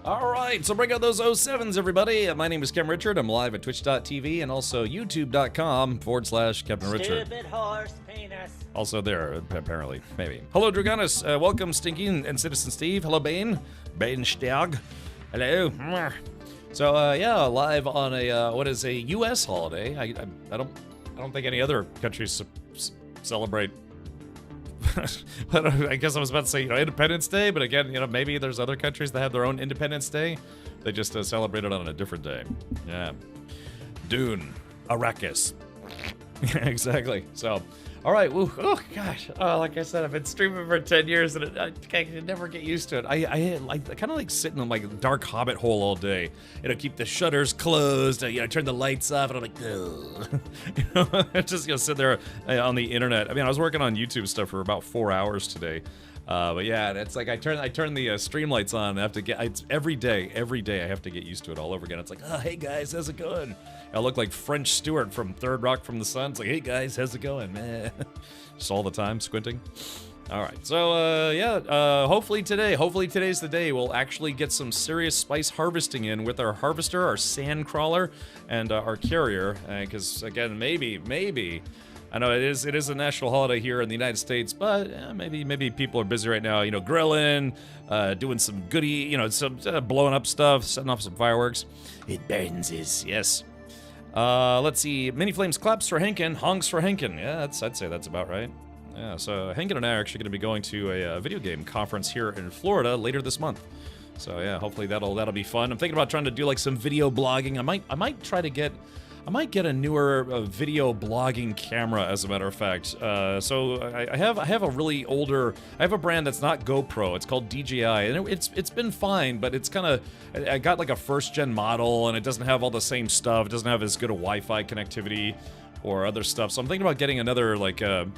All right, so bring out those 07s, everybody. My name is Kevin Richard. I'm live at twitch.tv and also youtube.com/Kevin Richard. Stupid horse penis. Also there, apparently, maybe. Hello, Dragonis. Welcome, Stinky and Citizen Steve. Hello, Bane. Bane Stag. Hello. So, yeah, live on a, what is a U.S. holiday. I don't think any other countries celebrate. I guess I was about to say, Independence Day, but again, maybe there's other countries that have their own Independence Day. They just celebrate it on a different day. Yeah. Dune. Arrakis. Yeah, exactly. So, all right. Woo. Oh, gosh. Like I said, I've been streaming for 10 years, and I can never get used to it. I kind of like sitting in like a dark hobbit hole all day. Keep the shutters closed. Turn the lights off, and I'm like, ugh. Just sit there on the internet. I mean, I was working on YouTube stuff for about 4 hours today. But yeah, it's like I turn the stream lights on. I have to it's every day I have to get used to it all over again. It's like, oh, hey guys, how's it going? I look like French Stewart from Third Rock from the Sun. It's like, hey guys, how's it going, man? Just all the time squinting. All right, so yeah, hopefully today's the day we'll actually get some serious spice harvesting in with our harvester, our sand crawler, and our carrier. Because again, maybe. I know it is a national holiday here in the United States, but maybe people are busy right now, grilling, doing some goodie, some blowing up stuff, setting off some fireworks. It burns, yes. Let's see, Mini Flames claps for Henkin, honks for Henkin. Yeah, I'd say that's about right. Yeah, so Henkin and I are actually going to be going to a video game conference here in Florida later this month. So yeah, hopefully that'll be fun. I'm thinking about trying to do like some video blogging. I might try to get a newer video blogging camera, as a matter of fact. So I have a really older. I have a brand that's not GoPro. It's called DJI, and it's been fine, but it's kind of. I got like a first-gen model, and it doesn't have all the same stuff. It doesn't have as good a Wi-Fi connectivity or other stuff. So I'm thinking about getting another like camera,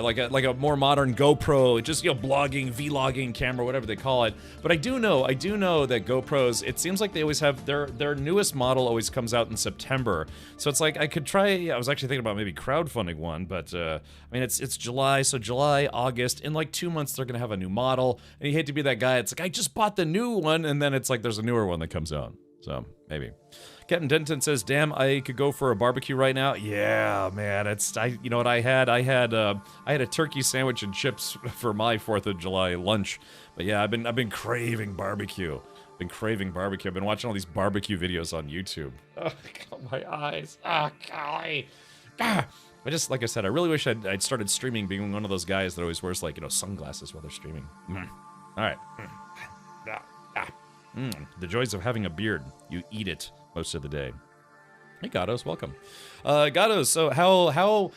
like a more modern GoPro, just blogging, vlogging camera, whatever they call it. But I do know that GoPros, it seems like they always have their newest model always comes out in September. So it's like I could try. I was actually thinking about maybe crowdfunding one, but I mean it's July, so July, August, in like 2 months they're gonna have a new model, and you hate to be that guy. It's like I just bought the new one, and then it's like there's a newer one that comes out. So maybe. Captain Denton says, "Damn, I could go for a barbecue right now." Yeah, man, you know what I had? I had a turkey sandwich and chips for my 4th of July lunch. But yeah, I've been craving barbecue. I've been watching all these barbecue videos on YouTube. Oh, God, my eyes. Ah, golly. Ah. I just, like I said, I really wish I'd started streaming, being one of those guys that always wears like sunglasses while they're streaming. All right. The joys of having a beard. You eat it most of the day. Hey, Gatos, welcome. Gatos, so how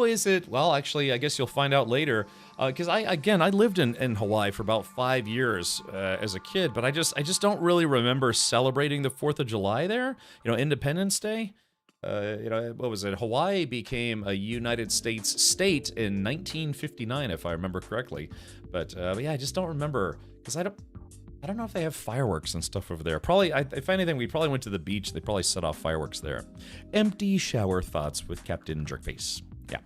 is it? Well, actually, I guess you'll find out later. Because I lived in Hawaii for about 5 years as a kid, but I just don't really remember celebrating the 4th of July there. Independence Day. What was it? Hawaii became a United States state in 1959, if I remember correctly. But yeah, I just don't remember because I don't know if they have fireworks and stuff over there. Probably, if anything, we probably went to the beach. They probably set off fireworks there. Empty shower thoughts with Captain Jerkface. Yeah.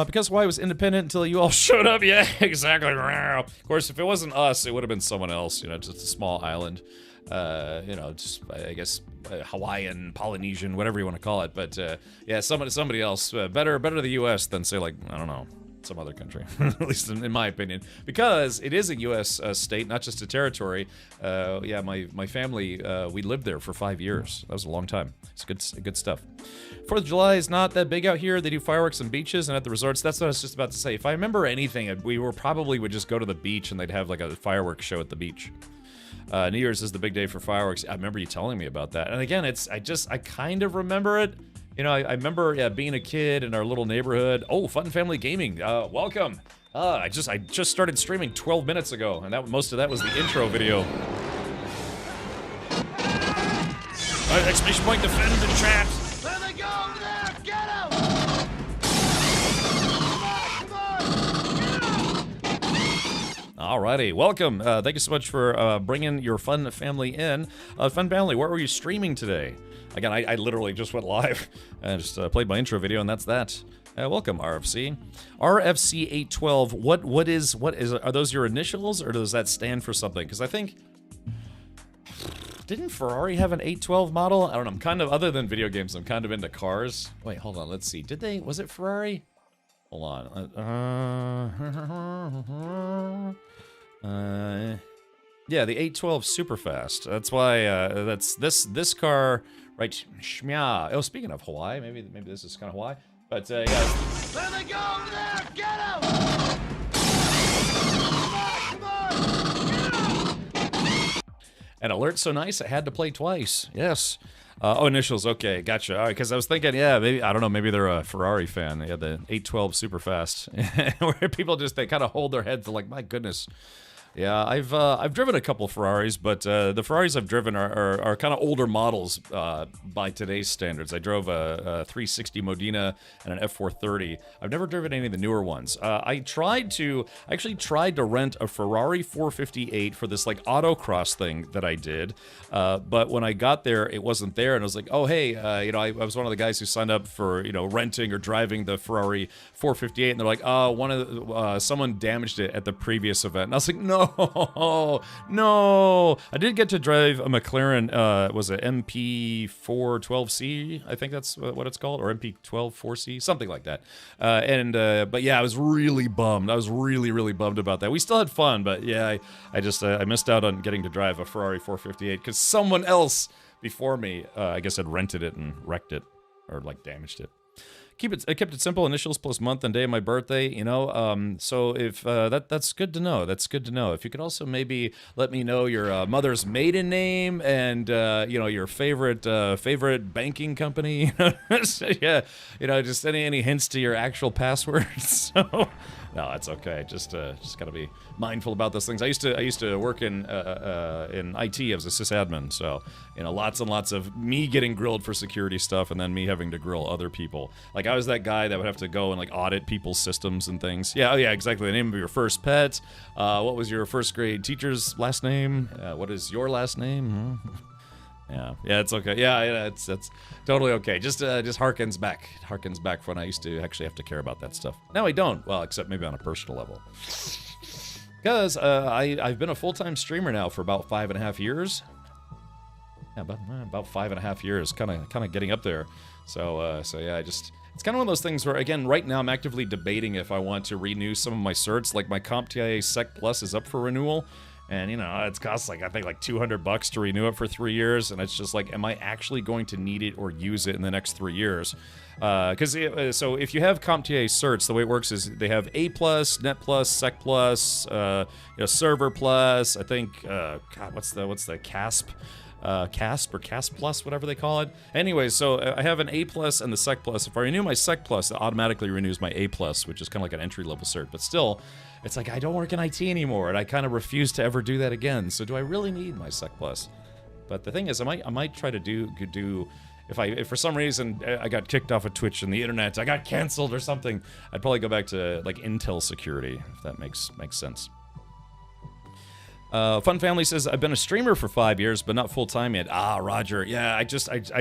Because Hawaii was independent until you all showed up. Yeah, exactly. Of course, if it wasn't us, it would have been someone else. Just a small island. Just, I guess, Hawaiian, Polynesian, whatever you want to call it. But, yeah, somebody else. Better the U.S. than, say, like, I don't know, some other country, at least in my opinion, because it is a U.S. State, not just a territory. Yeah, my family, we lived there for 5 years. That was a long time. It's good stuff. 4th of July is not that big out here. They do fireworks on beaches and at the resorts. That's what I was just about to say. If I remember anything, we would just go to the beach and they'd have like a fireworks show at the beach. New Year's is the big day for fireworks. I remember you telling me about that. And again, I kind of remember it. I remember being a kid in our little neighborhood. Oh, Fun Family Gaming, welcome. I just started streaming 12 minutes ago, and most of that was the intro video. Exclamation point, defend in chat. Where they go over there? Get them! Come on! Alrighty, welcome. Thank you so much for bringing your Fun Family in. Fun Family, what were you streaming today? Again, I literally just went live and just played my intro video, and that's that. Welcome, RFC. RFC 812. What is? Are those your initials, or does that stand for something? Because I think Didn't Ferrari have an 812 model? I don't know. I'm kind of, other than video games, I'm kind of into cars. Wait, hold on. Let's see. Did they, was it Ferrari? Hold on. Yeah, the 812 Superfast. That's why, that's this car, right? Shmya. Oh, speaking of Hawaii, maybe this is kind of Hawaii. But, yeah. Let me go over there! Get him! Come on! Get him! An alert so nice, I had to play twice. Yes. Oh, initials. Okay, gotcha. All right, because I was thinking, yeah, maybe, I don't know, maybe they're a Ferrari fan. They had the 812 Superfast, where people just, they kind of hold their heads. They're like, my goodness. Yeah, I've driven a couple Ferraris, but the Ferraris I've driven are kind of older models by today's standards. I drove a 360 Modena and an F430. I've never driven any of the newer ones. I actually tried to rent a Ferrari 458 for this like autocross thing that I did, but when I got there, it wasn't there, and I was like, oh hey, I was one of the guys who signed up for renting or driving the Ferrari 458, and they're like, oh, someone damaged it at the previous event, and I was like, no. No, I did get to drive a McLaren, was it MP412C? I think that's what it's called, or MP124C, something like that. But yeah, I was really bummed. I was really bummed about that. We still had fun, but yeah, I missed out on getting to drive a Ferrari 458 because someone else before me, I guess, had rented it and wrecked it, or like damaged it. I kept it simple, initials plus month and day of my birthday, so if, that's good to know, If you could also maybe let me know your mother's maiden name and, your favorite banking company, yeah, just any hints to your actual passwords, so... No, it's okay. Just gotta be mindful about those things. I used to work in IT as a sysadmin, so lots and lots of me getting grilled for security stuff, and then me having to grill other people. Like I was that guy that would have to go and like audit people's systems and things. Yeah, oh yeah, exactly. The name of your first pet. What was your first grade teacher's last name? What is your last name? Yeah, it's okay. Yeah, it's totally okay. Just harkens back when I used to actually have to care about that stuff. Now I don't. Well, except maybe on a personal level. Because I've been a full-time streamer now for about 5.5 years. Yeah, about 5.5 years. Kind of getting up there. So yeah, it's kind of one of those things where, again, right now I'm actively debating if I want to renew some of my certs. Like my CompTIA Sec Plus is up for renewal. And, it costs, I think, like $200 to renew it for 3 years. And it's just like, am I actually going to need it or use it in the next 3 years? So if you have CompTIA certs, the way it works is they have A+, Net+, Sec+, Server Plus, I think, what's the CASP? CASP or CASP Plus, whatever they call it. Anyway, so I have an A+ and the Sec Plus. If I renew my Sec Plus, it automatically renews my A+, which is kind of like an entry-level cert. But still, it's like I don't work in IT anymore, and I kind of refuse to ever do that again. So do I really need my Sec Plus? But the thing is, I might try to do if for some reason I got kicked off of Twitch and the internet, I got canceled or something, I'd probably go back to like Intel security, if that makes sense. Fun Family says, I've been a streamer for 5 years, but not full-time yet. Ah, Roger. Yeah, I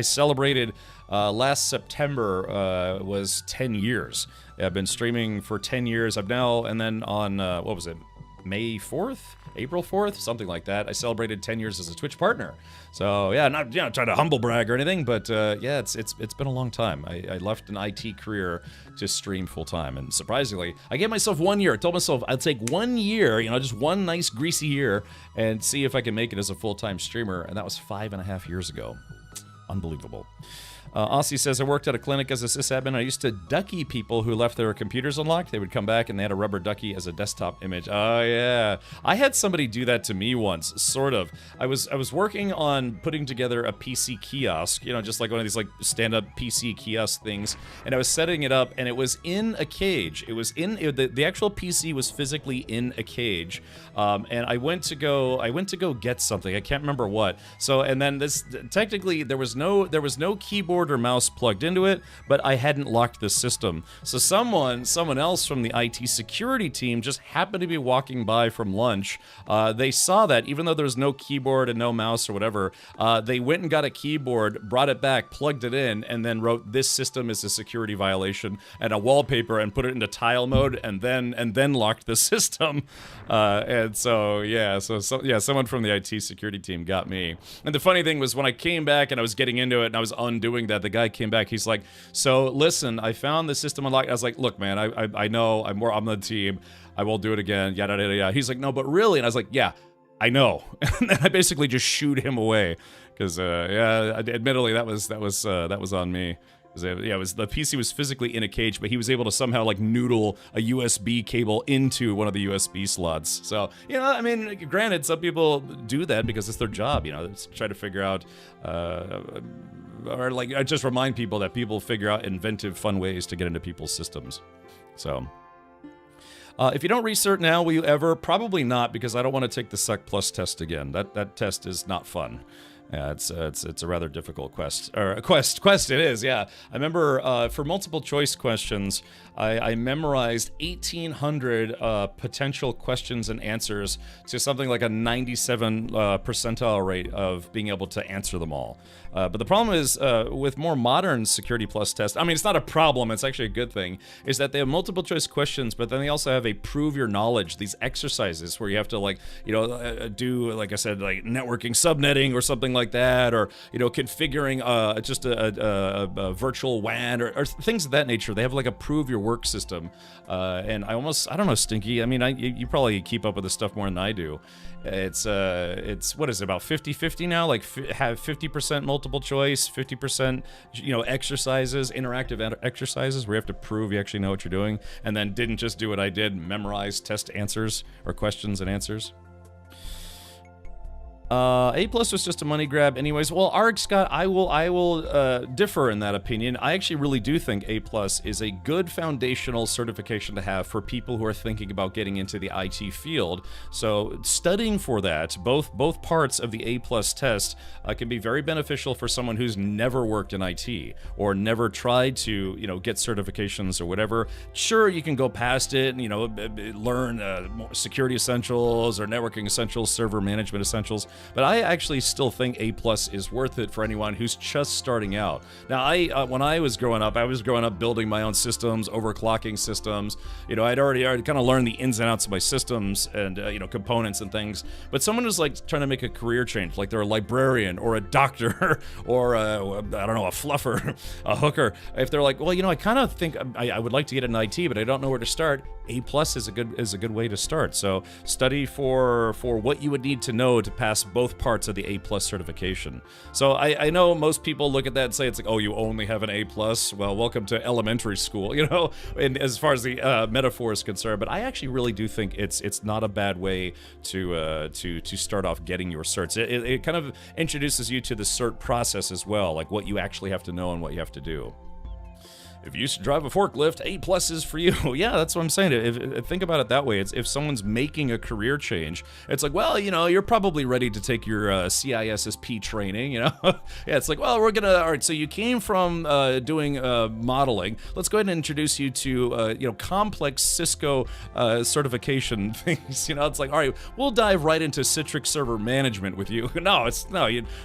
celebrated, last September, was 10 years. Yeah, I've been streaming for 10 years. I've now, and then on, what was it, May 4th? April 4th? Something like that. I celebrated 10 years as a Twitch partner. So, yeah, not trying to humble brag or anything, but, yeah, it's been a long time. I left an IT career to stream full-time, and surprisingly, I gave myself 1 year. I told myself I'd take 1 year, just one nice greasy year, and see if I can make it as a full-time streamer, and that was 5.5 years ago. Unbelievable. Aussie says, I worked at a clinic as a sysadmin. I used to ducky people who left their computers unlocked. They would come back and they had a rubber ducky as a desktop image. Oh, yeah. I had somebody do that to me once, sort of. I was working on putting together a PC kiosk, just like one of these like stand-up PC kiosk things, and I was setting it up, and it was in a cage. It was the actual PC was physically in a cage, and I went to go get something. I can't remember what. So, and then technically there was no keyboard keyboard or mouse plugged into it, but I hadn't locked the system. So someone else from the IT security team just happened to be walking by from lunch. They saw that, even though there was no keyboard and no mouse or whatever, they went and got a keyboard, brought it back, plugged it in, and then wrote, "This system is a security violation," and a wallpaper, and put it into tile mode, and then locked the system. And so yeah, someone from the IT security team got me. And the funny thing was, when I came back and I was getting into it and I was undoing that, the guy came back. He's like, "So listen, I found the system unlocked." I was like, "Look, man, I know I'm on the team. I won't do it again." Yada yada yada. He's like, "No, but really?" And I was like, "Yeah, I know." And then I basically just shooed him away because admittedly that was on me. It was the PC was physically in a cage, but he was able to somehow like noodle a USB cable into one of the USB slots. So, I mean, granted, some people do that because it's their job, to try to figure out, or like, I just remind people that people figure out inventive, fun ways to get into people's systems. So, if you don't restart now, will you ever? Probably not, because I don't want to take the Sec Plus test again. That test is not fun. Yeah, it's a rather difficult quest. Quest it is, yeah. I remember for multiple choice questions, I memorized 1,800 potential questions and answers to something like a 97 percentile rate of being able to answer them all. But the problem is, with more modern Security Plus tests, I mean, it's not a problem, it's actually a good thing, is that they have multiple choice questions, but then they also have a prove your knowledge, these exercises where you have to, like, do, like I said, like networking subnetting or something like that, or, configuring just a virtual WAN or things of that nature. They have like a prove your work system. And I don't know, Stinky. I mean, you probably keep up with this stuff more than I do. It's what is it, about 50-50 now? Like have 50% multiple choice, 50%, exercises, interactive exercises where you have to prove you actually know what you're doing, and then didn't just do what I did, memorize test answers or questions and answers. A+ was just a money grab anyways. Well, Arg Scott, I will differ in that opinion. I actually really do think A+ is a good foundational certification to have for people who are thinking about getting into the IT field. So studying for that, both parts of the A+ test can be very beneficial for someone who's never worked in IT or never tried to, get certifications or whatever. Sure, you can go past it and, learn security essentials or networking essentials, server management essentials. But I actually still think A+ is worth it for anyone who's just starting out. Now, when I was growing up building my own systems, overclocking systems. I'd already kind of learned the ins and outs of my systems and, components and things. But someone who's like trying to make a career change, like they're a librarian or a doctor or a fluffer, a hooker. If they're like, well, I kind of think I would like to get in IT, but I don't know where to start. A+ is a good way to start. So study for what you would need to know to pass both parts of the A+ certification. So I know most people look at that and say it's like, oh, you only have an A+. Well, welcome to elementary school, and as far as the metaphor is concerned. But I actually really do think it's not a bad way to start off getting your certs. It kind of introduces you to the cert process as well, like what you actually have to know and what you have to do. If you used to drive a forklift, A+ is for you. Yeah, that's what I'm saying. Think about it that way. It's if someone's making a career change, it's like, well, you're probably ready to take your CISSP training, Yeah, it's like, well, all right, so you came from doing modeling. Let's go ahead and introduce you to, complex Cisco certification things. It's like, all right, we'll dive right into Citrix server management with you.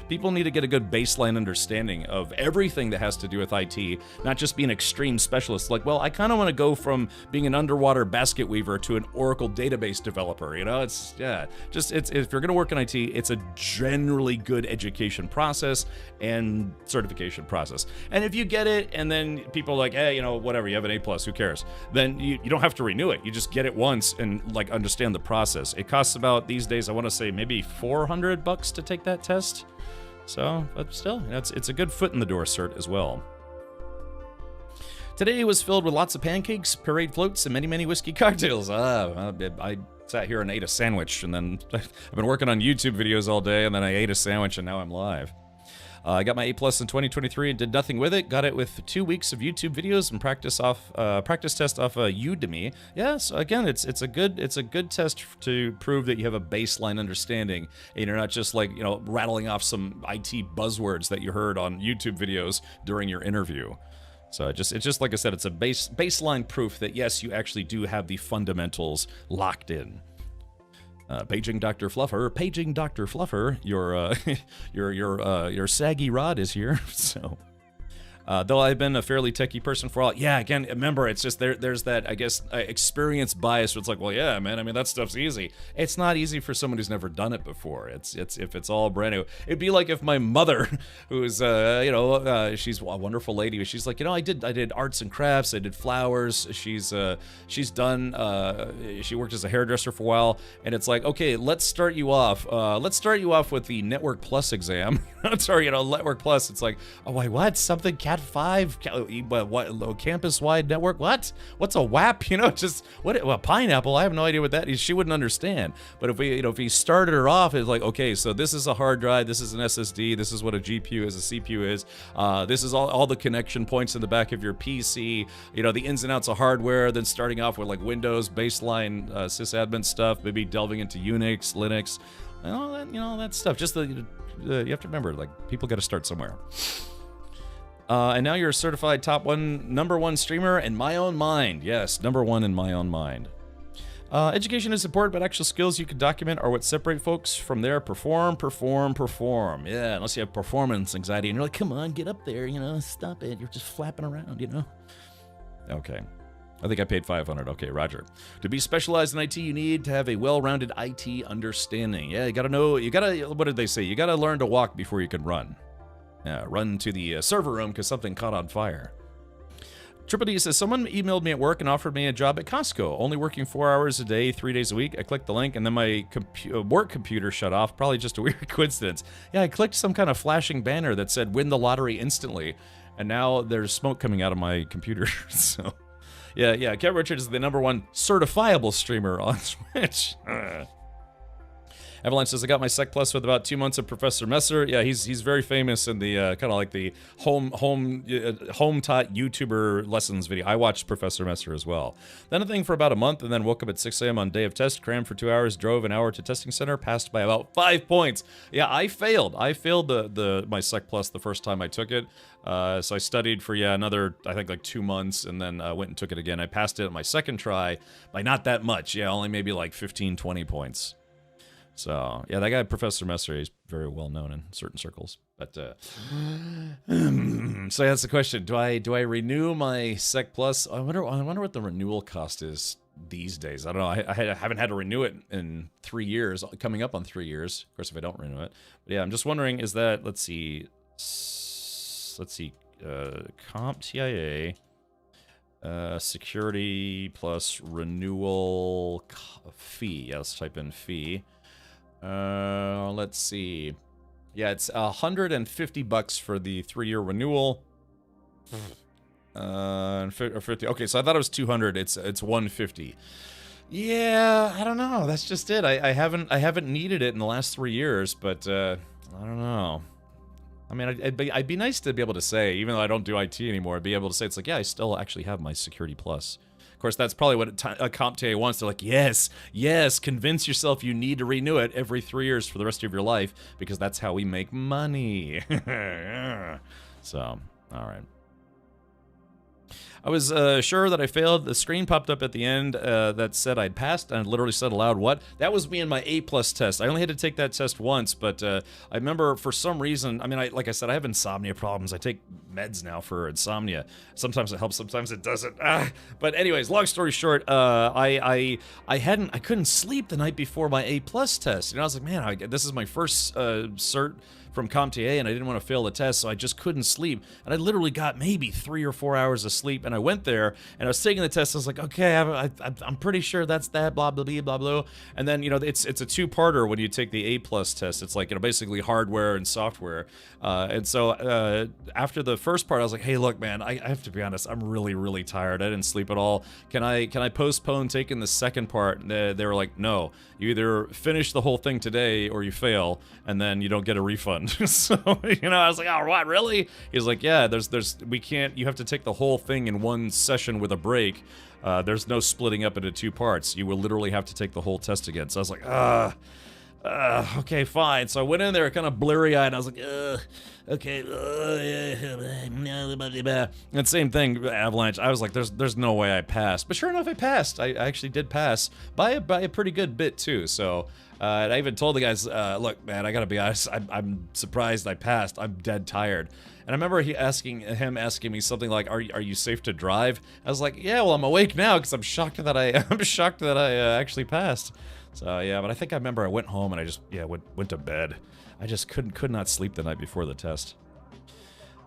People need to get a good baseline understanding of everything that has to do with IT, not just being extreme specialists. Like, well, I kind of want to go from being an underwater basket weaver to an Oracle database developer. If you're going to work in IT, it's a generally good education process and certification process. And if you get it, and then people are like, hey, whatever, you have an A+, who cares? Then you don't have to renew it. You just get it once and like understand the process. It costs about, these days, I want to say maybe $400 to take that test. So, but still, it's a good foot in the door cert as well. Today was filled with lots of pancakes, parade floats, and many, many whiskey cocktails. I sat here and ate a sandwich, and then I've been working on YouTube videos all day, and then I ate a sandwich, and now I'm live. I got my A+ in 2023 and did nothing with it. Got it with 2 weeks of YouTube videos and practice test off Udemy. Yeah, so again, it's a good test to prove that you have a baseline understanding and you're not just like, rattling off some IT buzzwords that you heard on YouTube videos during your interview. So it's just like I said, it's a baseline proof that yes, you actually do have the fundamentals locked in. Paging Dr. Fluffer, your saggy rod is here. So, though I've been a fairly techie person for all, yeah. Again, remember, it's just there's that, I guess, experience bias. Where it's like, well, yeah, man. I mean, that stuff's easy. It's not easy for someone who's never done it before. It's if it's all brand new. It'd be like if my mother, who's she's a wonderful lady, but she's like, I did arts and crafts. I did flowers. She's done. She worked as a hairdresser for a while, and it's like, okay, let's start you off. Let's start you off with the Network Plus exam. Sorry, Network Plus. It's like, oh, wait, what? Something Cat 5? What? Campus-wide network? What? What's a WAP? Just what? Well, pineapple. I have no idea what that is. She wouldn't understand. But if we started her off, it's like, okay, so this is a hard drive. This is an SSD. This is what a GPU is. A CPU is. This is all the connection points in the back of your PC. The ins and outs of hardware. Then starting off with like Windows baseline sysadmin stuff. Maybe delving into Unix, Linux, all that that stuff. Just you have to remember, like, people got to start somewhere. And now you're a certified number one streamer in my own mind. Yes, number one in my own mind. Education is important, but actual skills you can document are what separate folks from there. Perform. Yeah, unless you have performance anxiety and you're like, come on, get up there, stop it. You're just flapping around, Okay. I think I paid $500. Okay, Roger. To be specialized in IT, you need to have a well-rounded IT understanding. Yeah, what did they say? You gotta learn to walk before you can run. Yeah, run to the server room because something caught on fire. Triple D says, someone emailed me at work and offered me a job at Costco, only working 4 hours a day, 3 days a week. I clicked the link and then my work computer shut off. Probably just a weird coincidence. Yeah, I clicked some kind of flashing banner that said win the lottery instantly. And now there's smoke coming out of my computer. So, yeah, Kevin Richards is the number one certifiable streamer on Twitch. Avalanche says, I got my Sec Plus with about 2 months of Professor Messer. Yeah, he's very famous in the kind of like the home taught YouTuber lessons video. I watched Professor Messer as well. Then a thing for about a month, and then woke up at 6 a.m. on day of test, crammed for 2 hours, drove an hour to testing center, passed by about 5 points. Yeah, I failed. I failed my Sec Plus the first time I took it. So I studied for, another, I think, like 2 months, and then went and took it again. I passed it on my second try by not that much. Yeah, only maybe like 15, 20 points. So, yeah, that guy, Professor Messer, he's very well known in certain circles. But, so that's the question. Do I renew my Sec Plus? I wonder what the renewal cost is these days. I don't know. I haven't had to renew it in 3 years, coming up on 3 years. Of course, if I don't renew it. But yeah, I'm just wondering, is that, let's see, CompTIA, security plus renewal fee. Yeah, let's type in fee. Let's see. Yeah, it's $150 for the 3-year renewal. 50. Okay, so I thought it was 200. It's 150. Yeah, I don't know. That's just it. I haven't needed it in the last 3 years, but I don't know. I mean, I'd be nice to be able to say, even though I don't do IT anymore, I'd be able to say, it's like, yeah, I still actually have my Security Plus. Of course, that's probably what a CompTIA wants. They're like, yes, convince yourself you need to renew it every 3 years for the rest of your life, because that's how we make money. So, all right. I was sure that I failed. The screen popped up at the end that said I'd passed, and I literally said aloud, what? That was me in my A+ test. I only had to take that test once, but I remember for some reason, I mean, like I said, I have insomnia problems. I take meds now for insomnia. Sometimes it helps, sometimes it doesn't. But anyways, long story short, I couldn't sleep the night before my A+ test. I was like, man, this is my first cert from CompTIA, and I didn't want to fail the test, so I just couldn't sleep. And I literally got maybe 3 or 4 hours of sleep, and I went there, and I was taking the test. I was like, okay, I'm pretty sure that's that, blah, blah, blah, blah, blah. And then, it's a two-parter when you take the A+ test. It's like, basically hardware and software. And so after the first part, I was like, hey, look, man, I have to be honest, I'm really, really tired. I didn't sleep at all. Can I postpone taking the second part? They were like, no, you either finish the whole thing today or you fail, and then you don't get a refund. around. So, I was like, oh, what, really? He's like, yeah, we can't, you have to take the whole thing in one session with a break. There's no splitting up into 2 parts. You will literally have to take the whole test again. So I was like, okay, fine. So I went in there kind of blurry-eyed, and I was like, okay. And same thing, Avalanche. I was like, there's no way I passed. But sure enough, I passed. I actually did pass by a pretty good bit, too. So and I even told the guys, look, man, I gotta be honest, I'm surprised I passed. I'm dead tired. And I remember him asking me something like, "Are you safe to drive?" I was like, "Yeah, well, I'm awake now because I'm shocked that I actually passed." So yeah, but I think I remember I went home and I just went to bed. I just could not sleep the night before the test.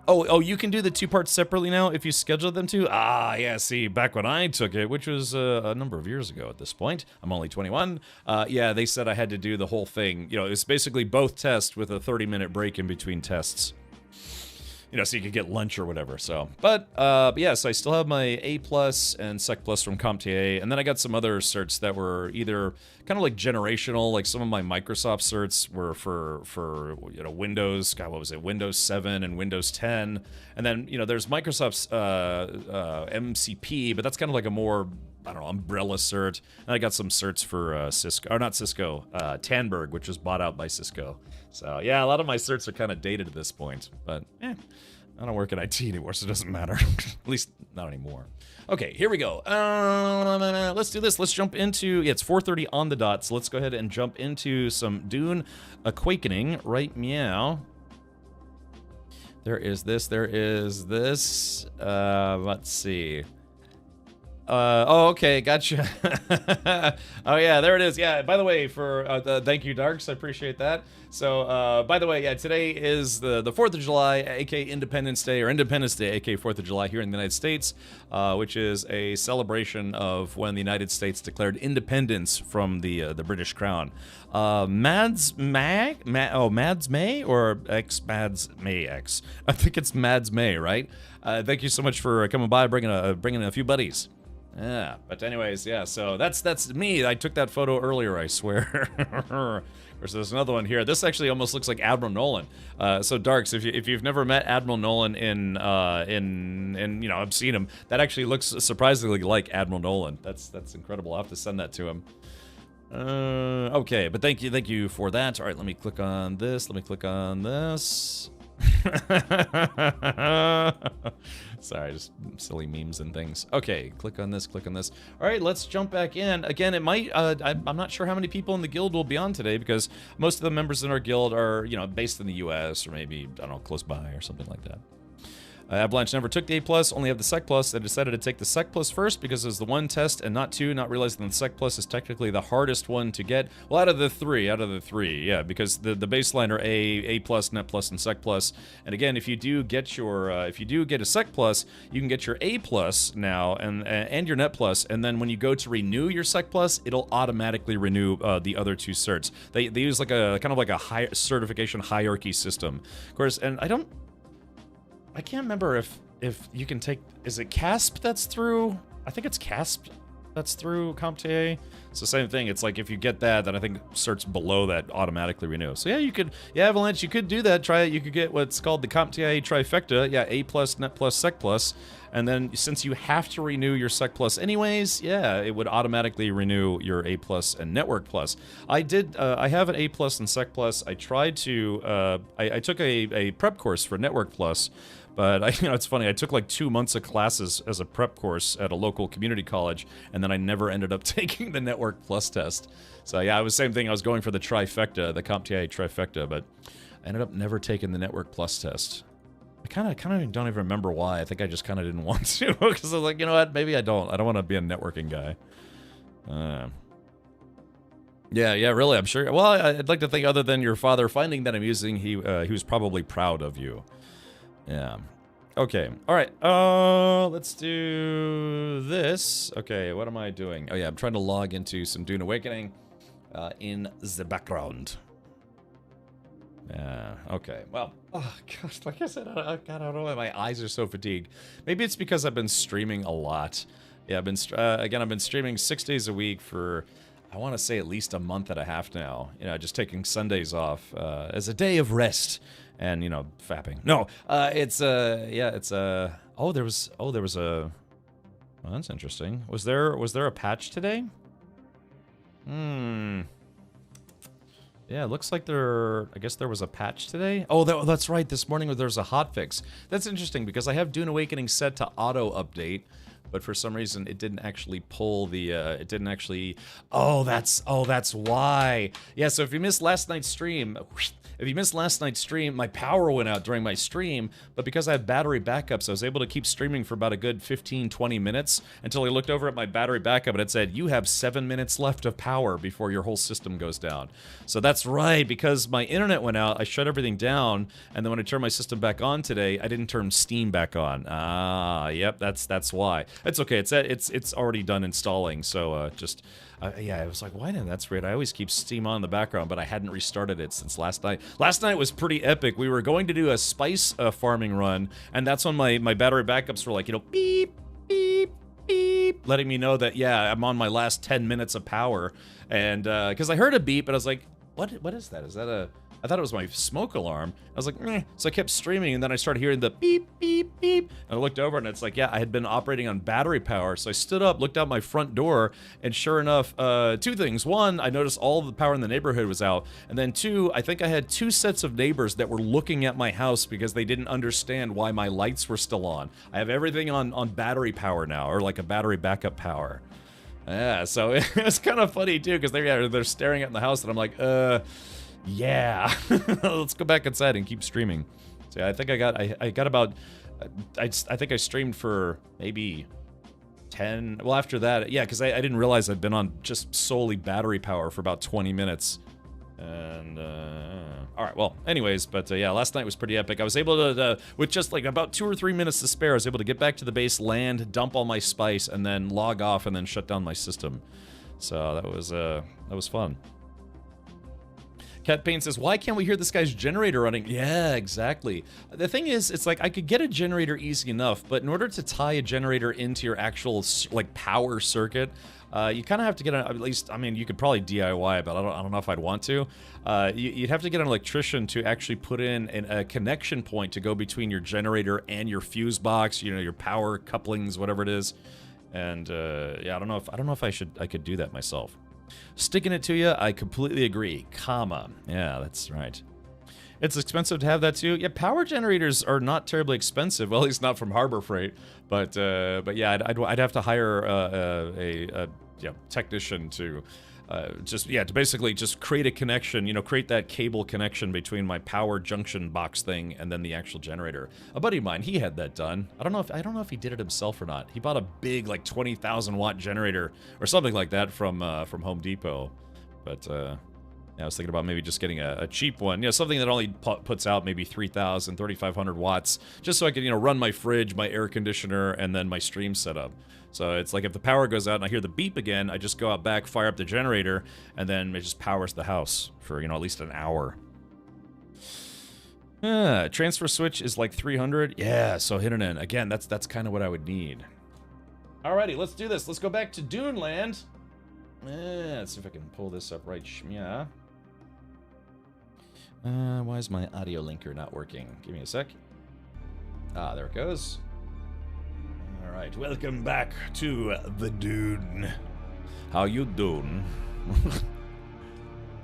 Oh, you can do the 2 parts separately now if you schedule them to? Ah, yeah, see, back when I took it, which was a number of years ago at this point, I'm only 21, yeah, they said I had to do the whole thing. It's basically both tests with a 30-minute break in between tests. So you could get lunch or whatever, so. But yeah, so I still have my A+ and Sec+ from CompTIA, and then I got some other certs that were either kind of like generational, like some of my Microsoft certs were for Windows, God, what was it, Windows 7 and Windows 10, and then, there's Microsoft's MCP, but that's kind of like a more, I don't know, umbrella cert, and I got some certs for Cisco, or not Cisco, Tandberg, which was bought out by Cisco. So, yeah, a lot of my certs are kind of dated at this point, but, I don't work in IT anymore, so it doesn't matter. At least, not anymore. Okay, here we go. Let's do this. Let's jump into, it's 4:30 on the dot, so let's go ahead and jump into some Dune Awakening, right meow. There is this, let's see. Okay, gotcha. Oh yeah, there it is. Yeah, by the way, thank you, Darks, I appreciate that. So, by the way, yeah, today is the 4th of July, aka Independence Day, or Independence Day, aka 4th of July here in the United States, which is a celebration of when the United States declared independence from the British Crown. Mads May, or Mads May X? I think it's Mads May, right? Thank you so much for coming by, bringing a few buddies. Yeah, but anyways, yeah, so that's me. I took that photo earlier, I swear. There's another one here. This actually almost looks like Admiral Nolan. So Darks, if you've never met Admiral Nolan in I've seen him. That actually looks surprisingly like Admiral Nolan. That's incredible. I'll have to send that to him. Okay, but thank you for that. All right, let me click on this. Sorry, just silly memes and things. Okay, click on this. All right, let's jump back in. Again, it might, I'm not sure how many people in the guild will be on today because most of the members in our guild are, based in the US or maybe, I don't know, close by or something like that. Avalanche never took the A+, only have the Sec+. They decided to take the Sec+ first because it was the one test and not 2, not realizing the Sec+ is technically the hardest one to get. Well, out of the three, yeah, because the baseline are A+, Net+, and Sec+. And again, if you do get a Sec+, you can get your A+ now and your Net+, and then when you go to renew your Sec+, it'll automatically renew the other 2 certs. They use like a kind of like a high certification hierarchy system. Of course, and I can't remember if you can take, is it CASP that's through? I think it's CASP that's through CompTIA. It's the same thing. It's like if you get that, then I think certs below that automatically renew. So yeah, Avalanche, you could do that. Try it. You could get what's called the CompTIA trifecta. Yeah, A+, Net+, Sec+. And then since you have to renew your Sec+ anyways, yeah, it would automatically renew your A+ and Network+. I have an A+ and Sec+. I tried to, I took a prep course for Network+. But it's funny, I took like 2 months of classes as a prep course at a local community college, and then I never ended up taking the Network Plus test. So yeah, it was the same thing, I was going for the trifecta, the CompTIA trifecta, but I ended up never taking the Network Plus test. I kind of don't even remember why. I think I just kind of didn't want to, because I was like, you know what, maybe I don't want to be a networking guy. Yeah, really, I'm sure. Well, I'd like to think other than your father finding that amusing, he was probably proud of you. Yeah. Okay. All right. Let's do this. Okay, what am I doing? Oh yeah, I'm trying to log into some Dune Awakening in the background. Yeah. Okay. Well, oh gosh, like I said, I don't know why my eyes are so fatigued. Maybe it's because I've been streaming a lot. Yeah, I've been streaming 6 days a week for I want to say at least a month and a half now. You know, just taking Sundays off as a day of rest and, you know, fapping. No, oh, there was a, well, that's interesting. Was there a patch today? Yeah, it looks like I guess there was a patch today. Oh, that's right. This morning there was a hotfix. That's interesting because I have Dune Awakening set to auto update, but for some reason it didn't actually pull the. It didn't actually. Oh, that's why. Yeah. So if you missed last night's stream. My power went out during my stream, but because I have battery backups, I was able to keep streaming for about a good 15-20 minutes until I looked over at my battery backup and it said, you have 7 minutes left of power before your whole system goes down. So that's right, because my internet went out, I shut everything down, and then when I turned my system back on today, I didn't turn Steam back on. Ah, yep, that's why. It's okay, it's already done installing, so yeah, I was like, why then? That's weird. I always keep Steam on in the background, but I hadn't restarted it since last night. Last night was pretty epic. We were going to do a spice farming run, and that's when my battery backups were like, you know, beep, beep, beep, letting me know that, yeah, I'm on my last 10 minutes of power. And, because I heard a beep, and I was like, what is that? Is that a... I thought it was my smoke alarm. I was like, meh. So I kept streaming, and then I started hearing the beep, beep, beep. And I looked over, and it's like, yeah, I had been operating on battery power. So I stood up, looked out my front door, and sure enough, two things. One, I noticed all the power in the neighborhood was out. And then two, I think I had 2 sets of neighbors that were looking at my house because they didn't understand why my lights were still on. I have everything on battery power now, or like a battery backup power. Yeah, so it's kind of funny, too, because they're staring at the house, and I'm like, yeah, let's go back inside and keep streaming. So yeah, I think I got about, I think I streamed for maybe 10, well after that, yeah, because I didn't realize I'd been on just solely battery power for about 20 minutes. And, alright, well, anyways, but yeah, last night was pretty epic. I was able to, with just like about 2 or 3 minutes to spare, I was able to get back to the base, land, dump all my spice, and then log off and then shut down my system. So that was fun. Cat Pain says, why can't we hear this guy's generator running? Yeah, exactly. The thing is, it's like, I could get a generator easy enough, but in order to tie a generator into your actual, like, power circuit, you kind of have to get at least, I mean, you could probably DIY, but I don't know if I'd want to. You'd have to get an electrician to actually put in a connection point to go between your generator and your fuse box, you know, your power couplings, whatever it is. And, yeah, I don't know if I could do that myself. Sticking it to you, I completely agree. Comma. Yeah, that's right. It's expensive to have that too. Yeah, power generators are not terribly expensive. Well, at least not from Harbor Freight. But yeah, I'd have to hire a technician to to basically just create a connection. You know, create that cable connection between my power junction box thing and then the actual generator. A buddy of mine, he had that done. I don't know if he did it himself or not. He bought a big like 20,000 watt generator or something like that from Home Depot. But yeah, I was thinking about maybe just getting a cheap one. You know, something that only puts out maybe 3,000, 3,500 watts, just so I can, you know, run my fridge, my air conditioner, and then my stream setup. So it's like if the power goes out and I hear the beep again, I just go out back, fire up the generator, and then it just powers the house for, you know, at least an hour. Transfer switch is like 300. Yeah, so hidden in. Again, that's kind of what I would need. Alrighty, let's do this. Let's go back to Dune Land. Let's see if I can pull this up right. Yeah. Why is my audio linker not working? Give me a sec. Ah, there it goes. Alright, welcome back to the Dune. How you doing?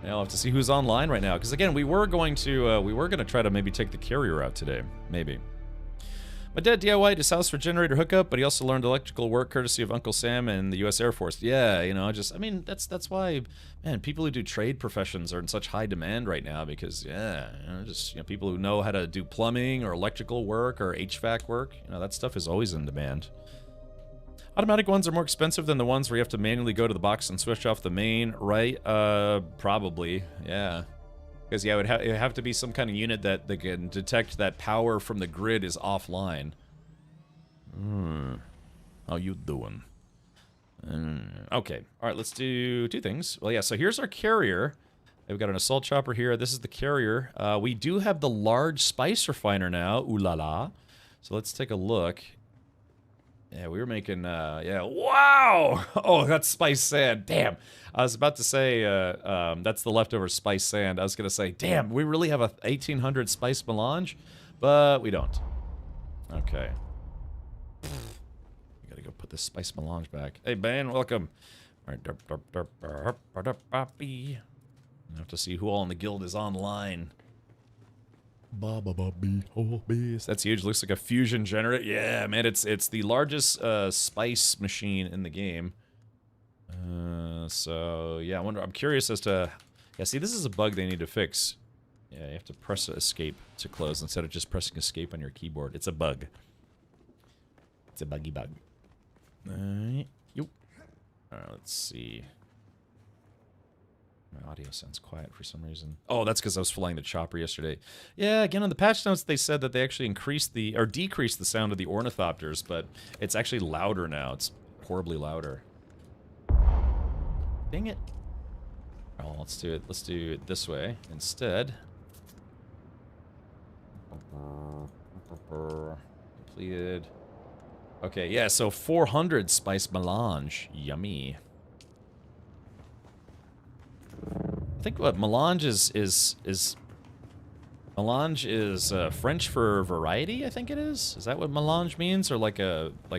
I'll have to see who's online right now, because again, we were going to try to maybe take the carrier out today. Maybe. My dad DIY'd his house for generator hookup, but he also learned electrical work courtesy of Uncle Sam and the U.S. Air Force. Yeah, you know, I mean, that's why, man, people who do trade professions are in such high demand right now because, yeah, you know, people who know how to do plumbing or electrical work or HVAC work, you know, that stuff is always in demand. Automatic ones are more expensive than the ones where you have to manually go to the box and switch off the main, right? Probably, yeah. Because, yeah, it would have to be some kind of unit that can detect that power from the grid is offline. How you doing? Okay. All right, let's do 2 things. Well, yeah, so here's our carrier. We've got an assault chopper here. This is the carrier. We do have the large spice refiner now. Ooh la la. So let's take a look. Yeah, we were making, yeah, wow! Oh, that's spice sand, damn. I was about to say, that's the leftover spice sand. I was gonna say, damn, we really have a 1800 spice melange? But we don't. Okay. We gotta go put this spice melange back. Hey, Ben, welcome. Alright, I have to see who all in the guild is online. That's huge. Looks like a fusion generator. Yeah, man, it's the largest spice machine in the game. So yeah, I'm curious as to. Yeah, see, this is a bug they need to fix. Yeah, you have to press escape to close instead of just pressing escape on your keyboard. It's a bug. It's a buggy bug. Alright, let's see. My audio sounds quiet for some reason. Oh, that's because I was flying the chopper yesterday. Yeah, again, on the patch notes, they said that they actually increased or decreased the sound of the ornithopters, but it's actually louder now. It's horribly louder. Dang it. Oh, let's do it. Let's do it this way instead. Completed. Okay, yeah, so 400 spice melange. Yummy. I think what melange is melange is French for variety. I think it is. Is that what melange means, or like a I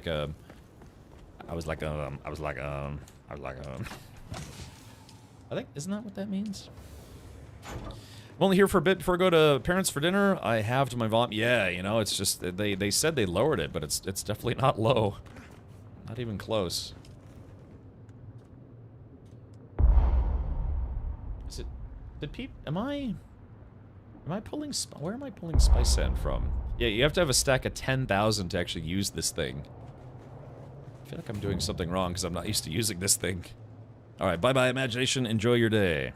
think isn't that what that means? I'm only here for a bit before I go to parents for dinner. I halved my volume. Yeah, you know, it's just they said they lowered it, but it's definitely not low. Not even close. Is it? Did Pete? Am I pulling? Where am I pulling spice sand from? Yeah, you have to have a stack of 10,000 to actually use this thing. I feel like I'm doing something wrong because I'm not used to using this thing. All right, bye bye imagination. Enjoy your day.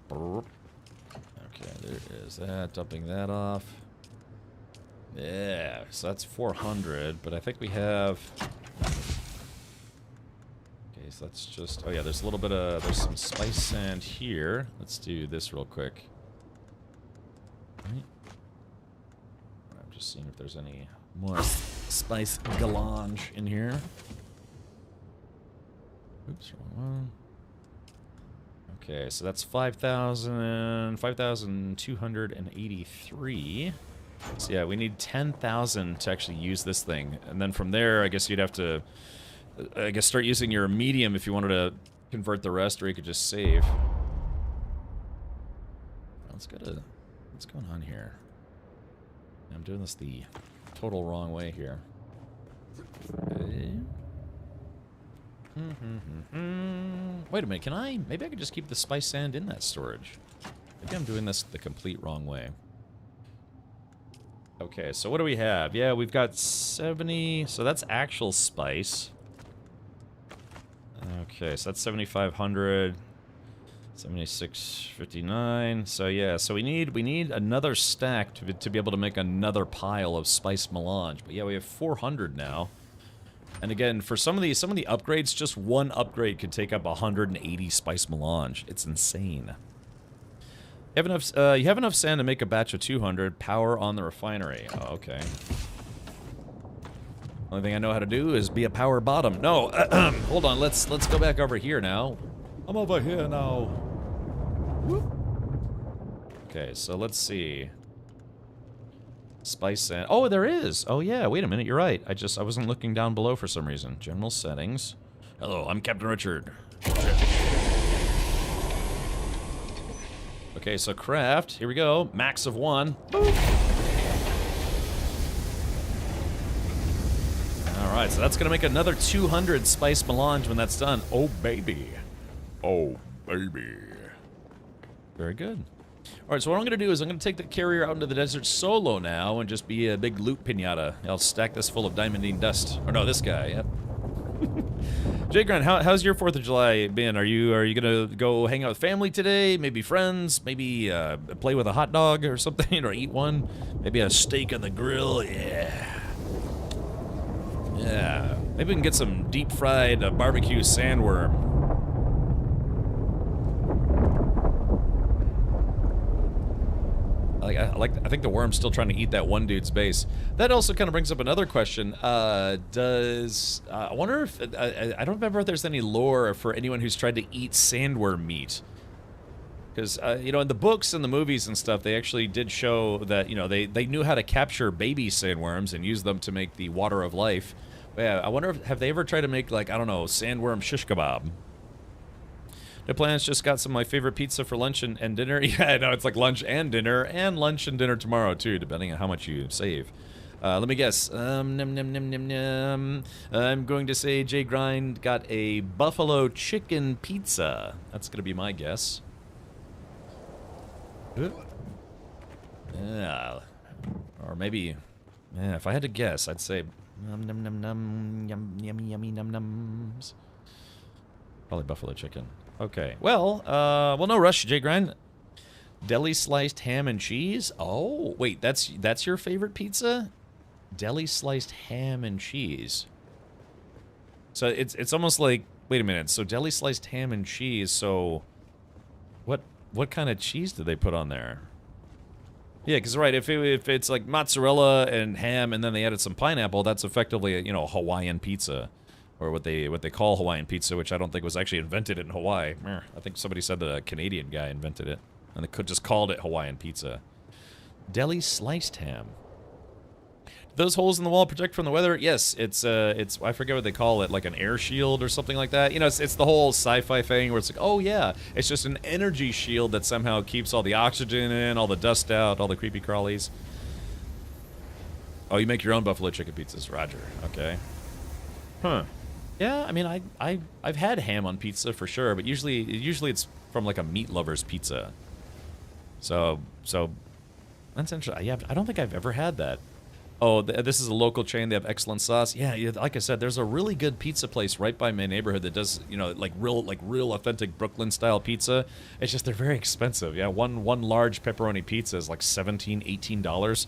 Okay, there is that. Dumping that off. Yeah, so that's 400, but I think we have. Okay, so that's just. Oh yeah, there's a little bit of. There's some spice sand here. Let's do this real quick. Right. I'm just seeing if there's any more spice galange in here. Oops, wrong one. Okay, so that's 5,283. So yeah, we need 10,000 to actually use this thing. And then from there, I guess you'd have to, start using your medium if you wanted to convert the rest, or you could just save. Let's go to, what's going on here? I'm doing this the total wrong way here. Okay. Wait a minute, can I? Maybe I could just keep the spice sand in that storage. Maybe I'm doing this the complete wrong way. Okay, so what do we have? Yeah, we've got 70, so that's actual spice. Okay, so that's 7,500, 76.59. So yeah, so we need another stack to be able to make another pile of spice melange. But yeah, we have 400 now. And again, for some of the upgrades, just one upgrade could take up 180 spice melange. It's insane. You have enough sand to make a batch of 200. Power on the refinery. Oh, okay. Only thing I know how to do is be a power bottom. No, hold on. Let's go back over here now. I'm over here now. Whoop. Okay, so let's see. Spice sand. Oh, there is. Oh yeah. Wait a minute. You're right. I wasn't looking down below for some reason. General settings. Hello, I'm Captain Richard. Okay, so craft. Here we go. Max of 1. Boop. All right. So that's gonna make another 200 spice melange when that's done. Oh baby. Oh baby. Very good. Alright, so what I'm going to do is I'm going to take the carrier out into the desert solo now and just be a big loot pinata. I'll stack this full of diamondine dust. Or no, this guy, yep. Jay Grant, how's your 4th of July been? Are you going to go hang out with family today? Maybe friends? Maybe play with a hot dog or something? Or eat one? Maybe a steak on the grill? Yeah. Yeah. Maybe we can get some deep-fried barbecue sandworm. I think the worm's still trying to eat that one dude's base. That also kind of brings up another question. I wonder if I don't remember if there's any lore for anyone who's tried to eat sandworm meat. Because you know, in the books and the movies and stuff, they actually did show that, you know, they knew how to capture baby sandworms and use them to make the water of life. But yeah, I wonder if have they ever tried to make, like, I don't know, sandworm shish kebab. The plans just got some of my favorite pizza for lunch and dinner. Yeah, I know, it's like lunch and lunch and dinner tomorrow too, depending on how much you save. Let me guess. Num, num, num, num, num. I'm going to say Jay Grind got a buffalo chicken pizza. That's going to be my guess. Yeah. Or maybe, yeah, if I had to guess, I'd say num, num, num, num, yum, yummy, yummy, num, nums. Probably buffalo chicken. Okay. Well, no rush, Jay Grind. Deli sliced ham and cheese? Oh, wait, that's your favorite pizza? Deli sliced ham and cheese. So it's almost like, wait a minute. So deli sliced ham and cheese. So what kind of cheese did they put on there? Yeah, because right, if it's like mozzarella and ham and then they added some pineapple, that's effectively, you know, a Hawaiian pizza. Or what they call Hawaiian pizza, which I don't think was actually invented in Hawaii. I think somebody said that a Canadian guy invented it, and they could just called it Hawaiian pizza. Deli sliced ham. Do those holes in the wall protect from the weather? Yes, it's I forget what they call it, like an air shield or something like that. You know, it's the whole sci-fi thing where it's like, oh yeah, it's just an energy shield that somehow keeps all the oxygen in, all the dust out, all the creepy crawlies. Oh, you make your own buffalo chicken pizzas, Roger. Okay. Huh. Yeah, I mean, I've had ham on pizza for sure, but usually it's from like a meat lover's pizza. So that's interesting. Yeah, I don't think I've ever had that. Oh, this is a local chain. They have excellent sauce. Yeah, like I said, there's a really good pizza place right by my neighborhood that does, you know, like real authentic Brooklyn style pizza. It's just they're very expensive. Yeah, one large pepperoni pizza is like $17, $18.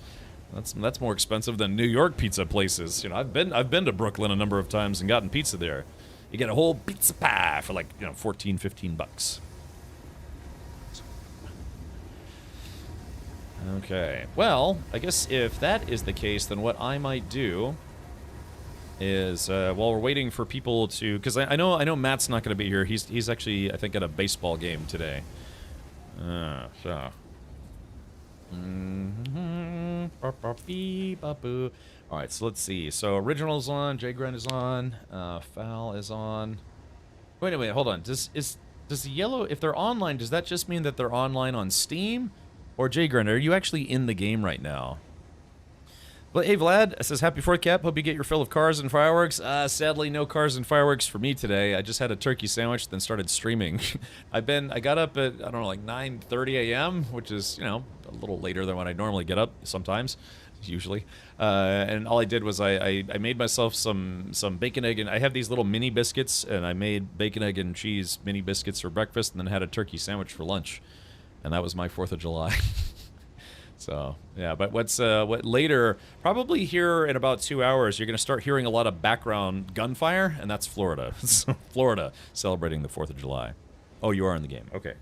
That's more expensive than New York pizza places. You know, I've been to Brooklyn a number of times and gotten pizza there. You get a whole pizza pie for like, you know, 14, 15 bucks. Okay. Well, I guess if that is the case, then what I might do is while we're waiting for people to, because I know Matt's not going to be here. He's actually, I think, at a baseball game today. So. Alright, so let's see. So Original's on, Jay Grind is on, Foul is on. Wait a minute, hold on. Does the yellow, if they're online, does that just mean that they're online on Steam? Or Jay Grind, are you actually in the game right now? But hey, Vlad, it says, happy 4th, Cap. Hope you get your fill of cars and fireworks. Sadly, no cars and fireworks for me today. I just had a turkey sandwich, then started streaming. I got up at, I don't know, like 9:30 a.m., which is, you know, a little later than when I normally get up, sometimes, usually. And all I did was I made myself some bacon, egg, and I have these little mini biscuits, and I made bacon, egg, and cheese mini biscuits for breakfast, and then had a turkey sandwich for lunch. And that was my 4th of July. So, yeah, but what later, probably here in about 2 hours, you're going to start hearing a lot of background gunfire, and that's Florida. So Florida celebrating the 4th of July. Oh, you are in the game. Okay.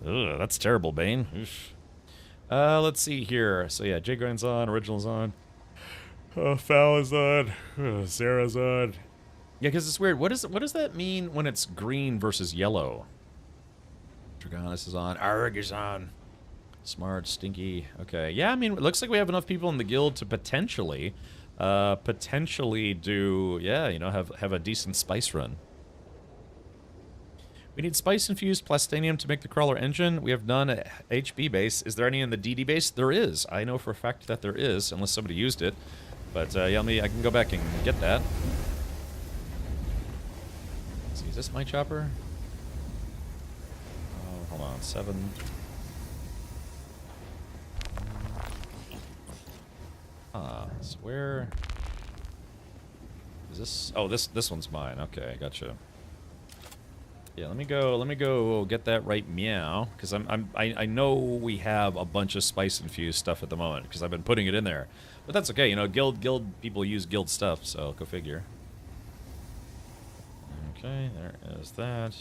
Ugh, that's terrible, Bane. Oof. Let's see here. So, yeah, Jay Grind's on, Original's on. Foul is on. Sarah's on. Yeah, because it's weird. What does that mean when it's green versus yellow? Dragonis is on. Arg is on. Smart, Stinky. Okay. Yeah, I mean, it looks like we have enough people in the guild to potentially do, yeah, you know, have a decent spice run. We need spice-infused plastinium to make the crawler engine. We have none at HB base. Is there any in the DD base? There is. I know for a fact that there is, unless somebody used it. But, yeah, I can go back and get that. Let's see, is this my chopper? Oh, hold on. 7... so where is this? Oh, this one's mine. Okay, gotcha. Yeah, let me go get that right meow, because I know we have a bunch of spice infused stuff at the moment because I've been putting it in there, but that's okay. You know, guild people use guild stuff, so go figure. Okay, there is that.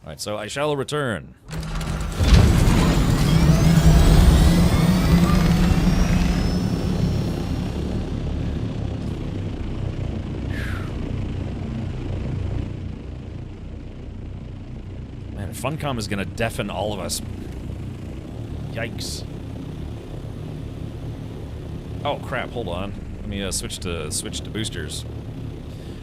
All right, so I shall return. Funcom is gonna deafen all of us. Yikes. Oh crap, hold on. Let me switch to boosters.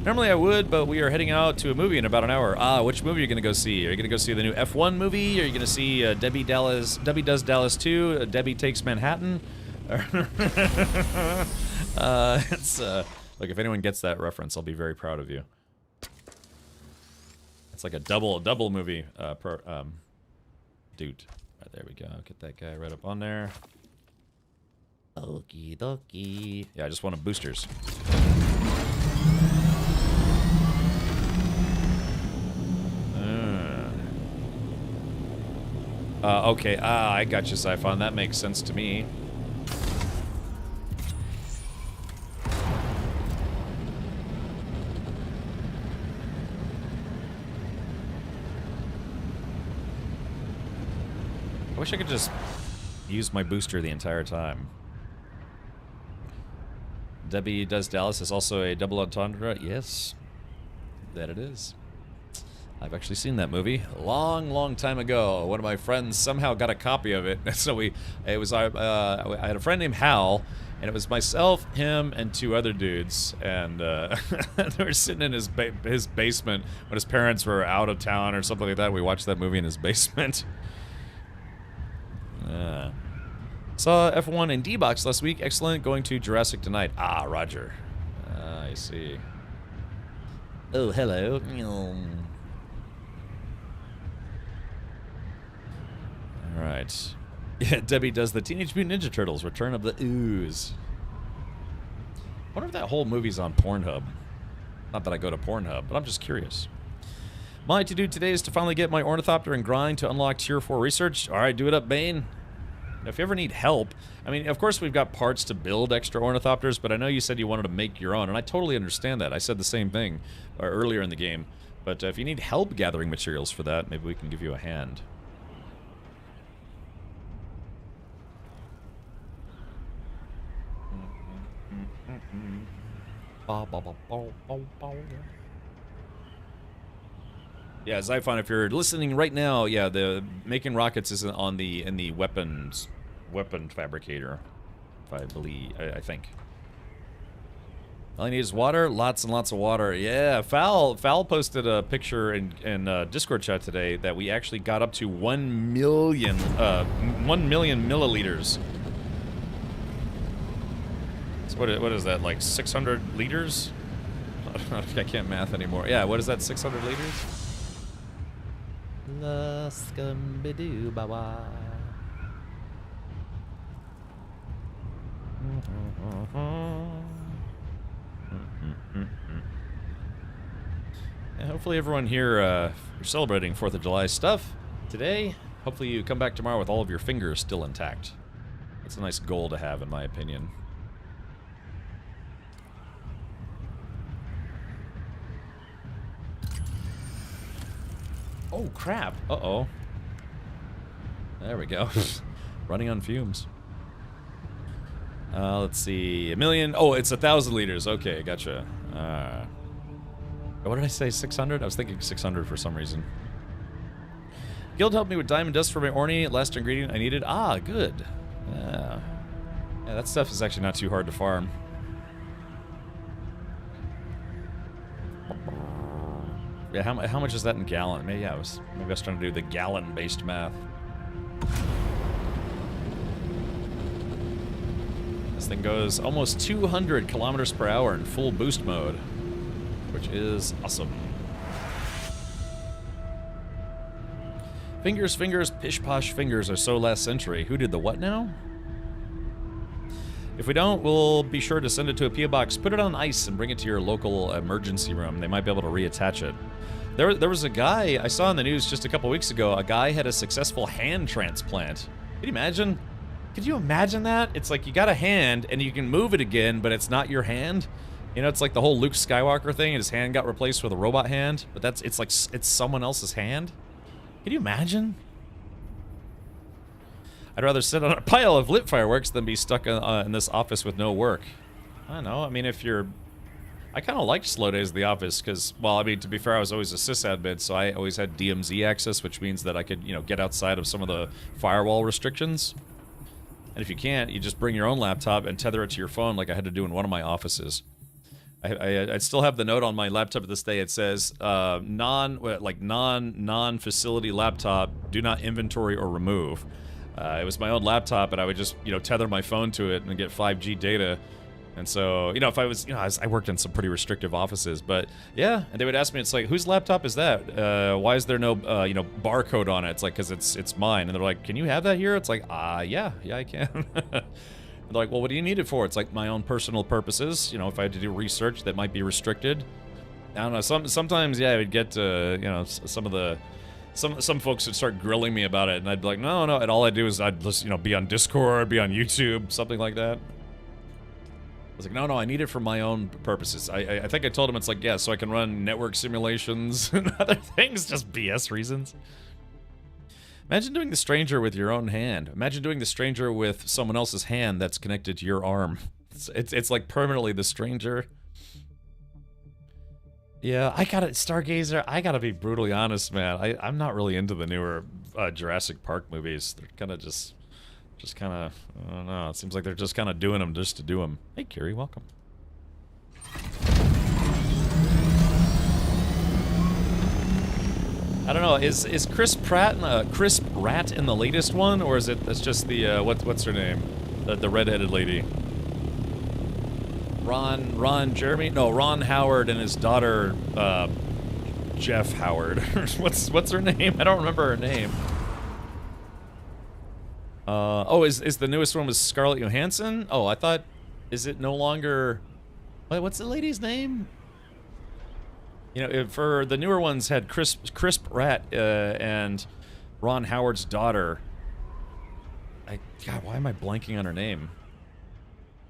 Normally I would, but we are heading out to a movie in about an hour. Which movie are you gonna go see? Are you gonna go see the new F1 movie? Are you gonna see Debbie Does Dallas 2? Debbie Takes Manhattan? Look, if anyone gets that reference, I'll be very proud of you. It's like a double movie. Dude, right, there we go. Get that guy right up on there. Okie dokie. Yeah, I just wanted boosters. Okay. I got you, Siphon. That makes sense to me. I wish I could just use my booster the entire time. Debbie Does Dallas is also a double entendre. Yes, that it is. I've actually seen that movie a long time ago. One of my friends somehow got a copy of it, so I had a friend named Hal, and it was myself, him, and two other dudes, and they were sitting in his basement when his parents were out of town or something like that. We watched that movie in his basement. Saw F1 in D-Box last week. Excellent. Going to Jurassic tonight. Roger. I see. Oh, hello. Alright. Yeah, Debbie does the Teenage Mutant Ninja Turtles, Return of the Ooze. I wonder if that whole movie's on Pornhub. Not that I go to Pornhub, but I'm just curious. My to-do today is to finally get my Ornithopter and grind to unlock Tier 4 research. Alright, do it up, Bane. Now, if you ever need help, I mean, of course we've got parts to build extra Ornithopters, but I know you said you wanted to make your own, and I totally understand that. I said the same thing earlier in the game. But if you need help gathering materials for that, maybe we can give you a hand. Yeah, Zyphon, if you're listening right now, yeah, the making rockets isn't on in the weapon fabricator, if I believe, I think. All I need is water, lots and lots of water. Yeah, Foul posted a picture in Discord chat today that we actually got up to 1 million milliliters. So what is that, like 600 liters? I can't math anymore. Yeah, what is that, 600 liters? La scum-ba-doo ba-wa. And hopefully everyone here you're celebrating 4th of July stuff today. Hopefully you come back tomorrow with all of your fingers still intact. That's a nice goal to have, in my opinion. Oh, crap. Uh-oh. There we go. Running on fumes. Let's see. 1 million. Oh, it's 1,000 liters. Okay, gotcha. What did I say? 600? I was thinking 600 for some reason. Guild helped me with diamond dust for my Orny. Last ingredient I needed. Good. Yeah, that stuff is actually not too hard to farm. Yeah, how much is that in gallon? Maybe I was trying to do the gallon-based math. This thing goes almost 200 kilometers per hour in full boost mode, which is awesome. Fingers, pish-posh fingers are so last century. Who did the what now? If we don't, we'll be sure to send it to a P.O. box, put it on ice, and bring it to your local emergency room. They might be able to reattach it. There was a guy, I saw in the news just a couple weeks ago, a guy had a successful hand transplant. Can you imagine? Could you imagine that? It's like you got a hand, and you can move it again, but it's not your hand. You know, it's like the whole Luke Skywalker thing, and his hand got replaced with a robot hand, but it's someone else's hand. Can you imagine? I'd rather sit on a pile of lit fireworks than be stuck in this office with no work. I don't know. I mean, if you're... I kind of liked slow days at the office because, well, I mean, to be fair, I was always a sysadmin, so I always had DMZ access, which means that I could, you know, get outside of some of the firewall restrictions. And if you can't, you just bring your own laptop and tether it to your phone like I had to do in one of my offices. I still have the note on my laptop to this day. It says, non-facility laptop, do not inventory or remove. It was my own laptop, and I would just, you know, tether my phone to it and get 5G data. And so, you know, if I was, you know, I worked in some pretty restrictive offices, but yeah, and they would ask me, it's like, whose laptop is that? Why is there no, you know, barcode on it? It's like, because it's mine. And they're like, can you have that here? It's like, yeah, I can. They're like, well, what do you need it for? It's like my own personal purposes. You know, if I had to do research that might be restricted. I don't know. Sometimes, yeah, I would get, you know, some folks would start grilling me about it, and I'd be like, no, and all I do is I'd just, you know, be on Discord, be on YouTube, something like that. I was like, no, I need it for my own purposes. I think I told him it's like, yeah, so I can run network simulations and other things, just BS reasons. Imagine doing the stranger with your own hand. Imagine doing the stranger with someone else's hand that's connected to your arm. It's like permanently the stranger. Yeah, Stargazer, I gotta be brutally honest, man. I'm not really into the newer Jurassic Park movies. They're kind of just kind of, I don't know, it seems like they're just kind of doing them just to do them. Hey, Kiri, welcome. I don't know, is Chris Pratt in the latest one, or is it's just the, what's her name? The redheaded lady. Ron Howard and his daughter, Jeff Howard. what's her name? I don't remember her name. Is the newest one with Scarlett Johansson? Oh, I thought, is it no longer, what's the lady's name? You know, for the newer ones had Chris Pratt, and Ron Howard's daughter. God, why am I blanking on her name?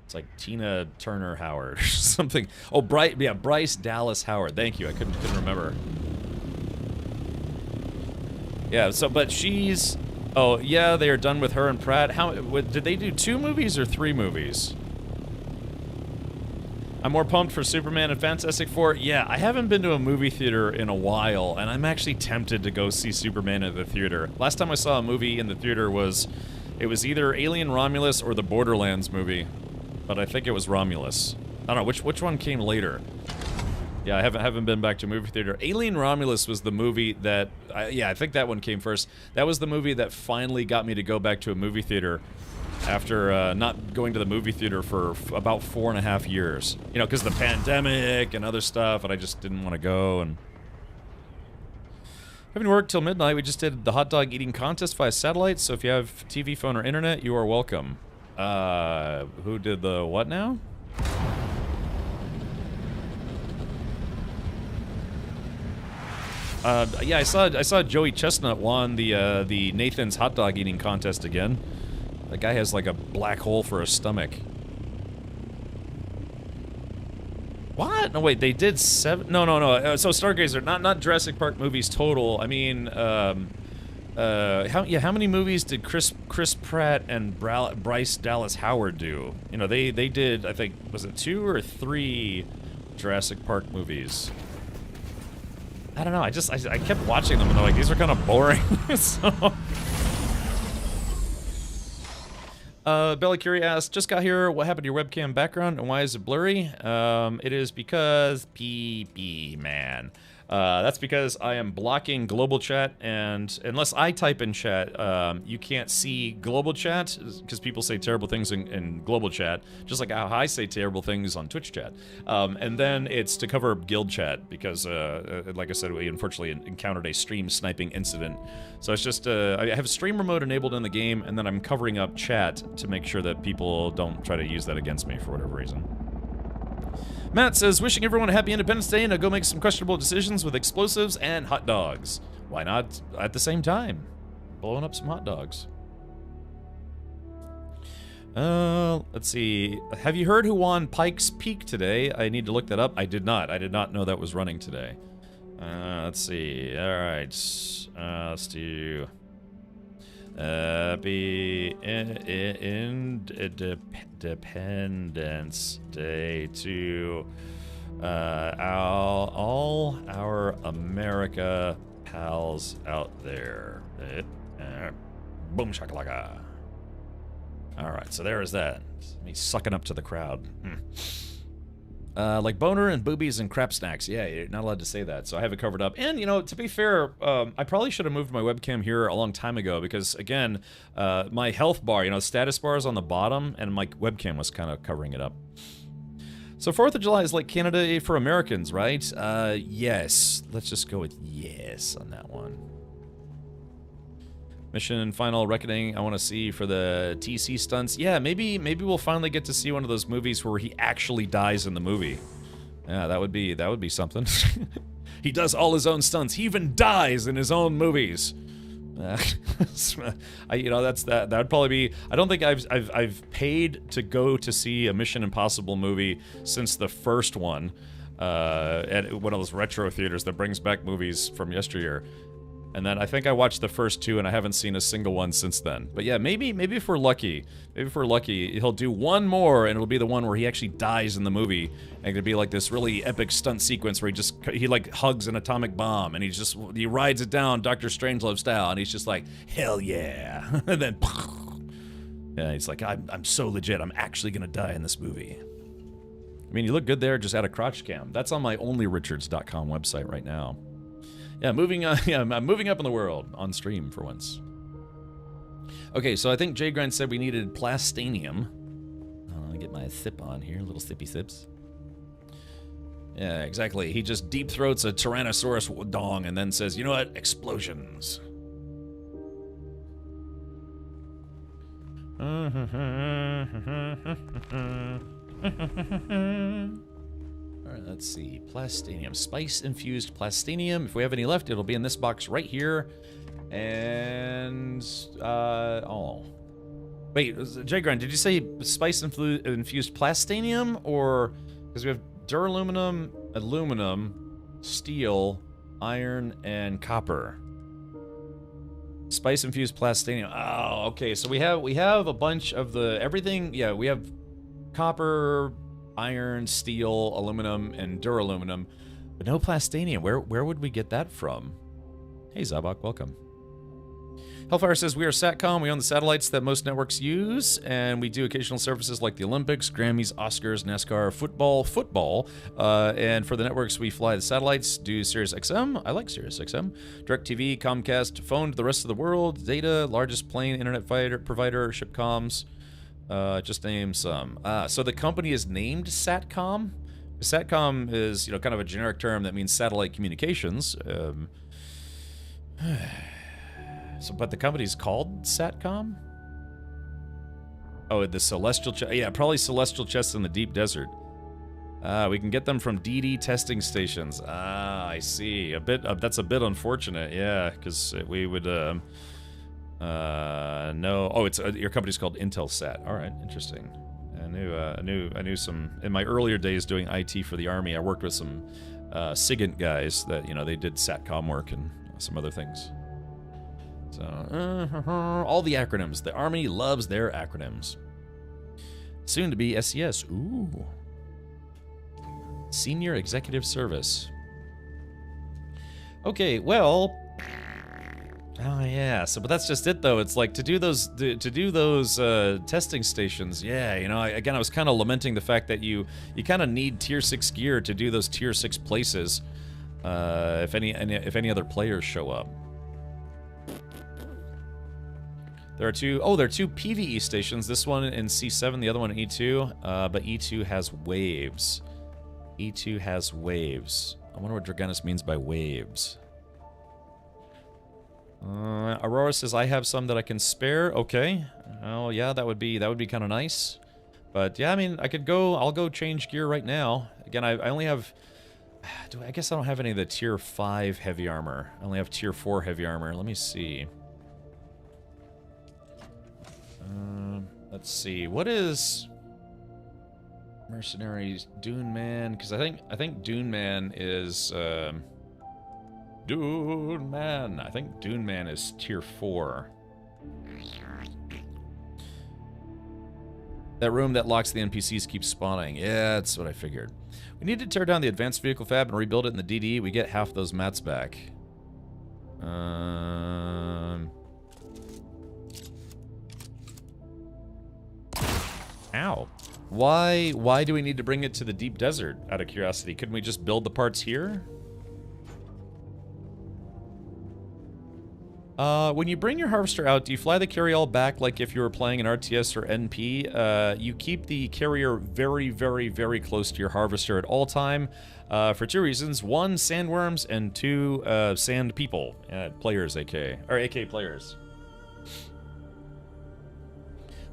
It's like Tina Turner Howard or something. Oh, Bryce Dallas Howard. Thank you, I couldn't remember. Yeah, so, but she's... Oh, yeah, they are done with her and Pratt. Did they do 2 movies or 3 movies? I'm more pumped for Superman and Fantastic Four. Yeah, I haven't been to a movie theater in a while, and I'm actually tempted to go see Superman at the theater. Last time I saw a movie in the theater was either Alien Romulus or the Borderlands movie, but I think it was Romulus. I don't know, which one came later? Yeah, I haven't been back to a movie theater. Alien Romulus was the movie that, I think that one came first. That was the movie that finally got me to go back to a movie theater after not going to the movie theater for about 4.5 years. You know, because the pandemic and other stuff, and I just didn't want to go. And having worked till midnight, we just did the hot dog eating contest via satellite. So if you have TV, phone, or internet, you are welcome. Who did the what now? Yeah, I saw Joey Chestnut won the Nathan's hot dog eating contest again. The guy has like a black hole for a stomach. What? No, wait, they did 7? No. So Stargazer, not Jurassic Park movies total. I mean, how many movies did Chris Pratt and Bryce Dallas Howard do? You know, they did, I think, was it 2 or 3 Jurassic Park movies? I don't know, I kept watching them and they're like, these are kind of boring. So Bella Curie asked, just got here, what happened to your webcam background and why is it blurry? It is because PP, man. That's because I am blocking global chat, and unless I type in chat, you can't see global chat, because people say terrible things in global chat, just like how I say terrible things on Twitch chat. And then it's to cover guild chat, because, like I said, we unfortunately encountered a stream sniping incident. So it's just, I have streamer mode enabled in the game, and then I'm covering up chat to make sure that people don't try to use that against me for whatever reason. Matt says, wishing everyone a happy Independence Day and to go make some questionable decisions with explosives and hot dogs. Why not at the same time? Blowing up some hot dogs. Let's see. Have you heard who won Pike's Peak today? I need to look that up. I did not. I did not know that was running today. Let's see. Alright. Let's do... Happy Independence Day to All our America pals out there. Boom shakalaka. All right, so there is that. Me sucking up to the crowd. Like boner and boobies and crap snacks. Yeah, you're not allowed to say that, so I have it covered up. And, you know, to be fair, I probably should have moved my webcam here a long time ago because, again, my health bar, you know, status bar is on the bottom, and my webcam was kind of covering it up. So 4th of July is like Canada Day for Americans, right? Yes. Let's just go with yes on that one. Mission Final Reckoning, I want to see for the TC stunts. Yeah, maybe we'll finally get to see one of those movies where he actually dies in the movie. Yeah, that would be something. He does all his own stunts. He even dies in his own movies. You know, that would probably be. I don't think I've paid to go to see a Mission Impossible movie since the first one, at one of those retro theaters that brings back movies from yesteryear. And then I think I watched the first two, and I haven't seen a single one since then. But yeah, maybe if we're lucky, he'll do one more, and it'll be the one where he actually dies in the movie, and it'll be like this really epic stunt sequence where he like hugs an atomic bomb, and he rides it down Dr. Strangelove style, and he's just like, hell yeah, and then, yeah, he's like, I'm so legit, I'm actually gonna die in this movie. I mean, you look good there, just add a crotch cam. That's on my onlyrichards.com website right now. Yeah, moving on. Yeah, I'm moving up in the world on stream for once. Okay, so I think Jay Grind said we needed plastanium. I'll get my sip on here, little sippy sips. Yeah, exactly. He just deep throats a Tyrannosaurus dong and then says, "You know what? Explosions." Alright, let's see. Plastanium. Spice-infused plastanium. If we have any left, it'll be in this box right here. And, oh. Wait, Jay Grind, did you say spice-infused plastanium? Or, because we have duraluminum, aluminum, steel, iron, and copper. Spice-infused plastanium. Oh, okay. So we have a bunch of the, everything, yeah, we have copper, iron, steel, aluminum, and duraluminum, but no plastanium. Where would we get that from? Hey, Zabak, welcome. Hellfire says, we are Satcom. We own the satellites that most networks use, and we do occasional services like the Olympics, Grammys, Oscars, NASCAR, football. And for the networks, we fly the satellites, do Sirius XM. I like Sirius XM. DirecTV, Comcast, phone to the rest of the world, data, largest plane internet provider, ship comms. Just name some. So the company is named Satcom. Satcom is, you know, kind of a generic term that means satellite communications. But the company's called Satcom? Oh, the celestial chest. Yeah, probably celestial chests in the deep desert. We can get them from DD testing stations. I see. That's a bit unfortunate. Yeah, because we would. No. Oh, it's your company's called Intelsat. All right, interesting. I knew some in my earlier days doing IT for the Army. I worked with some SIGINT guys that, you know, they did Satcom work and some other things. So all the acronyms. The Army loves their acronyms. Soon to be SES. Ooh. Senior Executive Service. Okay, well. Oh yeah, but that's just it though. It's like to do those testing stations. Yeah, you know. Again, I was kind of lamenting the fact that you kind of need tier 6 gear to do those tier 6 places. If any other players show up. There are two PvE stations. This one in C7, the other one in E2. But E2 has waves. E2 has waves. I wonder what Dragonus means by waves. Aurora says, I have some that I can spare. Okay. Oh, yeah, that would be kind of nice. But, yeah, I mean, I'll go change gear right now. Again, I only have... I guess I don't have any of the tier 5 heavy armor. I only have tier 4 heavy armor. Let me see. Let's see. What is... Mercenaries, Dune Man? Because I think Dune Man is... Dune Man. I think Dune Man is tier 4. That room that locks the NPCs keeps spawning. Yeah, that's what I figured. We need to tear down the advanced vehicle fab and rebuild it in the DD. We get half those mats back. Ow. Why do we need to bring it to the deep desert, out of curiosity? Couldn't we just build the parts here? When you bring your harvester out, do you fly the carryall back like if you were playing an RTS or NP? You keep the carrier very, very, very close to your harvester at all time, for two reasons. One, sandworms, and two, sand people. Players, AK players.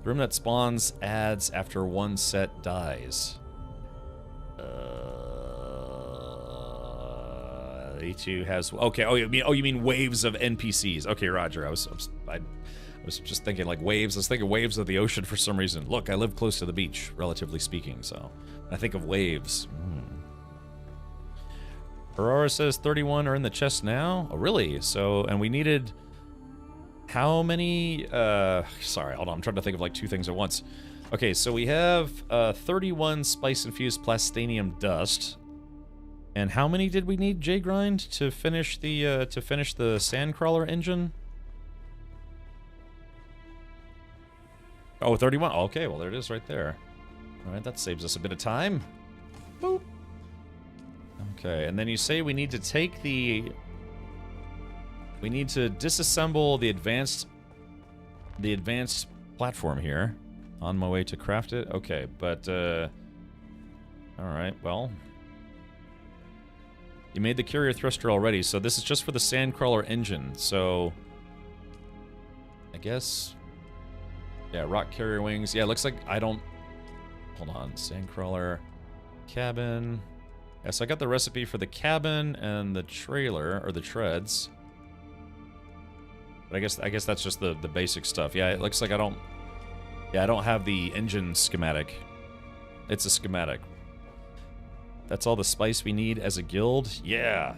The room that spawns adds after one set dies. E2 has... Okay, oh, you mean waves of NPCs. Okay, roger. I was just thinking like waves. I was thinking waves of the ocean for some reason. Look, I live close to the beach, relatively speaking, so I think of waves. Aurora says 31 are in the chest now. Oh, really? So, and we needed... How many... Sorry, hold on. I'm trying to think of like two things at once. Okay, so we have 31 spice-infused plastanium dust. And how many did we need, J-Grind, to finish the sandcrawler engine? Oh, 31. Okay, well, there it is right there. All right, that saves us a bit of time. Boop. Okay, and then you say we need to take the... We need to disassemble the advanced platform here. On my way to craft it. Okay, but all right, well, you made the carrier thruster already, so this is just for the sandcrawler engine. So I guess, yeah, rock carrier wings. Yeah, it looks like I don't. Hold on, sandcrawler cabin. Yeah, so I got the recipe for the cabin and the trailer or the treads. But I guess that's just the basic stuff. Yeah, it looks like I don't have the engine schematic. It's a schematic. That's all the spice we need as a guild? Yeah.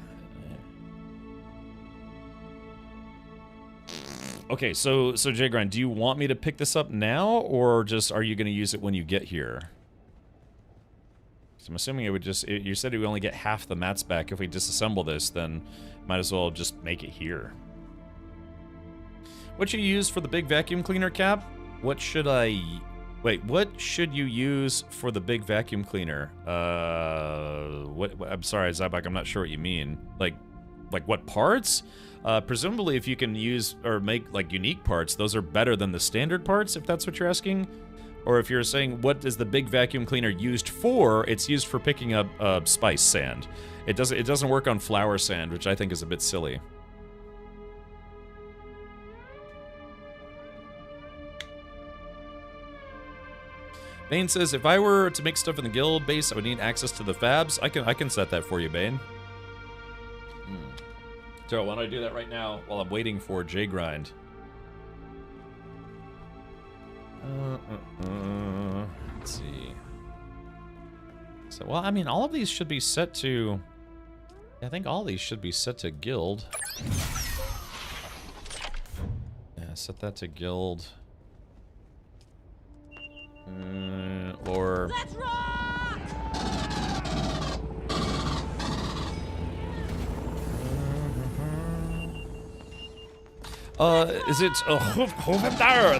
Okay, so J-Grind, do you want me to pick this up now, or just are you going to use it when you get here? So I'm assuming it would just... You said we only get half the mats back. If we disassemble this, then might as well just make it here. What you use for the big vacuum cleaner, Cap? What should I... Wait, what should you use for the big vacuum cleaner? What I'm sorry, Zabak, I'm not sure what you mean. Like what parts? Presumably if you can use or make like unique parts, those are better than the standard parts, if that's what you're asking. Or if you're saying what is the big vacuum cleaner used for, it's used for picking up spice sand. It doesn't work on flour sand, which I think is a bit silly. Bane says, if I were to make stuff in the guild base, I would need access to the fabs. I can set that for you, Bane. So why don't I do that right now while I'm waiting for J-Grind? Let's see. So, well, I mean, all of these should be set to... I think all these should be set to guild. Yeah, set that to guild. Or... Let's rock! Is it...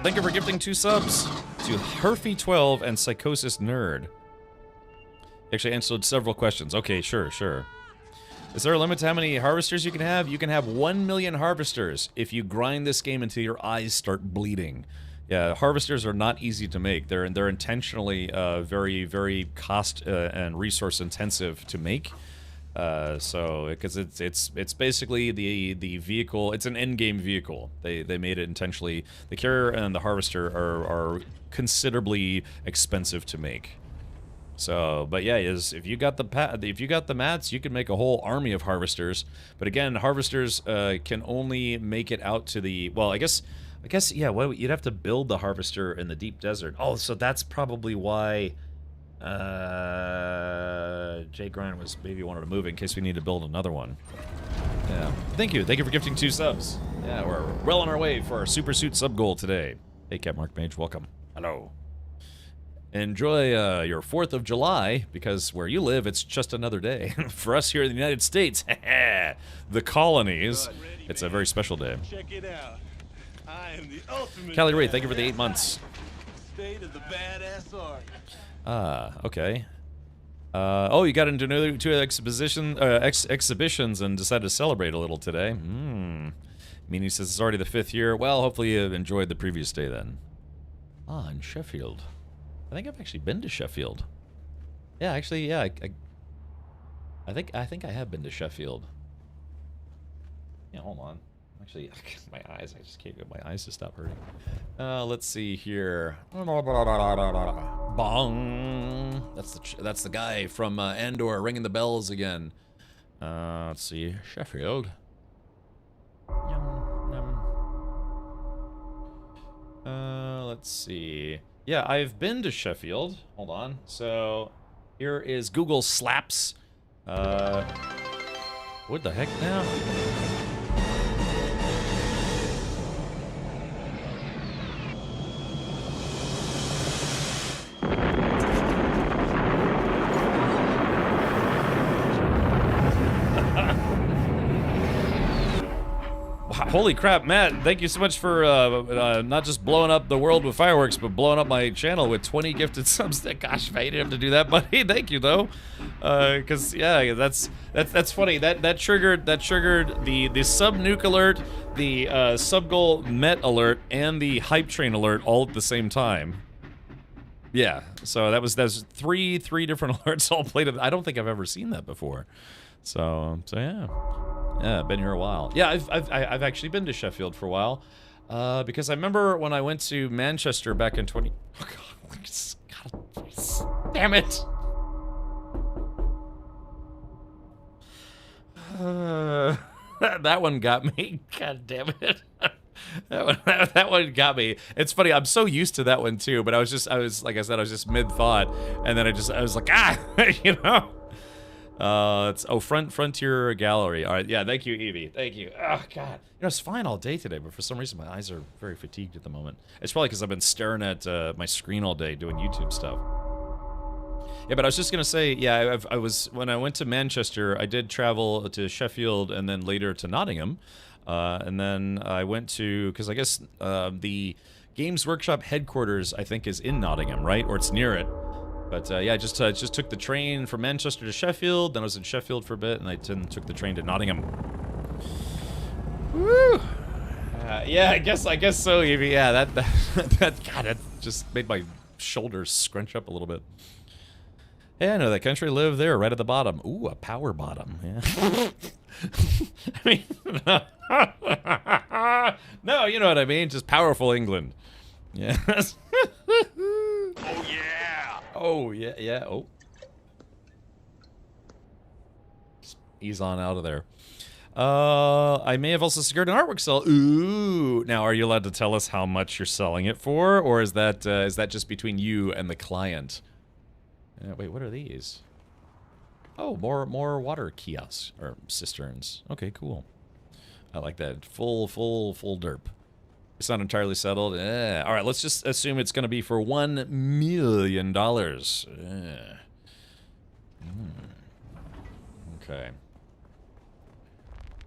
Thank you for gifting 2 subs to Herfy12 and Psychosis Nerd. Actually answered several questions. Okay, sure. Is there a limit to how many harvesters you can have? You can have 1 million harvesters if you grind this game until your eyes start bleeding. Yeah, harvesters are not easy to make. They're intentionally very, very cost and resource intensive to make. So because it's basically the vehicle. It's an end-game vehicle. They made it intentionally. The carrier and the harvester are considerably expensive to make. So, but yeah, if you got the mats, you can make a whole army of harvesters. But again, harvesters can only make it out to the... Well, I guess yeah. Well, you'd have to build the harvester in the deep desert. Oh, so that's probably why Jay Grind was maybe wanted to move in case we need to build another one. Yeah. Thank you for gifting 2 subs. Yeah, we're well on our way for our super suit sub goal today. Hey, Cat Mark Mage, welcome. Hello. Enjoy your 4th of July, because where you live, it's just another day. For us here in the United States, the colonies, it's a very special day. Check it out. I am the ultimate. Callie Ray, thank you for the 8 months. State of the badass art. Okay. Oh, you got into another 2 exhibitions and decided to celebrate a little today. Meanie says it's already the 5th year. Well, hopefully you enjoyed the previous day then. Ah, in Sheffield. I think I've actually been to Sheffield. Yeah, actually, yeah. I think I have been to Sheffield. Yeah, hold on. Actually, my eyes. I just can't get my eyes to stop hurting. Let's see here. Bong. That's the guy from Andor ringing the bells again. Let's see, Sheffield. Let's see. Yeah, I've been to Sheffield. Hold on. So, here is Google Slaps. What the heck now? Holy crap, Matt, thank you so much for not just blowing up the world with fireworks, but blowing up my channel with 20 gifted subs. Gosh, if I didn't have to do that, buddy. Thank you, though. Because, yeah, that's funny. That triggered the sub-nuke alert, the sub-goal met alert, and the hype train alert all at the same time. Yeah, so that's three different alerts all played. I don't think I've ever seen that before. So yeah. Yeah, been here a while. Yeah, I've actually been to Sheffield for a while, because I remember when I went to Manchester back in 20. Oh God, damn it! That one got me. God damn it! That one got me. It's funny. I'm so used to that one too, but I was like I said, I was just mid thought, and then I was like, you know. It's Frontier Gallery. All right, yeah, thank you, Evie. Thank you. Oh God, you know, it's fine all day today, but for some reason my eyes are very fatigued at the moment. It's probably because I've been staring at my screen all day doing YouTube stuff. Yeah, but I was just gonna say, yeah, when I went to Manchester, I did travel to Sheffield and then later to Nottingham, and then I went to, because I guess the Games Workshop headquarters I think is in Nottingham, right, or it's near it. But yeah, I just took the train from Manchester to Sheffield, then I was in Sheffield for a bit, and I then took the train to Nottingham. Woo! Yeah, I guess so, Evie. Yeah, that just made my shoulders scrunch up a little bit. Yeah, I know that country. Live there, right at the bottom. Ooh, a power bottom. Yeah. I mean, no, you know what I mean. Just powerful England. Yes. Oh yeah. Oh, yeah. Oh. Just ease on out of there. I may have also secured an artwork sale. Ooh. Now, are you allowed to tell us how much you're selling it for? Or is that just between you and the client? Wait, what are these? Oh, more water kiosks, or cisterns. Okay, cool. I like that. Full derp. It's not entirely settled. All right, let's just assume it's going to be for $1 million. Okay.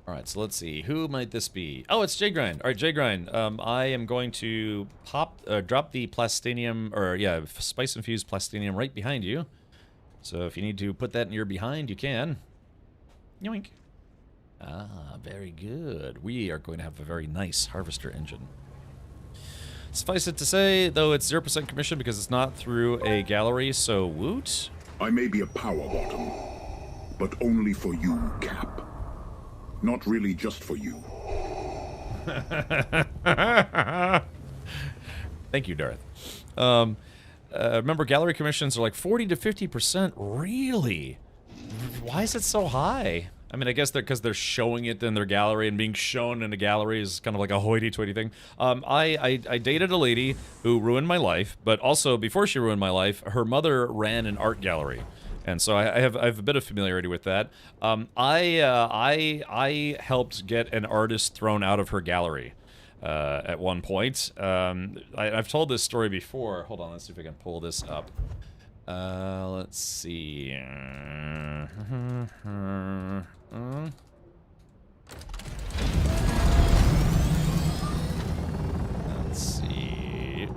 All right, so let's see. Who might this be? Oh, it's J-Grind. All right, J-Grind. I am going to drop the plastinium, or yeah, spice-infused plastinium right behind you. So if you need to put that in your behind, you can. Yoink. Ah, very good. We are going to have a very nice harvester engine. Suffice it to say, though, it's 0% commission because it's not through a gallery, so woot. I may be a power bottom, but only for you, Cap. Not really just for you. Thank you, Darth. Remember, gallery commissions are like 40 to 50%. Really? Why is it so high? I mean, I guess because they're showing it in their gallery, and being shown in a gallery is kind of like a hoity-toity thing. I dated a lady who ruined my life, but also, before she ruined my life, her mother ran an art gallery. And so I have a bit of familiarity with that. I helped get an artist thrown out of her gallery. at one point. I've told this story before. Hold on, let's see if I can pull this up. Let's see. Let's see.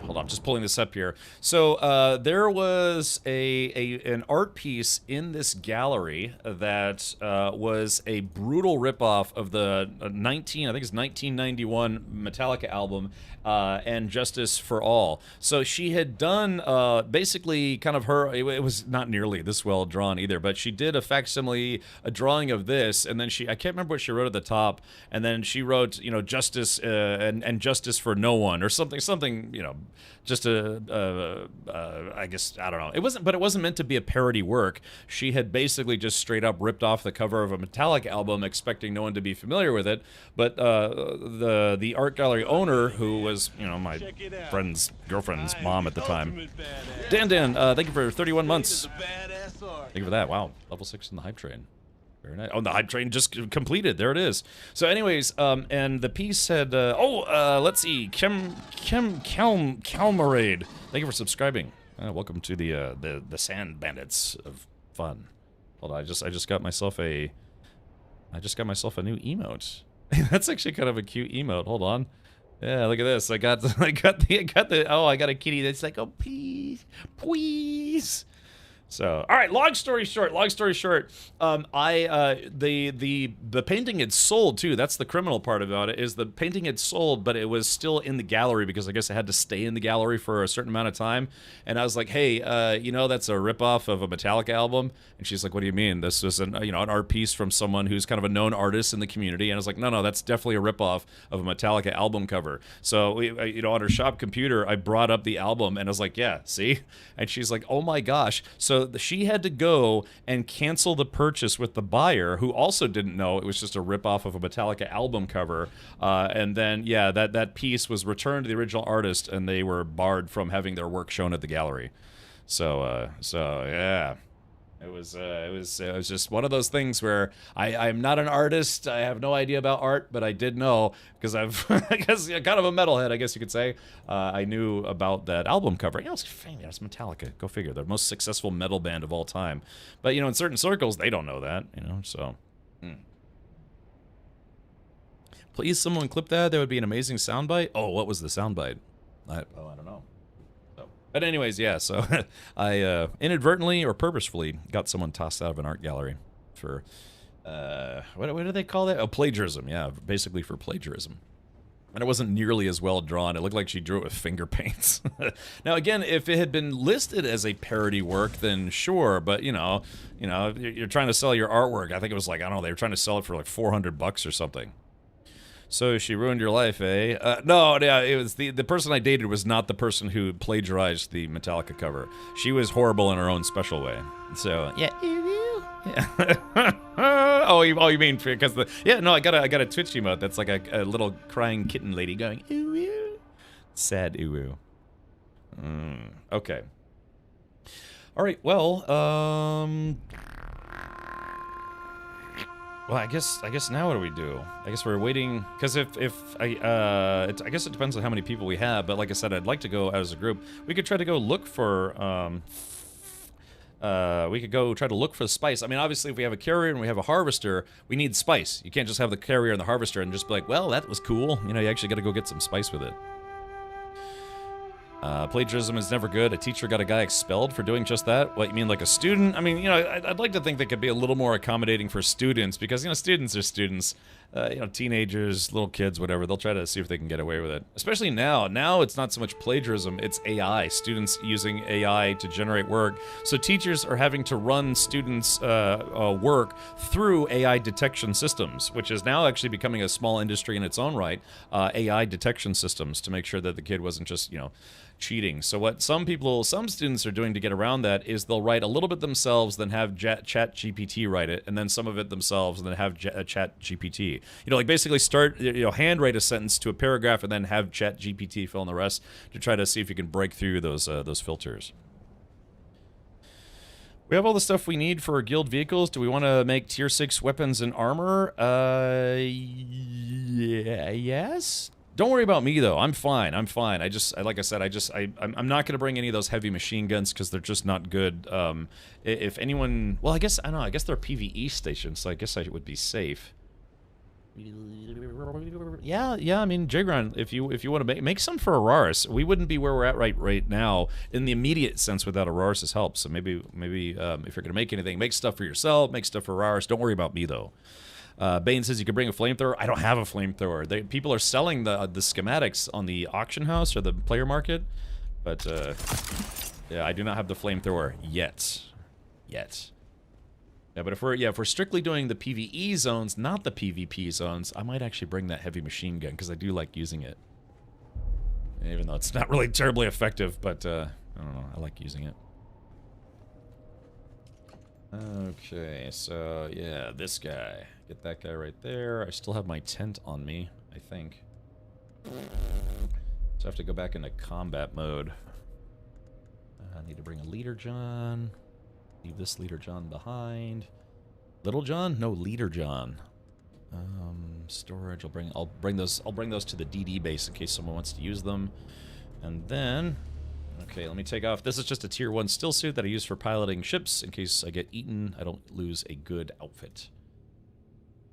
Hold on, just pulling this up here. So there was an art piece in this gallery that was a brutal ripoff of the I think it's 1991 Metallica album, and Justice for All. So she had done basically kind of it was not nearly this well drawn either, but she did a facsimile, a drawing of this, and then I can't remember what she wrote at the top, and then she wrote, justice and justice for no one or something, just I guess, I don't know. It wasn't meant to be a parody work. She had basically just straight up ripped off the cover of a Metallica album, expecting no one to be familiar with it. But the art gallery owner, who was, my friend's girlfriend's mom at the time, Dan, thank you for 31 months. Thank you for that. Wow, level 6 in the hype train. Very nice. Oh, the hype train just completed. There it is. So, anyways, and the piece said, let's see, Calmarade. Thank you for subscribing. Welcome to the Sand Bandits of fun. Hold on, I just got myself a new emote. That's actually kind of a cute emote. Hold on. Yeah, look at this. I got the. Oh, I got a kitty that's like, oh please, please. So, all right. Long story short, the painting had sold too. That's the criminal part about it. Is the painting had sold, but it was still in the gallery because I guess it had to stay in the gallery for a certain amount of time. And I was like, hey, that's a ripoff of a Metallica album. And she's like, what do you mean? This was an art piece from someone who's kind of a known artist in the community. And I was like, no, that's definitely a ripoff of a Metallica album cover. So on her shop computer, I brought up the album and I was like, yeah, see. And she's like, oh my gosh. So she had to go and cancel the purchase with the buyer, who also didn't know it was just a ripoff of a Metallica album cover. And then, yeah, that piece was returned to the original artist, and they were barred from having their work shown at the gallery. So yeah. It was just one of those things where I'm not an artist. I have no idea about art, but I did know because I guess kind of a metalhead, I guess you could say. I knew about that album cover. It's famous. It's Metallica. Go figure. They're the most successful metal band of all time. But in certain circles, they don't know that. So. Please, someone clip that. That would be an amazing soundbite. Oh, what was the soundbite? I don't know. But anyways, yeah, so I inadvertently or purposefully got someone tossed out of an art gallery for, what do they call that? Oh, plagiarism, yeah, basically for plagiarism. And it wasn't nearly as well drawn. It looked like she drew it with finger paints. Now, again, if it had been listed as a parody work, then sure, but, you're trying to sell your artwork. I think it was like, I don't know, they were trying to sell it for like $400 or something. So she ruined your life, eh? No, yeah, it was the person I dated was not the person who plagiarized the Metallica cover. She was horrible in her own special way. So yeah, yeah. oh, you mean because I got a Twitch emote that's like a little crying kitten lady going ooh ooh, sad ooh ooh. Okay. All right. Well, Well, I guess now what do we do? I guess we're waiting because I guess it depends on how many people we have. But like I said, I'd like to go as a group. We could try to go look for we could go try to look for spice. I mean, obviously, if we have a carrier and we have a harvester, we need spice. You can't just have the carrier and the harvester and just be like, well, that was cool. You actually got to go get some spice with it. Plagiarism is never good. A teacher got a guy expelled for doing just that. What, you mean like a student? I mean, I'd like to think they could be a little more accommodating for students because, students are students. Teenagers, little kids, whatever, they'll try to see if they can get away with it. Especially now. Now it's not so much plagiarism, it's AI. Students using AI to generate work. So teachers are having to run students' work through AI detection systems, which is now actually becoming a small industry in its own right. AI detection systems to make sure that the kid wasn't just, cheating. So what some students are doing to get around that is they'll write a little bit themselves, then have Chat GPT write it, and then some of it themselves, and then have Chat GPT. Like basically start, handwrite a sentence to a paragraph, and then have Chat GPT fill in the rest to try to see if you can break through those filters. We have all the stuff we need for our guild vehicles. Do we want to make tier 6 weapons and armor? Yeah, yes? Don't worry about me, though. I'm fine. I'm fine. Like I said, I'm not going to bring any of those heavy machine guns because they're just not good. If anyone... Well, I guess, I don't know. I guess they're PvE stations, so I guess I would be safe. Yeah, I mean, Jigron, if you want to make some for Araris, we wouldn't be where we're at right now in the immediate sense without Araris' help. So maybe if you're gonna make anything, make stuff for yourself, make stuff for Araris. Don't worry about me though. Bane says you could bring a flamethrower. I don't have a flamethrower. People are selling the schematics on the auction house or the player market, but yeah, I do not have the flamethrower yet. Yeah, but if we're strictly doing the PvE zones, not the PvP zones, I might actually bring that heavy machine gun because I do like using it. Even though it's not really terribly effective, but I don't know, I like using it. Okay, so yeah, this guy. Get that guy right there. I still have my tent on me, I think. So I have to go back into combat mode. I need to bring a Leader John. Leave this Leader John behind. Little John? No, Leader John. Storage. I'll bring those to the DD base in case someone wants to use them. And then, okay, let me take off. This is just a tier 1 still suit that I use for piloting ships in case I get eaten. I don't lose a good outfit.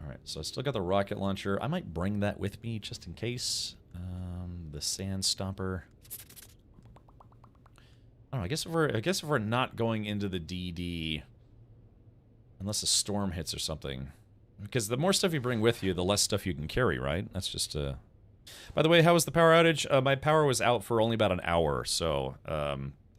All right, so I still got the rocket launcher. I might bring that with me just in case. The sand stomper. Oh, I guess if we're not going into the DD, unless a storm hits or something, because the more stuff you bring with you, the less stuff you can carry, right? That's just By the way, how was the power outage? My power was out for only about an hour, so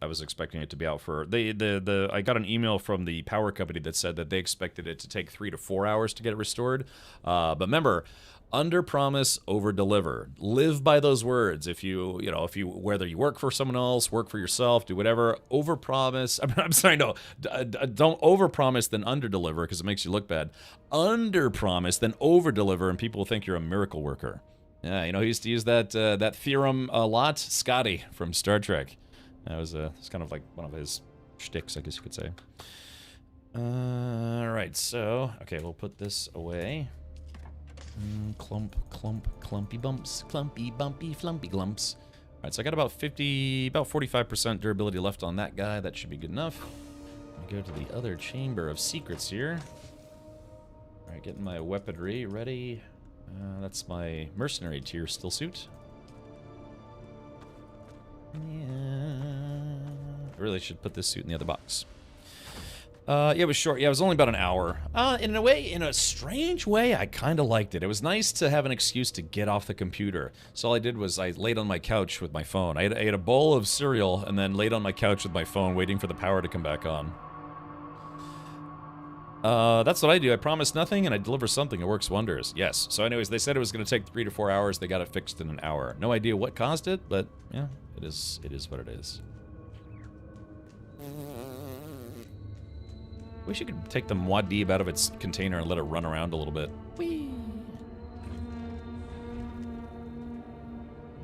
I was expecting it to be out for I got an email from the power company that said that they expected it to take 3 to 4 hours to get it restored. But remember, under promise, over deliver. Live by those words. If you whether you work for someone else, work for yourself, do whatever, over promise. I'm sorry, no, don't over promise then under deliver because it makes you look bad. Under promise then over deliver, and people will think you're a miracle worker. Yeah, he used to use that theorem a lot. Scotty from Star Trek. It's kind of like one of his shticks, I guess you could say. All right, so okay, we'll put this away. Clumpy bumps, clumpy, bumpy, flumpy glumps. All right, so I got about 45% durability left on that guy. That should be good enough. I'll go to the other chamber of secrets here. All right, getting my weaponry ready. That's my mercenary tier still suit. Yeah. I really should put this suit in the other box. Yeah, it was short. Yeah, it was only about an hour. In a strange way, I kind of liked it. It was nice to have an excuse to get off the computer. So all I did was I laid on my couch with my phone. I ate a bowl of cereal and then laid on my couch with my phone waiting for the power to come back on. That's what I do. I promise nothing and I deliver something. It works wonders. Yes. So anyways, they said it was going to take 3 to 4 hours. They got it fixed in an hour. No idea what caused it, but yeah, it is what it is. Wish you could take the Muad'Dib out of its container and let it run around a little bit. Whee!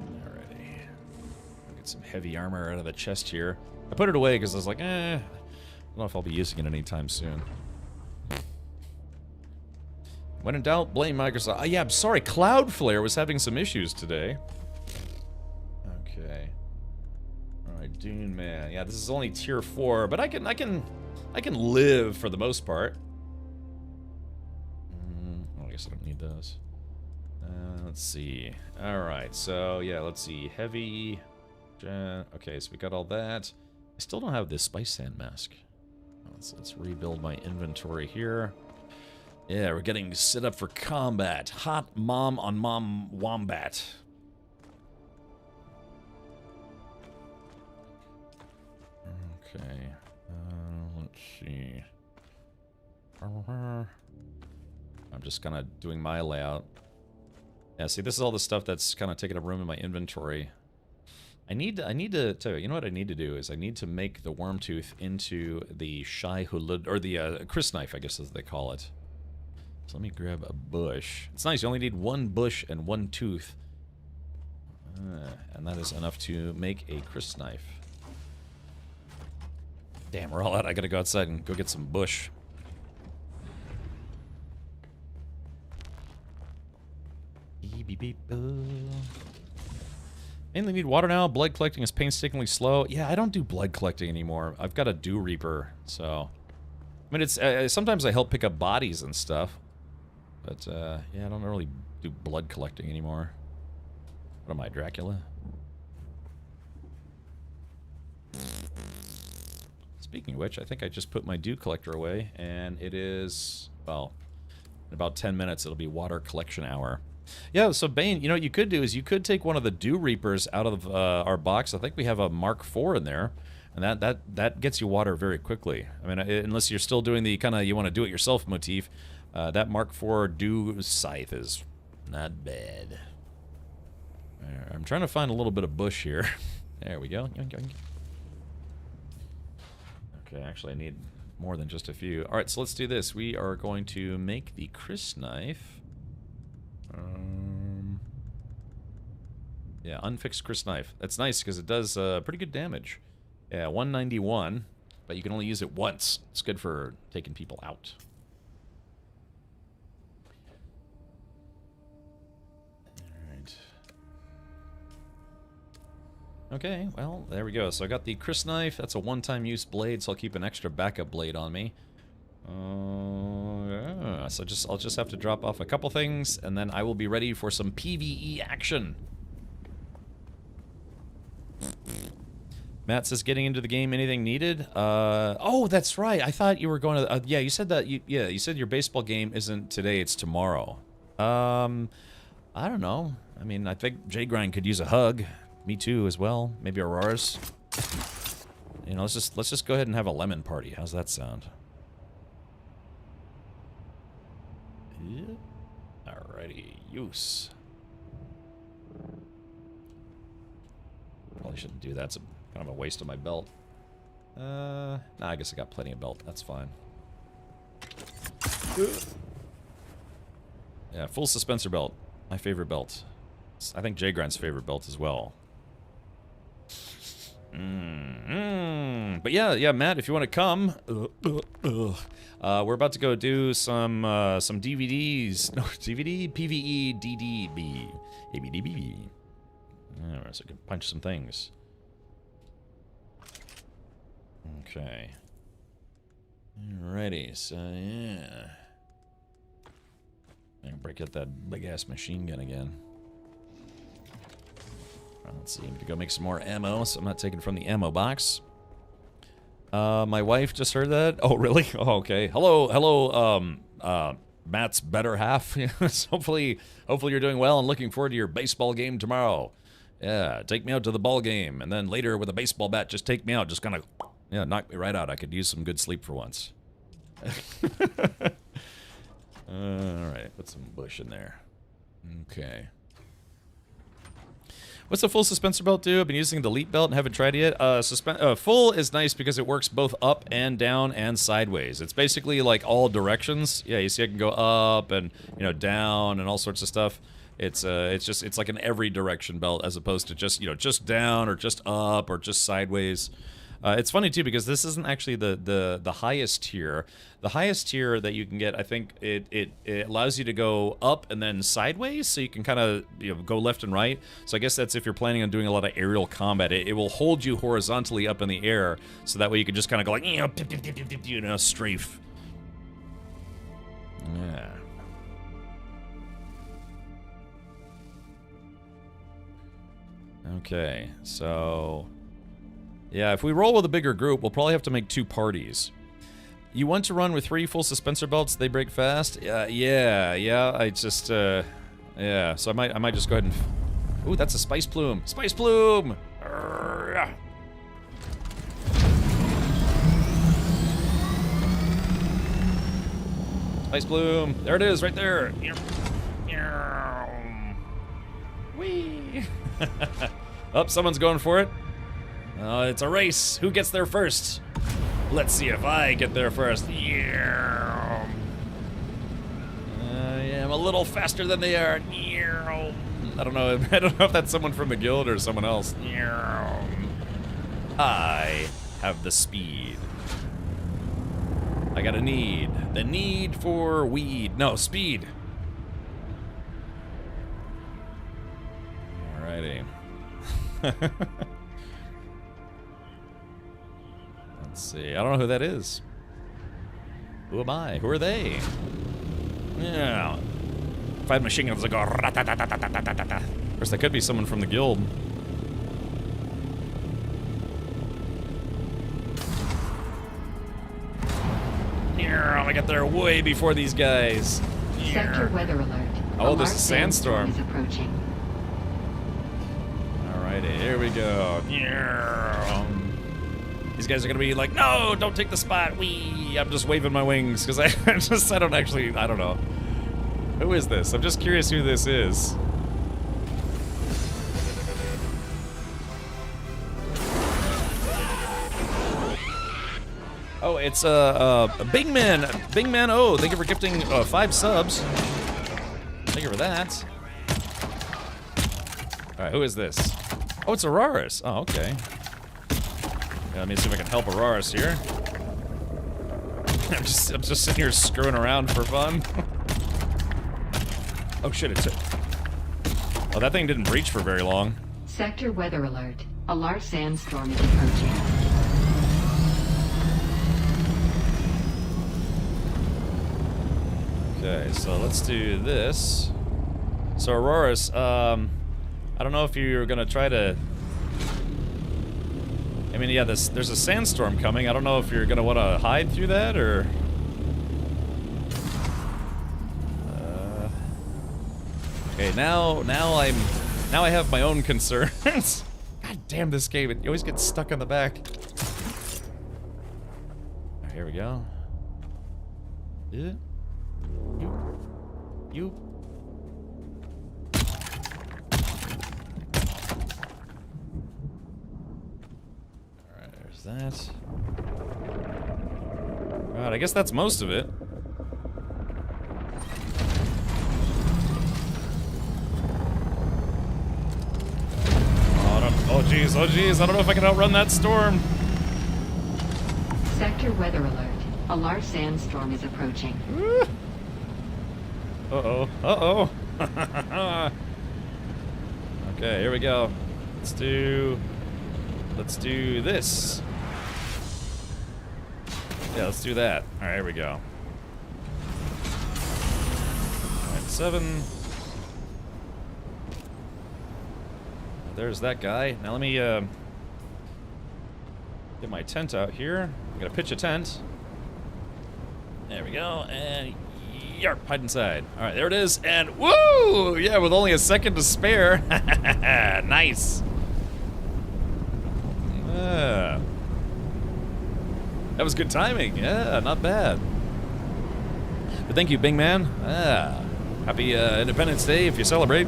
Alrighty. I'll get some heavy armor out of the chest here. I put it away because I was like, I don't know if I'll be using it anytime soon. When in doubt, blame Microsoft. Yeah, I'm sorry, Cloudflare was having some issues today. Okay. Alright, Dune Man. Yeah, this is only tier 4, but I can live for the most part. Well, I guess I don't need those. Let's see. Alright, so yeah, let's see. Heavy. Okay, so we got all that. I still don't have this Spice Sand mask. Let's rebuild my inventory here. Yeah, we're getting set up for combat. Hot mom on mom wombat. Okay. Let's see. I'm just kind of doing my layout. Yeah, see, this is all the stuff that's kind of taking up room in my inventory. I need to tell you, you know what I need to do is I need to make the worm tooth into the Shai Hulud, or the Chris knife, I guess as they call it. So let me grab a bush. It's nice, you only need 1 bush and 1 tooth. And that is enough to make a Chris knife. Damn, we're all out. I gotta go outside and go get some bush. Beep, beep, beep. Mainly need water now. Blood collecting is painstakingly slow. Yeah, I don't do blood collecting anymore. I've got a Dew Reaper, so... I mean, it's sometimes I help pick up bodies and stuff. But, yeah, I don't really do blood collecting anymore. What am I, Dracula? Speaking of which, I think I just put my Dew Collector away, and it is, well, in about 10 minutes it'll be water collection hour. Yeah, so Bane, you know what you could do is you could take one of the Dew Reapers out of our box. I think we have a Mark IV in there, and that gets you water very quickly. I mean, unless you're still doing the kind of you want to do it yourself motif, that Mark IV Dew Scythe is not bad. I'm trying to find a little bit of bush here. There we go. Okay, actually I need more than just a few. Alright, so let's do this. We are going to make the Chris knife. Yeah, unfixed Chris knife. That's nice because it does pretty good damage. Yeah, 191, but you can only use it once. It's good for taking people out. Alright. Okay, well, there we go. So I got the Chris knife. That's a one-time use blade, so I'll keep an extra backup blade on me. Yeah. So I'll just have to drop off a couple things, and then I will be ready for some PvE action. Matt says, getting into the game, anything needed? Oh, that's right. I thought you were going to... yeah, you said that... you said your baseball game isn't today, it's tomorrow. I don't know. I mean, I think J-Grind could use a hug. Me too, as well. Maybe Aurora's. You know, let's just go ahead and have a lemon party. How's that sound? Yeah. Alrighty, use. Probably shouldn't do that. It's kind of a waste of my belt. Nah, I guess I got plenty of belt. That's fine. Yeah, full suspensor belt. My favorite belt. I think J-Grind's favorite belt as well. But yeah, Matt, if you want to come, we're about to go do some DVDs. No, DVD, PvE, DDB, ABDB. Alright, so I can punch some things. Okay. Alrighty, so yeah. I'm gonna break out that big ass machine gun again. Let's see, I'm gonna go make some more ammo, so I'm not taking from the ammo box. My wife just heard that. Oh, really? Oh, okay. Hello, Matt's better half. hopefully you're doing well and looking forward to your baseball game tomorrow. Yeah, take me out to the ball game, and then later with a baseball bat, just take me out. Just kind of, yeah, knock me right out. I could use some good sleep for once. Alright, put some bush in there. Okay. What's the full suspensor belt do? I've been using the Elite belt and haven't tried it yet. Full is nice because it works both up and down and sideways. It's basically like all directions. Yeah, you see I can go up and, you know, down and all sorts of stuff. It's like an every direction belt as opposed to just, you know, just down or just up or just sideways. It's funny too because this isn't actually the highest tier. The highest tier that you can get, I think it allows you to go up and then sideways, so you can kind of, you know, go left and right. So I guess that's if you're planning on doing a lot of aerial combat. It will hold you horizontally up in the air, so that way you can just kind of go like, you know, strafe. Yeah. Okay, so yeah, if we roll with a bigger group, we'll probably have to make 2 parties. You want to run with 3 full suspensor belts? They break fast? Yeah. I just, yeah. So I might just go ahead and. Ooh, that's a spice plume. Spice plume. Spice plume. There it is, right there. Whee! Oh, someone's going for it. It's a race. Who gets there first? Let's see if I get there first. Yeah, I'm a little faster than they are. I don't know. I don't know if that's someone from the guild or someone else. I have the speed. I got a need. The need for weed. No, speed. Let's see. I don't know who that is. Who am I? Who are they? Yeah. Five machine guns that go rat-a-tat-tat-tat-tat-tat-tat. Of course, that could be someone from the guild. I get there way before these guys. Sector weather alert. Oh, there's a sandstorm. Is approaching. Alrighty, here we go. These guys are gonna be like, no, don't take the spot. Wee. I'm just waving my wings because I don't know. Who is this? I'm just curious who this is. Oh, it's Big Man. Big Man. Oh, thank you for gifting 5 subs. Thank you for that. All right, who is this? Oh, it's Auroras. Oh, okay. Yeah, let me see if I can help Auroras here. I'm just sitting here screwing around for fun. Oh shit! Oh, that thing didn't breach for very long. Sector weather alert. A large sandstorm is approaching. Okay, so let's do this. So Auroras, I don't know if you're gonna try to. I mean, yeah, there's a sandstorm coming. I don't know if you're gonna want to hide through that or. Okay, now I have my own concerns. God damn this game! You always get stuck on the back. Right, here we go. Yeah. You. Alright, there's that. Alright, I guess that's most of it. Oh jeez, I don't know if I can outrun that storm. Sector weather alert. A large sandstorm is approaching. Uh-oh. Okay, here we go. Let's do this. Yeah, let's do that. Alright, here we go. Alright, 7. There's that guy. Now let me get my tent out here. I'm gonna pitch a tent. There we go, and yarp, hide inside. All right, there it is, and woo! Yeah, with only a second to spare. Nice. That was good timing. Yeah, not bad. But thank you, Bing Man. Happy Independence Day if you celebrate.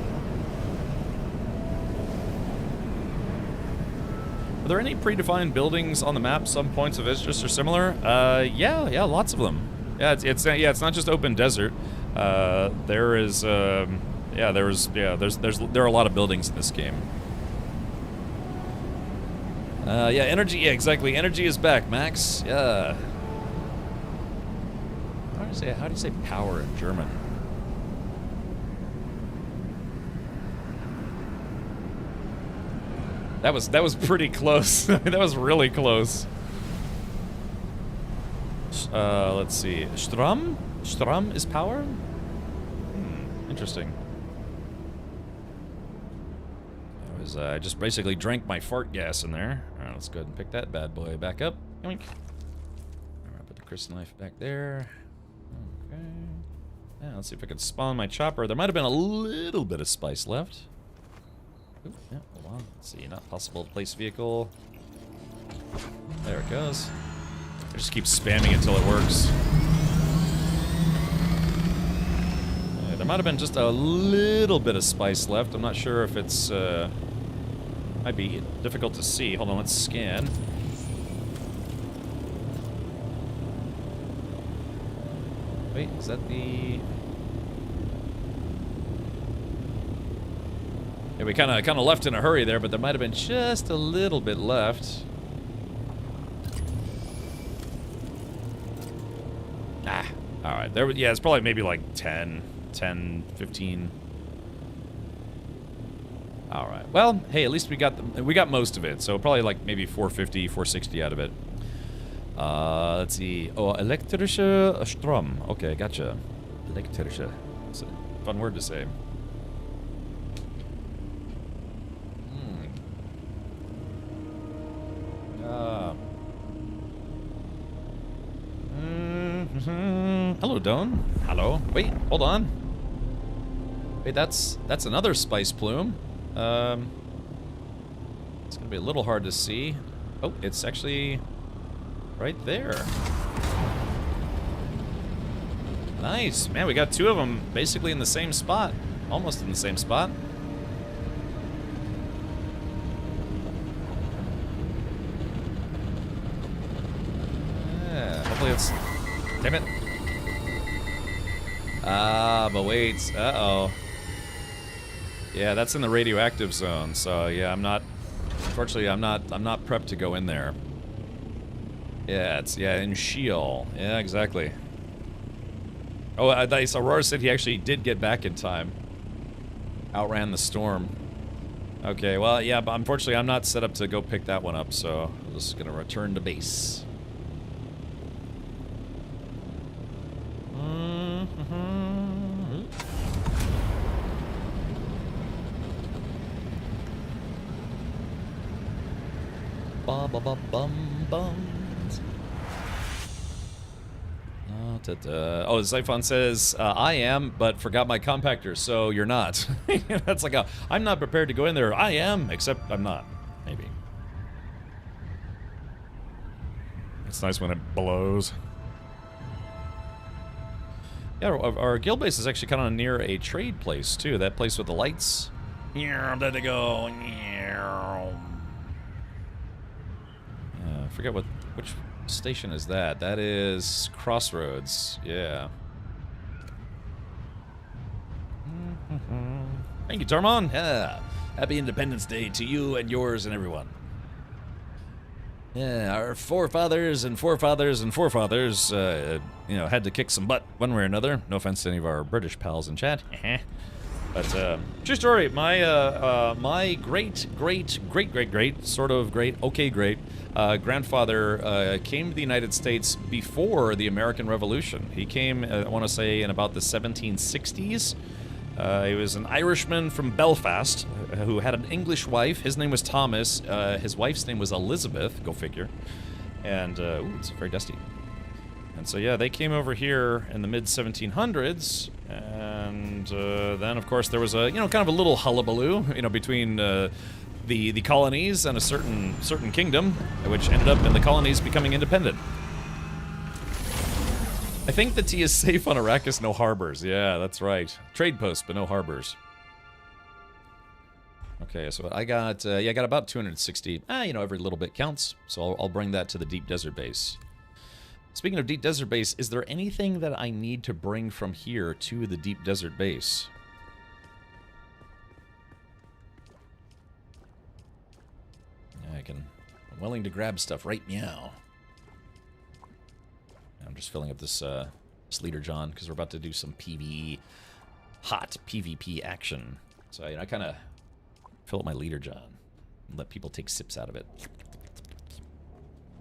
Are there any predefined buildings on the map? Some points of interest are similar. Yeah, lots of them. Yeah, it's not just open desert. There are a lot of buildings in this game. Yeah, energy. Yeah, exactly. Energy is back, Max. Yeah. How do you say power in German? That was pretty close. That was really close. Let's see. Strom? Strom is power? Interesting. I just basically drank my fart gas in there. Alright, let's go ahead and pick that bad boy back up. Alright, put the crystal knife back there. Okay. Yeah, let's see if I can spawn my chopper. There might have been a little bit of spice left. Ooh, yeah, hold on. Let's see, not possible to place vehicle. There it goes. I just keep spamming until it works. Yeah, there might have been just a little bit of spice left. I'm not sure if it's, might be difficult to see. Hold on, let's scan. Wait, is that the... Yeah, we kind of left in a hurry there, but there might have been just a little bit left. All right. There. Yeah, it's probably maybe like 10, 15. All right. Well, hey, at least we got most of it. So probably like maybe 450, 460 out of it. Let's see. Oh, elektrische Strom. Okay, gotcha. Elektrische. It's a fun word to say. Hello, Doan. Hello. Wait, hold on. Wait, that's another spice plume. It's gonna be a little hard to see. Oh, it's actually right there. Nice, man. We got two of them basically in the same spot, almost in the same spot. Yeah, hopefully it's. Damn it. Ah, but wait. Uh-oh. Yeah, that's in the radioactive zone, so yeah, unfortunately, I'm not prepped to go in there. Yeah, it's, in Sheol. Yeah, exactly. Oh, nice. Aurora said he actually did get back in time. Outran the storm. Okay, well, yeah, but unfortunately, I'm not set up to go pick that one up, so I'm just gonna return to base. Bums. Oh, Zyphon says, I am, but forgot my compactor, so you're not. That's like I'm not prepared to go in there. I am, except I'm not. Maybe. It's nice when it blows. Yeah, our guild base is actually kind of near a trade place, too. That place with the lights. Yeah, there they go. I forget which station is that. That is Crossroads. Yeah. Thank you, Tarmon. Yeah. Happy Independence Day to you and yours and everyone. Yeah, our forefathers and forefathers and forefathers, had to kick some butt one way or another. No offense to any of our British pals in chat. But, true story, my great, sort of great, okay great, grandfather came to the United States before the American Revolution. He came, I want to say, in about the 1760s. He was an Irishman from Belfast who had an English wife. His name was Thomas. His wife's name was Elizabeth, go figure. And, ooh, it's very dusty. And so, yeah, they came over here in the mid-1700s, and then, of course, there was a, kind of a little hullabaloo, between the colonies and a certain kingdom, which ended up in the colonies becoming independent. I think the tea is safe on Arrakis, no harbors. Yeah, that's right. Trade posts, but no harbors. Okay, so I got, I got about 260. Every little bit counts, so I'll bring that to the Deep Desert Base. Speaking of Deep Desert Base, is there anything that I need to bring from here to the Deep Desert Base? I'm willing to grab stuff right now. I'm just filling up this Leader John, because we're about to do some hot PvP action. So I kind of fill up my Leader John and let people take sips out of it.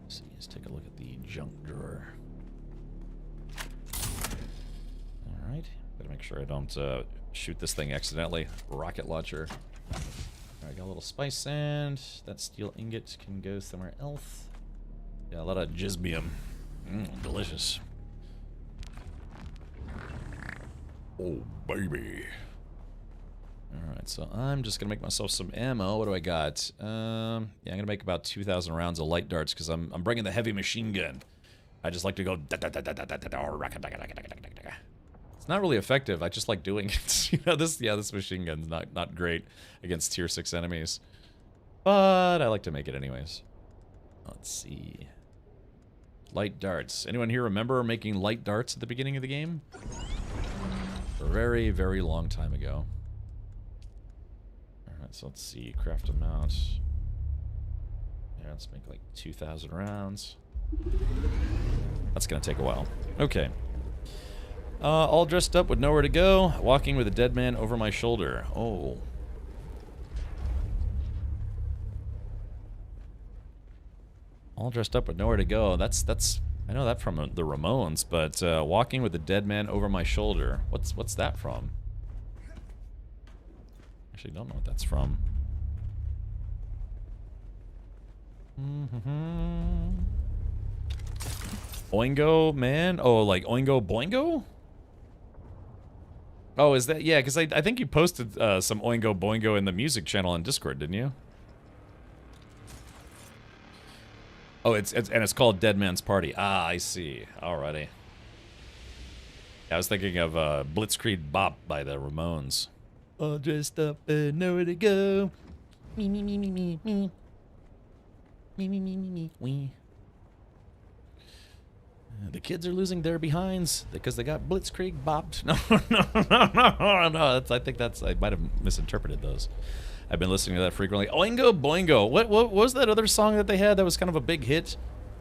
Let's take a look at the junk drawer. Alright, gotta make sure I don't shoot this thing accidentally. Rocket launcher. Alright, got a little spice sand. That steel ingot can go somewhere else. Yeah, a lot of gisbium. Delicious. Oh, baby. Alright, so I'm just gonna make myself some ammo. What do I got? I'm gonna make about 2,000 rounds of light darts because I'm bringing the heavy machine gun. I just like to go. It's not really effective. I just like doing it. This machine gun's not great against tier 6 enemies, but I like to make it anyways. Let's see. Light darts. Anyone here remember making light darts at the beginning of the game? A very, very long time ago. So let's see, craft amount. Yeah, let's make like 2,000 rounds. That's gonna take a while. Okay. All dressed up with nowhere to go, walking with a dead man over my shoulder. Oh. All dressed up with nowhere to go. That's. I know that from the Ramones, but walking with a dead man over my shoulder. What's that from? Actually, don't know what that's from. Oingo Man? Oh, like Oingo Boingo? Oh, is that? Yeah, because I think you posted some Oingo Boingo in the music channel on Discord, didn't you? Oh, it's called Dead Man's Party. Ah, I see. Alrighty. I was thinking of Blitzkrieg Bop by the Ramones. All dressed up and nowhere to go. Me, me, me, me, me, me. Me, me, me, me, me, we. The kids are losing their behinds because they got Blitzkrieg bopped. No. I think I might have misinterpreted those. I've been listening to that frequently. Oingo Boingo. What was that other song that they had that was kind of a big hit,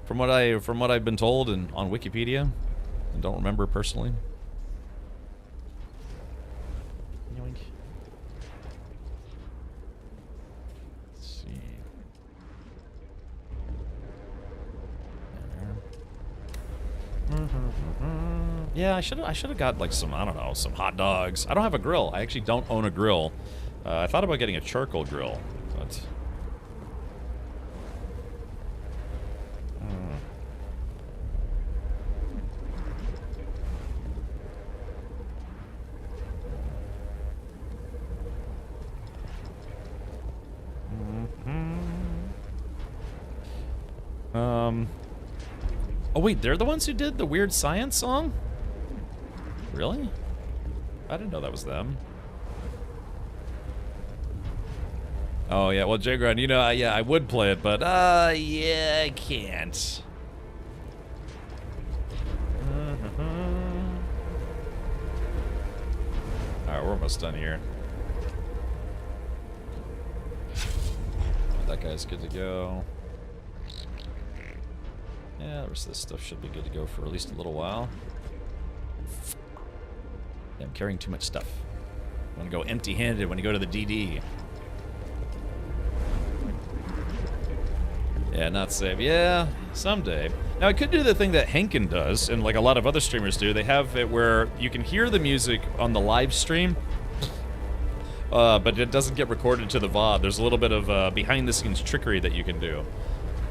from what I've been told and on Wikipedia? I don't remember personally. Yoink. Let's see. Yeah, I should have got like some, I don't know, some hot dogs. I don't have a grill. I actually don't own a grill. I thought about getting a charcoal grill, but oh wait, they're the ones who did the Weird Science song? Really? I didn't know that was them. Oh yeah, well Jagron, you know, yeah, I would play it, but yeah, I can't. Alright, we're almost done here. That guy's good to go. Yeah, the rest of this stuff should be good to go for at least a little while. Yeah, I'm carrying too much stuff. I want to go empty-handed when you go to the DD. Yeah, not safe. Yeah, someday. Now, I could do the thing that Henkin does, and like a lot of other streamers do. They have it where you can hear the music on the live stream, but it doesn't get recorded to the VOD. There's a little bit of behind-the-scenes trickery that you can do.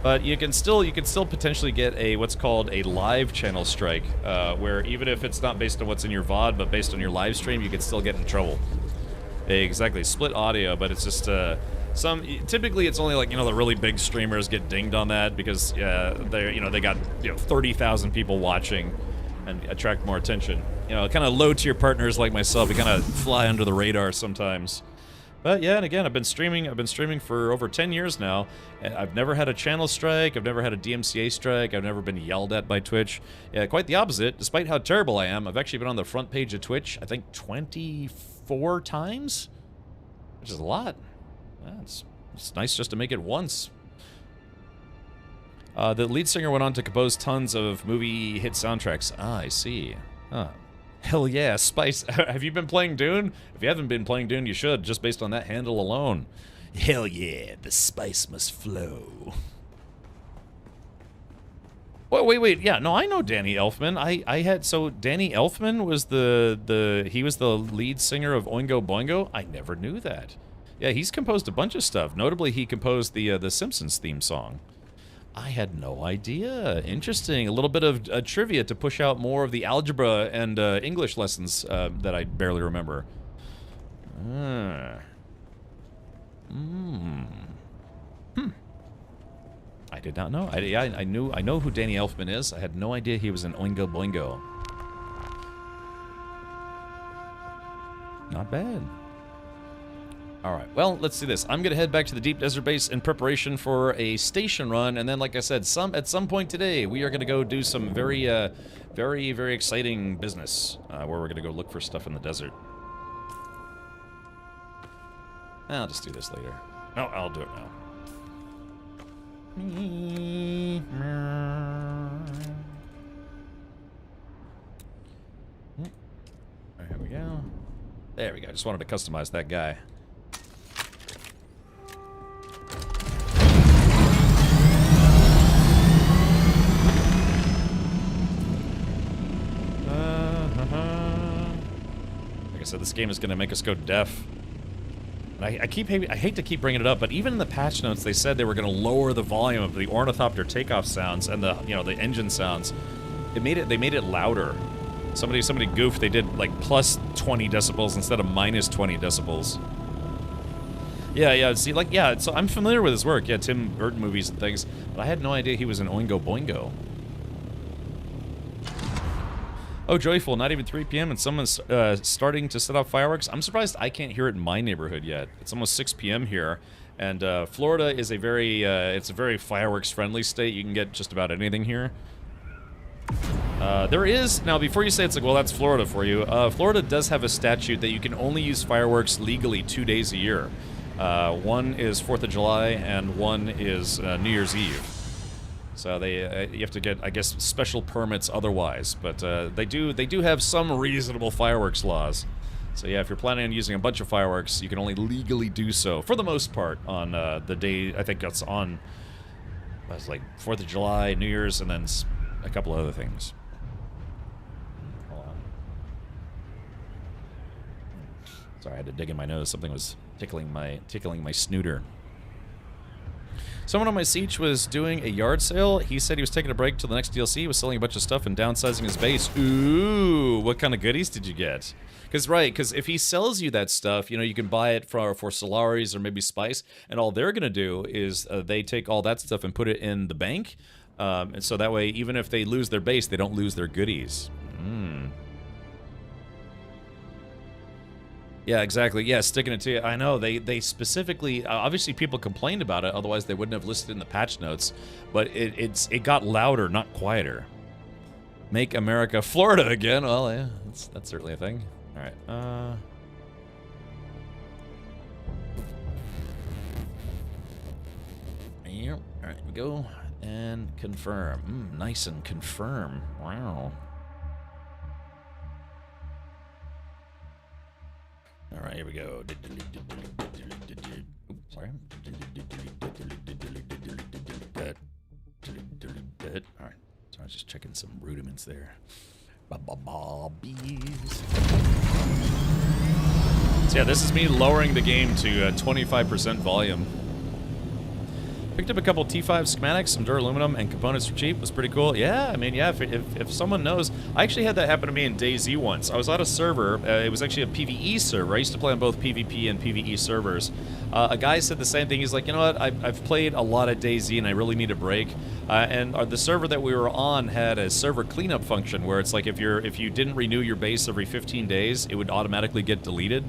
But you can still potentially get a what's called a live channel strike, where even if it's not based on what's in your VOD, but based on your live stream, you can still get in trouble. Exactly, split audio, but it's just typically it's only like, you know, the really big streamers get dinged on that because they got 30,000 people watching and attract more attention. You know, kind of low tier partners like myself, we kind of fly under the radar sometimes. But yeah, and again, I've been streaming for over 10 years now. I've never had a channel strike, I've never had a DMCA strike, I've never been yelled at by Twitch. Yeah, quite the opposite. Despite how terrible I am, I've actually been on the front page of Twitch, I think 24 times? Which is a lot. Yeah, it's nice just to make it once. The lead singer went on to compose tons of movie hit soundtracks. Ah, I see. Huh. Hell yeah, Spice. Have you been playing Dune? If you haven't been playing Dune, you should, just based on that handle alone. Hell yeah, the spice must flow. Wait. Yeah, no, I know Danny Elfman. So Danny Elfman was he was the lead singer of Oingo Boingo? I never knew that. Yeah, he's composed a bunch of stuff. Notably, he composed the Simpsons theme song. I had no idea. Interesting. A little bit of trivia to push out more of the algebra and English lessons that I barely remember. I did not know. I know who Danny Elfman is. I had no idea he was in Oingo Boingo. Not bad. Alright, well, let's do this. I'm going to head back to the Deep Desert Base in preparation for a station run, and then, like I said, at some point today, we are going to go do some very, very exciting business, where we're going to go look for stuff in the desert. I'll just do this later. No, I'll do it now. There we go. There we go. Just wanted to customize that guy. said this game is going to make us go deaf. And I hate to keep bringing it up, but even in the patch notes, they said they were going to lower the volume of the ornithopter takeoff sounds and the the engine sounds. They made it louder. Somebody goofed. They did like plus 20 decibels instead of minus 20 decibels. Yeah. See, like, yeah. So I'm familiar with his work. Yeah, Tim Burton movies and things, but I had no idea he was in Oingo Boingo. Oh, joyful, not even 3 p.m. and someone's starting to set off fireworks. I'm surprised I can't hear it in my neighborhood yet. It's almost 6 p.m. here, and Florida is a very fireworks-friendly state. You can get just about anything here. There is, now before you say it's like, well, that's Florida for you, Florida does have a statute that you can only use fireworks legally 2 days a year. One is 4th of July, and one is New Year's Eve. So they you have to get, I guess, special permits otherwise, but they do have some reasonable fireworks laws. So yeah, if you're planning on using a bunch of fireworks, you can only legally do so for the most part on the day. I think that's on it's like 4th of July, New Year's, and then a couple other things. Hold on. Sorry, I had to dig in my nose. Something was tickling my snooter. Someone on my siege was doing a yard sale. He said he was taking a break till the next DLC. He was selling a bunch of stuff and downsizing his base. Ooh, what kind of goodies did you get? Because if he sells you that stuff, you can buy it for Solaris or maybe Spice, and all they're gonna do is they take all that stuff and put it in the bank, and so that way, even if they lose their base, they don't lose their goodies. Yeah, exactly. Yeah, sticking it to you. I know, they specifically, obviously people complained about it, otherwise they wouldn't have listed in the patch notes, but it got louder, not quieter. Make America Florida again. Well, yeah, that's certainly a thing. All right. Yep. All right, we go and confirm. Nice and confirm. Wow. All right, here we go. Oops, sorry. All right, so I was just checking some rudiments there. So yeah, this is me lowering the game to 25% volume. Picked up a couple T5 schematics, some duraluminum, and components for cheap. Was pretty cool. Yeah, I mean, yeah, if someone knows. I actually had that happen to me in DayZ once. I was on a server. It was actually a PvE server. I used to play on both PvP and PvE servers. A guy said the same thing. He's like, you know what? I've played a lot of DayZ, and I really need a break. And the server that we were on had a server cleanup function where it's like if you didn't renew your base every 15 days, it would automatically get deleted.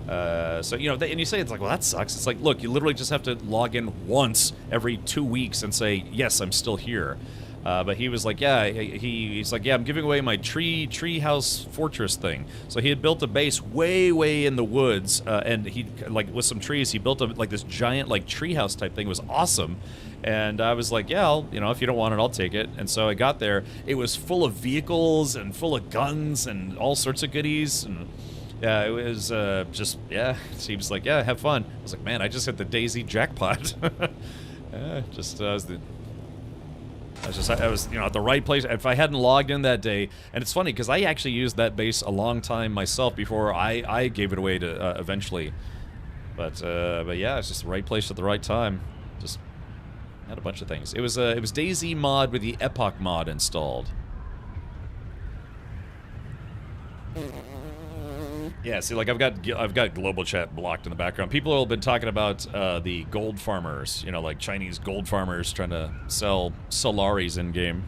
So, and you say it's like, well, that sucks. It's like, look, you literally just have to log in once every 2 weeks and say, yes, I'm still here. But he was like, yeah, he's like, yeah, I'm giving away my tree house fortress thing. So he had built a base way in the woods, and he, like, with some trees, he built this giant, like, tree house type thing. It was awesome. And I was like, yeah, if you don't want it, I'll take it. And so I got there. It was full of vehicles and full of guns and all sorts of goodies. And yeah, it was just, yeah, he was like, yeah, have fun. I was like, man, I just hit the DayZ jackpot. I was at the right place. If I hadn't logged in that day, and it's funny because I actually used that base a long time myself before I gave it away to eventually. But yeah, it's just the right place at the right time. Just had a bunch of things. It was DayZ mod with the Epoch mod installed. Yeah, see, like I've got global chat blocked in the background. People have been talking about the gold farmers, like Chinese gold farmers trying to sell Solaris in game.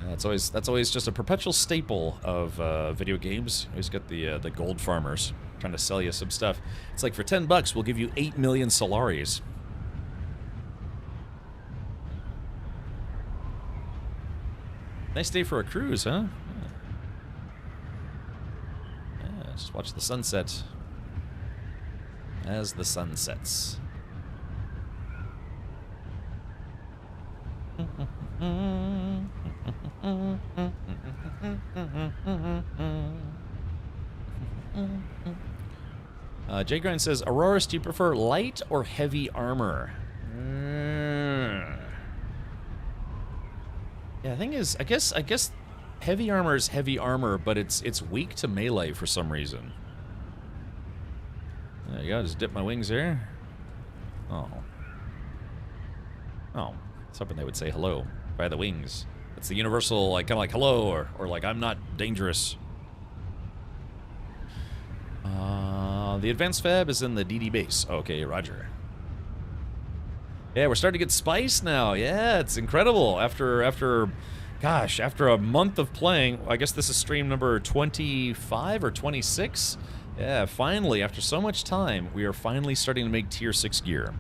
That's always just a perpetual staple of video games. You always got the gold farmers trying to sell you some stuff. It's like for $10, we'll give you 8 million Solaris. Nice day for a cruise, huh? Just watch the sunset as the sun sets. Jay Grind says, Auroras, do you prefer light or heavy armor? Yeah, the thing is, I guess heavy armor is heavy armor, but it's weak to melee for some reason. There you go, just dip my wings here. Oh. Oh, it's hoping they would say hello by the wings. It's the universal, like, kind of like hello, or like I'm not dangerous. The advanced fab is in the DD base. Okay, roger. Yeah, we're starting to get spice now. Yeah, it's incredible. After a month of playing, I guess this is stream number 25 or 26. Yeah, finally, after so much time, we are finally starting to make tier 6 gear.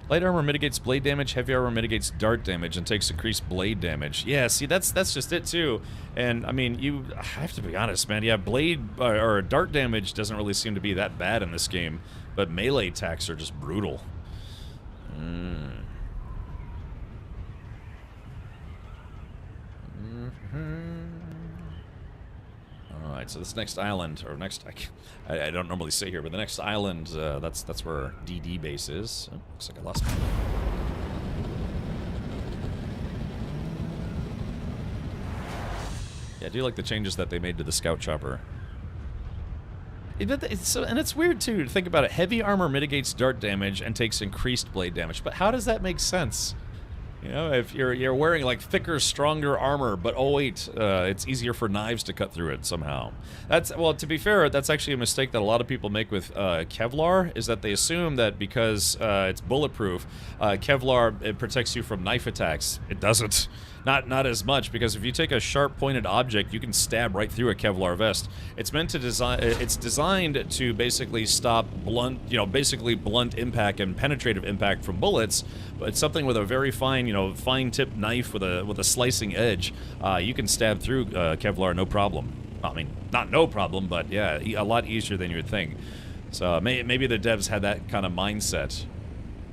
Light armor mitigates blade damage, heavy armor mitigates dart damage, and takes increased blade damage. Yeah, see, that's just it, too. And, I mean, I have to be honest, man. Yeah, blade or dart damage doesn't really seem to be that bad in this game, but melee attacks are just brutal. Alright, so this next island, or next, I don't normally say here, but the next island, that's where DD base is. Oh, looks like I lost my... Yeah, I do like the changes that they made to the scout chopper. And it's weird, too, to think about it. Heavy armor mitigates dart damage and takes increased blade damage, but how does that make sense? You know, if you're wearing, like, thicker, stronger armor, but oh wait, it's easier for knives to cut through it somehow. Well, to be fair, that's actually a mistake that a lot of people make with Kevlar, is that they assume that because it's bulletproof, Kevlar, it protects you from knife attacks. It doesn't. Not as much, because if you take a sharp-pointed object, you can stab right through a Kevlar vest. It's meant to it's designed to basically stop blunt impact and penetrative impact from bullets, but it's something with a very fine, fine-tipped knife with a slicing edge. You can stab through Kevlar no problem. I mean, not no problem, but yeah, a lot easier than you would think. So maybe the devs had that kind of mindset.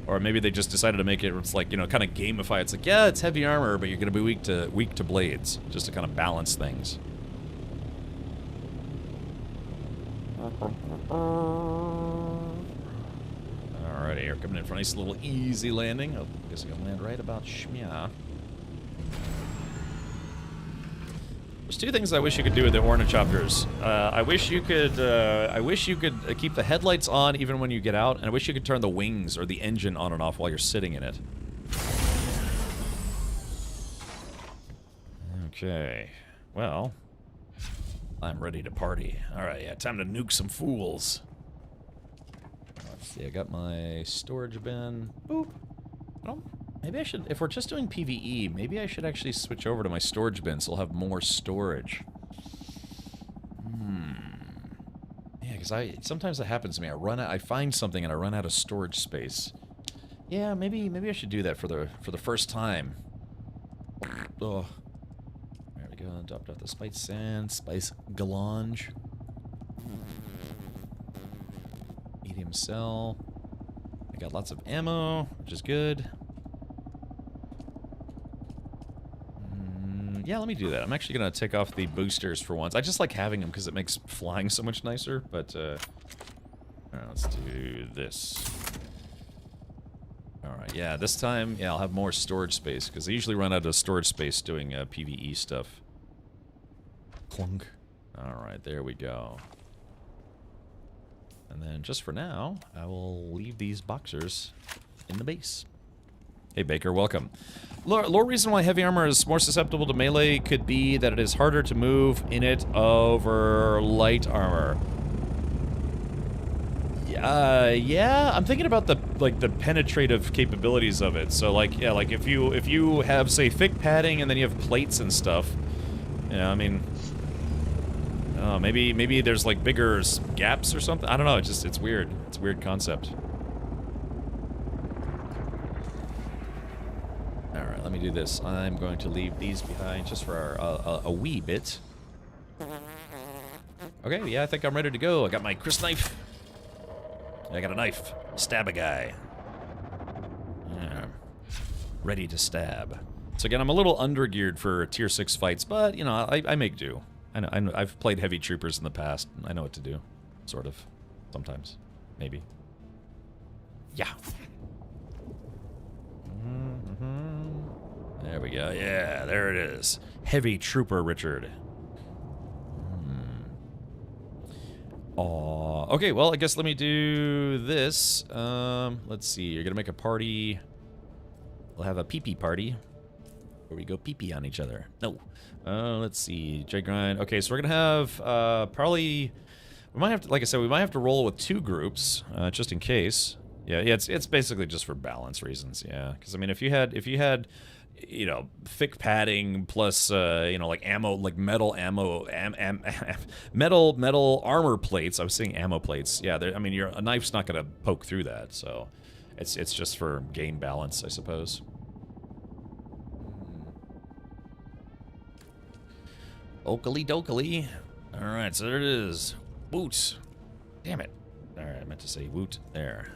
Or maybe they just decided to make it, it's like, kind of gamify. It's like, yeah, it's heavy armor, but you're going to be weak to blades, just to kind of balance things. Alrighty, here, coming in for a nice little easy landing. Oh, I guess I'm going to land right about Shmya. There's two things I wish you could do with the ornithopters. I wish you could keep the headlights on even when you get out, and I wish you could turn the wings or the engine on and off while you're sitting in it. Okay, well, I'm ready to party. All right, yeah, time to nuke some fools. Let's see, I got my storage bin. Boop. Oh. Maybe I should, if we're just doing PvE, maybe I should actually switch over to my storage bin so I'll have more storage. Yeah, because sometimes that happens to me. I find something and I run out of storage space. Yeah, maybe I should do that for the first time. Oh. There we go, dropped out the spice sand, spice galange. Medium cell. I got lots of ammo, which is good. Yeah, let me do that. I'm actually going to take off the boosters for once. I just like having them because it makes flying so much nicer, but, alright, let's do this. Alright, yeah, this time, yeah, I'll have more storage space, because I usually run out of storage space doing PvE stuff. Clunk. Alright, there we go. And then, just for now, I will leave these boxers in the base. Hey Baker, welcome. Lore reason why heavy armor is more susceptible to melee could be that it is harder to move in it over light armor. Yeah, I'm thinking about the penetrative capabilities of it. So like, yeah, like if you have, say, thick padding and then you have plates and stuff, I mean, maybe there's like bigger gaps or something. I don't know. It's weird. It's a weird concept. Alright, let me do this. I'm going to leave these behind just for a wee bit. Okay, yeah, I think I'm ready to go. I got my Chris knife. I got a knife. Stab a guy. Yeah. Ready to stab. So again, I'm a little undergeared for tier 6 fights, but, I make do. I've played heavy troopers in the past. I know what to do. Sort of. Sometimes. Maybe. Yeah. There we go. Yeah, there it is. Heavy Trooper Richard. Okay, well, I guess let me do this. Let's see. You're gonna make a party. We'll have a pee-pee party. Where we go pee-pee on each other. No. Let's see. J-Grind. Okay, so we're gonna have, probably... We might have to, like I said, we might have to roll with 2 groups, just in case. Yeah, it's basically just for balance reasons, yeah. Because, I mean, if you had, you know, thick padding plus, you know, like ammo, like metal ammo, metal armor plates. I was saying ammo plates. Yeah, I mean, a knife's not gonna poke through that, so it's just for game balance, I suppose. Oakley dokley. All right, so there it is. Woot. Damn it. All right, I meant to say woot there.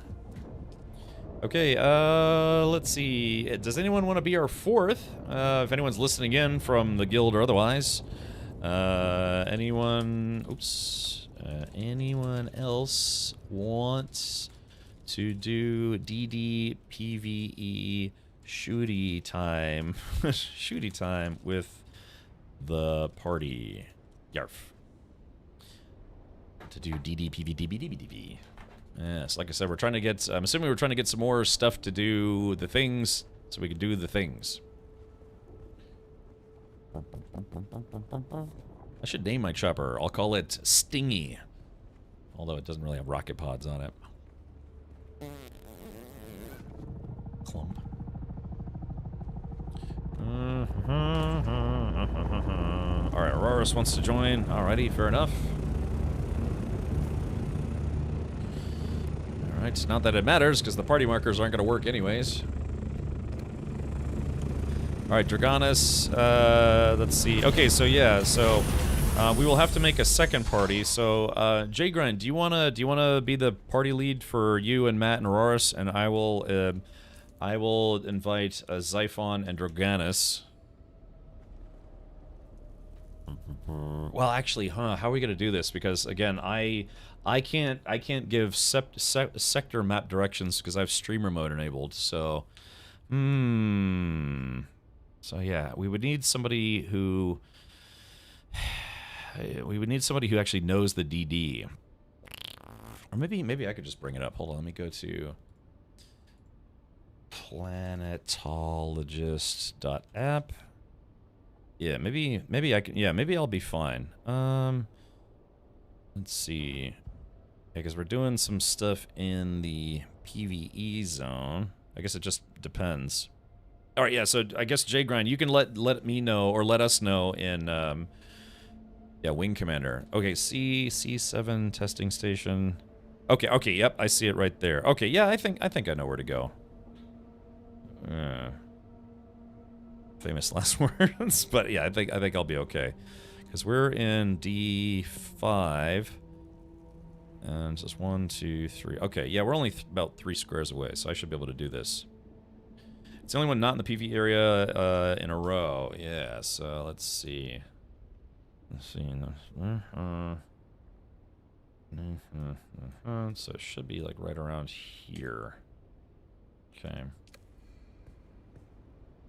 Okay, let's see. Does anyone want to be our 4th? If anyone's listening in from the guild or otherwise. Anyone... Oops. Anyone else wants to do DD PvE shooty time? Shooty time with the party. Yarf. To do DD PvDBDBDB. Yes, like I said, we're trying to get... I'm assuming we're trying to get some more stuff to do the things, so we can do the things. I should name my chopper. I'll call it Stingy. Although it doesn't really have rocket pods on it. Clump. Alright, Auroras wants to join. Alrighty, fair enough. Alright, not that it matters, because the party markers aren't going to work anyways. Alright, Dragonis, let's see. Okay, so yeah, so we will have to make a second party. So, J-Grind, do you wanna be the party lead for you and Matt and Auroras, and I will invite Xiphon and Dragonis. Well, actually, how are we gonna do this? Because again, I can't give sector map directions because I have streamer mode enabled. So, so yeah, we would need somebody who actually knows the DD. Or maybe I could just bring it up. Hold on, let me go to planetologist.app. Yeah, maybe I can. Yeah, maybe I'll be fine. Let's see. Yeah, because we're doing some stuff in the PvE zone. I guess it just depends. All right, yeah. So I guess J-Grind, you can let me know or let us know in yeah, Wing Commander. Okay, C7 testing station. Okay, yep, I see it right there. Okay, yeah, I think I know where to go. Famous last words, but yeah, I think I'll be okay, because we're in D5, and it's just 1, 2, 3. Okay, yeah, we're only about 3 squares away, so I should be able to do this. It's the only one not in the PV area in a row. Yeah, so let's see. So it should be like right around here. Okay.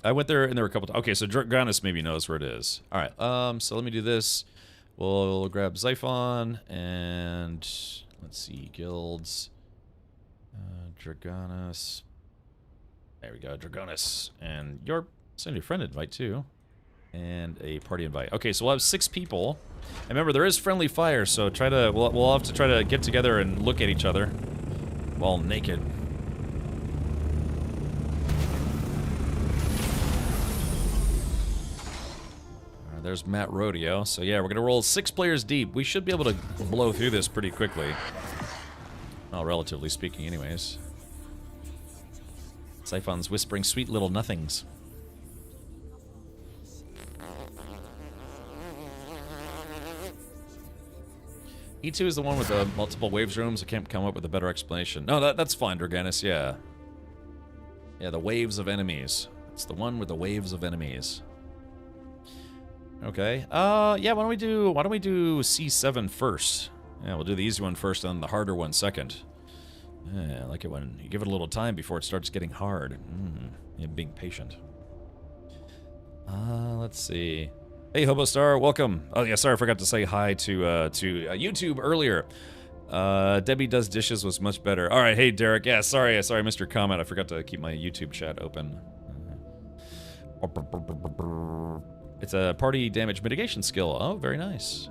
I went there and there were a couple times. Okay, so Dragonis maybe knows where it is. Alright, so let me do this. We'll grab Xiphon and let's see, guilds. Dragonis. There we go, Dragonis. And send your friend invite too. And a party invite. Okay, so we'll have 6 people. And remember, there is friendly fire, so we'll have to try to get together and look at each other while naked. There's Matt Rodeo. So yeah, we're gonna roll 6 players deep. We should be able to blow through this pretty quickly. Well, relatively speaking, anyways. Xiphon's whispering sweet little nothings. E2 is the one with the multiple waves rooms. I can't come up with a better explanation. No, that's fine, Dragonis, yeah. Yeah, the waves of enemies. It's the one with the waves of enemies. Okay. Yeah, why don't we do C7 first? Yeah, we'll do the easy one first and the harder one second. Yeah, I like it when you give it a little time before it starts getting hard. Yeah, being patient. Let's see. Hey, Hobostar, welcome. Oh yeah, sorry, I forgot to say hi to YouTube earlier. Debbie Does Dishes was much better. All right, hey Derek. Yeah, sorry, I missed your comment. I forgot to keep my YouTube chat open. It's a party damage mitigation skill. Oh, very nice.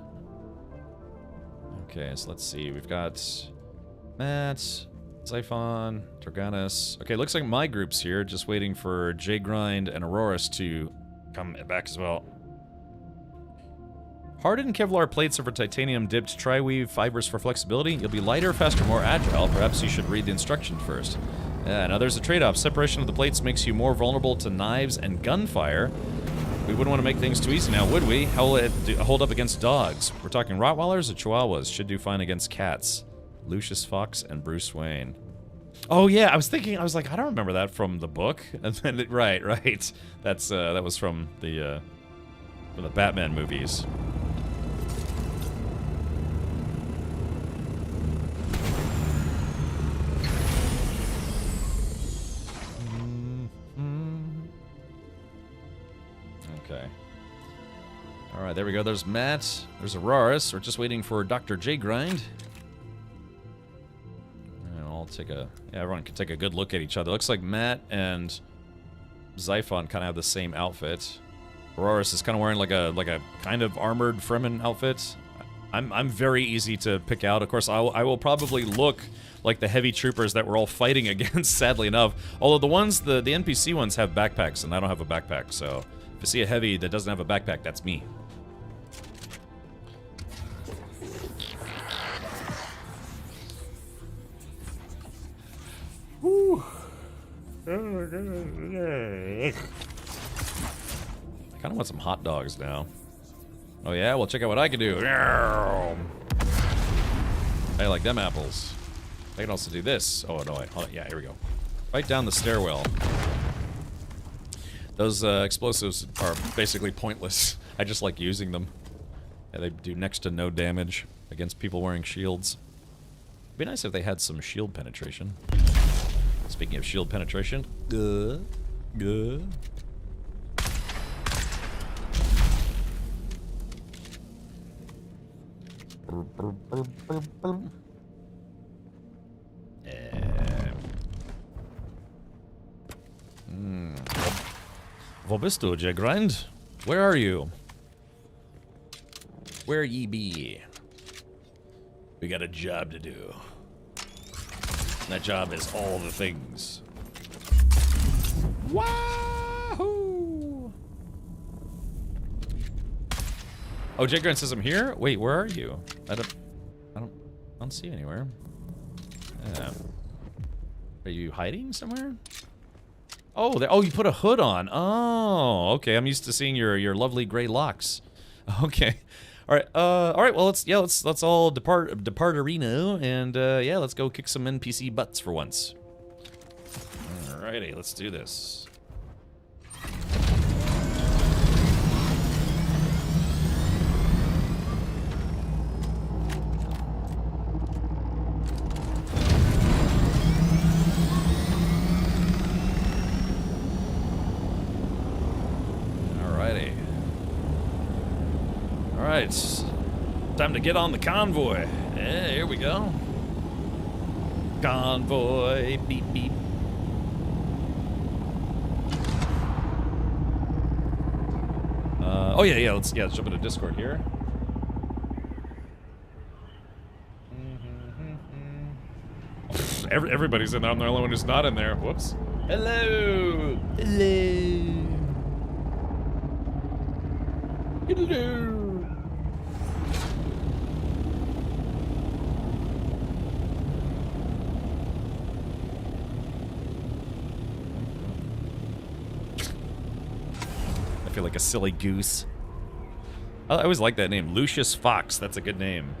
Okay, so let's see. We've got Matt, Zyphon, Torganis. Okay, looks like my group's here, just waiting for J Grind and Auroras to come back as well. Hardened Kevlar plates over titanium dipped tri-weave fibers for flexibility. You'll be lighter, faster, more agile. Perhaps you should read the instructions first. Yeah, now there's a trade-off. Separation of the plates makes you more vulnerable to knives and gunfire. We wouldn't want to make things too easy now, would we? How will it hold up against dogs? We're talking Rottweilers or Chihuahuas. Should do fine against cats. Lucius Fox and Bruce Wayne. Oh yeah, I was thinking, I was like, I don't remember that from the book. And then, right. That's that was from the Batman movies. Okay. Alright, there we go. There's Matt. There's Auroras. We're just waiting for Dr. J Grind. And I'll take a... Yeah, everyone can take a good look at each other. Looks like Matt and Zyphon kind of have the same outfit. Auroras is kind of wearing like a kind of armored Fremen outfit. I'm very easy to pick out. Of course, I will probably look like the heavy troopers that we're all fighting against, sadly enough. Although the NPC ones have backpacks, and I don't have a backpack, so... If you see a heavy that doesn't have a backpack, that's me. Whew. I kind of want some hot dogs now. Oh yeah? Well, check out what I can do. I like them apples. I can also do this. Oh, no, wait. Hold on. Yeah, here we go. Right down the stairwell. Those explosives are basically pointless. I just like using them. Yeah, they do next to no damage against people wearing shields. It'd be nice if they had some shield penetration. Speaking of shield penetration, good. Wo bist du, J Grind? Where are you? Where ye be? We got a job to do. And that job is all the things. Wahoo! Oh, J Grind says I'm here? Wait, where are you? I don't see you anywhere. Are you hiding somewhere? Oh, oh, you put a hood on. Oh, okay. I'm used to seeing your lovely gray locks. Okay. All right. Well, let's all depart Areno, and yeah, let's go kick some NPC butts for once. Alrighty, let's do this. Alright, time to get on the convoy. Yeah, here we go. Convoy, beep beep. Oh yeah, let's jump into Discord here. Everybody's in there. I'm the only one who's not in there. Whoops. Hello. Hello. I feel like a silly goose. I always like that name, Lucius Fox. That's a good name.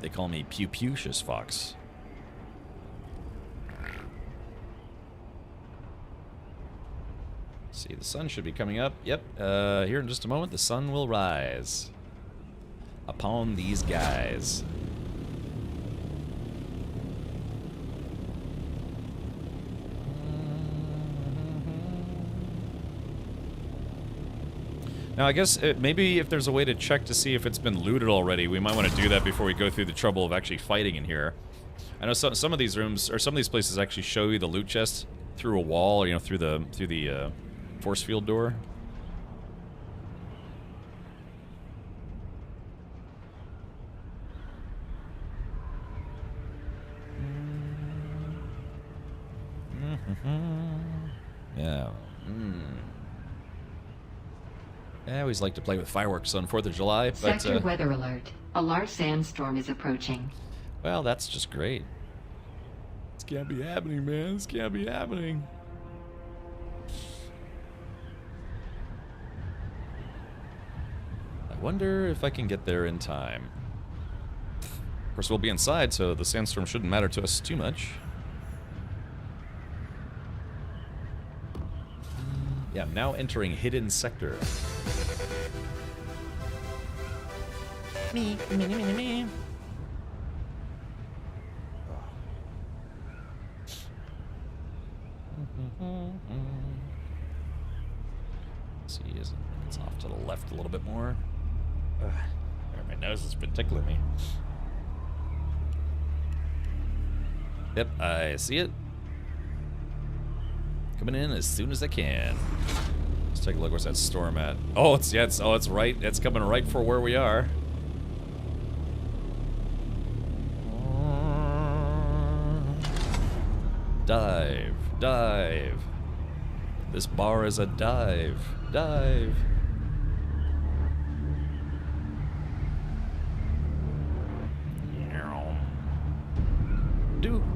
They call me Pewcious Fox. See, the sun should be coming up. Yep, here in just a moment, the sun will rise upon these guys. Now, I guess maybe if there's a way to check to see if it's been looted already, we might want to do that before we go through the trouble of actually fighting in here. I know some of these rooms, or some of these places actually show you the loot chest through a wall, or, you know, through the force field door. Yeah. I always like to play with fireworks on 4th of July, but... Sector weather alert. A large sandstorm is approaching. Well, that's just great. This can't be happening, man. This can't be happening. I wonder if I can get there in time. Of course, we'll be inside, so the sandstorm shouldn't matter to us too much. Yeah, I'm now entering hidden sector. Me. See, it's off to the left a little bit more. My nose has been tickling me. Yep, I see it. Coming in as soon as I can. Let's take a look. Where's that storm at? Oh, it's right. It's coming right for where we are. Dive, dive. This bar is a dive, dive.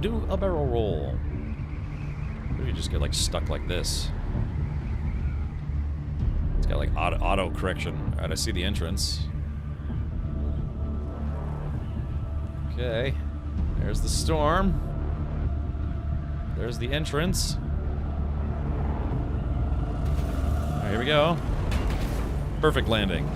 Do a barrel roll. You just get like stuck like this. It's got like auto correction. All right, I see the entrance. Okay, there's the storm. There's the entrance. All right, here we go. Perfect landing.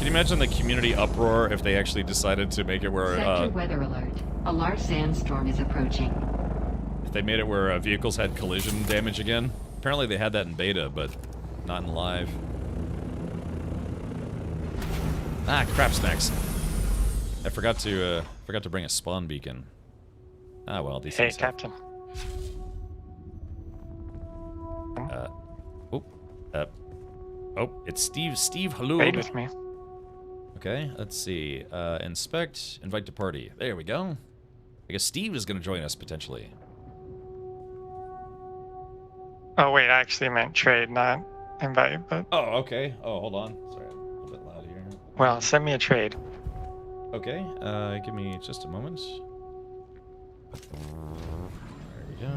Can you imagine the community uproar if they actually decided to make it where... Sector weather alert. A large sandstorm is approaching. If they made it where vehicles had collision damage again. Apparently they had that in beta, but not in live. Ah, crap snacks. I forgot to bring a spawn beacon. Ah, well, these things. Hey, Captain. It's Steve. Steve, hello. Wait with me. Okay, let's see. Inspect, invite to party. There we go. I guess Steve is going to join us potentially. Oh wait, I actually meant trade, not invite. But oh, okay. Oh, hold on. Sorry, a little bit loud here. Well, send me a trade. Okay. Give me just a moment. There we go.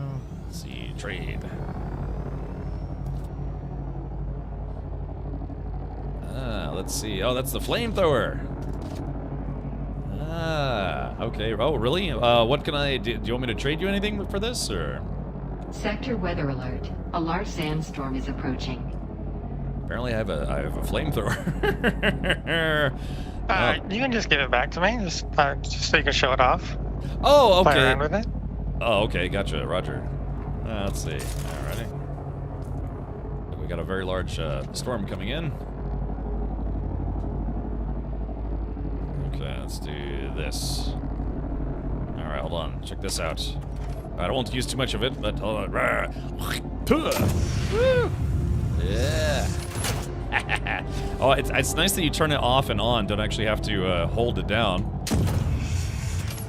Let's see, trade. Let's see. Oh, that's the flamethrower. Ah, okay. Oh, really? What can I do? Do you want me to trade you anything for this, or? Sector weather alert. A large sandstorm is approaching. Apparently, I have a flamethrower. You can just give it back to me, just so you can show it off. Oh, okay. Play around with it. Oh, okay. Gotcha, Roger. Let's see. Alrighty. We got a very large storm coming in. Okay, let's do this. Alright, hold on. Check this out. I don't want to use too much of it, but hold on. Yeah. Oh, it's nice that you turn it off and on. Don't actually have to hold it down.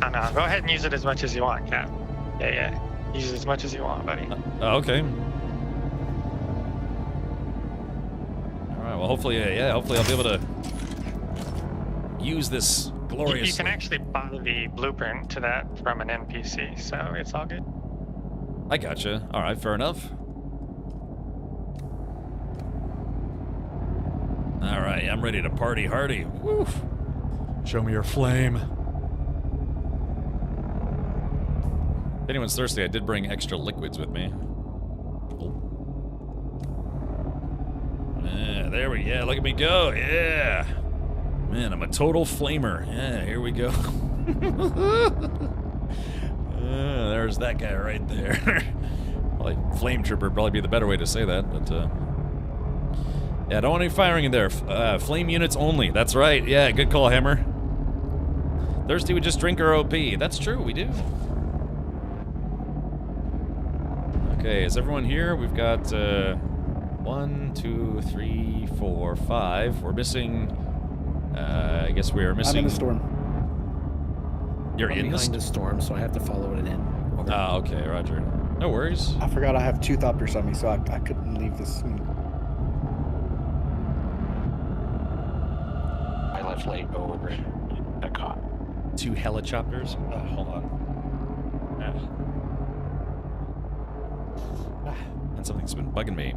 Oh, no, go ahead and use it as much as you want, Cap. Yeah. Use it as much as you want, buddy. Okay. Alright, well, hopefully, hopefully I'll be able to use this glorious... You can actually buy the blueprint to that from an NPC, so it's all good. I gotcha. Alright, fair enough. Alright, I'm ready to party hardy. Woo! Show me your flame. If anyone's thirsty, I did bring extra liquids with me. Yeah, there we go. Look at me go. Yeah. Man, I'm a total flamer. Yeah, here we go. There's that guy right there. Probably flame trooper would probably be the better way to say that, but Yeah, don't want any firing in there. Flame units only. That's right. Yeah, good call, Hammer. Thirsty, we just drink our OP. That's true, we do. Okay, is everyone here? We've got 1, 2, 3, 4, 5. We're missing. I guess we are missing. I'm in the storm. You're I'm in the behind the storm, so I have to follow it in. Over. Oh, okay, Roger. No worries. I forgot I have 2 Thopters on me, so I couldn't leave this. I left late over. Got caught. 2 helicopters. Hold on. And something's been bugging me.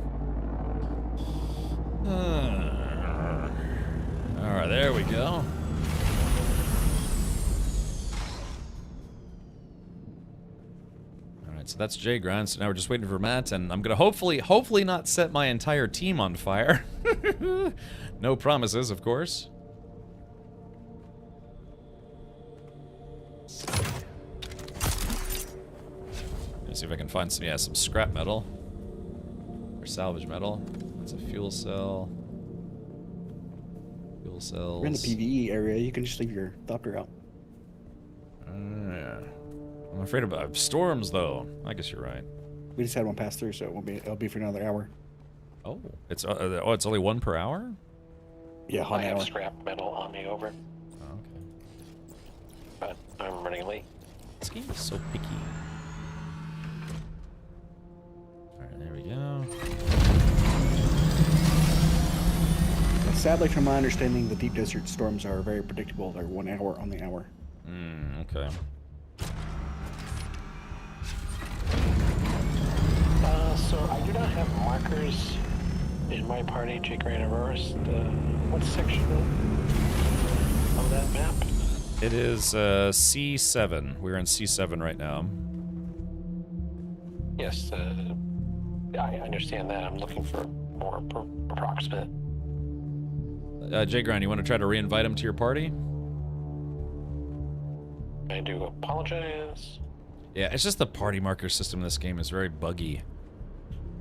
Alright, there we go. Alright, so that's J Grind, so now we're just waiting for Matt, and I'm gonna hopefully not set my entire team on fire. No promises, of course. Let's see if I can find some scrap metal. Or salvage metal. That's a fuel cell. Fuel cells. We're in the PvE area. You can just leave your Thopter out. Yeah. I'm afraid of storms, though. I guess you're right. We just had one pass through, so it'll be for another hour. Oh, it's only 1 per hour? Yeah, I 1 have hour. scrap metal on me over, Oh, okay. but I'm running late. This game is so picky. Alright, there we go. Sadly, from my understanding, the deep desert storms are very predictable. They're 1 hour on the hour. Okay. So I do not have markers in my party, Jake ran reversed. What section of that map? It is C7. We're in C7 right now. Yes, I understand that. I'm looking for more approximate. J Grind, you want to try to re-invite him to your party? I do apologize. Yeah, it's just the party marker system in this game is very buggy.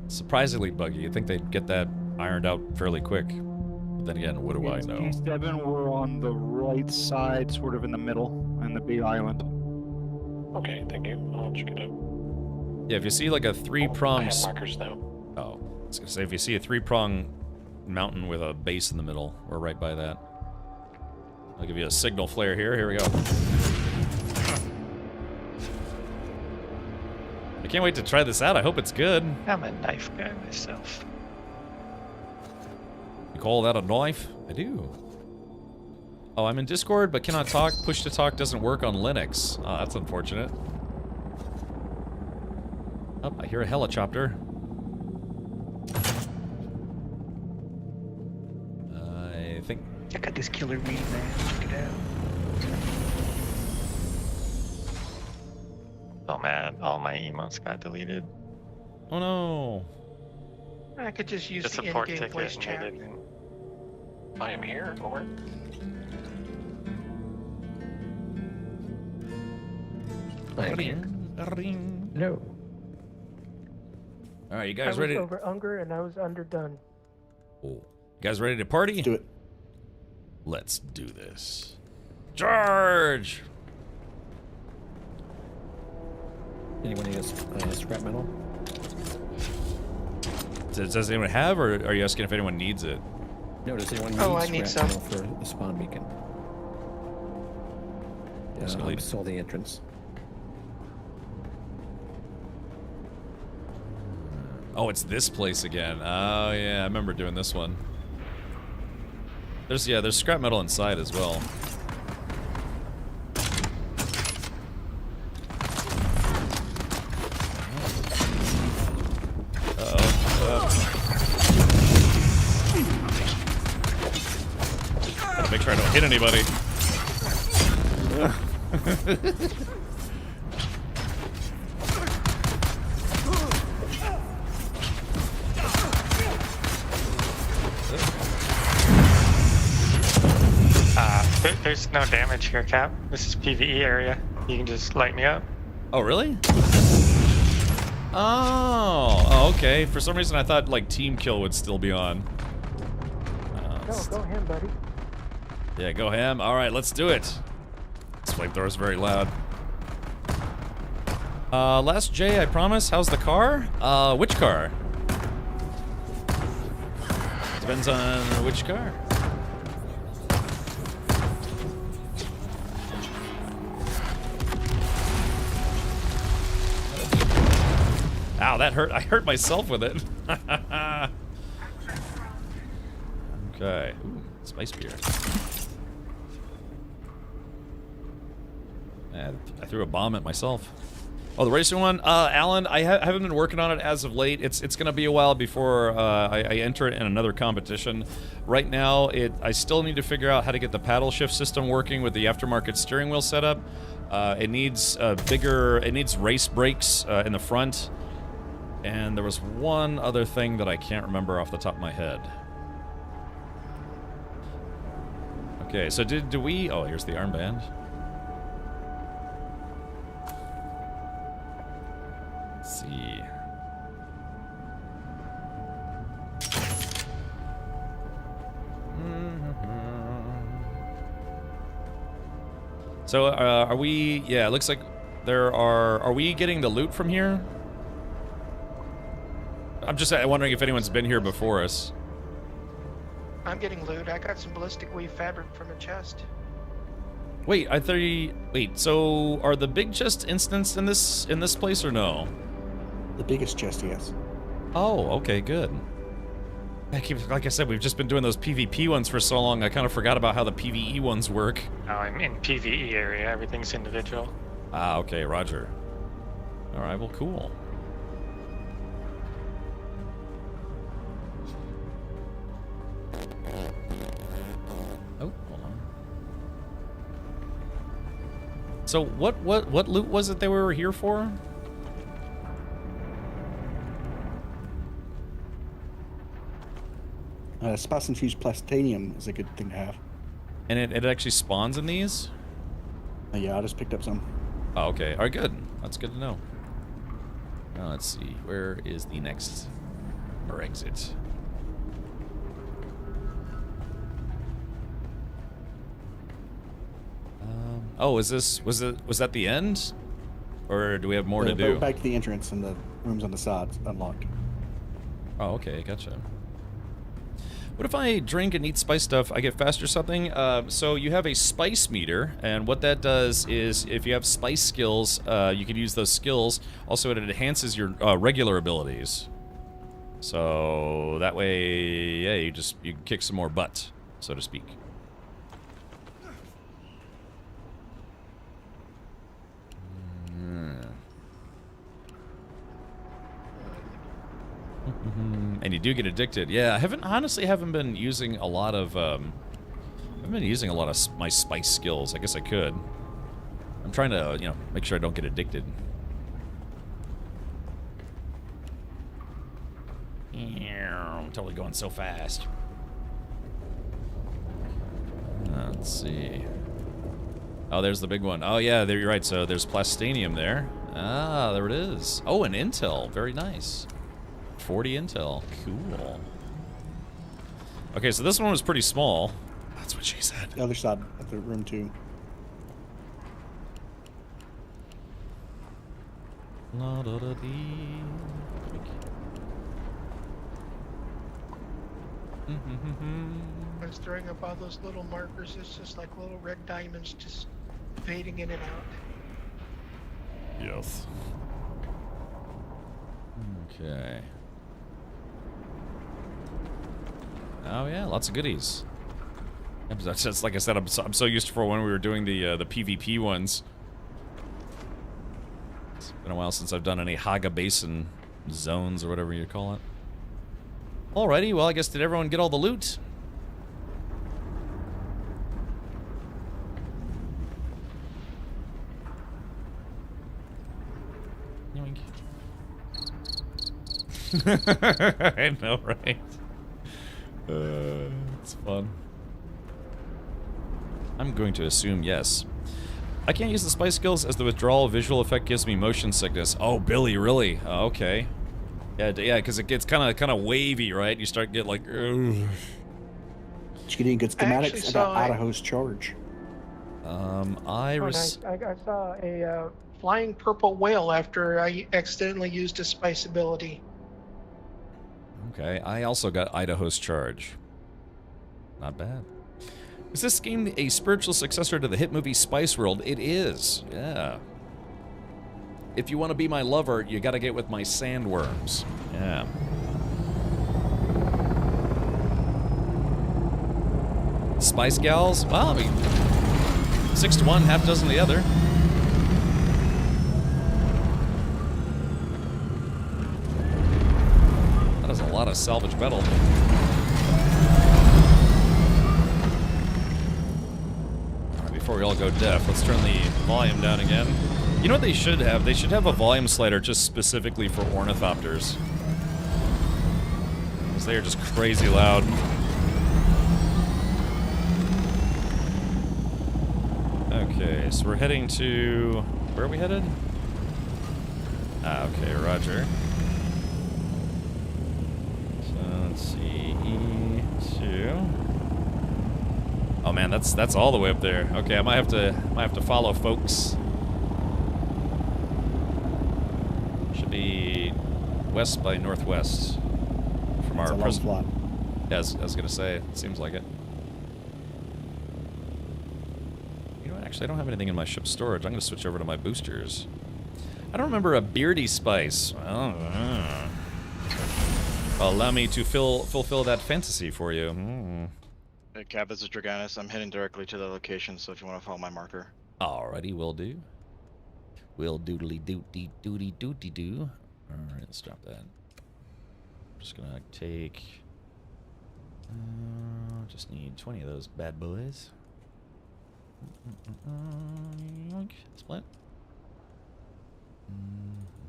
Surprisingly buggy. You'd think they'd get that ironed out fairly quick. But then again, what do I know? P7, we're on the right side, sort of in the middle, on the big island. Okay, thank you. I'll check it out. Yeah, if you see like a I three-prong... have markers now. Oh, I was gonna say, if you see a three-prong mountain with a base in the middle, we're right by that. I'll give you a signal flare here. Here we go. I can't wait to try this out. I hope it's good. I'm a knife guy myself. You call that a knife? I do. Oh, I'm in Discord, but cannot talk. Push to talk doesn't work on Linux. Oh, that's unfortunate. Oh, I hear a helicopter. I think... Check out this killer weed, man. Check it out. Oh man, all my emotes got deleted. Oh no. I could just use The the support in-game ticket voice and chat. they didn't. I am here. Over. I am here. Ring. No. All right, you I guys was ready? over Unger and I was underdone. Oh. You guys ready to party? Let's do it. Let's do this. Charge! Anyone need scrap metal? Does anyone have, or are you asking if anyone needs it? No, does anyone need Oh, I scrap need some. metal for the spawn beacon? Yeah, So I lead- saw the entrance. Oh, it's this place again. Oh yeah, I remember doing this one. There's scrap metal inside as well. Gotta make sure I don't hit anybody. There's no damage here, Cap. This is PvE area. You can just light me up. Oh, really? Oh, okay. For some reason, I thought like team kill would still be on. Go ham, buddy. Yeah, go ham. All right, let's do it. This flamethrower is very loud. Last J, I promise. How's the car? Which car? Depends on which car. Ow, that hurt. I hurt myself with it. Okay. Ooh, spice beer. I threw a bomb at myself. Oh, the racing one? Alan, I haven't been working on it as of late. It's gonna be a while before I enter it in another competition. Right now, I still need to figure out how to get the paddle shift system working with the aftermarket steering wheel setup. It needs it needs race brakes in the front. And there was one other thing that I can't remember off the top of my head. Okay, so did we... Oh, here's the armband. Let's see. So, are we... Yeah, it looks like there are... Are we getting the loot from here? I'm just wondering if anyone's been here before us. I'm getting loot. I got some ballistic weave fabric from a chest. Wait, I thought you... Wait, so are the big chests instanced in this place or no? The biggest chest, yes. Oh, okay, good. Like I said, we've just been doing those PvP ones for so long, I kind of forgot about how the PvE ones work. Oh, I'm in PvE area. Everything's individual. Ah, okay, roger. Alright, well, cool. Oh, hold on. So what loot was it that we were here for? Spice-infused plastinium is a good thing to have. And it actually spawns in these? Yeah, I just picked up some. Oh, okay. Alright, good. That's good to know. Now, let's see. Where is the next... or exit? Oh, was that the end? Or do we have more to do? Back to the entrance and the rooms on the sides unlocked. Oh, okay, gotcha. What if I drink and eat spice stuff, I get faster or something? So you have a spice meter, and what that does is if you have spice skills, you can use those skills. Also, it enhances your regular abilities. So that way, yeah, you can kick some more butt, so to speak. And you do get addicted. Yeah, I honestly haven't been using a lot of my spice skills. I guess I could. I'm trying to, you know, make sure I don't get addicted. I'm totally going so fast. Let's see. Oh, there's the big one. Oh yeah, there you're right. So there's plastinium there. Ah, there it is. Oh, and intel. Very nice. 40 intel. Cool. Okay, so this one was pretty small. That's what she said. The other side of the room, too. I was throwing up all those little markers. It's just like little red diamonds just fading in and out. Yes. Okay. Oh yeah, lots of goodies. Yeah, that's just like I said. I'm so used to for when we were doing the PvP ones. It's been a while since I've done any Haga Basin zones or whatever you call it. Alrighty, well I guess did everyone get all the loot? Yoink. I know, right? It's fun. I'm going to assume yes. I can't use the spice skills as the withdrawal visual effect gives me motion sickness. Oh, Billy, really? Oh, okay. Yeah, because it gets kind of wavy, right? You start to get like, ugh. Did you get any good schematics? I got out-of-host charge. I saw a flying purple whale after I accidentally used a spice ability. Okay, I also got Idaho's Charge. Not bad. Is this game a spiritual successor to the hit movie Spice World? It is, yeah. If you want to be my lover, you gotta get with my sandworms. Yeah. Spice Gals? Well, I mean, 6 to 1, half dozen the other. That is a lot of salvage metal. Alright, before we all go deaf, let's turn the volume down again. You know what they should have? They should have a volume slider just specifically for ornithopters. Because they are just crazy loud. Okay, so we're heading to... Where are we headed? Ah, okay, roger. Let's see, E2. Oh man, that's all the way up there. Okay, I might have to follow folks. Should be west by northwest from our present. Yeah, I was gonna say, it seems like it. You know what? Actually, I don't have anything in my ship storage. I'm gonna switch over to my boosters. I don't remember a beardy spice. Allow me to fulfill that fantasy for you. Hey, Cap, this is Draganus. I'm heading directly to the location, so if you want to follow my marker. Alrighty, will do. Will doodly doody doody doody doo. Alright, let's drop that. I'm just gonna take... just need 20 of those bad boys. Yoink, split.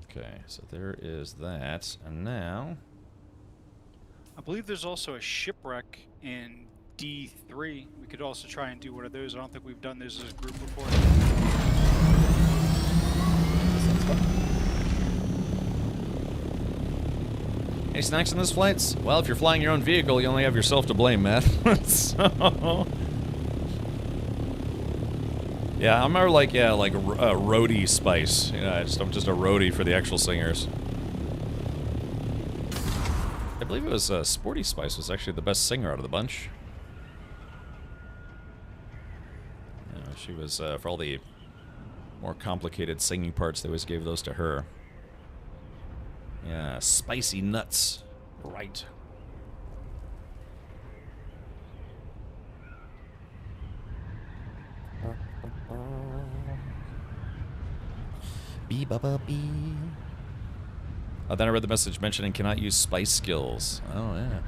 Okay, so there is that. And now... I believe there's also a shipwreck in D3. We could also try and do one of those. I don't think we've done those as a group before. Any snacks on those flights? Well, if you're flying your own vehicle, you only have yourself to blame, Matt. So... Yeah, I'm more like, like a roadie spice. You know, I'm just a roadie for the actual singers. I believe it was Sporty Spice was actually the best singer out of the bunch. You know, she was, for all the more complicated singing parts, they always gave those to her. Yeah, spicy nuts. Right. Bee ba ba bee. Then I read the message mentioning cannot use spice skills. Oh yeah.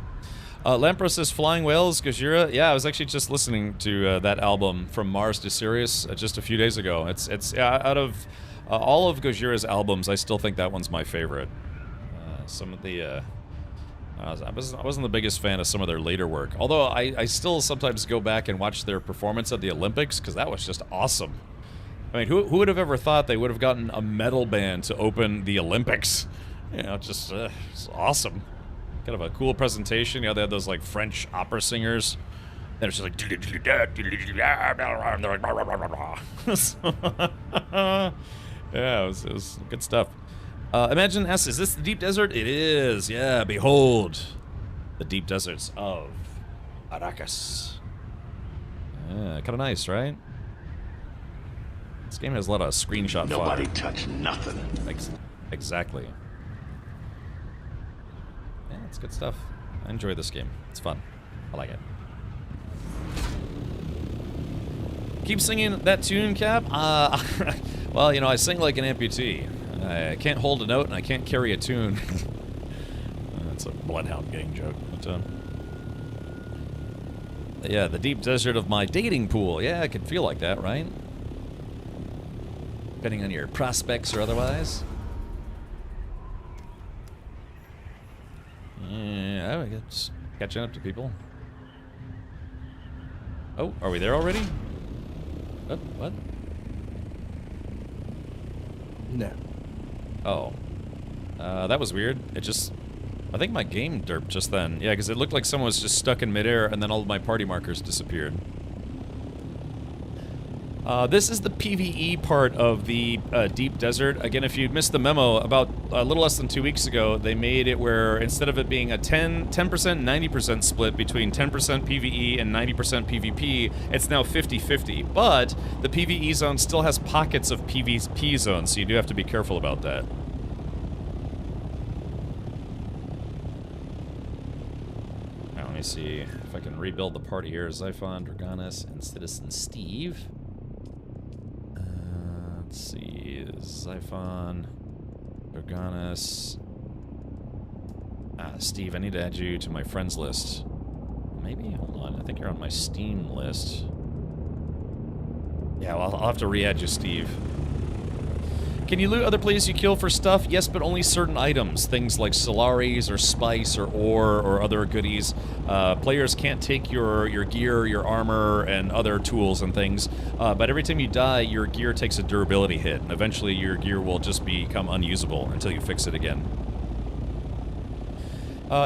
Lampro says flying whales, Gojira. Yeah, I was actually just listening to that album From Mars to Sirius just a few days ago. It's out of all of Gojira's albums, I still think that one's my favorite. Some of the I wasn't the biggest fan of some of their later work. Although I still sometimes go back and watch their performance at the Olympics because that was just awesome. I mean, who would have ever thought they would have gotten a metal band to open the Olympics? You know, just it's awesome. Kind of a cool presentation. You know, they had those like French opera singers. And it's just like, yeah, it was good stuff. Imagine S, is this the deep desert? It is, yeah, behold. The deep deserts of Arrakis. Yeah, kind of nice, right? This game has a lot of screenshot fodder. Nobody touched nothing. Exactly. Yeah, it's good stuff. I enjoy this game. It's fun. I like it. Keep singing that tune, Cap? Well, you know, I sing like an amputee. I can't hold a note and I can't carry a tune. That's a Bloodhound Gang joke. But, yeah, the deep desert of my dating pool. Yeah, it could feel like that, right? Depending on your prospects or otherwise. Yeah, I guess catching up to people. Oh, are we there already? What? No. Oh. That was weird. It just I think my game derped just then. Yeah, because it looked like someone was just stuck in midair, and then all of my party markers disappeared. This is the PvE part of the Deep Desert. Again, if you missed the memo, about a little less than 2 weeks ago, they made it where instead of it being a 10%, 90% split between 10% PvE and 90% PvP, it's now 50-50. But the PvE zone still has pockets of PvP zones, so you do have to be careful about that. Now, let me see if I can rebuild the party here. Xiphon, Dragonis, and Citizen Steve. Let's see, Xiphon, Dragonis. Steve, I need to add you to my friends list. Maybe? Hold on, I think you're on my Steam list. Yeah, well, I'll have to re-add you, Steve. Can you loot other players you kill for stuff? Yes, but only certain items. Things like Solaris or Spice or Ore or other goodies. Players can't take your gear, your armor, and other tools and things. But every time you die, your gear takes a durability hit. And eventually your gear will just become unusable until you fix it again.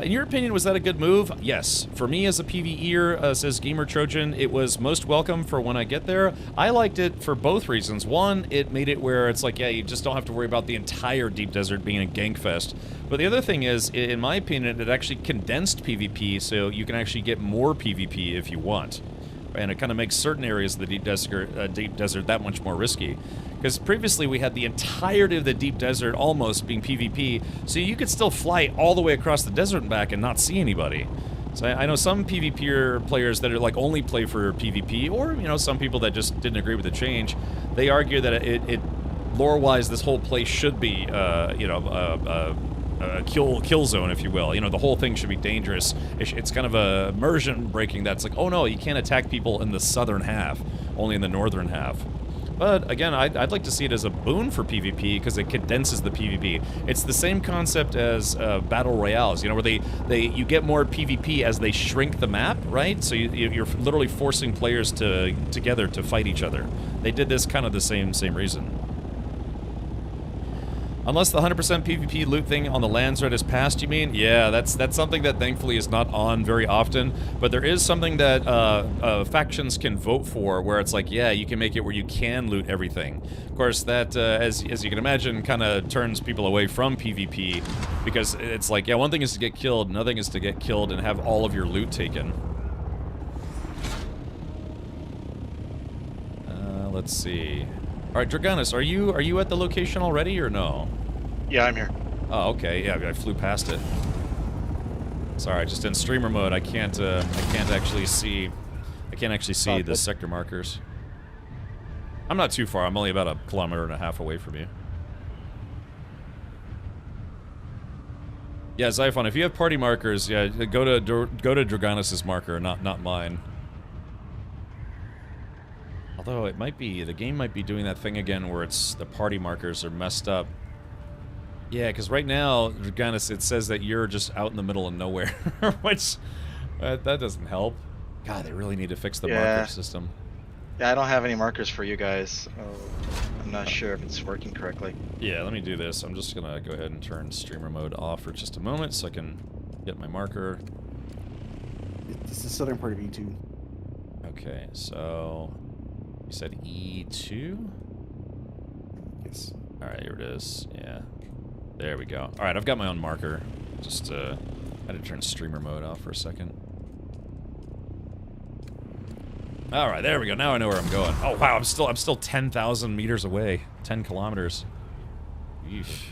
In your opinion, was that a good move? Yes. For me as a PvEer, says Gamer Trojan, it was most welcome for when I get there. I liked it for both reasons. One, it made it where it's like, yeah, you just don't have to worry about the entire Deep Desert being a gank fest. But the other thing is, in my opinion, it actually condensed PvP, so you can actually get more PvP if you want. And it kind of makes certain areas of the Deep Desert that much more risky. Because previously we had the entirety of the Deep Desert almost being PvP, so you could still fly all the way across the desert and back and not see anybody. So I know some PvP players that are like only play for PvP, or you know some people that just didn't agree with the change. They argue that it lore-wise this whole place should be you know a kill zone, if you will. You know, the whole thing should be dangerous. It's kind of a immersion breaking that's like, oh no, you can't attack people in the southern half, only in the northern half. But again, I'd like to see it as a boon for PvP because it condenses the PvP. It's the same concept as battle royales, you know, where you get more PvP as they shrink the map, right? So you're literally forcing players together to fight each other. They did this kind of the same reason. Unless the 100% PvP loot thing on the lands thread is passed, you mean? Yeah, that's something that thankfully is not on very often, but there is something that factions can vote for where it's like, yeah, you can make it where you can loot everything. Of course, that, as you can imagine, kind of turns people away from PvP, because it's like, yeah, one thing is to get killed, another thing is to get killed and have all of your loot taken. Let's see. Alright, Dragonis, are you at the location already, or no? Yeah, I'm here. Oh, okay, yeah, I flew past it. Sorry, just in streamer mode, I can't actually see the sector markers. I'm not too far, I'm only about 1.5 kilometers away from you. Yeah, Xiphon, if you have party markers, yeah, go to Dragonis' marker, not mine. Although it might be, the game might be doing that thing again where it's, the party markers are messed up. Yeah, because right now, Dragonis, it says that you're just out in the middle of nowhere, which, that doesn't help. God, they really need to fix the marker system. Yeah, I don't have any markers for you guys. I'm not sure if it's working correctly. Yeah, let me do this. I'm just gonna go ahead and turn streamer mode off for just a moment so I can get my marker. It's the southern part of E2. Okay, so... You said E2? Yes. Alright, here it is. Yeah. There we go. Alright, I've got my own marker. Just, I had to turn streamer mode off for a second. Alright, there we go. Now I know where I'm going. Oh, wow, I'm still 10,000 meters away. 10 kilometers. Yeesh.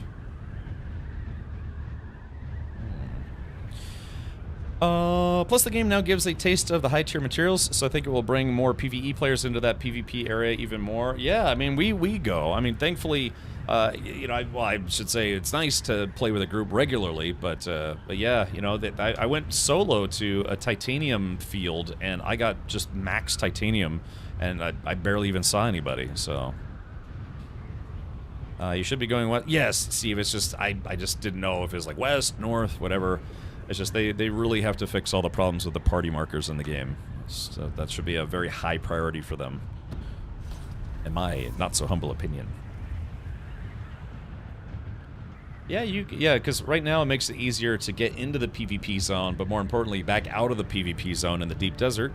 Plus the game now gives a taste of the high tier materials, so I think it will bring more PvE players into that PvP area even more. Yeah, I mean, we go. I mean, thankfully, you know, I should say it's nice to play with a group regularly, but yeah, you know, I went solo to a titanium field, and I got just max titanium, and I barely even saw anybody, so... you should be going west. Yes, Steve, it's just, I just didn't know if it was like west, north, whatever. It's just they really have to fix all the problems with the party markers in the game. So that should be a very high priority for them, in my not so humble opinion. Yeah, because right now it makes it easier to get into the PvP zone, but more importantly, back out of the PvP zone in the deep desert.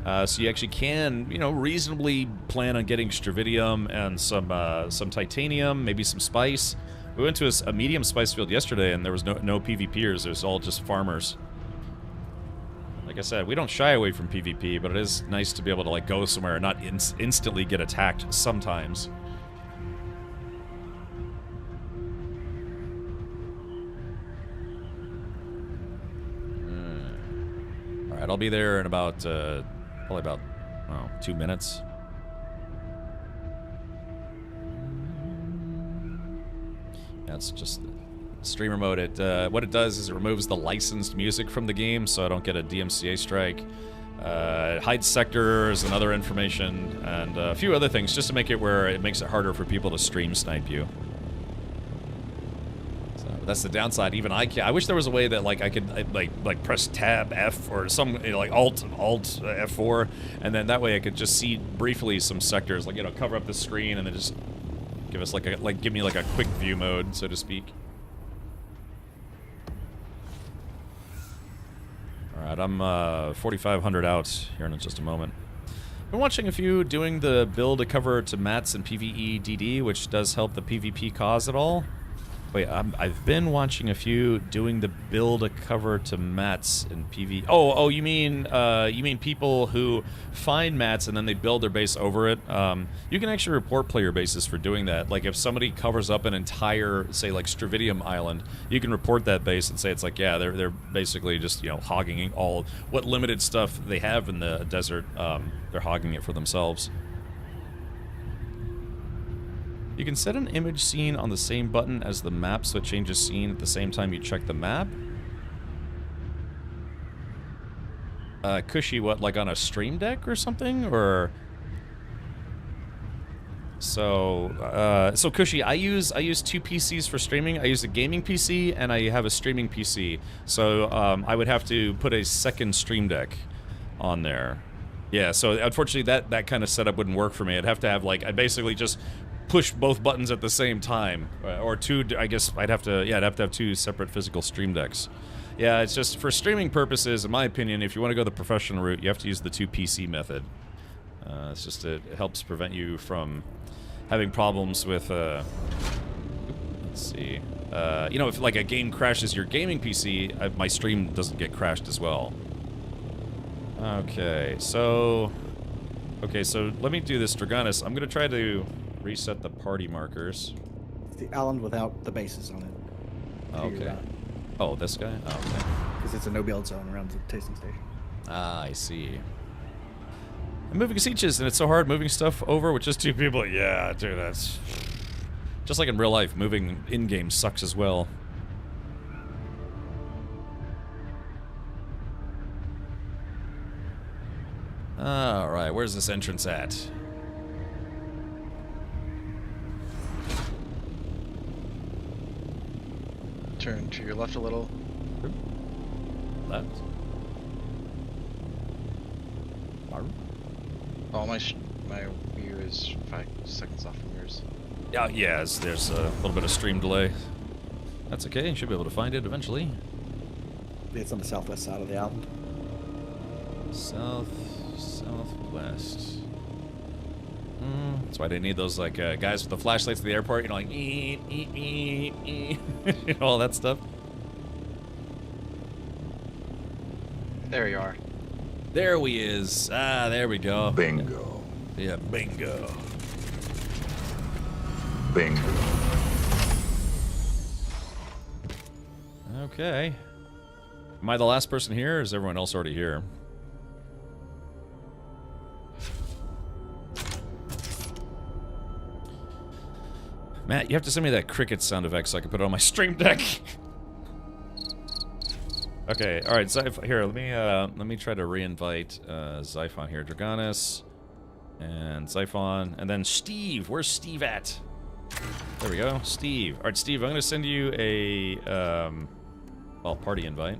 So you actually can, reasonably plan on getting Stravidium and some titanium, maybe some spice. We went to a medium spice field yesterday, and there was no PvPers. It was all just farmers. Like I said, we don't shy away from PvP, but it is nice to be able to like go somewhere and not instantly get attacked sometimes. Alright, I'll be there in about, probably about, 2 minutes. Yeah, it's just streamer mode. What it does is it removes the licensed music from the game, so I don't get a DMCA strike. It hides sectors and other information, and a few other things, just to make it where it makes it harder for people to stream snipe you. So that's the downside. Even I can't. I wish there was a way that like I could like press Tab F or some like Alt F4, and then that way I could just see briefly some sectors, like cover up the screen and then just give us give me like a quick view mode, so to speak. Alright, I'm 4,500 out here in just a moment. Been watching a few doing the build to cover to mats and PvE DD, which does help the PvP cause at all. Wait, I've been watching a few doing the build to cover to mats and PvE. Oh, you mean people who find mats and then they build their base over it. You can actually report player bases for doing that. Like if somebody covers up an entire, say like Stravidium Island, you can report that base and say it's like, yeah, they're basically just hogging all what limited stuff they have in the desert. They're hogging it for themselves. You can set an image scene on the same button as the map so it changes scene at the same time you check the map. Cushy, what, like on a stream deck or something? Or... So Cushy, I use 2 PCs for streaming. I use a gaming PC and I have a streaming PC. So I would have to put a second stream deck on there. Yeah, so unfortunately that kind of setup wouldn't work for me. I'd have to have like, I basically just push both buttons at the same time, or two. I guess I'd have to have 2 separate physical stream decks. Yeah, it's just for streaming purposes, in my opinion. If you want to go the professional route, you have to use the 2 PC method. It's just it helps prevent you from having problems with. Let's see. If like a game crashes your gaming PC, my stream doesn't get crashed as well. Okay, so let me do this, Dragonis. I'm gonna try to reset the party markers. The island without the bases on it. Okay. Oh, this guy? Oh, okay. Because it's a no-build zone around the tasting station. Ah, I see. I'm moving sieges, and it's so hard moving stuff over with just 2 people. Yeah, dude, that's... Just like in real life, moving in-game sucks as well. Alright, where's this entrance at? Turn to your left a little. Left? Oh, my view is 5 seconds off from yours. Yeah, there's a little bit of stream delay. That's okay, you should be able to find it eventually. It's on the southwest side of the island. Southwest. That's why they need those like guys with the flashlights at the airport, like all that stuff. There you are. There we is. Ah, there we go. Bingo. Yeah, bingo. Bingo. Okay. Am I the last person here, or is everyone else already here? Matt, you have to send me that cricket sound effect so I can put it on my stream deck. Okay, all right, here, let me try to re-invite Xiphon here. Dragonis and Xiphon, and then Steve. Where's Steve at? There we go, Steve. All right, Steve, I'm gonna send you a party invite.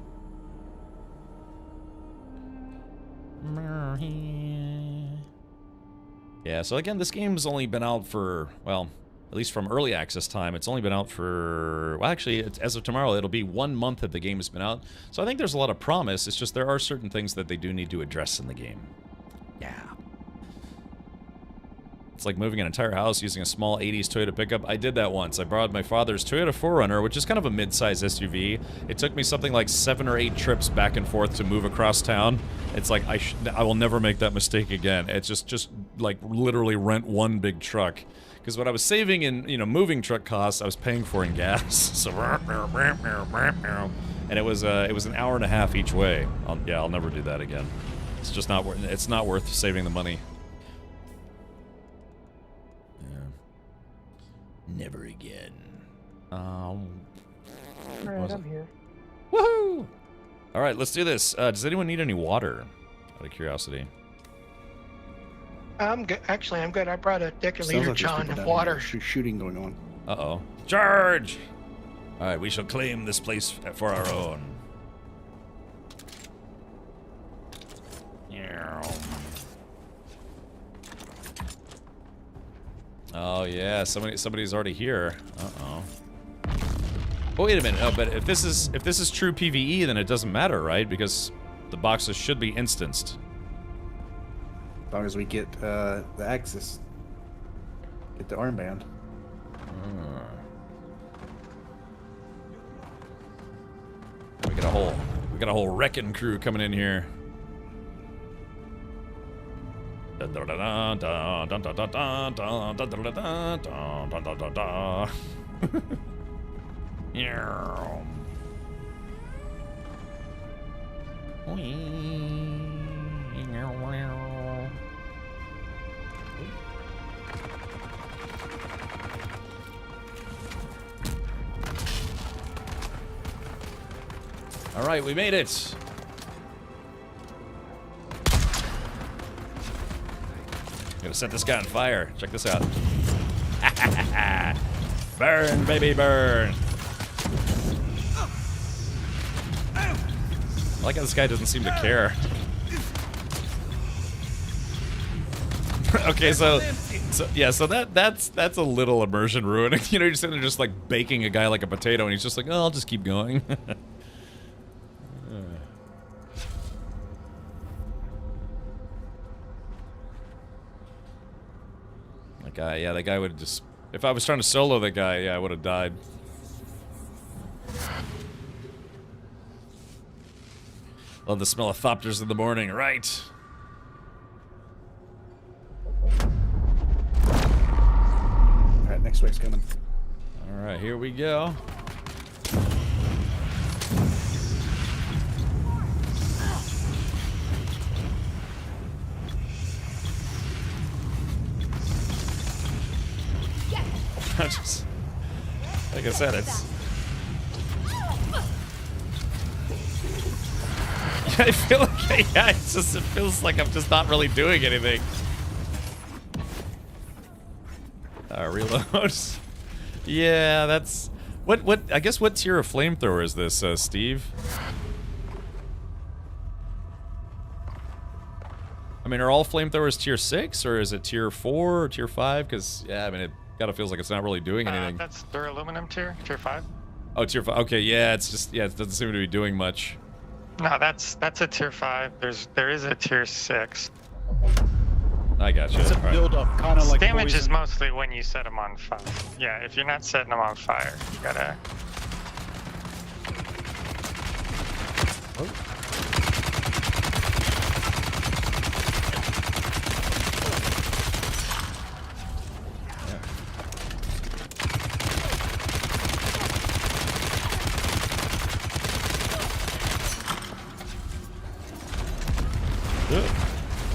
Yeah, so again, this game's only been out for, well, at least from early access time. It's only been out for, well, actually, as of tomorrow, it'll be 1 month that the game has been out. So I think there's a lot of promise. It's just there are certain things that they do need to address in the game. Yeah. It's like moving an entire house using a small 80s Toyota pickup. I did that once. I borrowed my father's Toyota 4Runner, which is kind of a mid-size SUV. It took me something like 7 or 8 trips back and forth to move across town. It's like, I will never make that mistake again. It's just like literally rent one big truck. Because what I was saving in, you know, moving truck costs, I was paying for in gas. So, and it was an hour and a half each way. I'll never do that again. It's just not worth. It's not worth saving the money. Never again. Alright, I'm here. Woohoo! Alright, let's do this. Does anyone need any water? Out of curiosity. I'm good. Actually, I'm good. I brought a deciliter John of water. Shooting going on. Uh-oh. Charge! Alright, we shall claim this place for our own. Oh yeah, somebody's already here. Uh-oh. Oh, wait a minute. Oh, but if this is true PvE, then it doesn't matter, right? Because the boxes should be instanced. As long as we get the access, get the armband. We got a whole wrecking crew coming in here. All right, we made it. I'm gonna set this guy on fire. Check this out. Burn, baby, burn. I like how this guy doesn't seem to care. Okay, so that's a little immersion ruining. You know, you're sitting there just like baking a guy like a potato, and he's just like, oh, I'll just keep going. That guy would just... If I was trying to solo that guy, yeah, I would have died. Love the smell of thopters in the morning, right? Alright, next wave's coming. Alright, here we go. Just, like I said, it's... I feel like, yeah, it feels like I'm just not really doing anything. Reload. Yeah, that's... I guess what tier of flamethrower is this, Steve? I mean, are all flamethrowers tier 6, or is it tier 4 or tier 5? Because, yeah, I mean, it kind of feels like it's not really doing anything. That's duraluminum tier 5. Oh, tier 5. Okay, yeah, it's just, yeah, it doesn't seem to be doing much. No, that's a tier 5. There is a tier 6. I gotcha. It's a build up, kind of like damage poison. is mostly when you set them on fire. Yeah, if you're not setting them on fire, you gotta. Oh.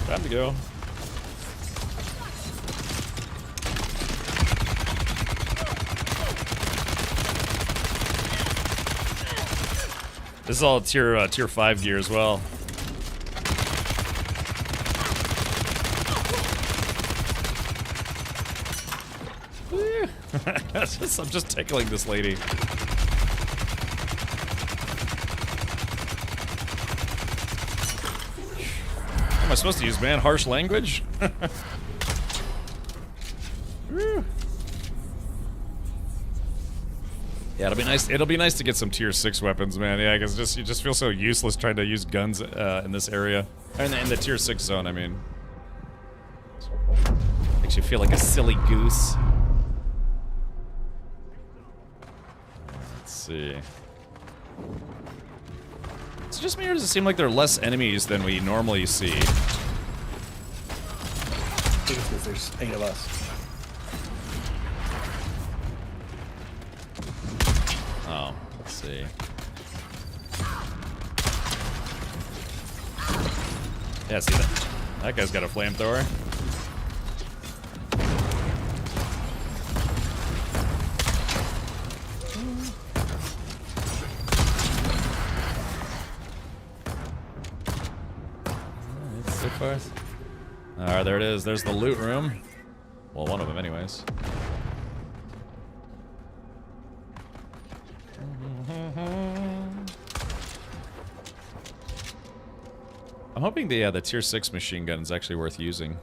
Time to go. This is all tier 5 gear as well. I'm just tickling this lady. What am I supposed to use, man? Harsh language? Yeah, it'll be nice. It'll be nice to get some tier 6 weapons, man. Yeah, because you just feel so useless trying to use guns in this area, in the tier 6 zone. I mean, makes you feel like a silly goose. Let's see. Is it just me, or does it seem like there are less enemies than we normally see? I think it's because there's 8 of us. Oh, let's see. Yeah, see that? That guy's got a flamethrower. So far. Alright, there it is. There's the loot room. Well, one of them, anyways. I'm hoping the tier 6 machine gun is actually worth using.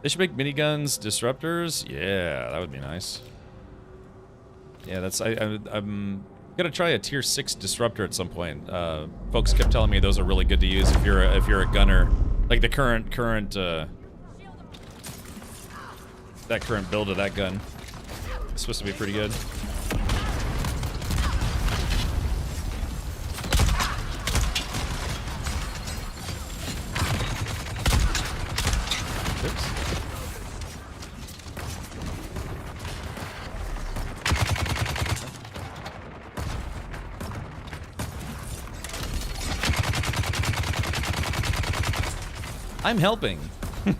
They should make miniguns, disruptors. Yeah, that would be nice. Yeah, that's I'm gonna try a tier 6 disruptor at some point. Folks kept telling me those are really good to use if you're a gunner, like the current that current build of that gun. It's supposed to be pretty good. I'm helping. I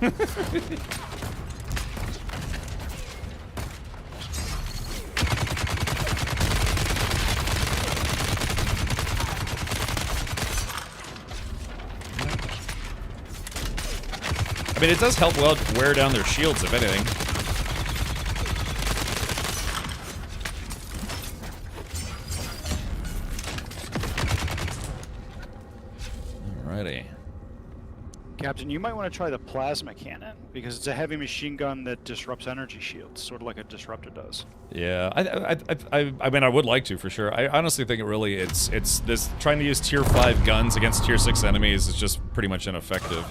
mean, it does help wear down their shields, if anything. Alrighty. Captain, you might want to try the plasma cannon, because it's a heavy machine gun that disrupts energy shields, sort of like a disruptor does. Yeah, I mean, I would like to, for sure. I honestly think it's this, trying to use tier 5 guns against tier 6 enemies is just pretty much ineffective.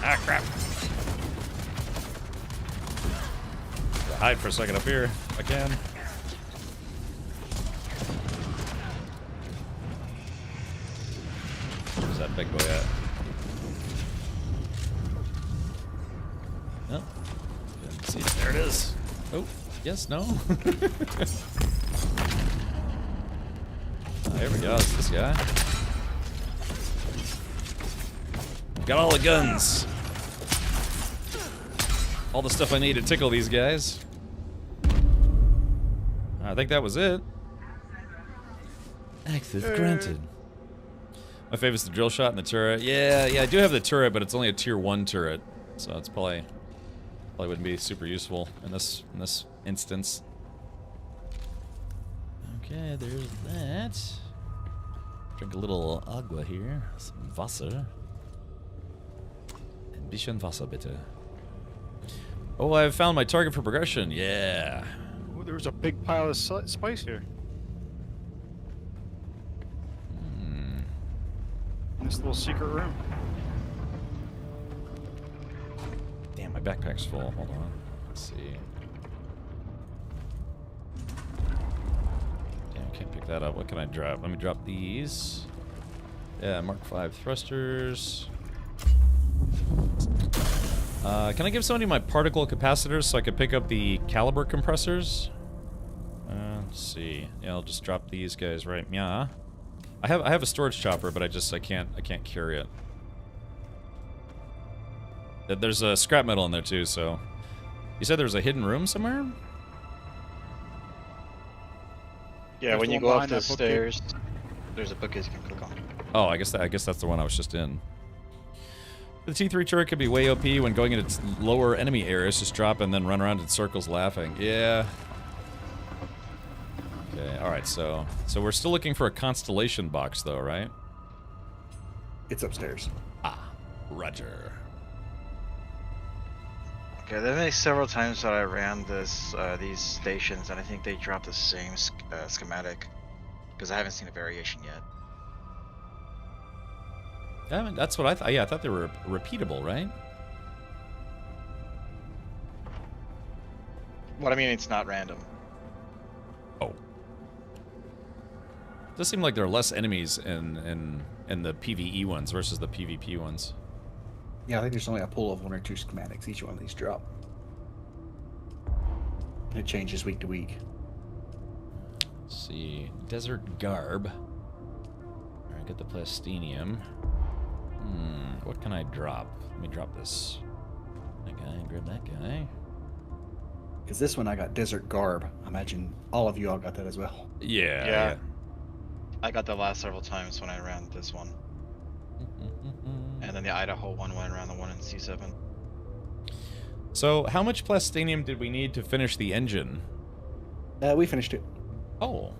Ah, crap. Hide for a second up here, if I can. Where's that big boy at? Oh. Didn't see it. There it is. Oh, yes, no. There we go. It's this guy. Got all the guns. All the stuff I need to tickle these guys. I think that was it. Access granted. My favorite's the drill shot and the turret. Yeah, I do have the turret, but it's only a tier 1 turret, so it's probably wouldn't be super useful in this instance. Okay, there's that. Drink a little agua here, some Wasser. Ein bisschen Wasser, bitte. Oh, I've found my target for progression. Yeah. Ooh, there was a big pile of spice here. This little secret room. Damn, my backpack's full. Hold on. Let's see. Damn, I can't pick that up. What can I drop? Let me drop these. Yeah, Mark 5 thrusters. Can I give somebody my particle capacitors so I could pick up the caliber compressors? Let's see. Yeah, I'll just drop these guys right. Yeah. I have a storage chopper, but I can't carry it. There's a scrap metal in there too, so. You said there's a hidden room somewhere? Yeah, when you go up the stairs, there's a bookcase you can click on. Oh, I guess that's the one I was just in. The T3 turret could be way OP when going into lower enemy areas. Just drop and then run around in circles laughing. Yeah. Okay, alright, so we're still looking for a constellation box though, right? It's upstairs. Ah, roger. Okay, there have been several times that I ran these stations, and I think they dropped the same schematic, because I haven't seen a variation yet. Yeah, that's what I thought. Yeah, I thought they were repeatable, right? What I mean, it's not random. Oh. It does seem like there are less enemies in the PvE ones versus the PvP ones. Yeah, I think there's only a pool of 1 or 2 schematics each one of these drop. And it changes week to week. Let's see. Desert Garb. Alright, get the Plastinium. What can I drop? Let me drop this. That guy, grab that guy. Because this one I got Desert Garb. I imagine all of you all got that as well. Yeah. I got that last several times when I ran this one. And then the Idaho one when I ran the one in C7. So, how much Plastinium did we need to finish the engine? We finished it. Oh.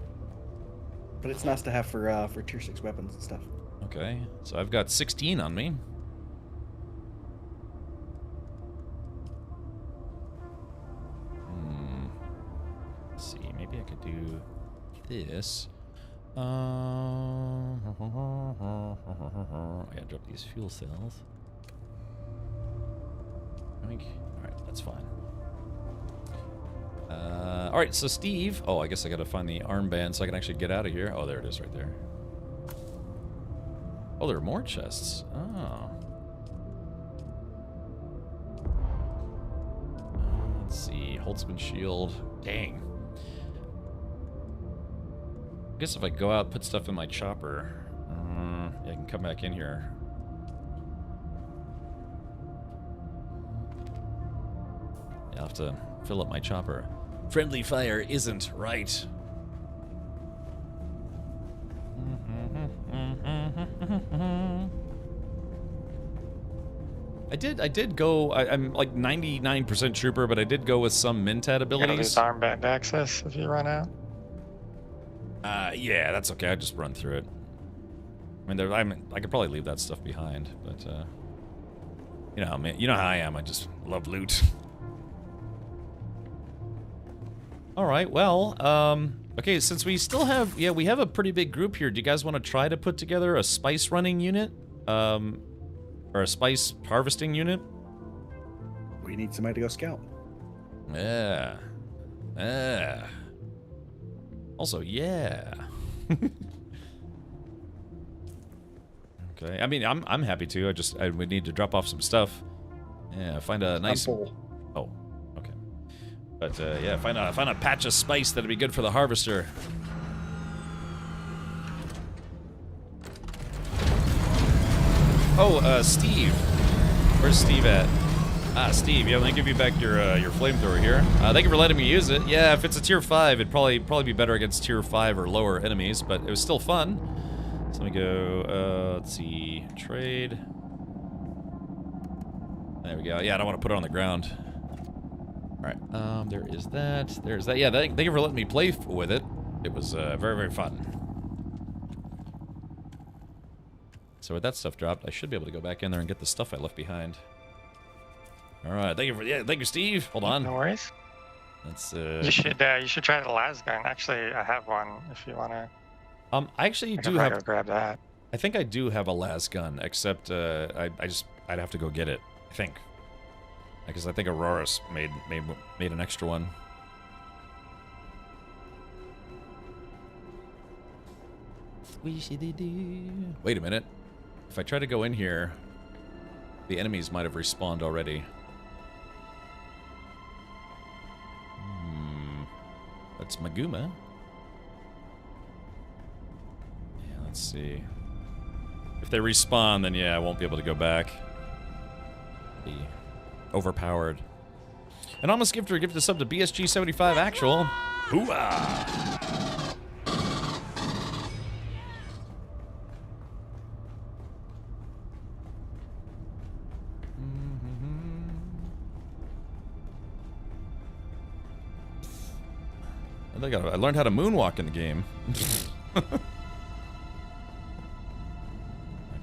But it's nice to have for tier 6 weapons and stuff. Okay, so I've got 16 on me. Let's see, maybe I could do this. I gotta drop these fuel cells. Alright, that's fine. Alright, so Steve. Oh, I guess I gotta find the armband so I can actually get out of here. Oh, there it is right there. Oh, there are more chests. Oh. Let's see. Holtzman shield. Dang. I guess if I go out, put stuff in my chopper, yeah, I can come back in here. Yeah, I'll have to fill up my chopper. Friendly fire isn't right. I did go. I'm like 99% trooper, but I did go with some Mentat abilities. You're gonna lose armband access if you run out. Yeah, that's okay. I just run through it. I mean, I could probably leave that stuff behind, but you know, man, you know how I am. I just love loot. All right. Well, okay. Since we still have, we have a pretty big group here. Do you guys want to try to put together a spice running unit, or a spice harvesting unit? We need somebody to go scout. Yeah. Yeah. Also, yeah. Okay. I mean, I'm happy to. I would need to drop off some stuff. Yeah, find a nice. I'm full. Oh, okay. But yeah, find a patch of spice that'd be good for the harvester. Oh, Steve. Where's Steve at? Ah, Steve, yeah, let me give you back your flamethrower here. Thank you for letting me use it. Yeah, if it's a tier 5, it'd probably be better against tier 5 or lower enemies, but it was still fun. So let me go, let's see, trade. There we go. Yeah, I don't want to put it on the ground. Alright, there is that. There's that. Yeah, thank you for letting me play with it. It was very, very fun. So with that stuff dropped, I should be able to go back in there and get the stuff I left behind. Alright, thank you, Steve. Hold on. No worries. That's you should try the las gun. Actually, I have one if you wanna. I actually do go have. grab that. I think I do have a las gun, except I'd have to go get it. I think, because I think Aurora's made an extra one. Wait a minute. If I try to go in here, the enemies might have respawned already. That's Maguma. Yeah, let's see. If they respawn, then yeah, I won't be able to go back. Be overpowered. Anonymous Gifter gifted a sub to BSG75 Actual. Hooah! I learned how to moonwalk in the game.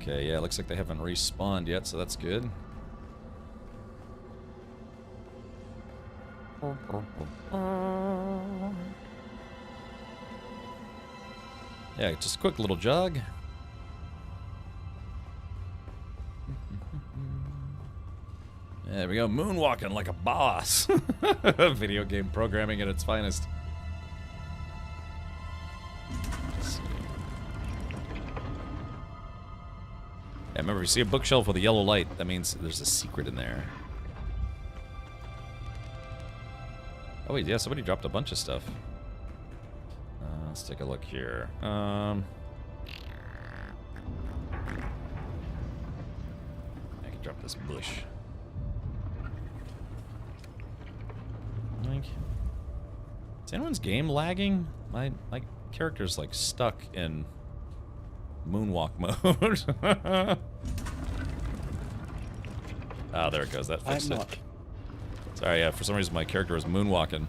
Okay, yeah, it looks like they haven't respawned yet, so that's good. Yeah, just a quick little jog. There we go, moonwalking like a boss. Video game programming at its finest. Yeah, remember, if you see a bookshelf with a yellow light, that means there's a secret in there. Oh wait, yeah, somebody dropped a bunch of stuff. Let's take a look here. I can drop this bush. Like, is anyone's game lagging? My character's like stuck in moonwalk mode. Ah, there it goes. That fixed it. Sorry, yeah, for some reason my character was moonwalking.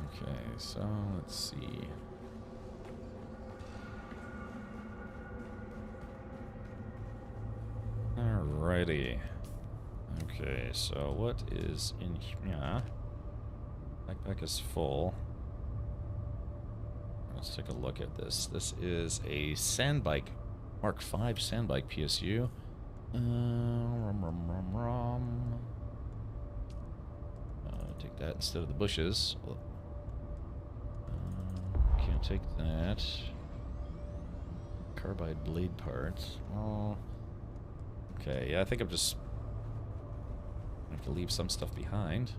Okay, so let's see. Alrighty. Okay, so what is in here? Backpack is full. Let's take a look at this. This is a sand bike, Mark V sand bike PSU. Take that instead of the bushes. Can't take that. Carbide blade parts. Oh. Okay, yeah, I think I have to leave some stuff behind.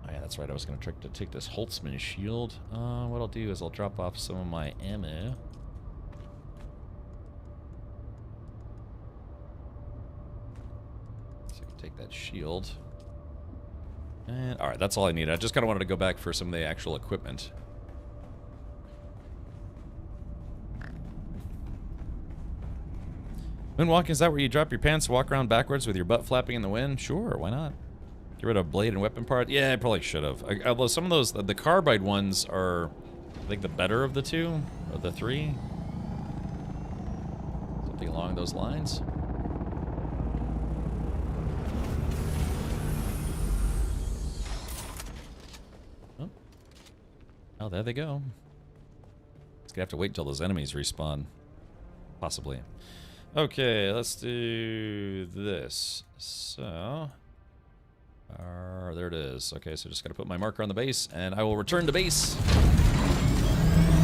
Oh yeah, that's right, I was going to try to take this Holtzman shield. What I'll do is I'll drop off some of my ammo. So I can take that shield. And, alright, that's all I need. I just kind of wanted to go back for some of the actual equipment. Moonwalking, is that where you drop your pants, walk around backwards with your butt flapping in the wind? Sure, why not? Get rid of blade and weapon part? Yeah, I probably should have. Although some of those, the carbide ones are, I think, the better of the two, or the three. Something along those lines. Oh, there they go. It's gonna have to wait until those enemies respawn. Possibly. Okay, let's do this. So... there it is. Okay, so just gotta put my marker on the base, and I will return to base.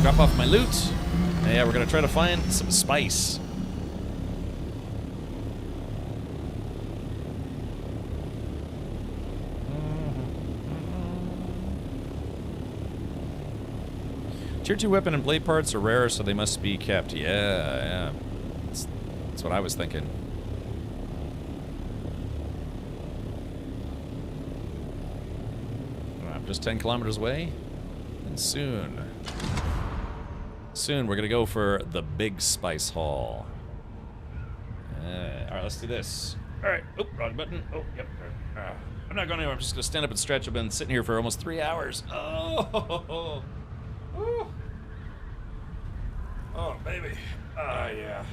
Drop off my loot. And yeah, we're gonna try to find some spice. Tier 2 weapon and blade parts are rare, so they must be kept. Yeah. That's what I was thinking. I'm just 10 kilometers away, and soon we're gonna go for the big spice haul. Alright, let's do this. Alright, oh, wrong button. Oh, yep. I'm not going anywhere, I'm just gonna stand up and stretch. I've been sitting here for almost 3 hours. Oh, woo. Oh, baby. Yeah.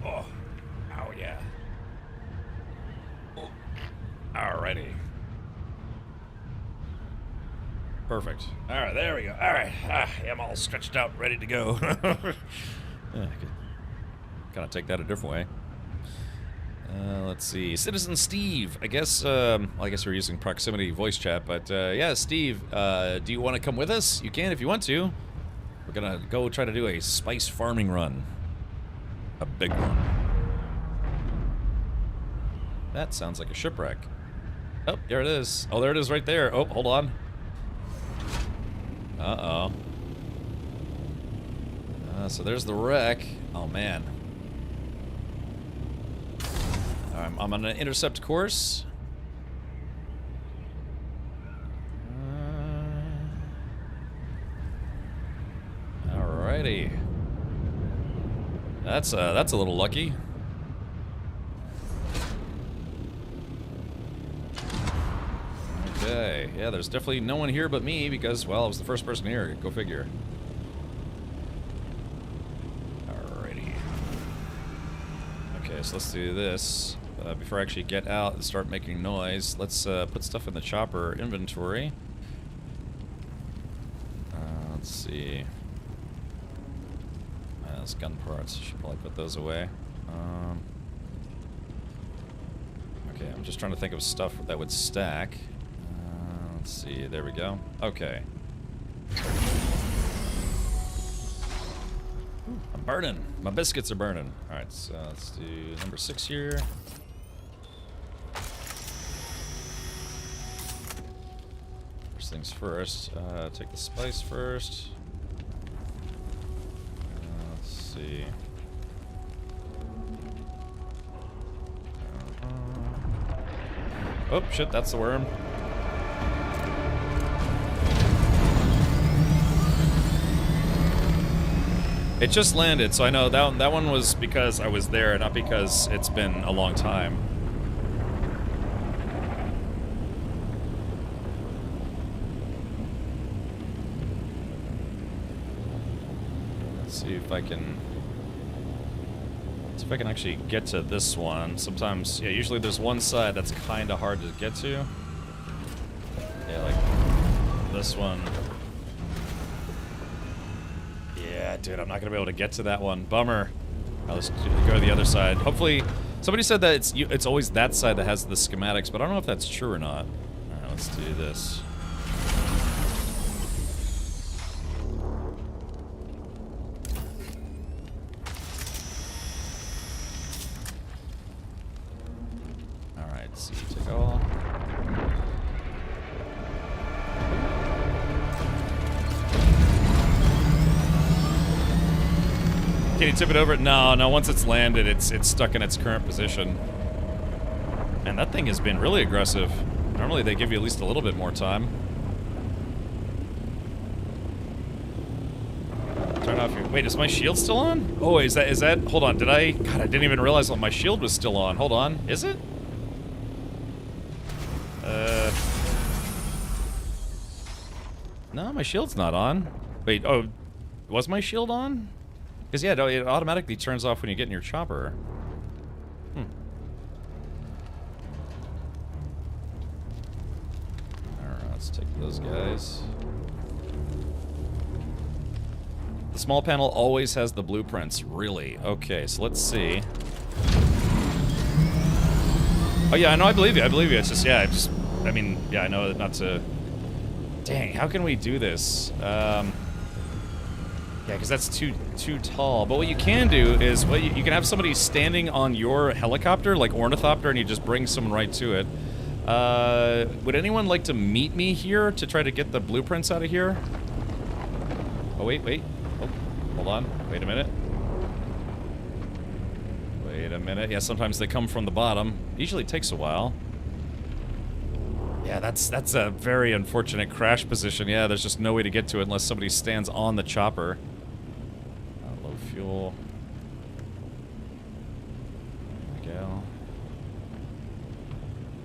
Oh, yeah. Oh. Alrighty. Perfect. Alright, there we go. Alright. I'm all stretched out, ready to go. I could kind of take that a different way. Let's see. Citizen Steve. I guess we're using proximity voice chat, but yeah, Steve, do you want to come with us? You can if you want to. We're gonna go try to do a spice farming run. A big one. That sounds like a shipwreck. Oh, there it is. Oh, there it is right there. Oh, hold on. Uh-oh. So there's the wreck. Oh, man. I'm on an intercept course. Alrighty. That's a little lucky. Okay, yeah, there's definitely no one here but me because, well, I was the first person here. Go figure. Alrighty. Okay, so let's do this. Before I actually get out and start making noise, let's put stuff in the chopper inventory. Let's see. Those gun parts, should probably put those away. Okay, I'm just trying to think of stuff that would stack. Let's see, there we go. Okay. I'm burning. My biscuits are burning. Alright, so let's do number 6 here. First things first. Take the spice first. Let's see. Oh, shit, that's the worm. It just landed, so I know that one was because I was there, not because it's been a long time. Let's see if I can actually get to this one. Sometimes, yeah, usually there's one side that's kind of hard to get to. Yeah, like this one. Yeah, dude, I'm not gonna be able to get to that one. Bummer. Let's go to the other side. Hopefully, somebody said that it's always that side that has the schematics, but I don't know if that's true or not. All right, let's do this. All right, see, take all. Can you tip it over? No, once it's landed, it's stuck in its current position. And that thing has been really aggressive. Normally they give you at least a little bit more time. Turn off your... Wait, is my shield still on? Oh, is that... Hold on, God, I didn't even realize my shield was still on. Hold on, is it? No, my shield's not on. Wait, oh, was my shield on? Because, yeah, it automatically turns off when you get in your chopper. Alright, let's take those guys. The small panel always has the blueprints. Really? Okay, so let's see. Oh, yeah, I know, I believe you. It's just, yeah, I mean, yeah, I know not to... Dang, how can we do this? Yeah, because that's too tall. But what you can do is, well, you can have somebody standing on your helicopter, like Ornithopter, and you just bring someone right to it. Would anyone like to meet me here to try to get the blueprints out of here? Oh, wait. Oh, hold on. Wait a minute. Yeah, sometimes they come from the bottom. Usually takes a while. Yeah, that's a very unfortunate crash position. Yeah, there's just no way to get to it unless somebody stands on the chopper. Low fuel. There we go.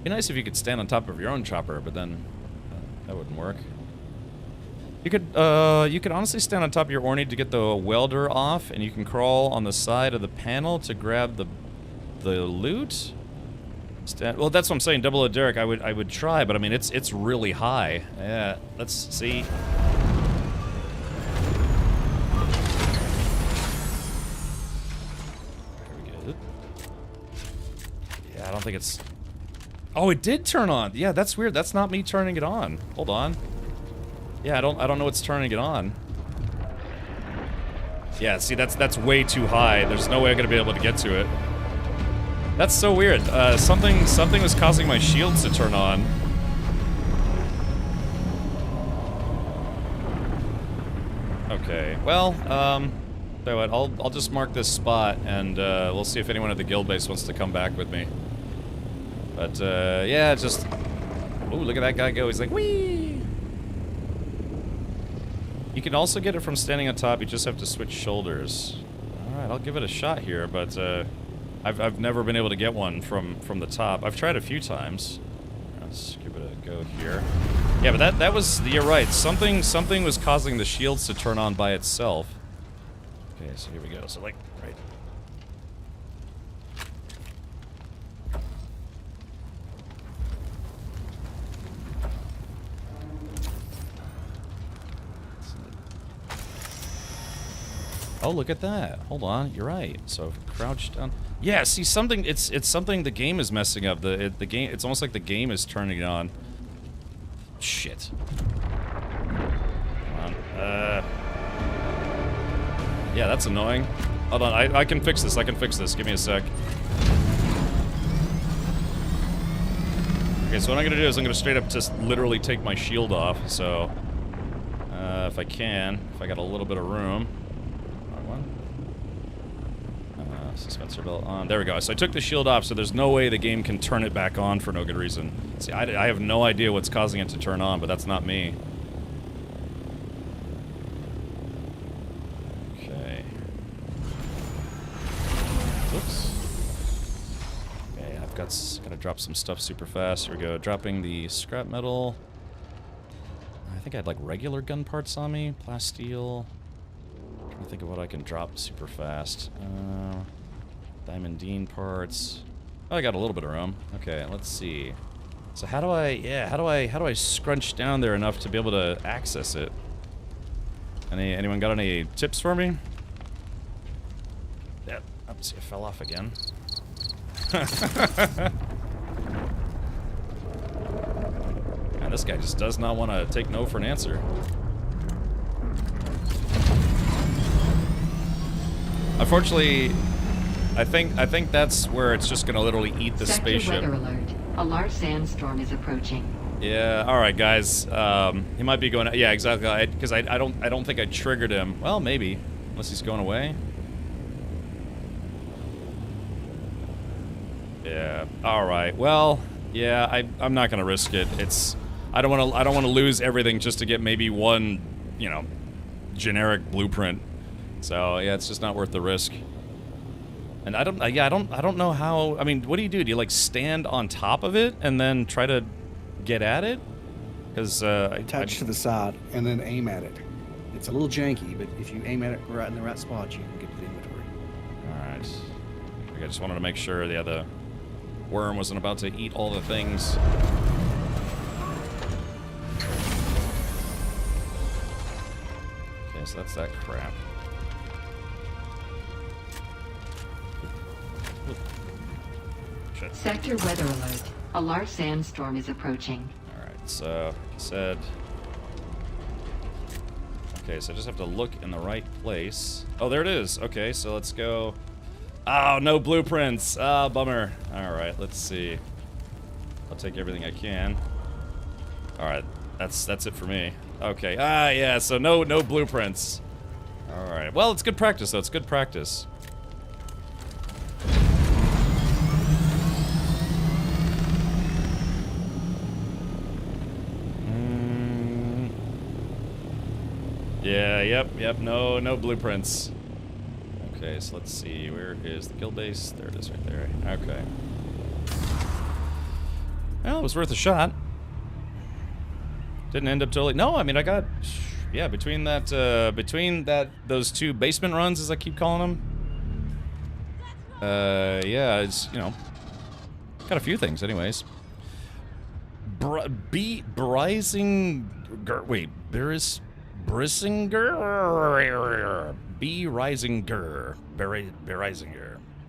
Be nice if you could stand on top of your own chopper, but then that wouldn't work. You could honestly stand on top of your Orny to get the welder off, and you can crawl on the side of the panel to grab the loot. Well, that's what I'm saying. Double O Derek, I would try, but I mean it's really high. Yeah, let's see. Very good. Yeah, I don't think it's. Oh, it did turn on. Yeah, that's weird. That's not me turning it on. Hold on. Yeah, I don't know what's turning it on. Yeah, see, that's way too high. There's no way I'm gonna be able to get to it. That's so weird. Something was causing my shields to turn on. Okay, well, so what, I'll just mark this spot, and we'll see if anyone at the guild base wants to come back with me. But yeah, just... Oh, look at that guy go, he's like, whee! You can also get it from standing on top, you just have to switch shoulders. Alright, I'll give it a shot here, but I've never been able to get one from the top. I've tried a few times. Let's give it a go here. Yeah, but that was, you're right, something was causing the shields to turn on by itself. Okay, so here we go, so like, right. Oh, look at that. Hold on, you're right. So crouch down. Yeah, see something. It's something the game is messing up. The game. It's almost like the game is turning it on. Shit. Come on. Yeah, that's annoying. Hold on, I can fix this. I can fix this. Give me a sec. Okay, so what I'm gonna do is I'm gonna straight up just literally take my shield off. So, if I can, if I got a little bit of room. Suspensor belt on. There we go. So I took the shield off, so there's no way the game can turn it back on for no good reason. See, I have no idea what's causing it to turn on, but that's not me. Okay. Oops. Okay, I've gotta drop some stuff super fast. Here we go. Dropping the scrap metal. I think I had like regular gun parts on me. Plasteel. Trying to think of what I can drop super fast. Diamondine parts. Oh, I got a little bit of room. Okay, let's see. So how do I scrunch down there enough to be able to access it? Anyone got any tips for me? Yeah, oops, it fell off again. Man, this guy just does not want to take no for an answer. Unfortunately, I think that's where it's just gonna literally eat the spaceship. Weather alert. A large sandstorm is approaching. Yeah. All right, guys. He might be going. Yeah, exactly. Because I don't think I triggered him. Well, maybe, unless he's going away. Yeah. All right. Well, yeah. I'm not gonna risk it. I don't want to lose everything just to get maybe one, you know, generic blueprint. So yeah, it's just not worth the risk. And I don't know how. I mean, what do you do? Do you like stand on top of it and then try to get at it? Because attach to the side and then aim at it. It's a little janky, but if you aim at it right in the right spot, you can get to the inventory. All right. I just wanted to make sure the worm wasn't about to eat all the things. Okay, so that's that crap. Shit. Sector weather alert. A large sandstorm is approaching. Alright, so like I said. Okay, so I just have to look in the right place. Oh, there it is. Okay, so let's go. Oh, no blueprints. Ah, bummer. Alright, let's see. I'll take everything I can. Alright, that's it for me. Okay. Ah, yeah, so no blueprints. Alright. Well, it's good practice, though. It's good practice. Yeah, yep, no blueprints. Okay, so let's see, where is the guild base? There it is right there. Okay. Well, it was worth a shot. Didn't end up totally, no, I mean, I got, yeah, between those two basement runs, as I keep calling them. Yeah, it's, you know, got a few things anyways.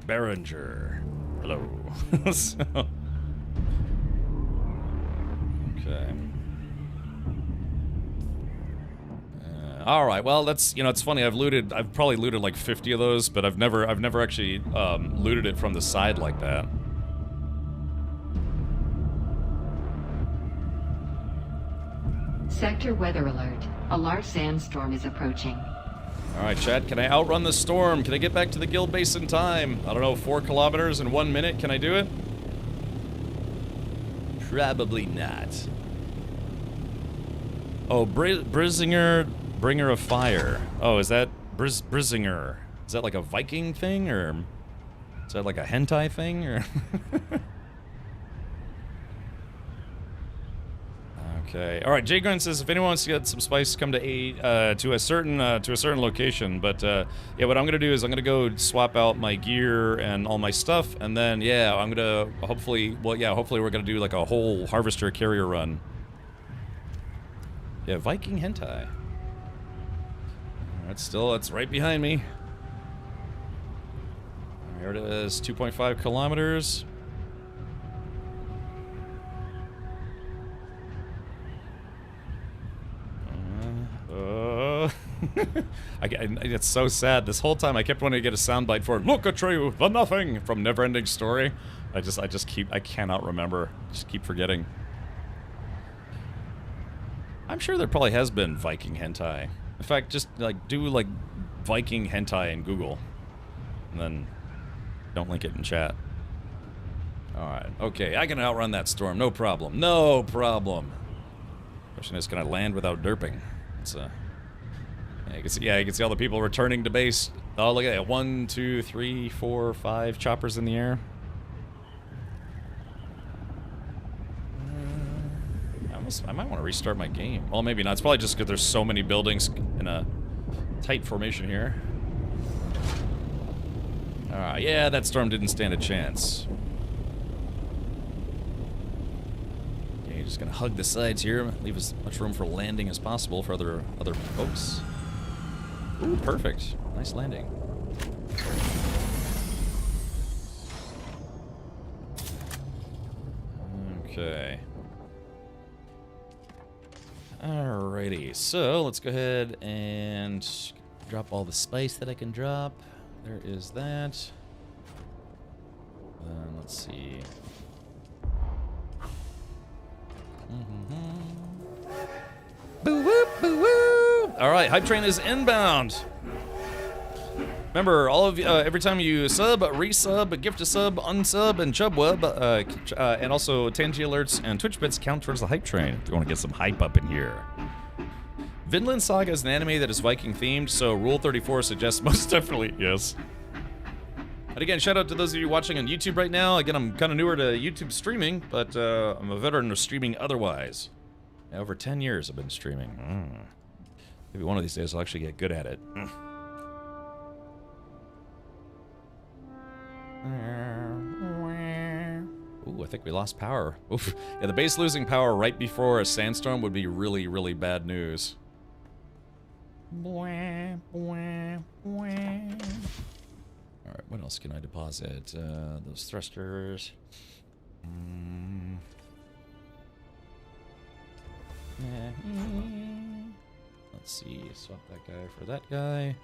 Berenger. Hello. So, okay. All right. Well, that's it's funny. I've probably looted like 50 of those, but I've never actually looted it from the side like that. Sector weather alert. A large sandstorm is approaching. All right, chat. Can I outrun the storm? Can I get back to the guild base in time? I don't know, 4 kilometers in 1 minute. Can I do it? Probably not. Oh, Brizinger, bringer of fire. Oh, is that Brizinger? Is that like a Viking thing, or is that like a hentai thing, or? Okay. All right. Jay Grunt says if anyone wants to get some spice, come to a certain location. But yeah, what I'm gonna do is I'm gonna go swap out my gear and all my stuff, and then yeah, I'm gonna hopefully we're gonna do like a whole harvester carrier run. Yeah, Viking hentai. It's right behind me. Here it is, 2.5 kilometers. It's so sad. This whole time I kept wanting to get a soundbite for "Look, Atreyu, the nothing" from Neverending Story. I cannot remember. Just keep forgetting. I'm sure there probably has been Viking hentai. In fact, just like do like Viking hentai in Google, and then don't link it in chat. All right. Okay, I can outrun that storm. No problem. No problem. Question is, can I land without derping? It's yeah, you can see all the people returning to base. Oh, look at that. 1, 2, 3, 4, 5 choppers in the air. I might want to restart my game. Well, maybe not. It's probably just because there's so many buildings in a tight formation here. Alright, yeah, that storm didn't stand a chance. Okay, just gonna hug the sides here, leave as much room for landing as possible for other folks. Ooh, perfect. Nice landing. Okay. Alrighty, so let's go ahead and drop all the spice that I can drop. There is that. Let's see. Boo woo, boo woo! Alright, Hype Train is inbound. Remember, all of you, every time you sub, resub, gift a sub, unsub, and chubweb, and also Tangy alerts and Twitch bits count towards the Hype Train if you want to get some hype up in here. Vinland Saga is an anime that is Viking themed, so Rule 34 suggests most definitely yes. And again, shout out to those of you watching on YouTube right now. Again, I'm kind of newer to YouTube streaming, but I'm a veteran of streaming otherwise. Yeah, over 10 years I've been streaming. Maybe one of these days I'll actually get good at it. Ooh, I think we lost power. Oof. Yeah, the base losing power right before a sandstorm would be really, really bad news. Alright, what else can I deposit? Those thrusters. Let's see, swap that guy for that guy.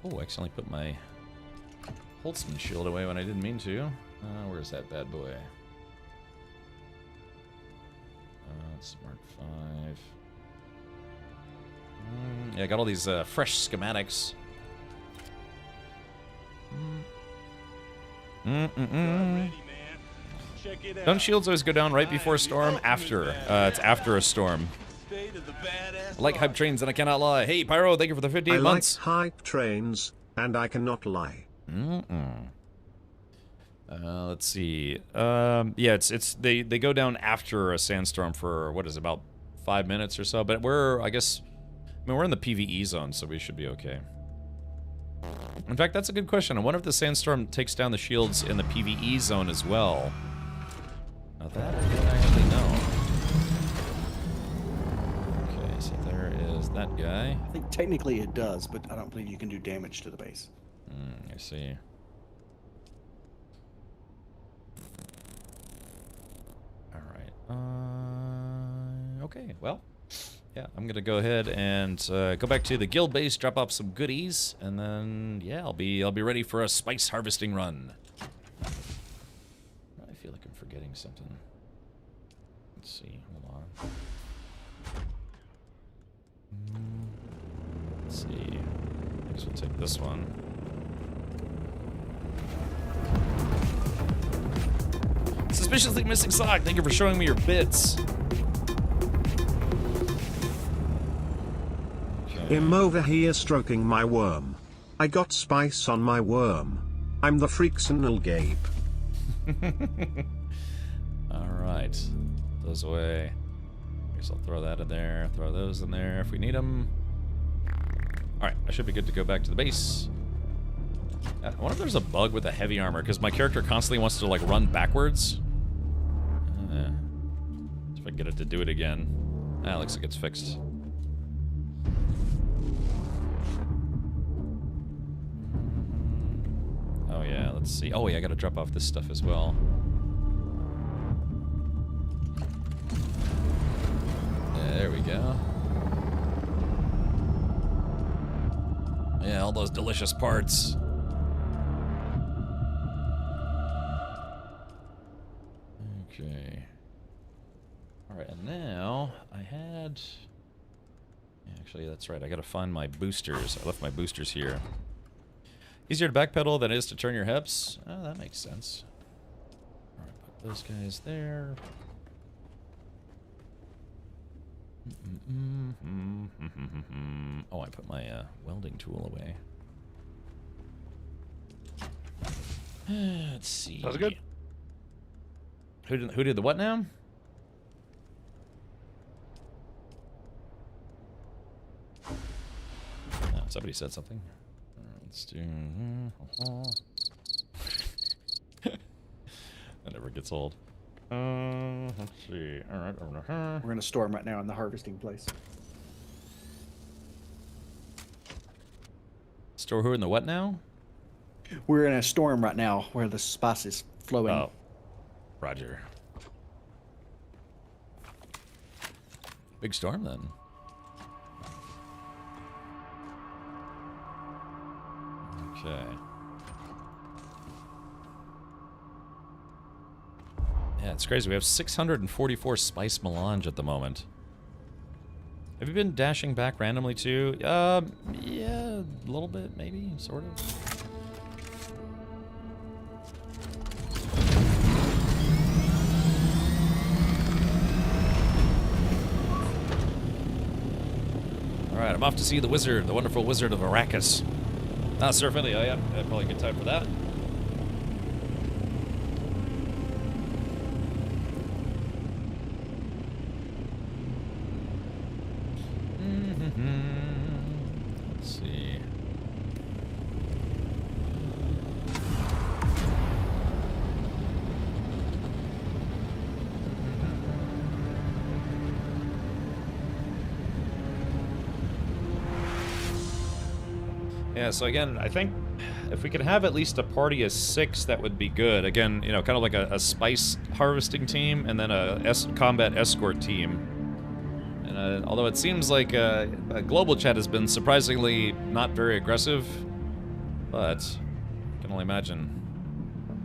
Oh, I accidentally put my Holtzman shield away when I didn't mean to. Where's that bad boy? Smart 5. Yeah, I got all these fresh schematics. Don't shields always go down right before a storm? After. It's after a storm. I like hype trains and I cannot lie. Hey, Pyro, thank you for the 58 months. I like hype trains and I cannot lie. Let's see. Yeah, they go down after a sandstorm for what is it, about 5 minutes or so. But we're in the PvE zone, so we should be okay. In fact, that's a good question. I wonder if the sandstorm takes down the shields in the PvE zone as well. Now that I don't actually know. Okay, so there is that guy. I think technically it does, but I don't believe you can do damage to the base. I see. Alright. Okay, well. yeah, I'm gonna go ahead and go back to the guild base, drop off some goodies, and then yeah, I'll be ready for a spice harvesting run. I feel like I'm forgetting something. Let's see, hold on. Let's see. I guess we'll take this one. Suspiciously missing sock. Thank you for showing me your bits. I'm over here stroking my worm. I got spice on my worm. I'm the freaksenal Gabe. Alright. Those away. I guess I'll throw that in there. Throw those in there if we need them. Alright, I should be good to go back to the base. I wonder if there's a bug with the heavy armor, because my character constantly wants to, like, run backwards. If I can get it to do it again. Ah, looks like it's fixed. Oh yeah, let's see. Oh yeah, I gotta drop off this stuff as well. Yeah, there we go. Yeah, all those delicious parts. Okay. Alright, and now I had... Yeah, actually, that's right. I gotta find my boosters. I left my boosters here. Easier to backpedal than it is to turn your hips? Oh, that makes sense. Alright, put those guys there. Oh, I put my welding tool away. Let's see. Sounds good. Who did the what now? Oh, somebody said something. Let's do... That never gets old. Let's see. Alright, We're gonna storm right now in the harvesting place. Store who in the what now? We're in a storm right now where the spice is flowing. Oh. Roger. Big storm then. Okay. Yeah, it's crazy. We have 644 spice melange at the moment. Have you been dashing back randomly too? Yeah, a little bit, maybe, sort of. Alright, I'm off to see the wizard, the wonderful wizard of Arrakis. Ah, Sir Philly, oh yeah, probably a good time for that. Let's see. Yeah, so again, I think if we could have at least a party of 6, that would be good. Again, you know, kind of like a spice harvesting team and then a combat escort team. And although it seems like global chat has been surprisingly not very aggressive, but I can only imagine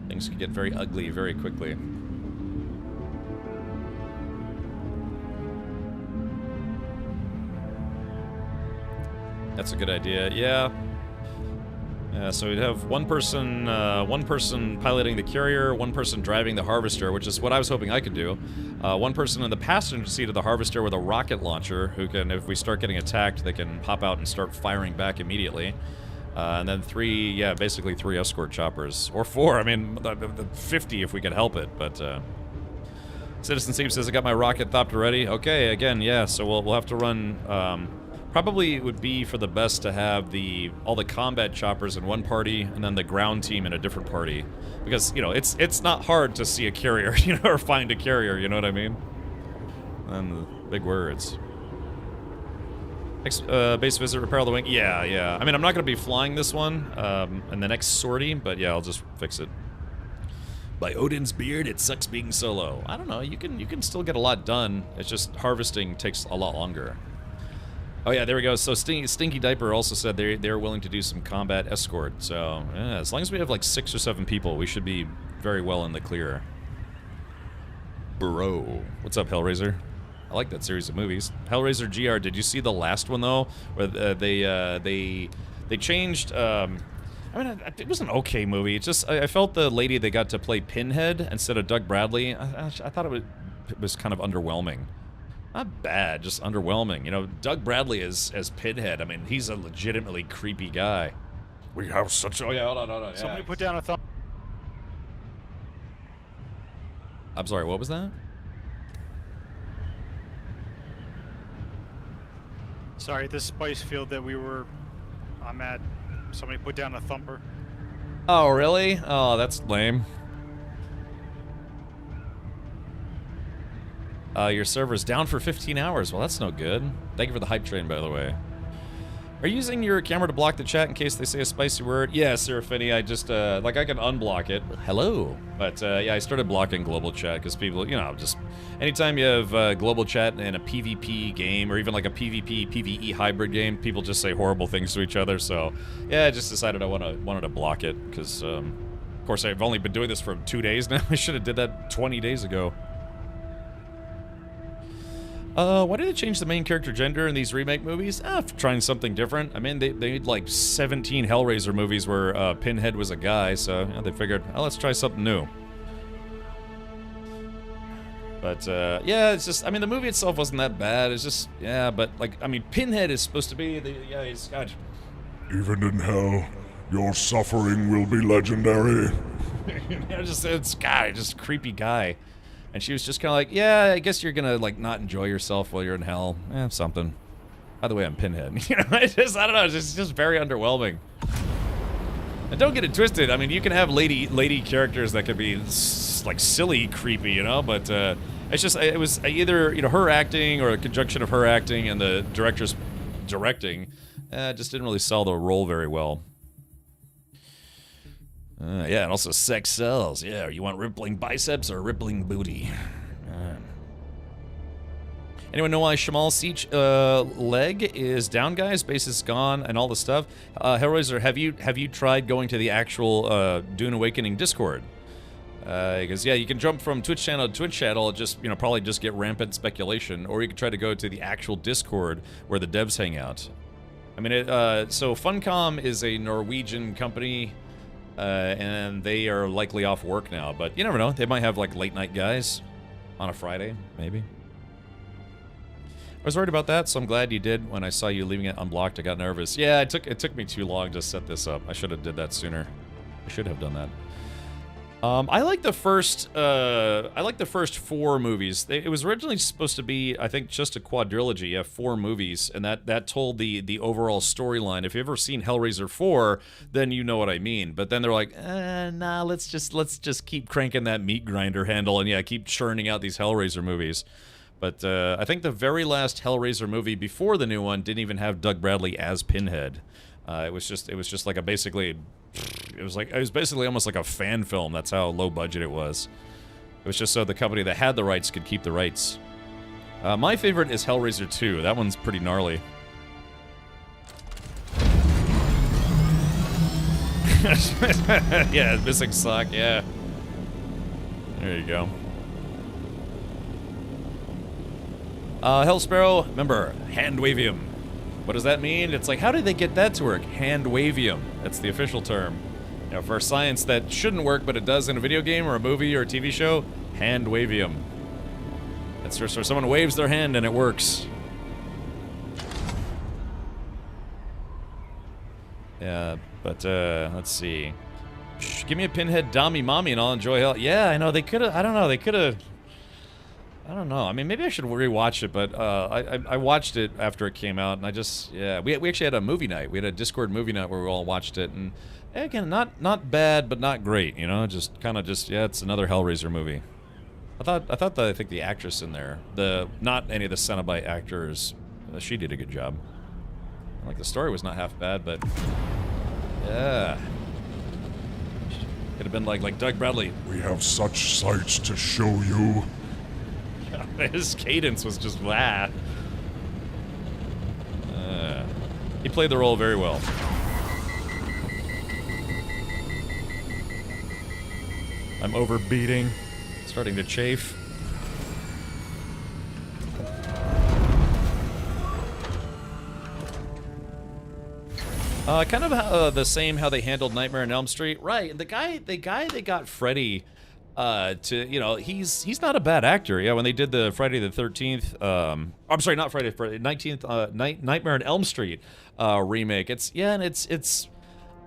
things could get very ugly very quickly. That's a good idea. Yeah. Yeah, so we'd have one person piloting the carrier, one person driving the harvester, which is what I was hoping I could do. One person in the passenger seat of the harvester with a rocket launcher, who can, if we start getting attacked, they can pop out and start firing back immediately. And then basically 3 escort choppers. Or 4, I mean, 50 if we could help it, but... Citizen Steve says, I got my rocket thopped ready. Okay, again, yeah, so we'll have to run... Probably it would be for the best to have all the combat choppers in one party and then the ground team in a different party, because you know it's not hard to see a carrier, you know, or find a carrier, you know what I mean? And the big words. Base visit, repair the wing. Yeah. I mean, I'm not gonna be flying this one in the next sortie, but yeah, I'll just fix it. By Odin's beard, it sucks being solo. I don't know. You can still get a lot done. It's just harvesting takes a lot longer. Oh yeah, there we go. So Stinky Diaper also said they're willing to do some combat escort. So yeah, as long as we have like 6 or 7 people, we should be very well in the clear. Bro, what's up, Hellraiser? I like that series of movies. Hellraiser GR. Did you see the last one though, where they changed? I mean, it was an okay movie. It's just I felt the lady they got to play Pinhead instead of Doug Bradley. I thought it was kind of underwhelming. Not bad, just underwhelming. You know, Doug Bradley as Pinhead. I mean, he's a legitimately creepy guy. We have such. Oh yeah, hold on. Yeah. Somebody put down a thumb. I'm sorry. What was that? Sorry, this spice field that I'm at. Somebody put down a thumper. Oh really? Oh, that's lame. Your server's down for 15 hours. Well, that's no good. Thank you for the hype train, by the way. Are you using your camera to block the chat in case they say a spicy word? Yeah, Serafini, I just, like, I can unblock it. Hello. But, yeah, I started blocking global chat because people, you know, just... Anytime you have global chat in a PvP game, or even like a PvP-PvE hybrid game, people just say horrible things to each other, so... Yeah, I just decided I wanted to block it, because, of course, I've only been doing this for 2 days now. I should have did that 20 days ago. Why did they change the main character gender in these remake movies? For trying something different. I mean, they made like 17 Hellraiser movies where Pinhead was a guy, so you know, they figured, oh, let's try something new. But, yeah, it's just, I mean, the movie itself wasn't that bad. It's just, yeah, but, like, I mean, Pinhead is supposed to be, he's got... Even in hell, your suffering will be legendary. It's guy, just creepy guy. And she was just kind of like, yeah, I guess you're gonna, like, not enjoy yourself while you're in hell. Something. By the way, I'm Pinhead. You know, I don't know, it's just very underwhelming. And don't get it twisted, I mean, you can have lady characters that could be, like, silly creepy, you know, but, it's just, it was either, you know, her acting or a conjunction of her acting and the director's directing, just didn't really sell the role very well. Yeah, and also sex sells. Yeah, you want rippling biceps or rippling booty? Anyone know why Shamal Siege leg is down, guys? Base is gone and all the stuff. Hellraiser, have you tried going to the actual Dune Awakening Discord? Because yeah, you can jump from Twitch channel to Twitch channel, just probably just get rampant speculation, or you can try to go to the actual Discord where the devs hang out. I mean, so Funcom is a Norwegian company. And they are likely off work now, but you never know. They might have, like, late-night guys on a Friday, maybe. I was worried about that, so I'm glad you did. When I saw you leaving it unblocked, I got nervous. Yeah, it took me too long to set this up. I should have did that sooner. I should have done that. I like the first 4 movies. It was originally supposed to be, I think, just a quadrilogy. You have 4 movies, and that told the overall storyline. If you've ever seen Hellraiser 4, then you know what I mean. But then they're like, nah, let's just keep cranking that meat grinder handle, and yeah, keep churning out these Hellraiser movies. But I think the very last Hellraiser movie before the new one didn't even have Doug Bradley as Pinhead. It was just like a basically. It was basically almost like a fan film. That's how low budget it was. It was just so the company that had the rights could keep the rights. My favorite is Hellraiser 2. That one's pretty gnarly. Yeah, missing sock, yeah. There you go. Hell Sparrow, remember, hand-wavium. What does that mean? It's like, how did they get that to work? Hand-wavium. That's the official term. You know, for science that shouldn't work, but it does in a video game or a movie or a TV show, hand-wavium. That's just where someone waves their hand and it works. Yeah, but, let's see. Give me a Pinhead Dommy Mommy and I'll enjoy hell. Yeah, I know, they could've, I don't know, they could've... I don't know. I mean, maybe I should rewatch it, but I watched it after it came out, and I just, yeah, we actually had a movie night. We had a Discord movie night where we all watched it, and again, not bad, but not great, you know, just kind of just, yeah, it's another Hellraiser movie. I think the actress in there, not any of the Cenobite actors, she did a good job. Like, the story was not half bad, but yeah. Could have been like Doug Bradley. We have such sights to show you. His cadence was just that. He played the role very well. I'm overbeating, starting to chafe. Kind of the same how they handled Nightmare on Elm Street, right? The guy they got Freddy to, you know, he's not a bad actor. Yeah, when they did the Friday the 13th, I'm sorry, not Friday, 19th Nightmare on Elm Street remake. It's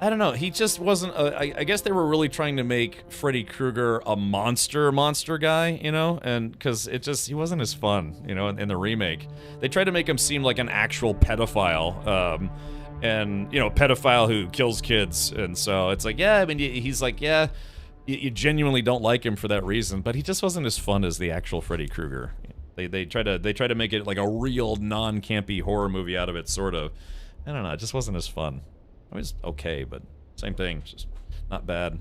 I don't know. He just wasn't. I guess they were really trying to make Freddy Krueger a monster guy, you know, and because he wasn't as fun, you know, in the remake. They tried to make him seem like an actual pedophile. And, you know, pedophile who kills kids. And so it's like, yeah, I mean, he's like, yeah, you genuinely don't like him for that reason, but he just wasn't as fun as the actual Freddy Krueger. They try to make it like a real non-campy horror movie out of it, sort of. I don't know, it just wasn't as fun. I mean, it's okay, but same thing, just not bad.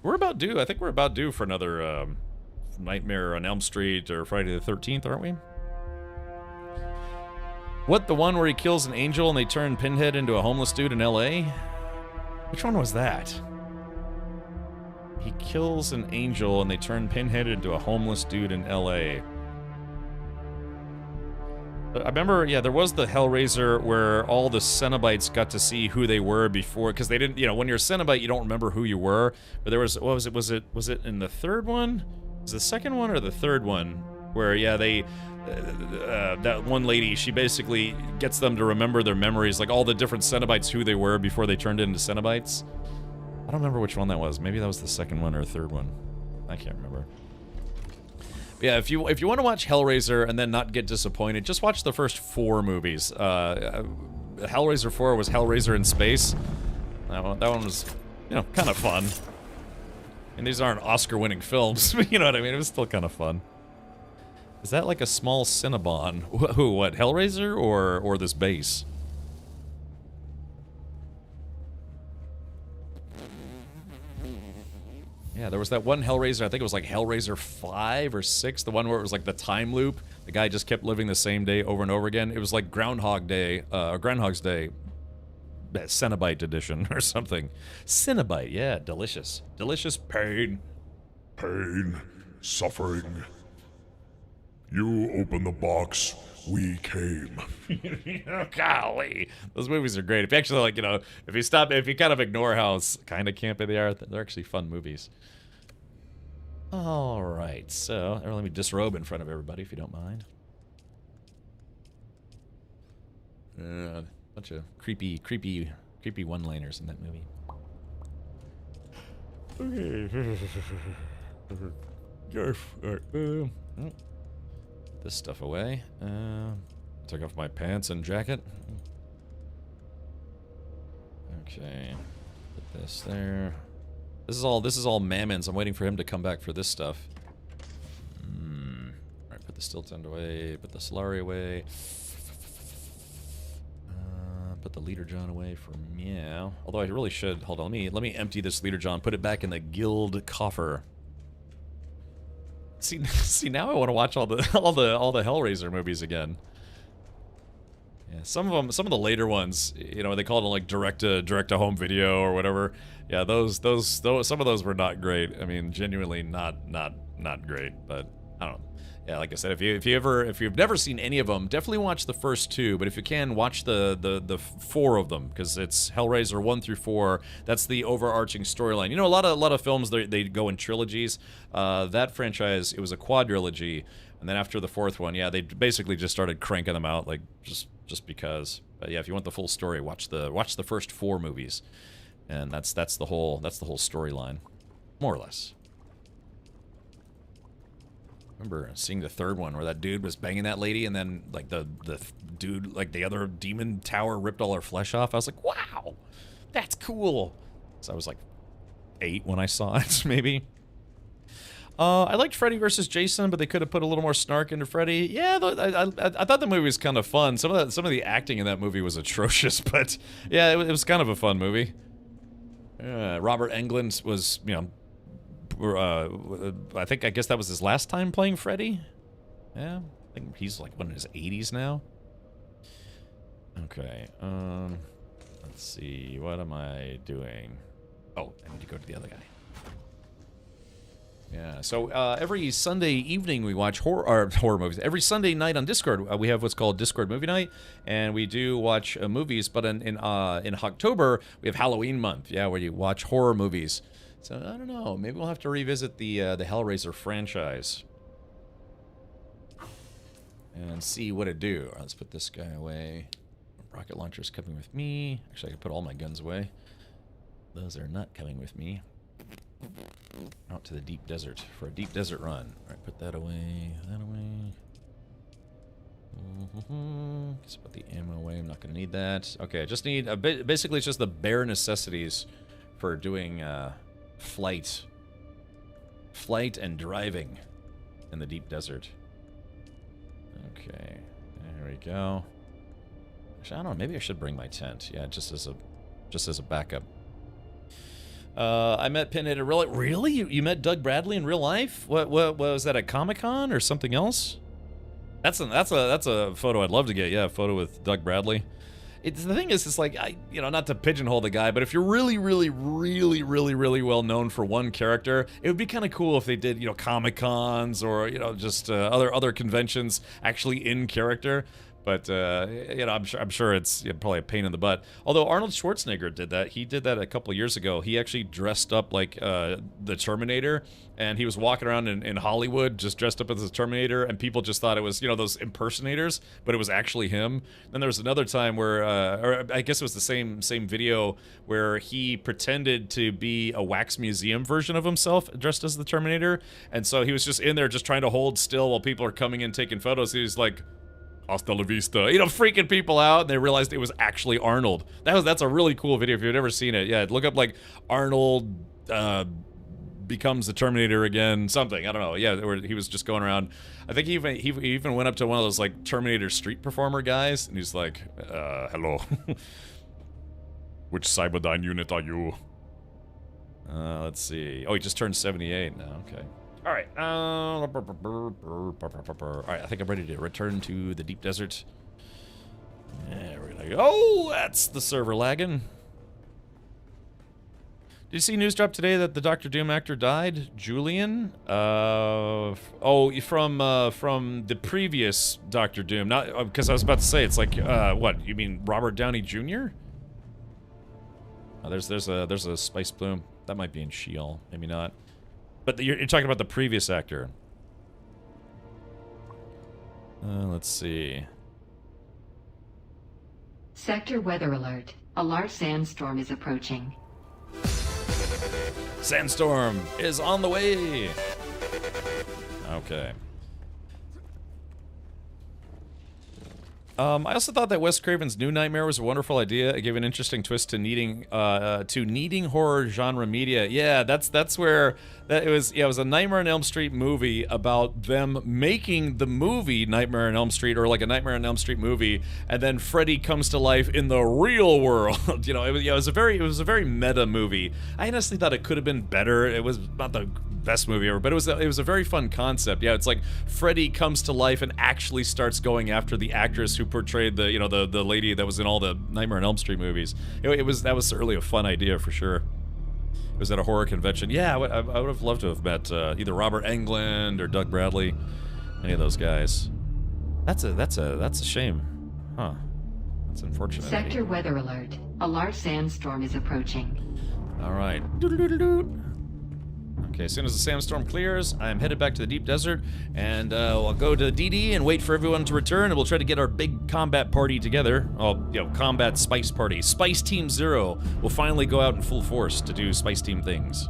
We're about due. I think we're about due for another Nightmare on Elm Street or Friday the 13th, aren't we? What, the one where he kills an angel and they turn Pinhead into a homeless dude in LA? Which one was that? He kills an angel and they turn Pinhead into a homeless dude in LA. I remember, yeah, there was the Hellraiser where all the Cenobites got to see who they were before, because they didn't, you know, when you're a Cenobite, you don't remember who you were. But there was, what was it? Was it in the third one? Was it the second one or the third one? Where, yeah, they... that one lady, she basically gets them to remember their memories, like all the different Cenobites, who they were before they turned into Cenobites. I don't remember which one that was. Maybe that was the second one or the third one. I can't remember. But yeah, if you want to watch Hellraiser and then not get disappointed, just watch the first 4 movies. Hellraiser 4 was Hellraiser in space. That one was, you know, kind of fun. And these aren't Oscar-winning films, but you know what I mean? It was still kind of fun. Is that like a small Cinnabon? Who, what, Hellraiser or this base? Yeah, there was that one Hellraiser, I think it was like Hellraiser 5 or 6, the one where it was like the time loop. The guy just kept living the same day over and over again. It was like Groundhog Day, or Groundhog's Day, Cenobite edition or something. Cenobite, yeah, delicious. Delicious pain. Pain, suffering. You open the box, we came. Golly, those movies are great. If you actually, like, you know, if you kind of ignore how kind of campy they are, they're actually fun movies. All right, so let me disrobe in front of everybody, if you don't mind. Bunch of creepy one-liners in that movie. Okay. This stuff away. Took off my pants and jacket. Okay. Put this there. This is all Mammons. I'm waiting for him to come back for this stuff. Alright, put the stilt end away. Put the Solari away. Put the Leader John away for meow. Although I really should. Hold on. Let me empty this Leader John. Put it back in the guild coffer. See, now I want to watch all the Hellraiser movies again. Yeah, some of the later ones, you know, they called it like direct to home video or whatever. Yeah, those some of those were not great. I mean, genuinely not great. But I don't know. Yeah, like I said, if you've never seen any of them, definitely watch the first 2. But if you can, watch the 4 of them, because it's Hellraiser 1 through 4. That's the overarching storyline. You know, a lot of films they go in trilogies. That franchise, it was a quadrilogy, and then after the 4th one, yeah, they basically just started cranking them out, like just because. But yeah, if you want the full story, watch the first 4 movies, and that's the whole storyline, more or less. Remember seeing the 3rd one where that dude was banging that lady, and then like the dude, like the other demon tower, ripped all her flesh off. I was like, wow, that's cool. So I was like 8 when I saw it, maybe. I liked Freddy vs. Jason, but they could have put a little more snark into Freddy. Yeah, I thought the movie was kind of fun. Some of the acting in that movie was atrocious, but yeah, it was kind of a fun movie. Robert Englund was, you know, I guess that was his last time playing Freddy. Yeah, I think he's like in his 80s now. Okay, let's see, what am I doing? Oh, I need to go to the other guy. Yeah, so every Sunday evening we watch horror movies. Every Sunday night on Discord we have what's called Discord Movie Night, and we do watch movies. But in October we have Halloween month, yeah, where you watch horror movies. So I don't know, maybe we'll have to revisit the Hellraiser franchise and see what it do. All right, let's put this guy away. Rocket launcher's coming with me. Actually, I could put all my guns away. Those are not coming with me. Out to the deep desert for a deep desert run. Alright, put that away, that away. Guess put the ammo away, I'm not going to need that. Okay, I just need, basically it's just the bare necessities for doing flight and driving in the deep desert. Okay, there we go. Actually, I don't know, maybe I should bring my tent. Yeah, just as a backup. I met Pinhead in real life. Really? You met Doug Bradley in real life? What was that, at Comic-Con or something else? That's a photo I'd love to get. Yeah, a photo with Doug Bradley. The thing is, it's like, not to pigeonhole the guy, but if you're really well known for one character, it would be kind of cool if they did, Comic-Cons or, just other conventions actually in character. But, I'm sure it's probably a pain in the butt. Although Arnold Schwarzenegger did that. He did that a couple of years ago. He actually dressed up like the Terminator, and he was walking around in Hollywood just dressed up as the Terminator, and people just thought it was, those impersonators, but it was actually him. Then there was another time where, or I guess it was the same video, where he pretended to be a wax museum version of himself dressed as the Terminator, and so he was just in there just trying to hold still while people are coming in taking photos. He was like, hasta la vista, freaking people out, and they realized it was actually Arnold. That's a really cool video if you've never seen it. Yeah, look up like Arnold becomes the Terminator again, something, I don't know. Yeah, where he was just going around. I think he even went up to one of those like Terminator street performer guys, and he's like, hello. Which Cyberdyne unit are you? Let's see. Oh, he just turned 78 now, okay. Alright, alright, I think I'm ready to return to the deep desert. There we go. Oh, that's the server lagging. Did you see news drop today that the Dr. Doom actor died? Julian? From the previous Dr. Doom. Not, because I was about to say, it's like, what, you mean Robert Downey Jr.? Oh, there's a Spice Bloom. That might be in Sheol, maybe not. But you're talking about the previous actor. Let's see. Sector weather alert. A large sandstorm is approaching. Sandstorm is on the way. Okay. I also thought that Wes Craven's New Nightmare was a wonderful idea. It gave an interesting twist to needing horror genre media. Yeah, that's where it was. Yeah, it was a Nightmare on Elm Street movie about them making the movie Nightmare on Elm Street, or like a Nightmare on Elm Street movie, and then Freddy comes to life in the real world. It was a very meta movie. I honestly thought it could have been better. It was not the best movie ever, but it was a very fun concept. Yeah, it's like Freddy comes to life and actually starts going after the actress who portrayed the lady that was in all the Nightmare on Elm Street movies. That was certainly a fun idea for sure. It was at a horror convention. Yeah, I would have loved to have met either Robert Englund or Doug Bradley, any of those guys. That's a shame, huh? That's unfortunate. Sector weather alert. A large sandstorm is approaching. All right. Okay, as soon as the sandstorm clears, I'm headed back to the deep desert, and I'll go to DD and wait for everyone to return, and we'll try to get our big combat party together. Oh, combat spice party. Spice Team 0 will finally go out in full force to do Spice Team things.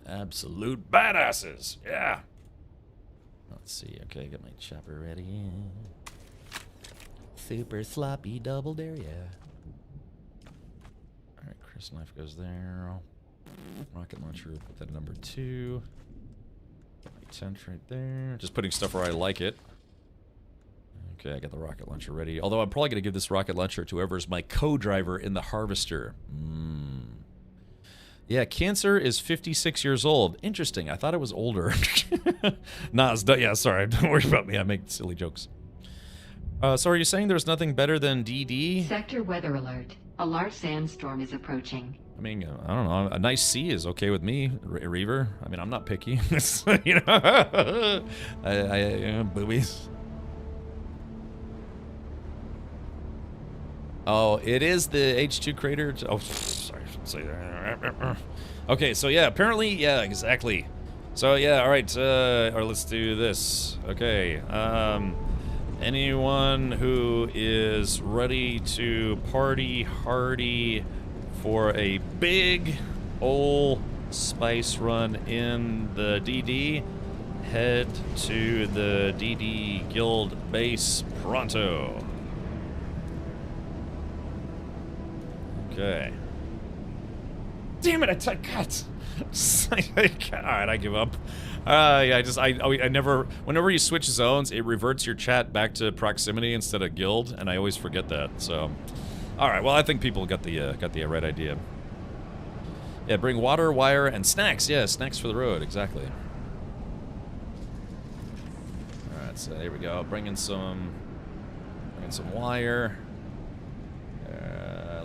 Absolute badasses, yeah. Let's see, okay, got my chopper ready. Super sloppy double dare, yeah. Alright, Chris knife goes there. Rocket launcher, put that at number 2. My tent right there. Just putting stuff where I like it. Okay, I got the rocket launcher ready. Although I'm probably going to give this rocket launcher to whoever's my co-driver in the harvester. Yeah, Cancer is 56 years old. Interesting. I thought it was older. Nah, yeah, sorry. Don't worry about me. I make silly jokes. So are you saying there's nothing better than DD? Sector weather alert. A large sandstorm is approaching. I mean, I don't know. A nice C is okay with me, Reaver. I mean, I'm not picky. You know, boobies. Oh, it is the H2 crater. Oh, sorry, I shouldn't say that. Okay, so yeah, apparently, yeah, exactly. So yeah, all right. Or let's do this. Okay. Anyone who is ready to party hardy for a big ol' spice run in the DD, head to the DD Guild base pronto. Okay. Damn it! I cut. All right, I give up. Yeah, I never. Whenever you switch zones, it reverts your chat back to proximity instead of guild, and I always forget that. So, all right. Well, I think people got the right idea. Yeah, bring water, wire, and snacks. Yeah, snacks for the road. Exactly. All right. So here we go. Bringing some wire.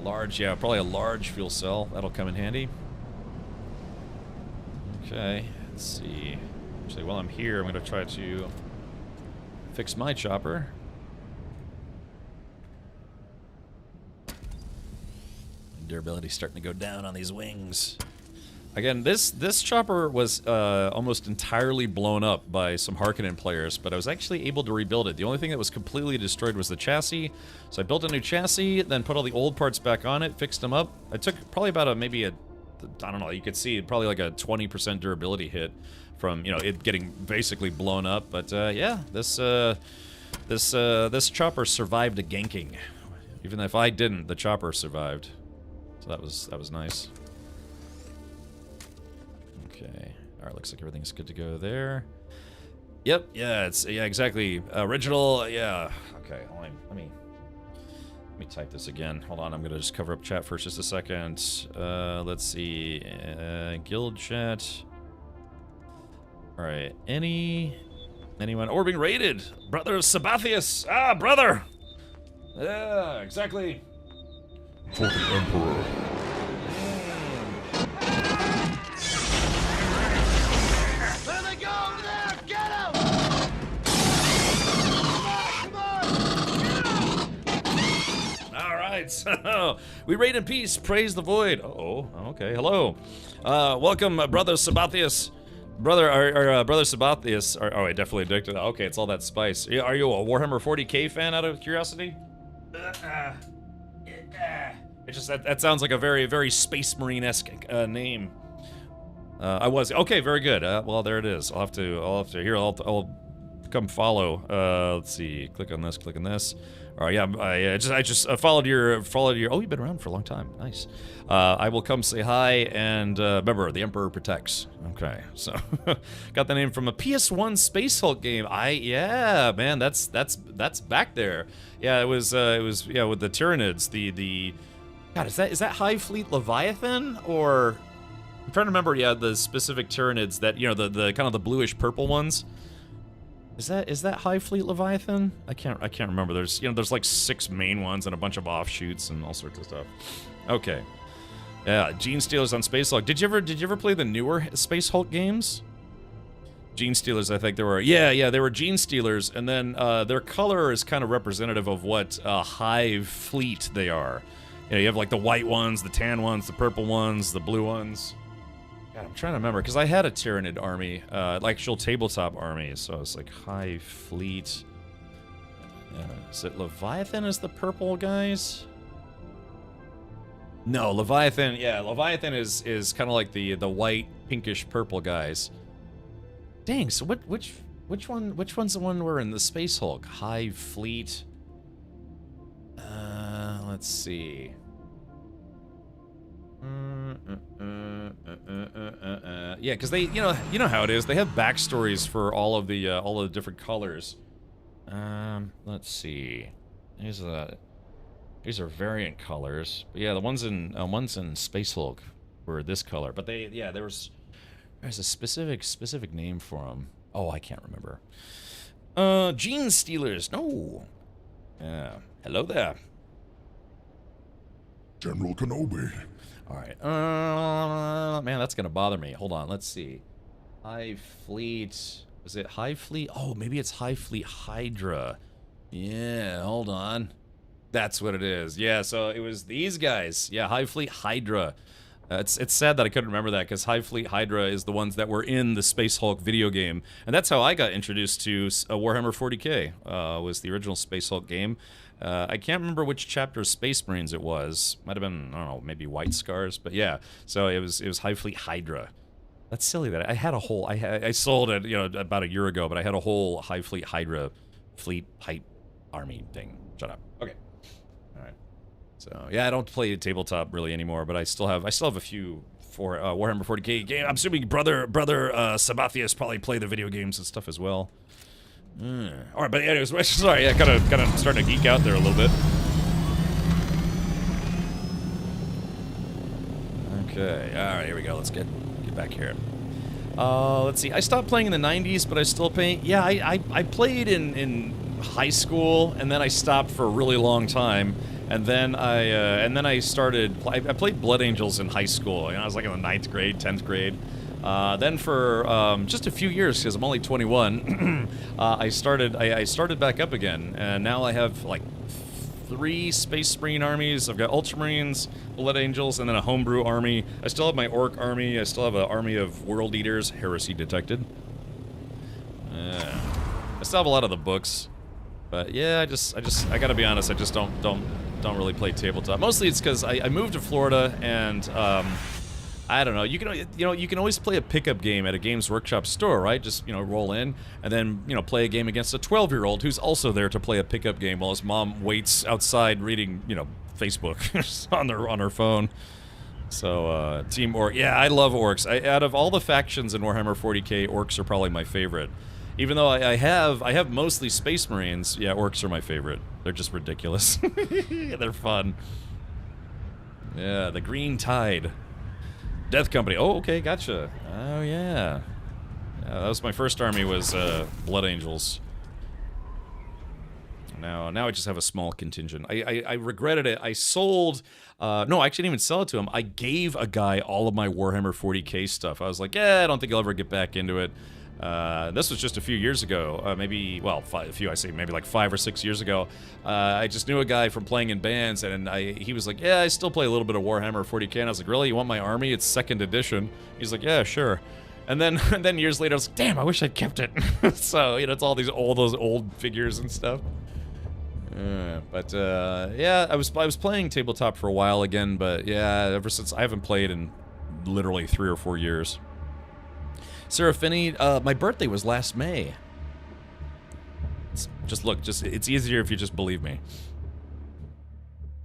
Large, yeah, probably a large fuel cell. That'll come in handy. Okay, let's see. Actually, while I'm here, I'm going to try to fix my chopper. Durability's starting to go down on these wings. Again, this chopper was almost entirely blown up by some Harkonnen players, but I was actually able to rebuild it. The only thing that was completely destroyed was the chassis. So I built a new chassis, then put all the old parts back on it, fixed them up. It took probably about I don't know, you could see probably like a 20% durability hit from, you know, it getting basically blown up. But yeah, this chopper survived a ganking. Even if I didn't, the chopper survived. So that was nice. Okay. All right, looks like everything's good to go there. Yep. Yeah. Yeah. Exactly. Original. Yeah. Okay. Let me type this again. Hold on. I'm gonna just cover up chat for just a second. Let's see. Guild chat. All right. Anyone orbiting rated? Brother Sabathius. Ah, brother. Yeah. Exactly. For the Emperor. So, we raid in peace, praise the void. Oh, okay, hello. Welcome, Brother Sabathius. Brother Sabathius. Oh, I definitely addicted. Okay, it's all that spice. Are you a Warhammer 40k fan out of curiosity? It just, that sounds like a very, very Space Marine-esque name. I was. Okay, very good. Well, there it is. I'll have to, here, I'll come follow. Let's see, click on this. All right, yeah, I just followed your. Oh, you've been around for a long time. Nice. I will come say hi, and remember, the Emperor protects. Okay, so got the name from a PS1 Space Hulk game. Yeah, man, that's back there. Yeah, it was yeah, with the Tyranids. The God, is that Hive Fleet Leviathan, or I'm trying to remember. Yeah, the specific Tyranids that, you know, the kind of the bluish purple ones. Is that Hive Fleet Leviathan? I can't remember. There's like 6 main ones and a bunch of offshoots and all sorts of stuff. Okay. Yeah, Gene Stealers on Space Hulk. Did you ever play the newer Space Hulk games? Gene Stealers, I think there were. Yeah, they were Gene Stealers, and then their color is kind of representative of what Hive Fleet they are. You know, you have like the white ones, the tan ones, the purple ones, the blue ones. God, I'm trying to remember, because I had a Tyranid army, like actual tabletop army, so it's like Hive Fleet. Is it Leviathan as the purple guys? No, Leviathan, yeah, Leviathan is kind of like the white, pinkish purple guys. Dang, so which one's the one we're in? The Space Hulk, Hive Fleet. Let's see. Yeah, because they, you know how it is. They have backstories for all of the different colors. Let's see. These are variant colors. But yeah, the one's in Space Hulk. were this color. But there's a specific name for them. Oh, I can't remember. Gene Stealers. No. Yeah. Hello there. General Kenobi. All right. Man, that's gonna bother me. Hold on. Let's see. Hive Fleet. Was it Hive Fleet? Oh, maybe it's Hive Fleet Hydra. Yeah. Hold on. That's what it is. Yeah. So it was these guys. Yeah. Hive Fleet Hydra. It's sad that I couldn't remember that because Hive Fleet Hydra is the ones that were in the Space Hulk video game, and that's how I got introduced to Warhammer 40k. Was the original Space Hulk game. I can't remember which chapter of Space Marines it was. Might have been, I don't know, maybe White Scars, but yeah. So it was Hive Fleet Hydra. That's silly that I had a whole. I sold it, about a year ago, but I had a whole Hive Fleet Hydra fleet hype army thing. Shut up. Okay. All right. So yeah, I don't play tabletop really anymore, but I still have a few for Warhammer 40k game. I'm assuming brother Sabathius probably play the video games and stuff as well. All right, but anyways, sorry, yeah, kind of starting to geek out there a little bit. Okay, all right, here we go. Let's get back here. Let's see. I stopped playing in the 90s, but I still play. Yeah, I played in high school, and then I stopped for a really long time. And then I started. I played Blood Angels in high school. I was like in the 9th grade, 10th grade. Then for just a few years, because I'm only 21, I started back up again, and now I have like 3 Space Marine armies. I've got Ultramarines, Blood Angels, and then a homebrew army. I still have my Orc army. I still have an army of World Eaters. Heresy detected. I still have a lot of the books, but yeah, I gotta be honest. I just don't really play tabletop. Mostly it's because I moved to Florida and. I don't know. You can always play a pickup game at a Games Workshop store, right? Just roll in and then play a game against a 12-year-old who's also there to play a pickup game while his mom waits outside reading Facebook on her phone. So Team Orc, yeah, I love orcs. Out of all the factions in Warhammer 40k, orcs are probably my favorite. Even though I have mostly Space Marines, yeah, orcs are my favorite. They're just ridiculous. They're fun. Yeah, the Green Tide. Death Company. Oh, okay, gotcha. Oh, yeah. That was my first army, was Blood Angels. Now I just have a small contingent. I regretted it. I sold... no, I actually didn't even sell it to him. I gave a guy all of my Warhammer 40k stuff. I was like, yeah, I don't think I'll ever get back into it. This was just a few years ago, maybe, well, maybe like 5 or 6 years ago. I just knew a guy from playing in bands, and he was like, yeah, I still play a little bit of Warhammer 40k, and I was like, really, you want my army? It's 2nd edition. He's like, yeah, sure. And then years later, I was like, damn, I wish I'd kept it. So, it's all those old figures and stuff. Yeah, I was playing tabletop for a while again, but yeah, ever since, I haven't played in literally 3 or 4 years. Serafini, my birthday was last May. It's easier if you just believe me.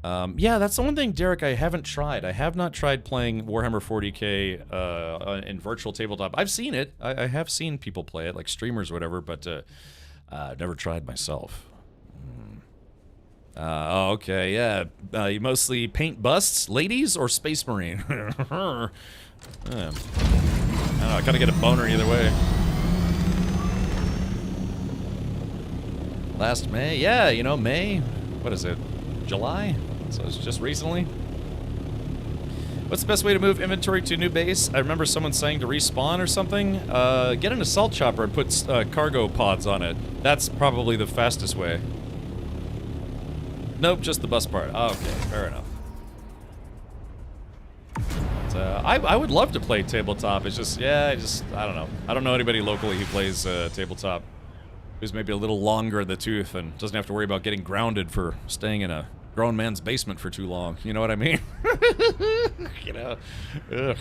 Yeah, that's the one thing, Derek, I haven't tried. I have not tried playing Warhammer 40k in virtual tabletop. I've seen it. I have seen people play it, like streamers or whatever, but I've never tried myself. Oh, okay, yeah. You mostly paint busts, ladies, or Space Marine? I don't know, I kind of get a boner either way. Last May? Yeah, May. What is it? July? So it's just recently. What's the best way to move inventory to a new base? I remember someone saying to respawn or something. Get an assault chopper and put cargo pods on it. That's probably the fastest way. Nope, just the bus part. Oh, okay, fair enough. I would love to play tabletop. It's just, yeah, I don't know. I don't know anybody locally who plays tabletop who's maybe a little longer in the tooth and doesn't have to worry about getting grounded for staying in a grown man's basement for too long. You know what I mean? Ugh.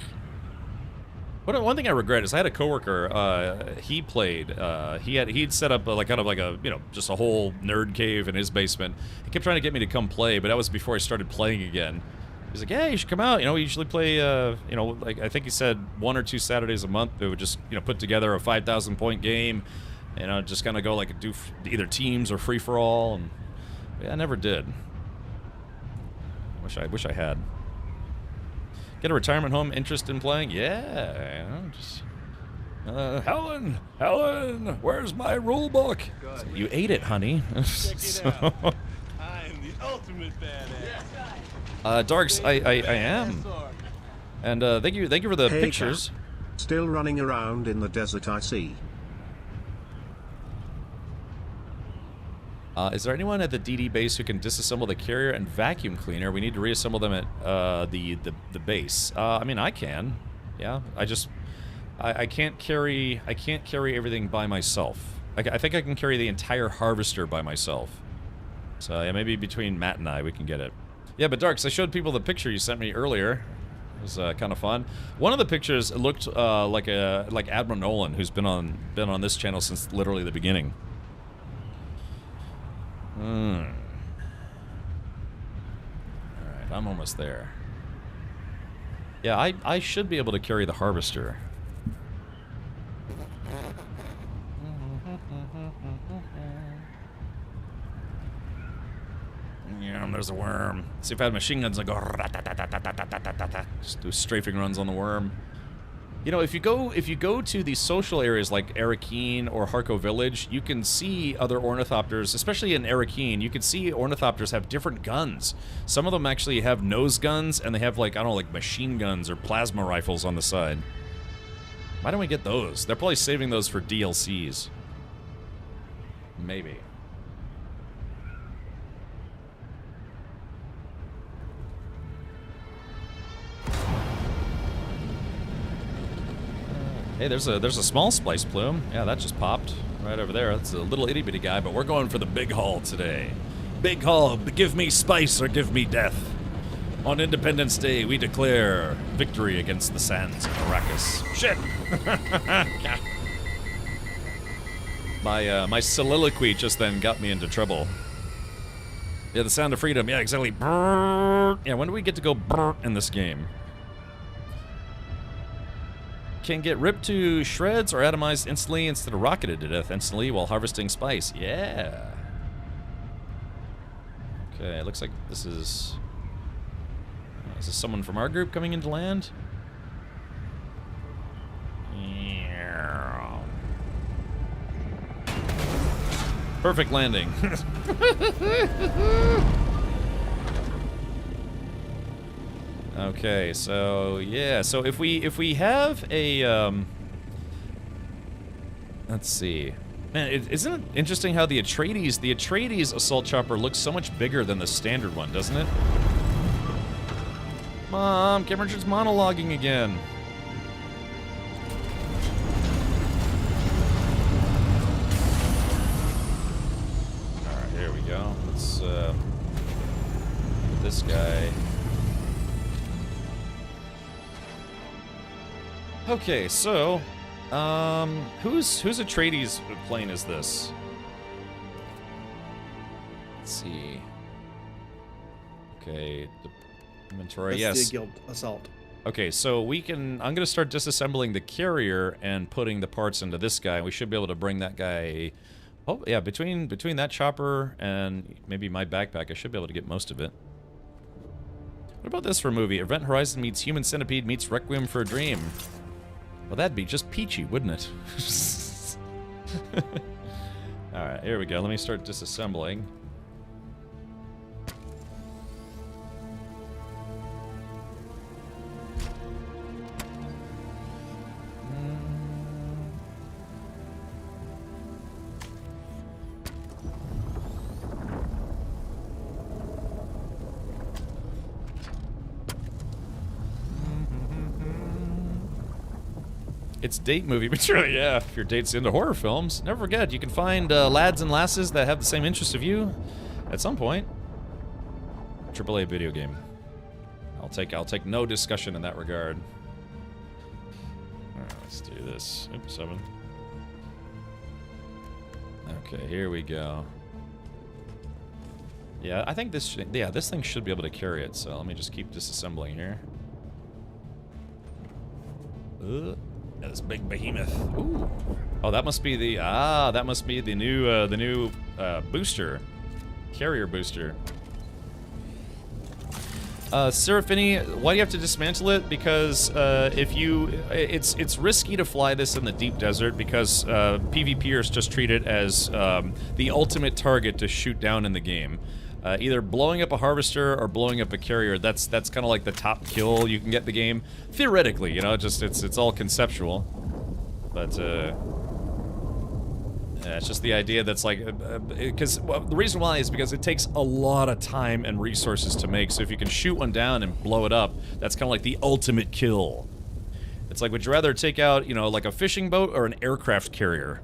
One thing I regret is I had a coworker. He played. He'd set up kind of like a just a whole nerd cave in his basement. He kept trying to get me to come play, but that was before I started playing again. He's like, yeah, you should come out. We usually play, like I think he said 1 or 2 Saturdays a month. They would just, put together a 5,000 point game, just kind of go do either teams or free for all. And yeah, I never did. Wish I had. Get a retirement home interest in playing? Yeah, you know, just... Helen, where's my rule book? So you ate it, honey. Check it out. I am the ultimate badass. Darks, I am. And thank you for the pictures. Cap. Still running around in the desert, I see. Is there anyone at the DD base who can disassemble the carrier and vacuum cleaner? We need to reassemble them at the base. I mean, I can. Yeah, I can't carry everything by myself. I think I can carry the entire harvester by myself. So yeah, maybe between Matt and I we can get it. Yeah, but Darks, I showed people the picture you sent me earlier. It was kind of fun. One of the pictures looked like Admiral Nolan, who's been on this channel since literally the beginning. All right, I'm almost there. Yeah, I should be able to carry the harvester. Yeah, there's a worm. See, if I had machine guns, I'd go just do strafing runs on the worm. You know, if you go to these social areas like Arakeen or Harco Village, you can see other ornithopters, especially in Arakeen. You can see ornithopters have different guns. Some of them actually have nose guns, and they have, like, I don't know, like machine guns or plasma rifles on the side. Why don't we get those? They're probably saving those for DLCs. Maybe. Hey, there's a small splice plume. Yeah, that just popped right over there. That's a little itty bitty guy, but we're going for the big haul today. Big haul, give me spice or give me death. On Independence Day, we declare victory against the sands of Arrakis. Shit! My soliloquy just then got me into trouble. Yeah, the sound of freedom. Yeah, exactly. Brrr. Yeah, when do we get to go brrr in this game? Can get ripped to shreds or atomized instantly instead of rocketed to death instantly while harvesting spice. Yeah. Okay, it looks like this is... is this someone from our group coming into land? Yeah. Perfect landing. Okay, so yeah, so if we have a let's see, man, isn't it interesting how the Atreides assault chopper looks so much bigger than the standard one, doesn't it? Mom, Cameron Richards monologuing again. All right, here we go. Let's put this guy. Okay, so, whose Atreides plane is this? Let's see. Okay, the inventory. Yes. The guild assault. Okay, so I'm gonna start disassembling the carrier and putting the parts into this guy. We should be able to bring that guy. Oh yeah, between that chopper and maybe my backpack, I should be able to get most of it. What about this for a movie? Event Horizon meets Human Centipede meets Requiem for a Dream. Well, that'd be just peachy, wouldn't it? Alright, here we go. Let me start disassembling. It's date movie material, yeah. If your date's into horror films, never forget, you can find lads and lasses that have the same interest of you at some point. AAA video game. I'll take no discussion in that regard. Alright, let's do this. Oops, 7. Okay, here we go. Yeah, I think this thing should be able to carry it, so let me just keep disassembling here. This big behemoth. Ooh. Oh, that must be the new booster, carrier booster. Serafini, why do you have to dismantle it? Because it's risky to fly this in the deep desert because PvPers just treat it as the ultimate target to shoot down in the game. Either blowing up a harvester or blowing up a carrier. That's kind of like the top kill you can get in the game. Theoretically, you know, just it's all conceptual. But yeah, it's just the idea that's like, because the reason why is because it takes a lot of time and resources to make. So if you can shoot one down and blow it up, that's kind of like the ultimate kill. It's like, would you rather take out, you know, like a fishing boat or an aircraft carrier?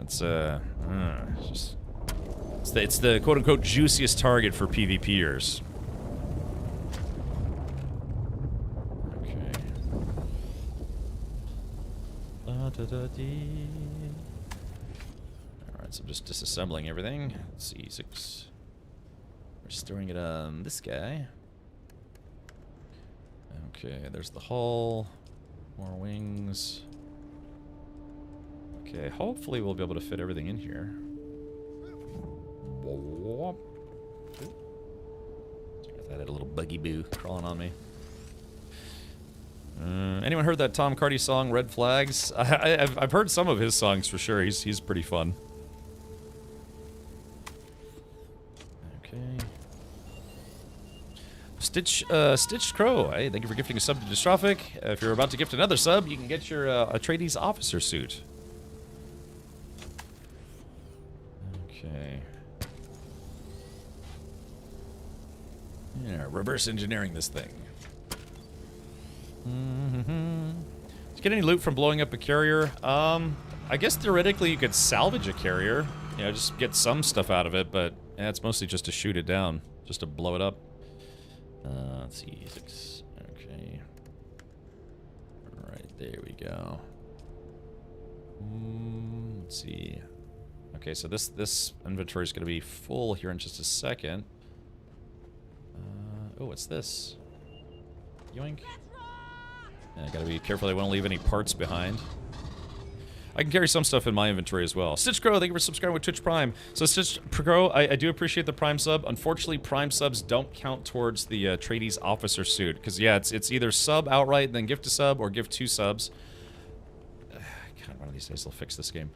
It's just. It's the quote-unquote juiciest target for PvPers. Okay. Alright, so I'm just disassembling everything. Let's see, 6. We're storing it on this guy. Okay, there's the hull. More wings. Okay, hopefully we'll be able to fit everything in here. I had a little buggy boo crawling on me. Anyone heard that Tom Carty song, Red Flags? I've heard some of his songs for sure. He's pretty fun. Okay. Stitched Crow. Hey, thank you for gifting a sub to Dystrophic. If you're about to gift another sub, you can get your Atreides officer suit. Okay. Yeah, reverse engineering this thing. Did you get any loot from blowing up a carrier? I guess theoretically you could salvage a carrier. You know, just get some stuff out of it, but yeah, it's mostly just to shoot it down, just to blow it up. Let's see, 6. Okay. Alright, there we go. Let's see. Okay, so this inventory is going to be full here in just a second. Oh, what's this? Yoink. Yeah, gotta be careful. I don't want to leave any parts behind. I can carry some stuff in my inventory as well. Stitch Crow, thank you for subscribing with Twitch Prime. So Stitch Crow, I do appreciate the Prime sub. Unfortunately, Prime subs don't count towards the Atreides officer suit. Because, yeah, it's either sub outright, then gift a sub, or give 2 subs. God, one of these days they'll fix this game.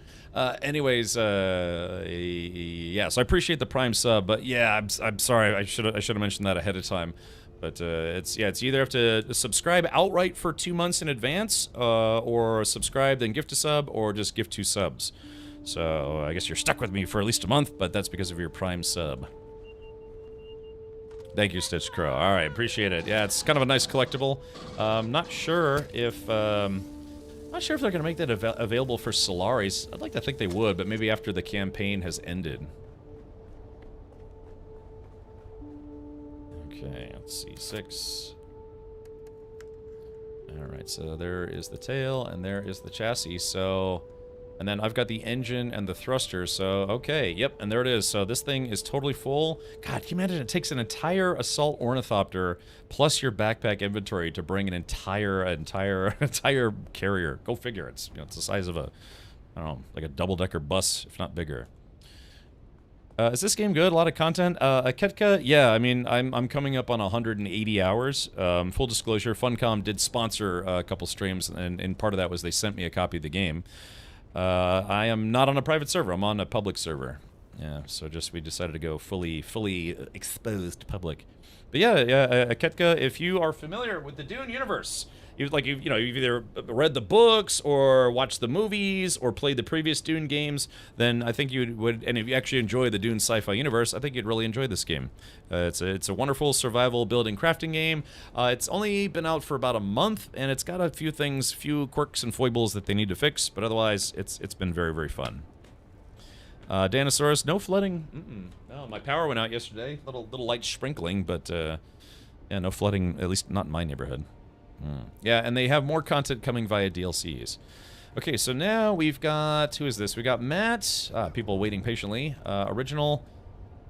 Anyways, yeah, so I appreciate the Prime sub, but yeah, I'm sorry, I should have mentioned that ahead of time. But it's you either have to subscribe outright for 2 months in advance, or subscribe then gift a sub, or just gift 2 subs. So I guess you're stuck with me for at least a month, but that's because of your Prime sub. Thank you, Stitch Crow. All right, appreciate it. Yeah, it's kind of a nice collectible. Not sure if they're going to make that available for Solaris. I'd like to think they would, but maybe after the campaign has ended. Okay, let's see, 6. Alright, so there is the tail, and there is the chassis, so... And then I've got the engine and the thruster, so... Okay, yep, and there it is. So this thing is totally full. God, can you imagine it takes an entire assault ornithopter plus your backpack inventory to bring an entire carrier. Go figure. It's, you know, it's the size of a, I don't know, like a double-decker bus, if not bigger. Is this game good? A lot of content? Ketka, yeah, I mean, I'm coming up on 180 hours. Full disclosure, Funcom did sponsor a couple streams, and part of that was they sent me a copy of the game. I am not on a private server. I'm on a public server. Yeah, so we decided to go fully exposed public. But yeah, Ketka, if you are familiar with the Dune universe, you've either read the books or watched the movies or played the previous Dune games, then I think you would, and if you actually enjoy the Dune sci-fi universe, I think you'd really enjoy this game. It's a wonderful survival building crafting game. It's only been out for about a month, and it's got a few quirks and foibles that they need to fix, but otherwise, it's been very, very fun. Danosaurus, no flooding. No, my power went out yesterday. Little light sprinkling, but yeah, no flooding, at least not in my neighborhood. Yeah, and they have more content coming via DLCs. Okay, so now we've got, who is this? We got Matt. People waiting patiently. Original.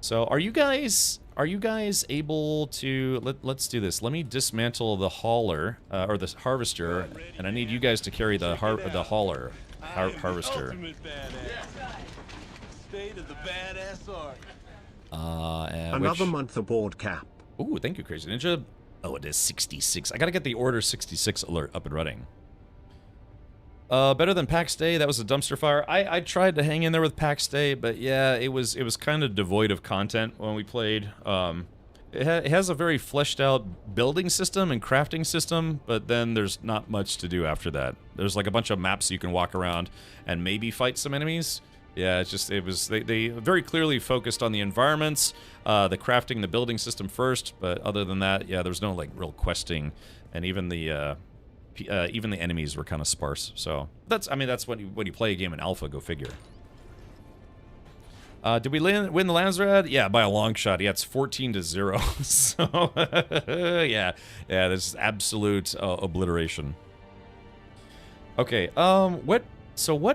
So are you guys able to, let's do this. Let me dismantle the hauler, or the harvester, and I need you guys to carry the hauler, harvester. State of the badass art. Another month aboard, Cap. Ooh, thank you, Crazy Ninja. Oh, it is 66. I gotta get the Order 66 alert up and running. Better than PAX Day. That was a dumpster fire. I tried to hang in there with PAX Day, but yeah, it was kind of devoid of content when we played. It has a very fleshed out building system and crafting system, but then there's not much to do after that. There's like a bunch of maps you can walk around and maybe fight some enemies. Yeah, they very clearly focused on the environments, the crafting, the building system first, but other than that, yeah, there's no like real questing, and even the enemies were kind of sparse. So that's when you play a game in alpha, go figure. Did we win the Landsrad? Yeah, by a long shot. Yeah, it's 14-0. So yeah, this is absolute obliteration. Okay, what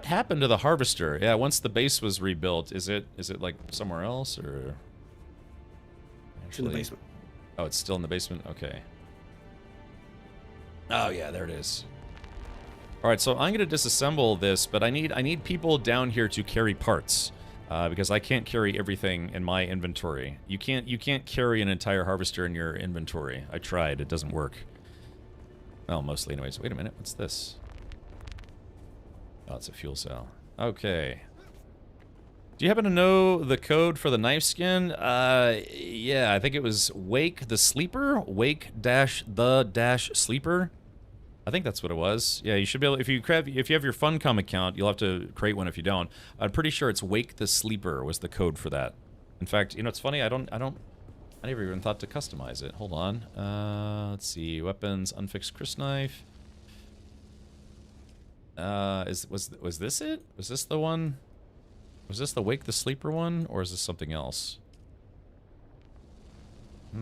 happened to the Harvester? Yeah, once the base was rebuilt, is it like somewhere else, or It's in the basement. Oh, it's still in the basement. Okay. Oh yeah, there it is. All right, so I'm gonna disassemble this, but I need people down here to carry parts. Because I can't carry everything in my inventory. You can't carry an entire harvester in your inventory. I tried, it doesn't work. Well, mostly anyways. Wait a minute, what's this? Oh, it's a fuel cell. Okay. Do you happen to know the code for the knife skin? Yeah, I think it was Wake the Sleeper? Wake-the-sleeper? I think that's what it was. Yeah, you should be able, if you have your Funcom account, you'll have to create one if you don't. I'm pretty sure it's Wake the Sleeper was the code for that. In fact, you know, it's funny, I never even thought to customize it. Hold on. Let's see. Weapons, unfixed crysknife. Was this it? Was this the one? Was this the Wake the Sleeper one, or is this something else? I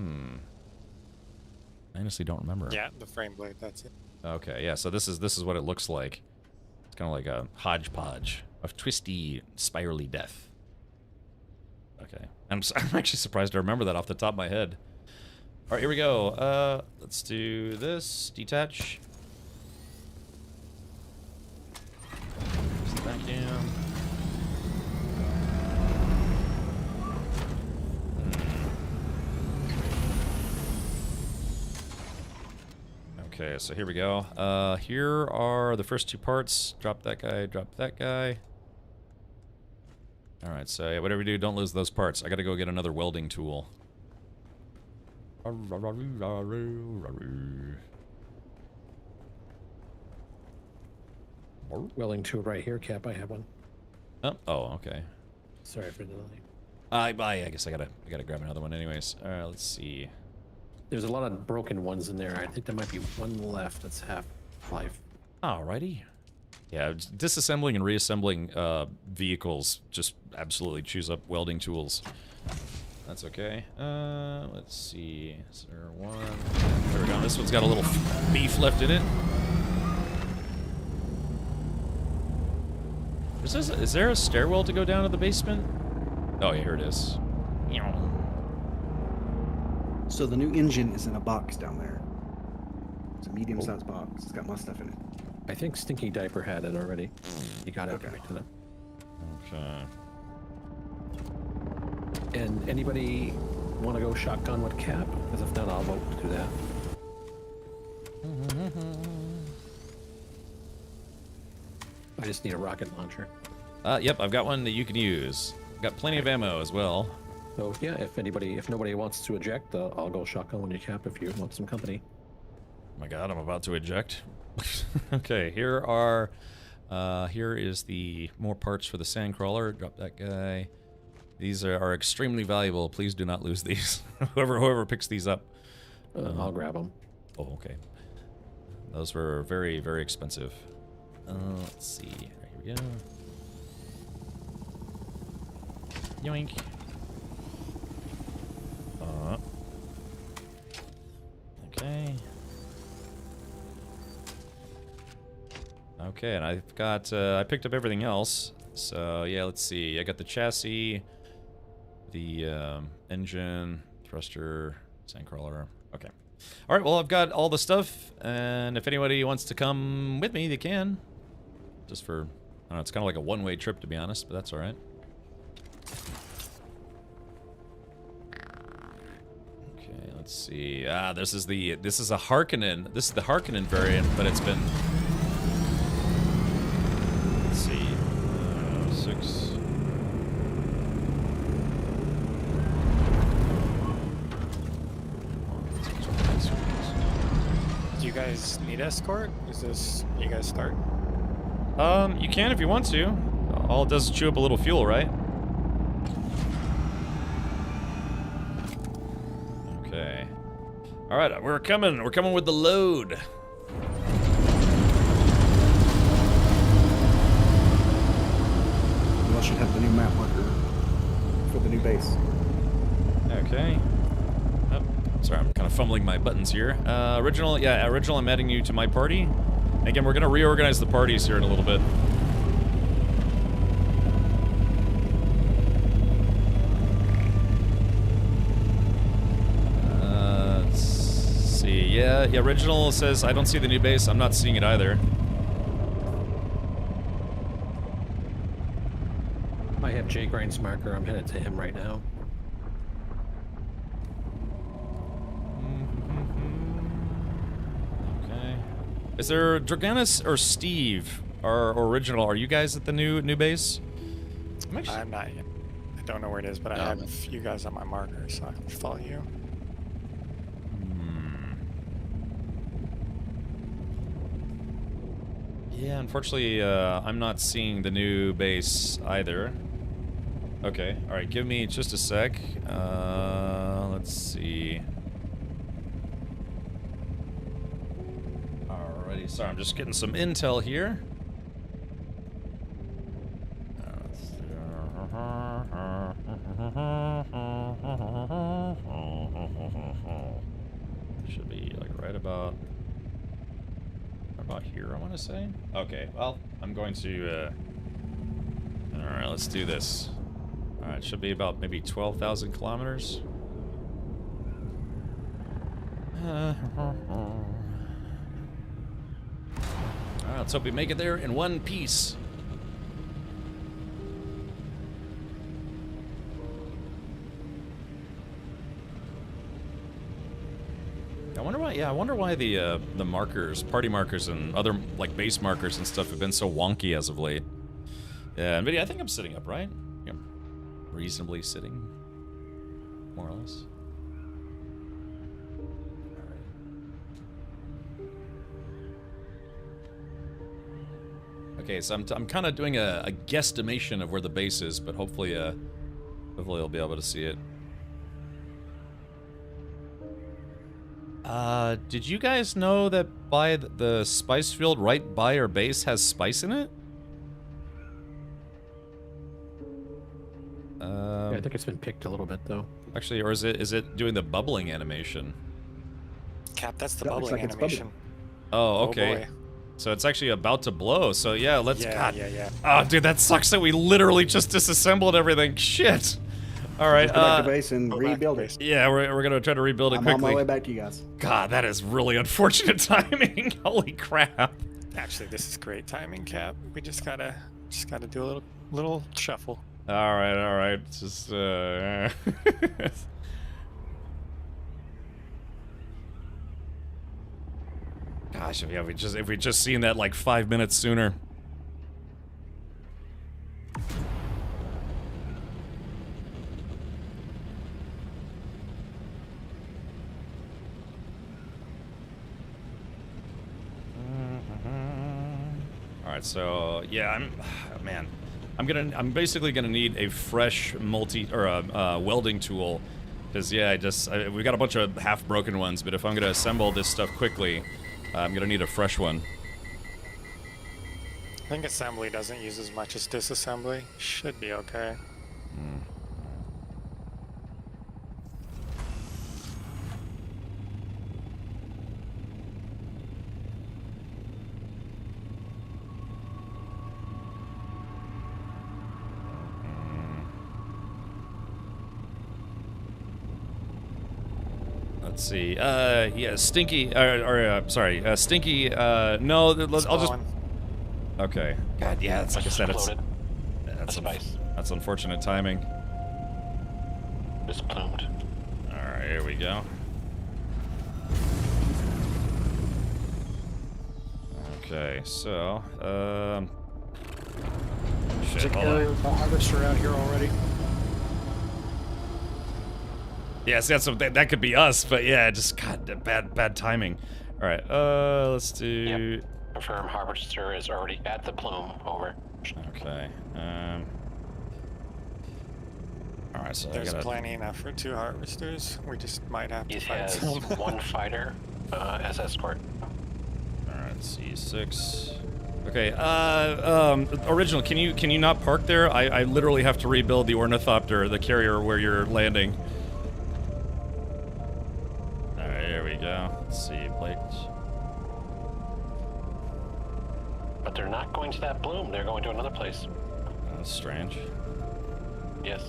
honestly don't remember. Yeah, the frame blade, that's it. Okay, yeah, so this is what it looks like. It's kind of like a hodgepodge of twisty, spirally death. Okay. I'm actually surprised I remember that off the top of my head. Alright, here we go. Let's do this. Detach. Just vacuum. Okay, so here we go. Here are the first two parts. Drop that guy, drop that guy. Alright, so yeah, whatever you do, don't lose those parts. I gotta go get another welding tool. Welding tool right here, Cap. I have one. Oh, okay. Sorry for the delay. I guess I gotta grab another one anyways. Alright, let's see. There's a lot of broken ones in there. I think there might be one left that's half life. Alrighty. Yeah, disassembling and reassembling vehicles just absolutely chews up welding tools. That's okay. Let's see. Is there one? There we go. This one's got a little beef left in it. Is there a stairwell to go down to the basement? Oh, yeah, here it is. So the new engine is in a box down there. It's a medium-sized box. It's got my stuff in it. I think Stinky Diaper had it already. You got it. Okay. Right to them. Okay. And anybody want to go shotgun with Cap? Because if not, I'll vote to do that. I just need a rocket launcher. Yep, I've got one that you can use. Got plenty of ammo as well. So yeah, if nobody wants to eject, I'll go shotgun with your Cap if you want some company. Oh my god, I'm about to eject. Okay, here is the more parts for the sandcrawler. Drop that guy. These are extremely valuable. Please do not lose these. whoever picks these up. I'll grab them. Oh, okay. Those were very, very expensive. Let's see. Here we go. Yoink. Okay. Okay, and I've got, I picked up everything else. So, yeah, let's see. I got the chassis, the engine, thruster, sandcrawler. Okay. All right, well, I've got all the stuff, and if anybody wants to come with me, they can. Just for, I don't know, it's kind of like a one-way trip, to be honest, but that's all right. Okay, Let's see. This is a Harkonnen. This is the Harkonnen variant, but it's been. Let's see. 6. Do you guys need escort? Is this you guys start? You can if you want to. All it does is chew up a little fuel, right? Okay. All right, we're coming. We're coming with the load. You all should have the new map marker for the new base. Okay. Oh, sorry, I'm kind of fumbling my buttons here. Original, I'm adding you to my party. Again, we're gonna reorganize the parties here in a little bit. Let's see. Yeah, original says I don't see the new base. I'm not seeing it either. I have Jay Grind's marker. I'm headed to him right now. Okay. Is there Draganus or Steve, our original? Are you guys at the new base? I'm not yet. I don't know where it is, but I have you guys on my marker, so I can follow you. Yeah, unfortunately, I'm not seeing the new base either. Okay, alright, give me just a sec. Let's see. Alrighty, sorry, I'm just getting some intel here. Should be like right about here, I want to say. Okay, well, I'm going to, alright, let's do this. Alright, should be about maybe 12,000 kilometers. Alright, let's hope we make it there in one piece. I wonder why the markers, party markers, and other like base markers and stuff have been so wonky as of late. Yeah, NVIDIA, I think I'm sitting up, right? Yeah, reasonably sitting, more or less. Okay, so I'm kind of doing a guesstimation of where the base is, but hopefully I'll be able to see it. Did you guys know that by the spice field right by our base has spice in it? Yeah, I think it's been picked a little bit though. Actually, or is it doing the bubbling animation? Cap, that's the That looks bubbling like it's animation. Oh, okay. Oh boy. So it's actually about to blow. So yeah, let's. Yeah, God. yeah. Oh, dude, that sucks that we literally just disassembled everything. Shit. All right. Let's go back to base and rebuild it. Yeah, we're gonna try to rebuild it I'm quickly. on my way back to you guys. God, that is really unfortunate timing. Holy crap. Actually, this is great timing, Cap. We just gotta do a little shuffle. All right. Just Gosh, if we just seen that like 5 minutes sooner. All right, so yeah, I'm basically gonna need a fresh welding tool, because yeah, we got a bunch of half broken ones, but if I'm gonna assemble this stuff quickly, I'm gonna need a fresh one. I think assembly doesn't use as much as disassembly. Should be okay. Let's see. Yeah, Stinky. Sorry, Stinky. No, I'll just. Okay. God, yeah. It's like I said. That's unfortunate timing. It's plumed. All right, here we go. Okay, so, There's a shit, hold carrier on. with a harvester out here already. Yeah, see, that could be us, but yeah, just, God, bad timing. Alright, let's do... Yep. Confirm harvester is already at the plume. Over. Okay, alright, so There's I gotta... plenty enough for 2 harvesters. We just might have to He fight has some. 1 fighter as escort. Alright, C6. Okay, Original, can you not park there? I literally have to rebuild the ornithopter, the carrier where you're landing. Alright, here we go. Let's see, plates. But they're not going to that bloom. They're going to another place. That's strange. Yes.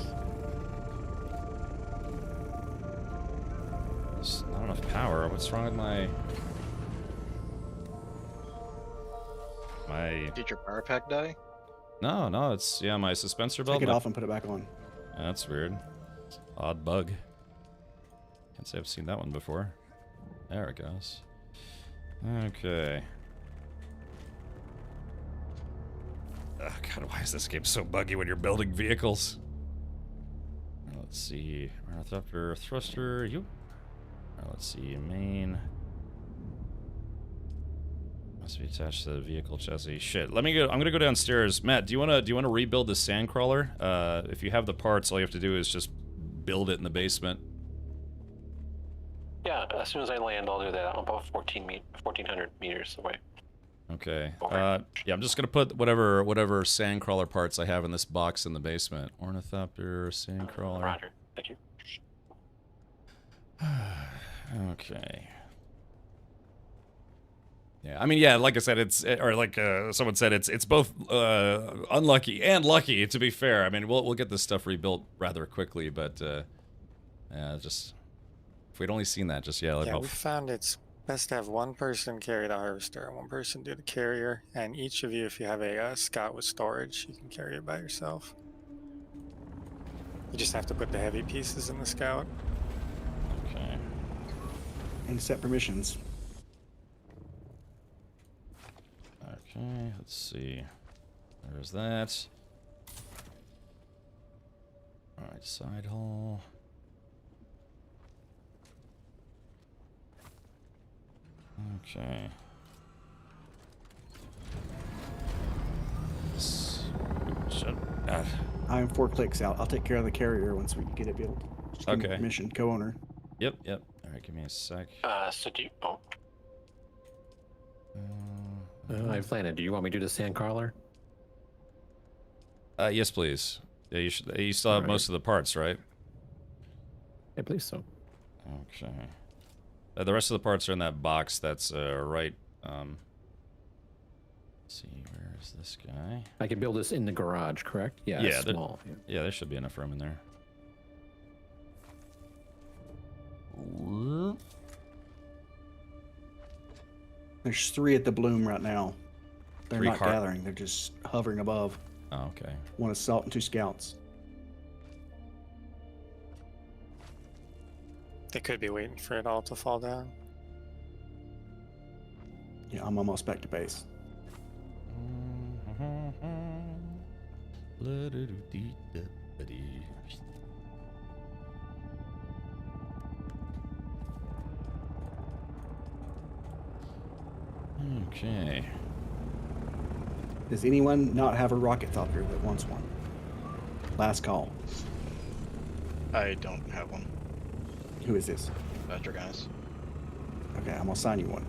There's not enough power. What's wrong with my... Did your power pack die? No, it's, yeah, my suspensor belt. Take it off and put it back on. That's weird. Odd bug. Can't say I've seen that one before. There it goes. Okay. Oh, God, why is this game so buggy when you're building vehicles? Let's see. Ornithopter thruster. You. Let's see. Main. Must be attached to the vehicle chassis. Shit. Let me go. I'm gonna go downstairs. Matt, do you wanna rebuild the sandcrawler? If you have the parts, all you have to do is just build it in the basement. Yeah, as soon as I land, I'll do that. I'm about 1,400 meters away. Okay. Yeah, I'm just gonna put whatever sandcrawler parts I have in this box in the basement. Ornithopter, sandcrawler. Roger. Thank you. Okay. Yeah, I mean, yeah, like I said, or like someone said, it's both unlucky and lucky. To be fair, I mean, we'll get this stuff rebuilt rather quickly, but yeah, just if we'd only seen that, just yeah, Yeah, we found it's best to have one person carry the harvester, one person do the carrier, and each of you, if you have a scout with storage, you can carry it by yourself. You just have to put the heavy pieces in the scout. Okay. And set permissions. Okay, let's see. There's that. Alright, side hull. Okay. Shut. I'm 4 clicks out. I'll take care of the carrier once we get it built. Just give me Okay. permission, co-owner. Yep. Alright, give me a sec. So do you... Oh. I've landed. Do you want me to do the sandcrawler? Yes, please. Yeah, you should. You still have most of the parts, right? I believe so. Okay. The rest of the parts are in that box. That's right. Let's see, where is this guy? I can build this in the garage, correct? Yeah. Yeah, It's small. Yeah, there should be enough room in there. There's 3 at the bloom right now. They're 3 not gathering. They're just hovering above. Oh, okay. 1 assault and 2 scouts. They could be waiting for it all to fall down. Yeah, I'm almost back to base. Okay. Does anyone not have a rocket thopter that wants one? Last call. I don't have one. Who is this? Dragonus. Okay, I'm gonna sign you one.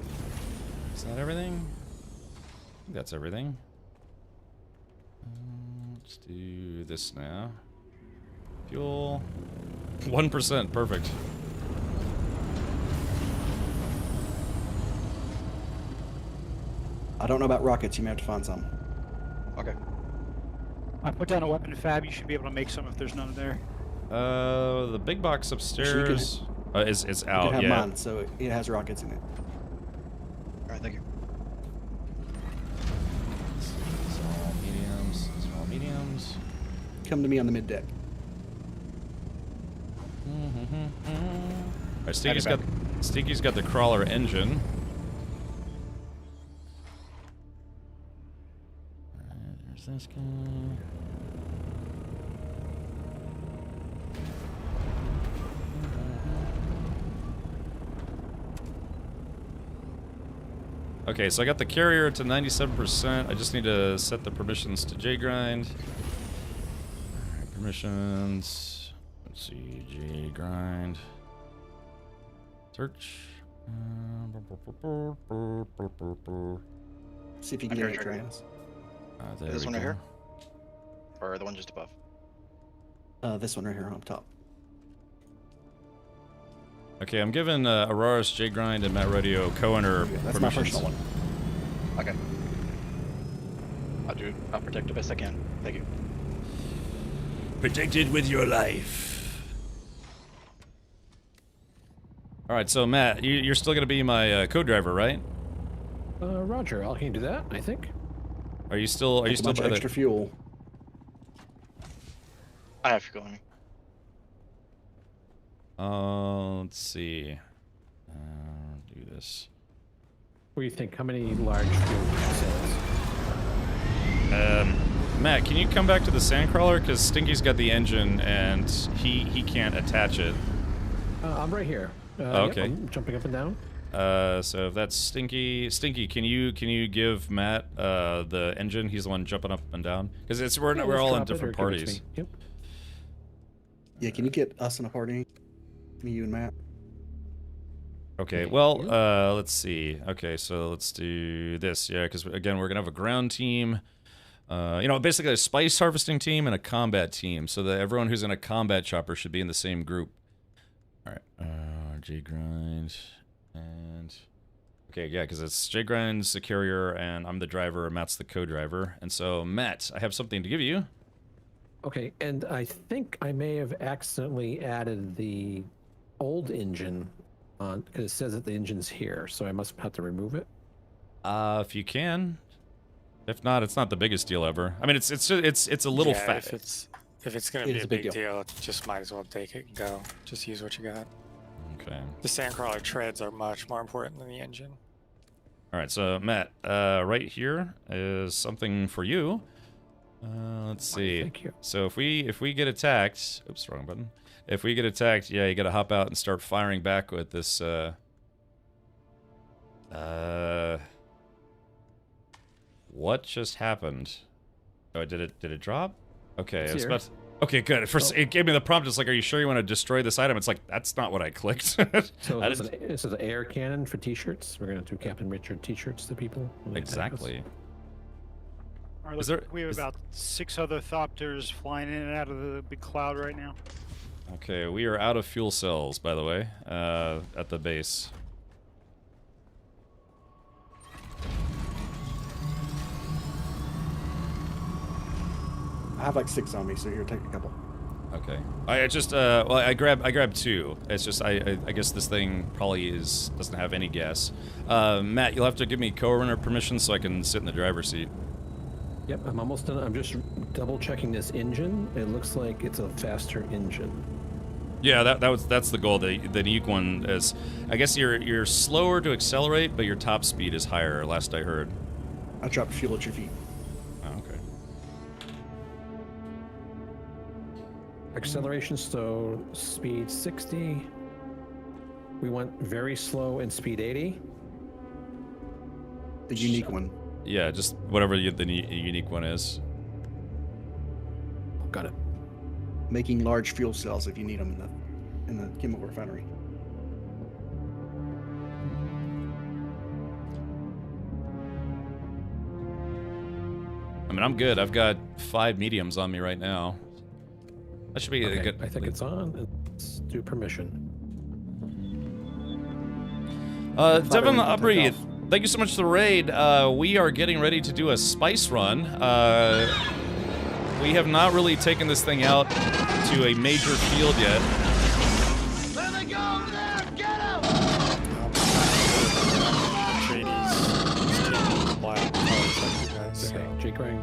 Is that everything? I think that's everything. Let's do this now. Fuel. 1%, perfect. I don't know about rockets. You may have to find some. Okay. I put down a weapon fab. You should be able to make some if there's none there. The big box upstairs is You out. can have Yeah. mine, so it has rockets in it. Alright, thank you. Small mediums. Come to me on the mid deck. Alright, Stinky's got the crawler engine. There's this guy. Okay, so I got the carrier to 97%. I just need to set the permissions to JGrind. Alright, permissions. Let's see, JGrind. Search. See if you can get it, trans. This one right here? Or the one just above? This one right here on top. Okay, I'm giving Aurora's, JGrind, and Matt Radio co-owner That's permissions. my personal one. Okay. I'll protect the best I can. Thank you. Protected with your life. Alright, so Matt, you're still gonna be my co-driver, right? Roger, I can do that, I think. Are you still by the extra fuel? I have fuel on me. Let's see. Do this. What do you think? How many large fuel cells? Matt, can you come back to the Sandcrawler? Because Stinky's got the engine and he can't attach it. I'm right here. Okay. Yep, I'm jumping up and down. So if that's Stinky, can you give Matt the engine? He's the one jumping up and down. Because we're all in different parties. Yep. Yeah, can you get us in a party? Me, you, and Matt. Okay, well, let's see. Okay, so let's do this, yeah, because again, we're gonna have a ground team. You know, basically a spice harvesting team and a combat team, so that everyone who's in a combat chopper should be in the same group. All right, JGrind, and okay, yeah, because it's JGrind's the carrier, and I'm the driver, and Matt's the co-driver, and so Matt, I have something to give you. Okay, and I think I may have accidentally added the old engine on, because it says that the engine's here, so I must have to remove it. If you can. If not, it's not the biggest deal ever. I mean, it's a little fat. If it's gonna be a big deal, just might as well take it and go. Just use what you got. Okay. The Sandcrawler treads are much more important than the engine. All right, so Matt, right here is something for you. Let's see. Thank you. So if we get attacked, oops, wrong button. If we get attacked, yeah, you gotta hop out and start firing back with this. What just happened? Oh, did it drop? Okay, I was about to, okay, good. At first, it gave me the prompt. It's like, are you sure you want to destroy this item? It's like, that's not what I clicked. So this is an air cannon for T-shirts. We're gonna do Captain Richard T-shirts to people. Exactly. All right, we have about 6 other Thopters flying in and out of the big cloud right now. Okay, we are out of fuel cells, by the way, at the base. I have like 6 on me, so here, take a couple. Okay. I just well, I grabbed 2. It's just I guess this thing probably doesn't have any gas. Matt, you'll have to give me co-runner permission so I can sit in the driver's seat. Yep, I'm almost done. I'm just double checking this engine. It looks like it's a faster engine. Yeah, that's the goal. The unique one is, I guess you're slower to accelerate, but your top speed is higher. Last I heard. I dropped fuel at your feet. Oh, okay. Acceleration, so speed 60. We went very slow in speed 80. The unique one. Yeah, just whatever the unique one is. Got it. Making large fuel cells if you need them in the chemical refinery. I mean, I'm good. I've got 5 mediums on me right now. That should be Okay, a good. I think it's on. Let's do permission. Devin Aubrey, thank you so much for the raid. We are getting ready to do a spice run. We have not really taken this thing out to a major field yet. Let me go there! Get him! Okay, Jake Rang.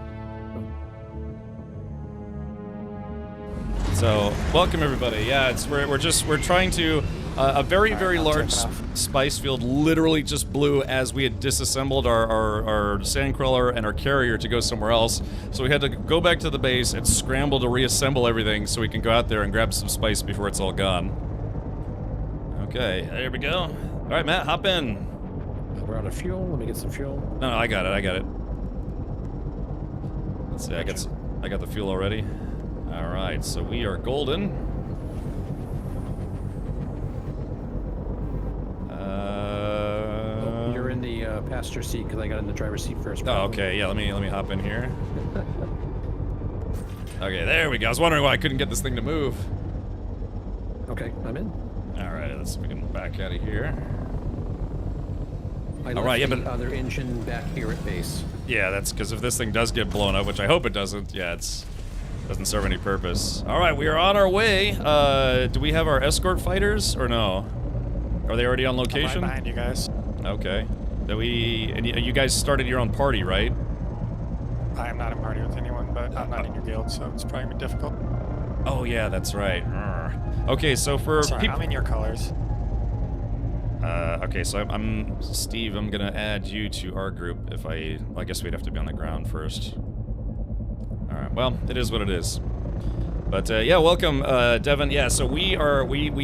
So, welcome everybody. Yeah, we're trying to. A very, very I'll large check it off. spice field literally just blew as we had disassembled our sandcrawler and our carrier to go somewhere else. So we had to go back to the base and scramble to reassemble everything so we can go out there and grab some spice before it's all gone. Okay, there we go. All right, Matt, hop in. We're out of fuel. Let me get some fuel. No, I got it. Let's see, I got the fuel already. All right, so we are golden. You're in the passenger seat because I got in the driver's seat first. Oh, probably. okay. Yeah, let me hop in here. Okay, there we go. I was wondering why I couldn't get this thing to move. Okay, I'm in. All right, let's see if we can back out of here. I All right, yeah, left but the other engine back here at base. yeah, that's because if this thing does get blown up, which I hope it doesn't, yeah, doesn't serve any purpose. All right, we are on our way. Do we have our escort fighters or no? Are they already on location? I'm right behind you guys. Okay. And you guys started your own party, right? I am not in party with anyone, but I'm not in your guild, so it's probably gonna be difficult. Oh yeah, that's right. Urgh. Okay, so for Sorry, people, I'm in your colors. okay, so I'm Steve. I'm gonna add you to our group. I guess we'd have to be on the ground first. All right. Well, it is what it is. But yeah, welcome, Devin. Yeah, so we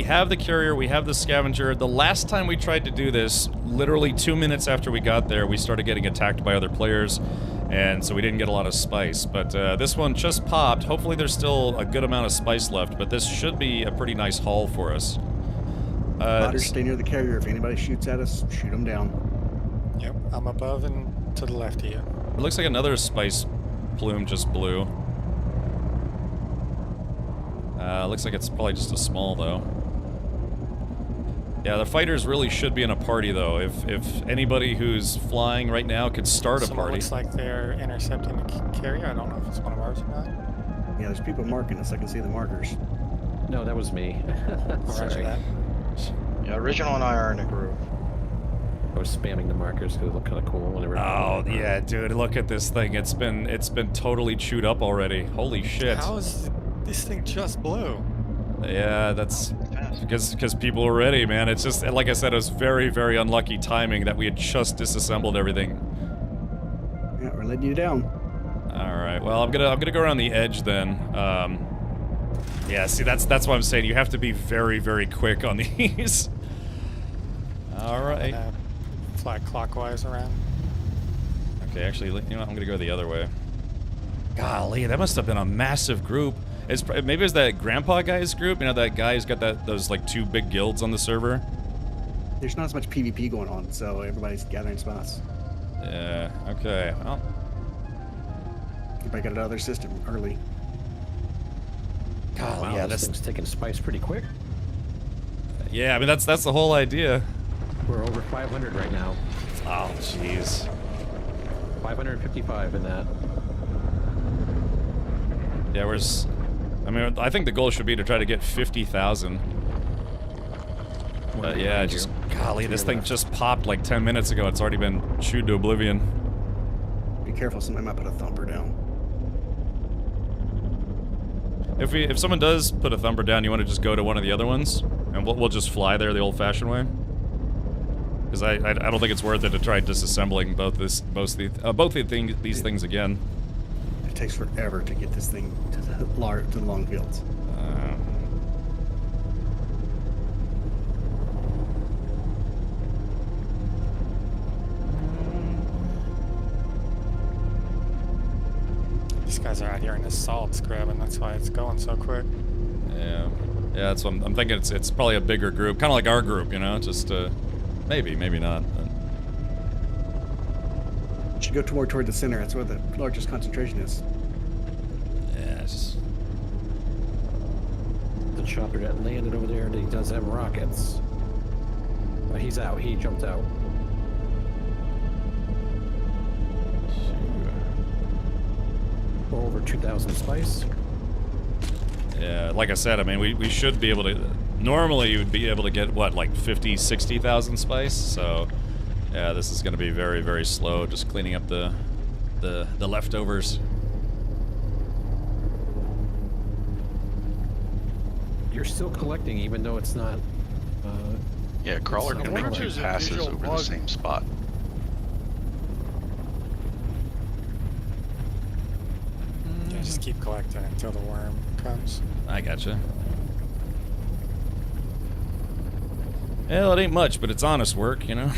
have the carrier, we have the scavenger. The last time we tried to do this, literally 2 minutes after we got there, we started getting attacked by other players, and so we didn't get a lot of spice. But this one just popped. Hopefully there's still a good amount of spice left, but this should be a pretty nice haul for us. Spotters, stay near the carrier. If anybody shoots at us, shoot them down. Yep, I'm above and to the left of you. It looks like another spice plume just blew. Looks like it's probably just a small, though. Yeah, the fighters really should be in a party, though. If anybody who's flying right now could start a Someone party. looks like they're intercepting the carrier. I don't know if it's one of ours or not. Yeah, there's people marking us. I can see the markers. No, that was me. Roger Sorry. that. Yeah, Original and I are in a group. I was spamming the markers because it looked kind of cool whenever. Oh yeah, dude! Look at this thing. It's been totally chewed up already. Holy shit! How is this thing just blew? Yeah, that's because people were ready, man. It's just like I said, it was very, very unlucky timing that we had just disassembled everything. Yeah, we're letting you down. All right. Well, I'm gonna go around the edge then. Yeah. See, that's what I'm saying. You have to be very, very quick on these. All right. Fly clockwise around. Okay. Actually, you know what? I'm gonna go the other way. Golly, that must have been a massive group. Maybe it's that grandpa guy's group. You know, that guy who's got those like 2 big guilds on the server. There's not as much PvP going on, so everybody's gathering spots. Yeah. Okay. Well. Everybody got it out of their system early. God, Wow, yeah, this that's thing's taking spice pretty quick. Yeah, I mean that's the whole idea. We're over 500 right now. Oh, jeez. 555 in that. Yeah, I think the goal should be to try to get 50,000. But yeah, just golly, this thing just popped like 10 minutes ago. It's already been chewed to oblivion. Be careful, somebody might put a thumper down. If someone does put a thumper down, you want to just go to one of the other ones, and we'll just fly there the old-fashioned way. Because I don't think it's worth it to try disassembling these things again. It takes forever to get this thing to the long fields. These guys are out here in the salt scrubbing. That's why it's going so quick. Yeah, that's what I'm thinking. It's probably a bigger group, kind of like our group, you know. Just maybe not. But. You should go more toward the center. That's where the largest concentration is. Yes. The chopper that landed over there, and he does have rockets. But he's out. He jumped out. We're over 2,000 spice. Yeah, like I said, I mean, we should be able to... Normally, you would be able to get, what, like 50, 60,000 spice? So, yeah, this is going to be very, very slow, just cleaning up the leftovers. You're still collecting, even though it's not Yeah, crawler it's, can make wonder if 2 there's a passes visual over the bug. same spot. Yeah, just keep collecting until the worm comes. I gotcha. Well, it ain't much, but it's honest work, you know?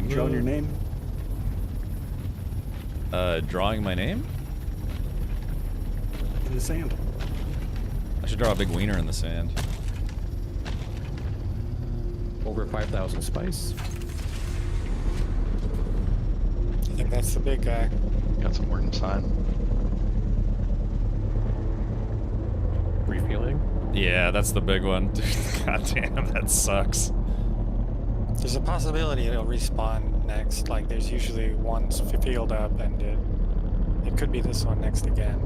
You drawing your name? Drawing my name? In the sand. I should draw a big wiener in the sand. Over 5,000 spice. I think that's the big guy. Got some work inside. Refueling. Yeah, that's the big one. Dude, goddamn, that sucks. There's a possibility it'll respawn next. Like, there's usually one field up, and it could be this one next again.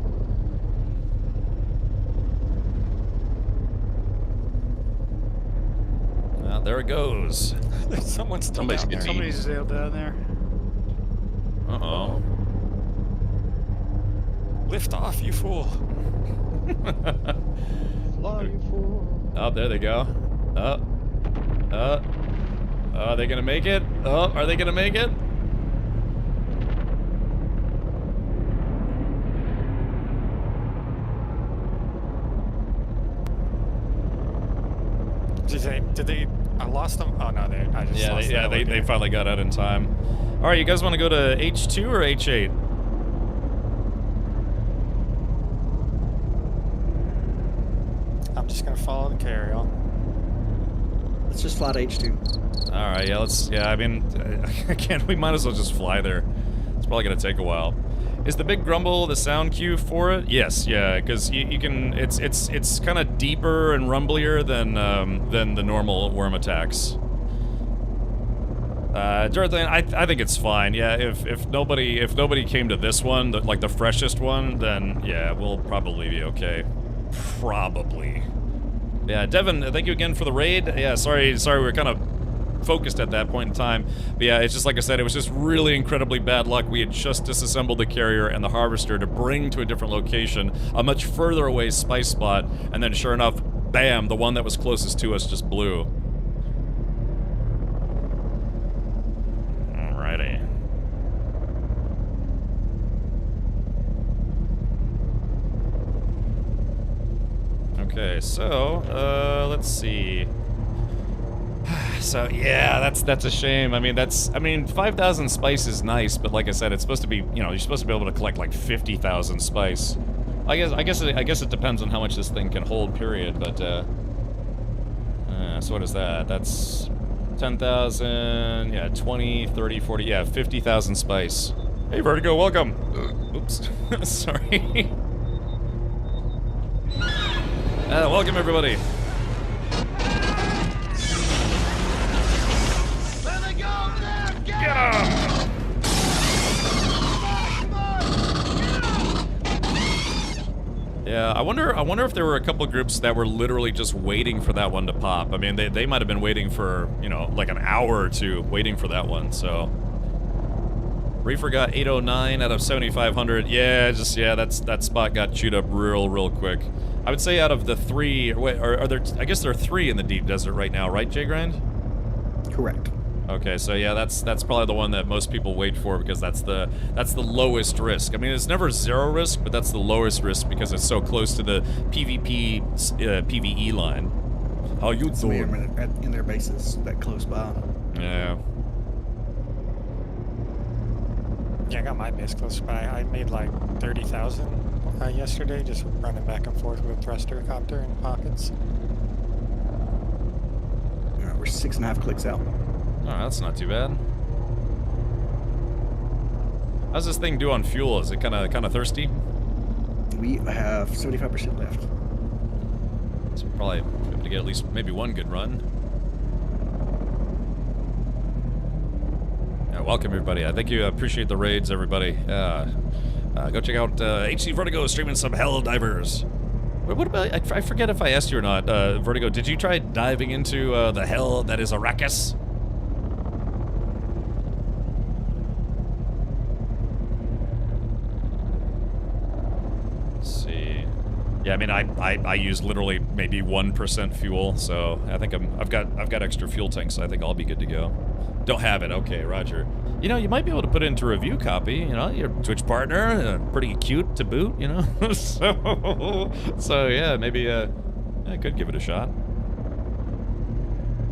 Well, there it goes. There's someone still Somebody's down there. getting Somebody's still down there. Uh-oh. Lift off, you fool. Fly, you fool. Oh, there they go. Are they gonna make it? Oh, are they gonna make it? Did they, I lost them? Oh no, I just lost them. They finally got out in time. All right, you guys want to go to H2 or H8? I'm just gonna follow the carry-on. Let's just fly to H2. All right, yeah, I mean, again, we might as well just fly there. It's probably gonna take a while. Is the big grumble the sound cue for it? Yes, yeah, because you can. It's kind of deeper and rumblier than the normal worm attacks. Jordan, I think it's fine. Yeah, if nobody came to this one, like the freshest one, then yeah, we'll probably be okay. Probably. Yeah, Devin, thank you again for the raid. Yeah, sorry, we were kind of focused at that point in time. But yeah, it's just like I said, it was just really incredibly bad luck. We had just disassembled the carrier and the harvester to bring to a different location, a much further away spice spot, and then sure enough, bam, the one that was closest to us just blew. Alrighty. Okay, so, let's see. So, yeah, that's a shame. I mean, 5,000 spice is nice, but like I said, it's supposed to be, you know, you're supposed to be able to collect like 50,000 spice. I guess it depends on how much this thing can hold, period, but, so what is that? That's 10,000, yeah, 20, 30, 40, yeah, 50,000 spice. Hey, Vertigo, welcome! Oops, sorry. Welcome, everybody. Get him! Yeah, I wonder if there were a couple of groups that were literally just waiting for that one to pop. I mean, they might have been waiting for, you know, like an hour or two waiting for that one, so. Reefer got 809 out of 7,500. Yeah, that spot got chewed up real quick. I would say out of the three, wait, are there, I guess there are 3 in the deep desert right now, right, Jay Grind? Correct. Okay, so yeah, that's probably the one that most people wait for because that's the lowest risk. I mean, it's never 0 risk, but that's the lowest risk because it's so close to the PvP PvE line. How you doing? In their bases, that close by. Yeah. Yeah, I got my base close by. I made like 30,000 yesterday, just running back and forth with a thruster copter in pockets. Alright, we're 6.5 clicks out. Oh, that's not too bad. How's this thing do on fuel? Is it kind of thirsty? We have 75% left. So probably be able to get at least maybe one good run. Yeah, welcome everybody. I thank you. I appreciate the raids, everybody. Go check out HC Vertigo streaming some Hell Divers. What about? I forget if I asked you or not. Vertigo, did you try diving into the hell that is Arrakis? Yeah, I mean, I use literally maybe 1% fuel, so I think I've got extra fuel tanks, so I think I'll be good to go. Don't have it, okay, Roger. You know, you might be able to put it into review copy, you know, your Twitch partner, pretty cute to boot, you know? so yeah, maybe, I could give it a shot.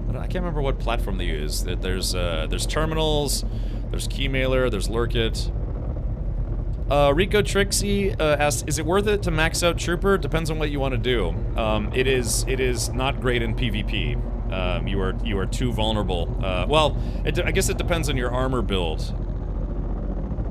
I can't remember what platform they use. There's Terminals, there's Keymailer, there's Lurkit. Rico Trixie asked, is it worth it to max out Trooper? Depends on what you want to do. It is not great in PvP. You are too vulnerable. Well, I guess it depends on your armor build.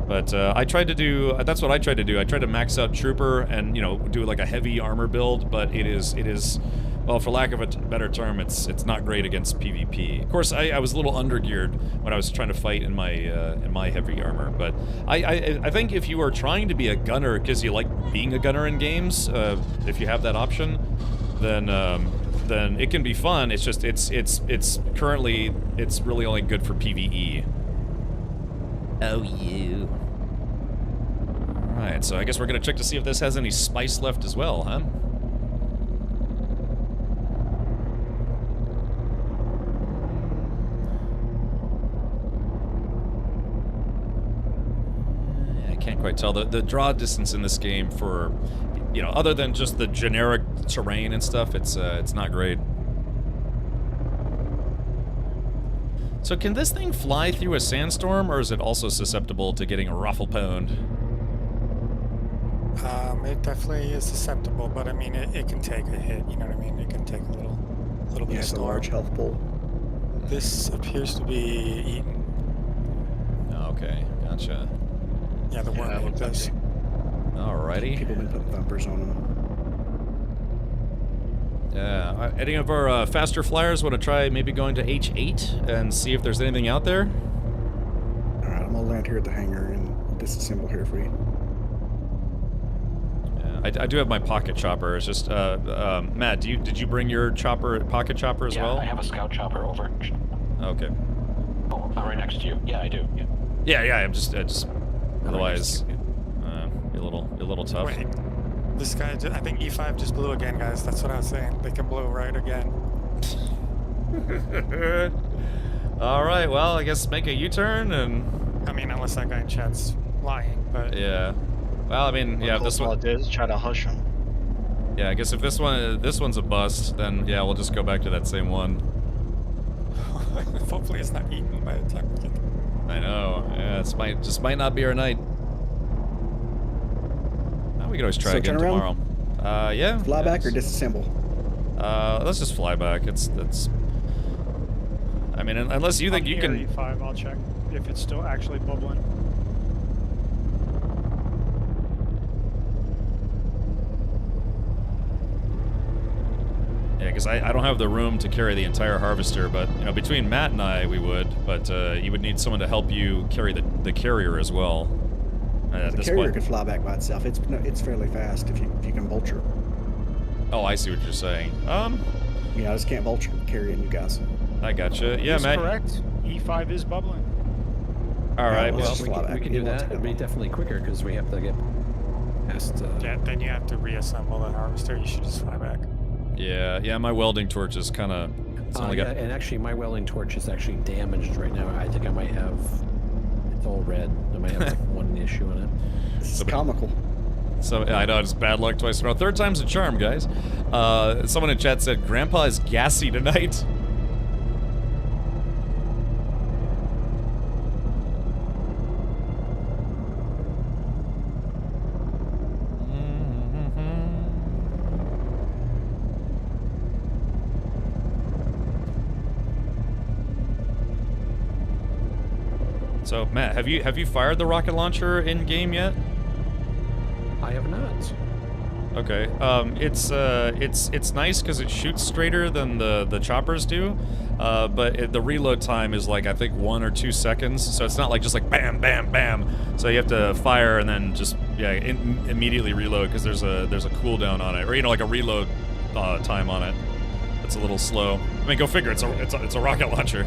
But I tried to do, that's what I tried to do. I tried to max out Trooper and, you know, do like a heavy armor build, but it is, well, for lack of a better term, it's not great against PvP. Of course, I was a little undergeared when I was trying to fight in my heavy armor, but I think if you are trying to be a gunner because you like being a gunner in games, if you have that option, then it can be fun. It's just it's currently it's really only good for PvE. Oh, you. All right, so I guess we're gonna check to see if this has any spice left as well, huh? Can't quite tell. The draw distance in this game for, you know, other than just the generic terrain and stuff, it's not great. So can this thing fly through a sandstorm, or is it also susceptible to getting raffle-pwned? It definitely is susceptible, but I mean, it can take a hit, you know what I mean? It can take a little bit of It's a storm. large health pool. This appears to be eaten. Okay, gotcha. Yeah, the worm does. Alrighty. People have been putting thumpers on them. Yeah, any of our faster flyers want to try maybe going to H8 and see if there's anything out there? Alright, I'm gonna land here at the hangar and disassemble here for you. Yeah, I do have my pocket chopper. It's just, Matt, did you bring your pocket chopper as well? Yeah, I have a scout chopper over. Okay. Oh, I'm right next to you. Yeah, I do. Yeah. I'm just otherwise, be a little tough. Wait, this guy, I think E5 just blew again, guys. That's what I was saying. They can blow right again. All right, well, I guess make a U-turn and... I mean, unless that guy in chat's lying, but... Yeah. Well, I mean, yeah, if this one... All I did is try to hush him. Yeah, I guess if this one's a bust, then yeah, we'll just go back to that same one. Hopefully it's not eaten by the time we get there. I know. Yeah, it just might not be our night. We can always try again tomorrow. Yeah. Fly back or disassemble? Let's just fly back. That's. I mean, unless you think you can. E5, I'll check if it's still actually bubbling. Yeah, because I don't have the room to carry the entire harvester, but you know, between Matt and I, we would. But you would need someone to help you carry the carrier as well. The carrier could fly back by itself. It's fairly fast if you can vulture. Oh, I see what you're saying. Yeah, I just can't vulture carrying you guys. I gotcha. Yeah, Matt. Correct. E5 is bubbling. All right. Well, we can do that. It'd be definitely quicker because we have to get past. Yeah, then you have to reassemble the harvester. You should just fly back. Yeah. My welding torch is kind of. And actually, my welding torch is actually damaged right now. I think I might have. It's all red. I might have like one issue in it. It's comical. So I know it's bad luck twice in a row. Third time's a charm, guys. Someone in chat said Grandpa is gassy tonight. So Matt, have you fired the rocket launcher in game yet? I have not. Okay. It's nice because it shoots straighter than the choppers do, but the reload time is like I think 1 or 2 seconds. So it's not like just like bam, bam, bam. So you have to fire and then just immediately reload because there's a cooldown on it, or like a reload time on it. It's a little slow. I mean, go figure. It's a rocket launcher.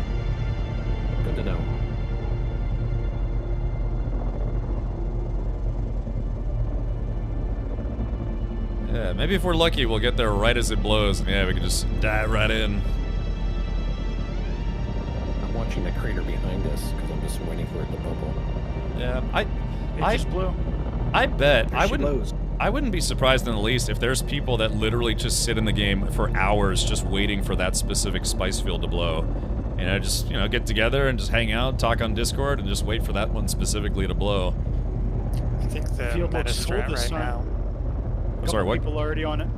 Good to know. Yeah, maybe if we're lucky, we'll get there right as it blows, and yeah, we can just dive right in. I'm watching the crater behind us because I'm just waiting for it to bubble. Yeah, It just blew. I bet There I she wouldn't. blows. I wouldn't be surprised in the least if there's people that literally just sit in the game for hours just waiting for that specific spice field to blow. You know, just, get together and just hang out, talk on Discord, and just wait for that one specifically to blow. I think the Field meta looks full strat this right time. now. I'm sorry, what? People already on it.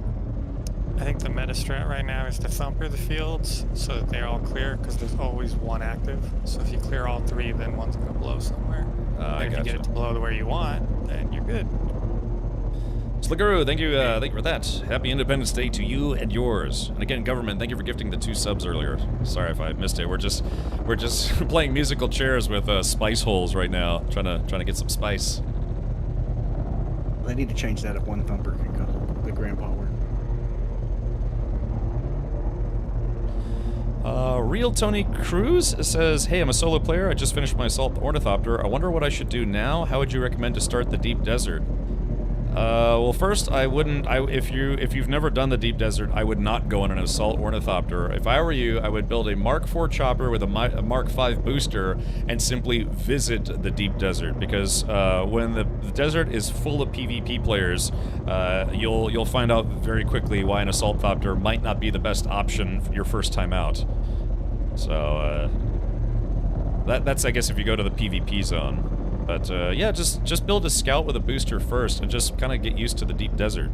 I think the meta strat right now is to thumper the fields so that they're all clear, because there's always one active. So if you clear all three, then one's going to blow somewhere. I And if you get it to blow to where you want, then you're good. Sluguru, thank you for that. Happy Independence Day to you and yours. And again, government, thank you for gifting the 2 subs earlier. Sorry if I missed it. We're just playing musical chairs with spice holes right now, trying to get some spice. They need to change that if one thumper can go the grandpa word. Real Tony Cruz says, "Hey, I'm a solo player. I just finished my Assault Ornithopter. I wonder what I should do now. How would you recommend to start the Deep Desert?" Well, first, if you've never done the Deep Desert, I would not go on an Assault Ornithopter. If I were you, I would build a Mark IV chopper with a Mark V booster and simply visit the Deep Desert, because when the desert is full of PvP players, you'll find out very quickly why an Assault Thopter might not be the best option for your first time out. So, that's, I guess, if you go to the PvP zone. But, yeah, just build a scout with a booster first and just kind of get used to the deep desert.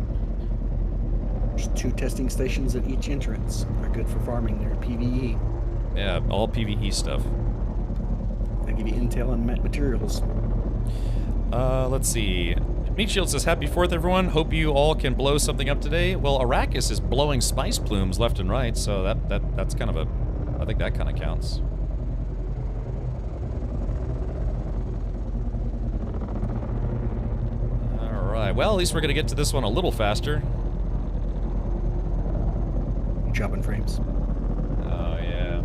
There's 2 testing stations at each entrance. They're good for farming. They're PvE. Yeah, all PvE stuff. They give you intel on materials. Let's see. Meat Shield says, "Happy 4th, everyone. Hope you all can blow something up today." Well, Arrakis is blowing spice plumes left and right, so that's kind of I think that kind of counts. Alright, well, at least we're going to get to this one a little faster. Jumping frames. Oh, yeah.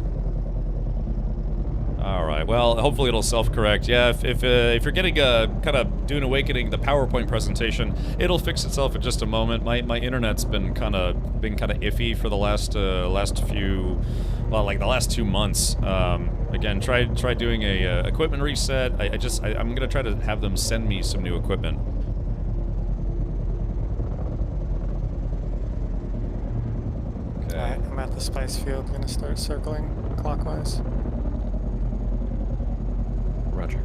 Alright, well, hopefully it'll self-correct. Yeah, if you're getting kind of Dune Awakening, the PowerPoint presentation, it'll fix itself in just a moment. My internet's been kind of iffy for the last few, well, like the last 2 months. Again, try doing a equipment reset. I'm gonna try to have them send me some new equipment. Alright, I'm at the spice field. Gonna start circling clockwise. Roger.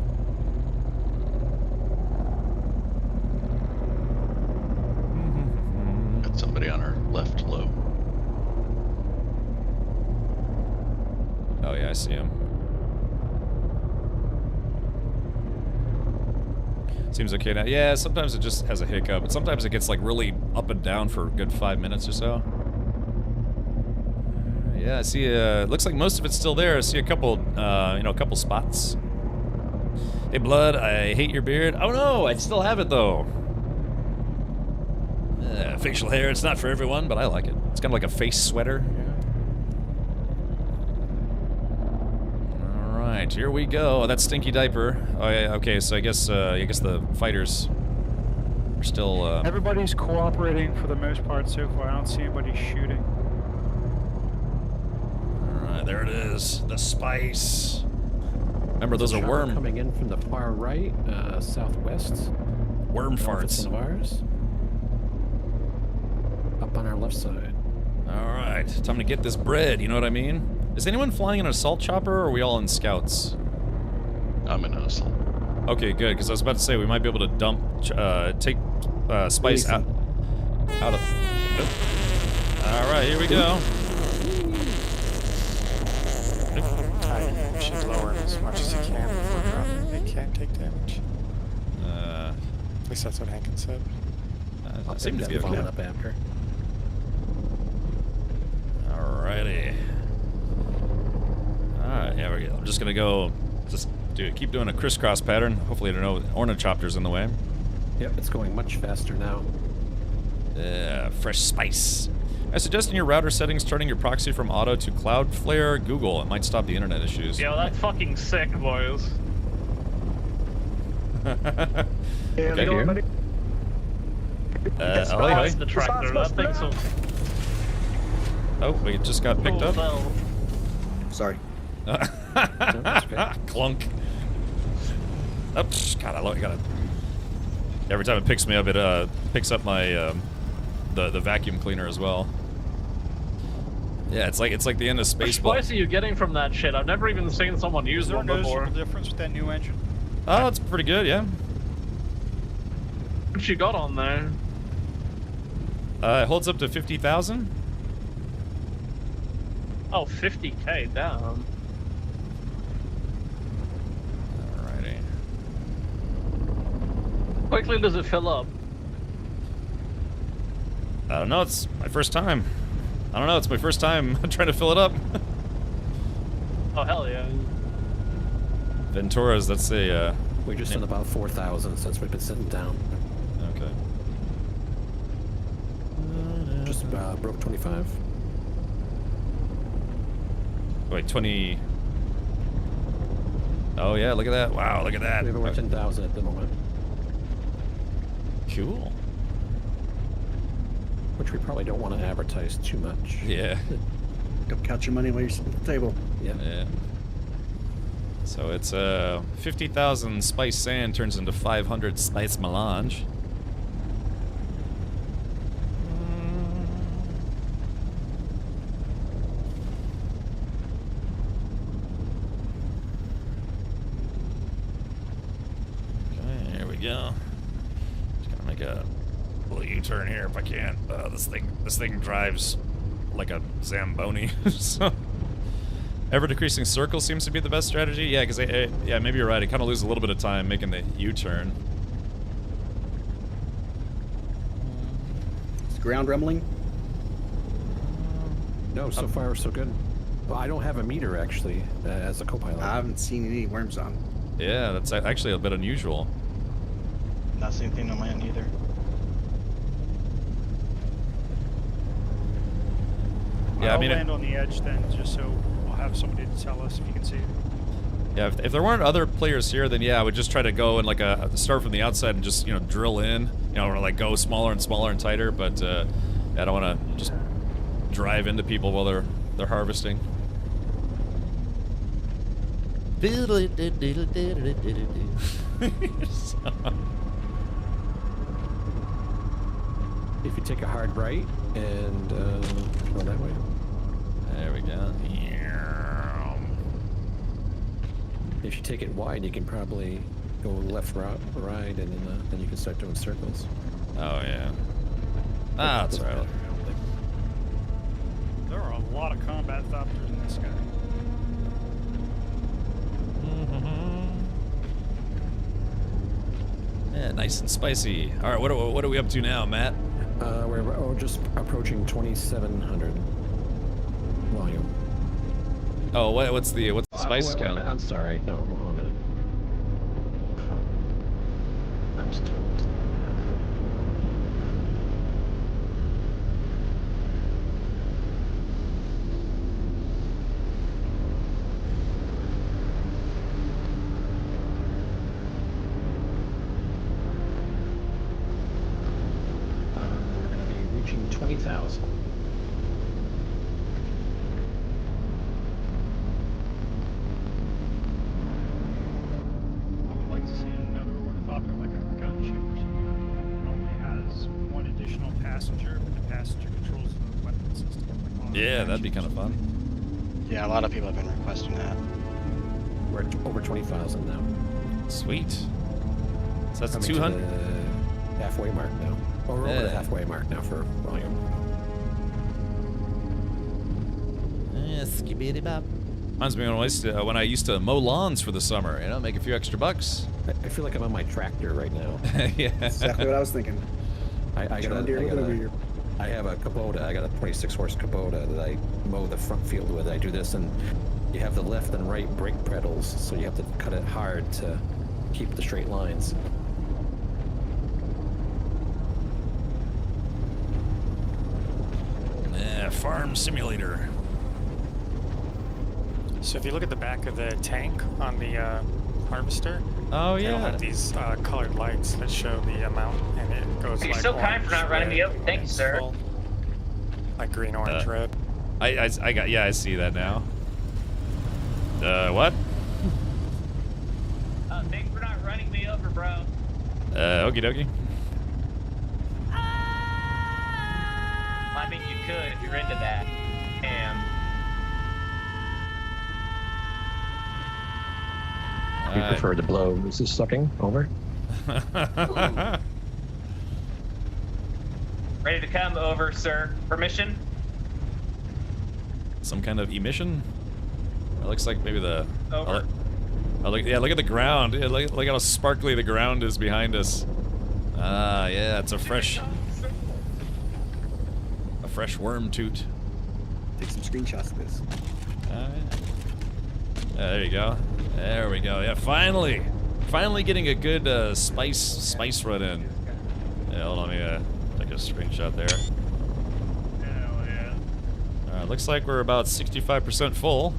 Got somebody on our left low. Oh yeah, I see him. Seems okay now. Yeah, sometimes it just has a hiccup, but sometimes it gets like really up and down for a good 5 minutes or so. Yeah, I see. Looks like most of it's still there. I see a couple, a couple spots. Hey, Blood, I hate your beard. Oh no, I still have it though. Facial hair, it's not for everyone, but I like it. It's kind of like a face sweater. All right, here we go. Oh, that stinky diaper. Oh yeah, okay. So I guess the fighters are still. Everybody's cooperating for the most part so far. I don't see anybody shooting. There it is, the spice. Remember, those are Shower worm coming in from the far right, southwest. worm farts. One of ours. Up on our left side. All right, time to get this bread. You know what I mean? Is anyone flying an assault chopper, or are we all in scouts? I'm in an assault. Okay, good. Because I was about to say we might be able to dump, take spice out of. All right, here we go. You should lower them as much as you can before dropping. They can't take damage. At least that's what Hankin said. I'll Seems to be okay. up after. Alrighty. Alright, yeah, we go. I'm just gonna go, keep doing a crisscross pattern. Hopefully there are no ornithopters in the way. Yep, it's going much faster now. Yeah, fresh spice. I suggest in your router settings turning your proxy from auto to Cloudflare Google. It might stop the internet issues. Yo, that's fucking sick, boys. Okay. ahoy, ahoy. The tractor, that thing's so Oh, we just got picked up. Sorry. Clunk. Oops, God, I gotta. Every time it picks me up, it picks up my the vacuum cleaner as well. Yeah, it's like the end of Which Spaceball. spice are you getting from that shit? I've never even seen someone use Is there a one before. noticeable difference with that new engine? Oh, it's pretty good, yeah. What you got on there? It holds up to 50,000. Oh, 50k, damn. Alrighty. Quickly does it fill up? I don't know. It's my first time. I don't know. It's my first time trying to fill it up. Oh hell yeah. Ventura's. That's a. We're just in about 4,000 since we've been sitting down. Okay. Just broke 25. Wait, 20. Oh yeah, look at that! Wow, look at that! We have over 10,000 at the moment. Cool. Which we probably don't want to advertise too much. Yeah. Don't count your money while you're sitting at the table. Yeah. Yeah. So it's 50,000 spice sand turns into 500 spice melange. Okay, here we go. Just gonna make a little U-turn here if I can. This thing drives like a Zamboni. So ever decreasing circle seems to be the best strategy. Yeah, because yeah, maybe you're right. I kind of lose a little bit of time making the U-turn. Is the ground rumbling? No, so far so good. Well, I don't have a meter actually as a co-pilot. I haven't seen any worms on. Yeah, that's actually a bit unusual. Not seen anything on my end either. Yeah, I'll I mean, land on the edge then, just so we'll have somebody to tell us if you can see it. yeah, if there weren't other players here, then yeah, I would just try to go and start from the outside and just drill in, or like go smaller and smaller and tighter. But I don't want to just drive into people while they're harvesting. If you take a hard right and go that way. There we go. If you take it wide, you can probably go left, right, and then you can start doing circles. Oh yeah. Ah, that's right. There are a lot of combat thopters in this guy. Yeah, nice and spicy. All right, what are we up to now, Matt? We're just approaching 2,700 volume. Oh, what's the spice wait, count? I'm sorry. No, hold on a minute. I'm just we're going to be reaching 20,000. I would like to see another ornithopter like a gunship. It only has one additional passenger, but the passenger controls the weapon system. Yeah, that'd be kind of fun. Yeah, a lot of people have been requesting that. We're at over 20,000 now. Sweet. So that's Coming to 200. the halfway mark now. Well, we're over the halfway mark now for volume. Skibbity bop. Reminds me when I used to mow lawns for the summer. Make a few extra bucks. I feel like I'm on my tractor right now. Yeah. Exactly what I was thinking. I have a Kubota. I got a 26 horse Kubota that I mow the front field with. I do this, and you have the left and right brake pedals, so you have to cut it hard to keep the straight lines. Yeah, farm simulator. So if you look at the back of the tank on the harvester, Oh They'll yeah. have these colored lights that show the amount, and it goes You're like so kind for orange, not running me red, over. Thank you, it's sir. full. Like green, orange, red. I got, yeah, I see that now. What? Thanks for not running me over, bro. Okie dokie. I mean, you could if you're into that. Damn. We prefer to blow. This is sucking. Over. Ready to come over, sir. Permission? Some kind of emission? It looks like maybe the... Over. Oh, look, yeah, look at the ground. Yeah, look how sparkly the ground is behind us. Ah, yeah, it's a fresh worm toot. Take some screenshots of this. Yeah, there you go. There we go. Yeah, finally getting a good spice run in. Yeah, hold on, let me take a screenshot there. Hell yeah. Looks like we're about 65% full.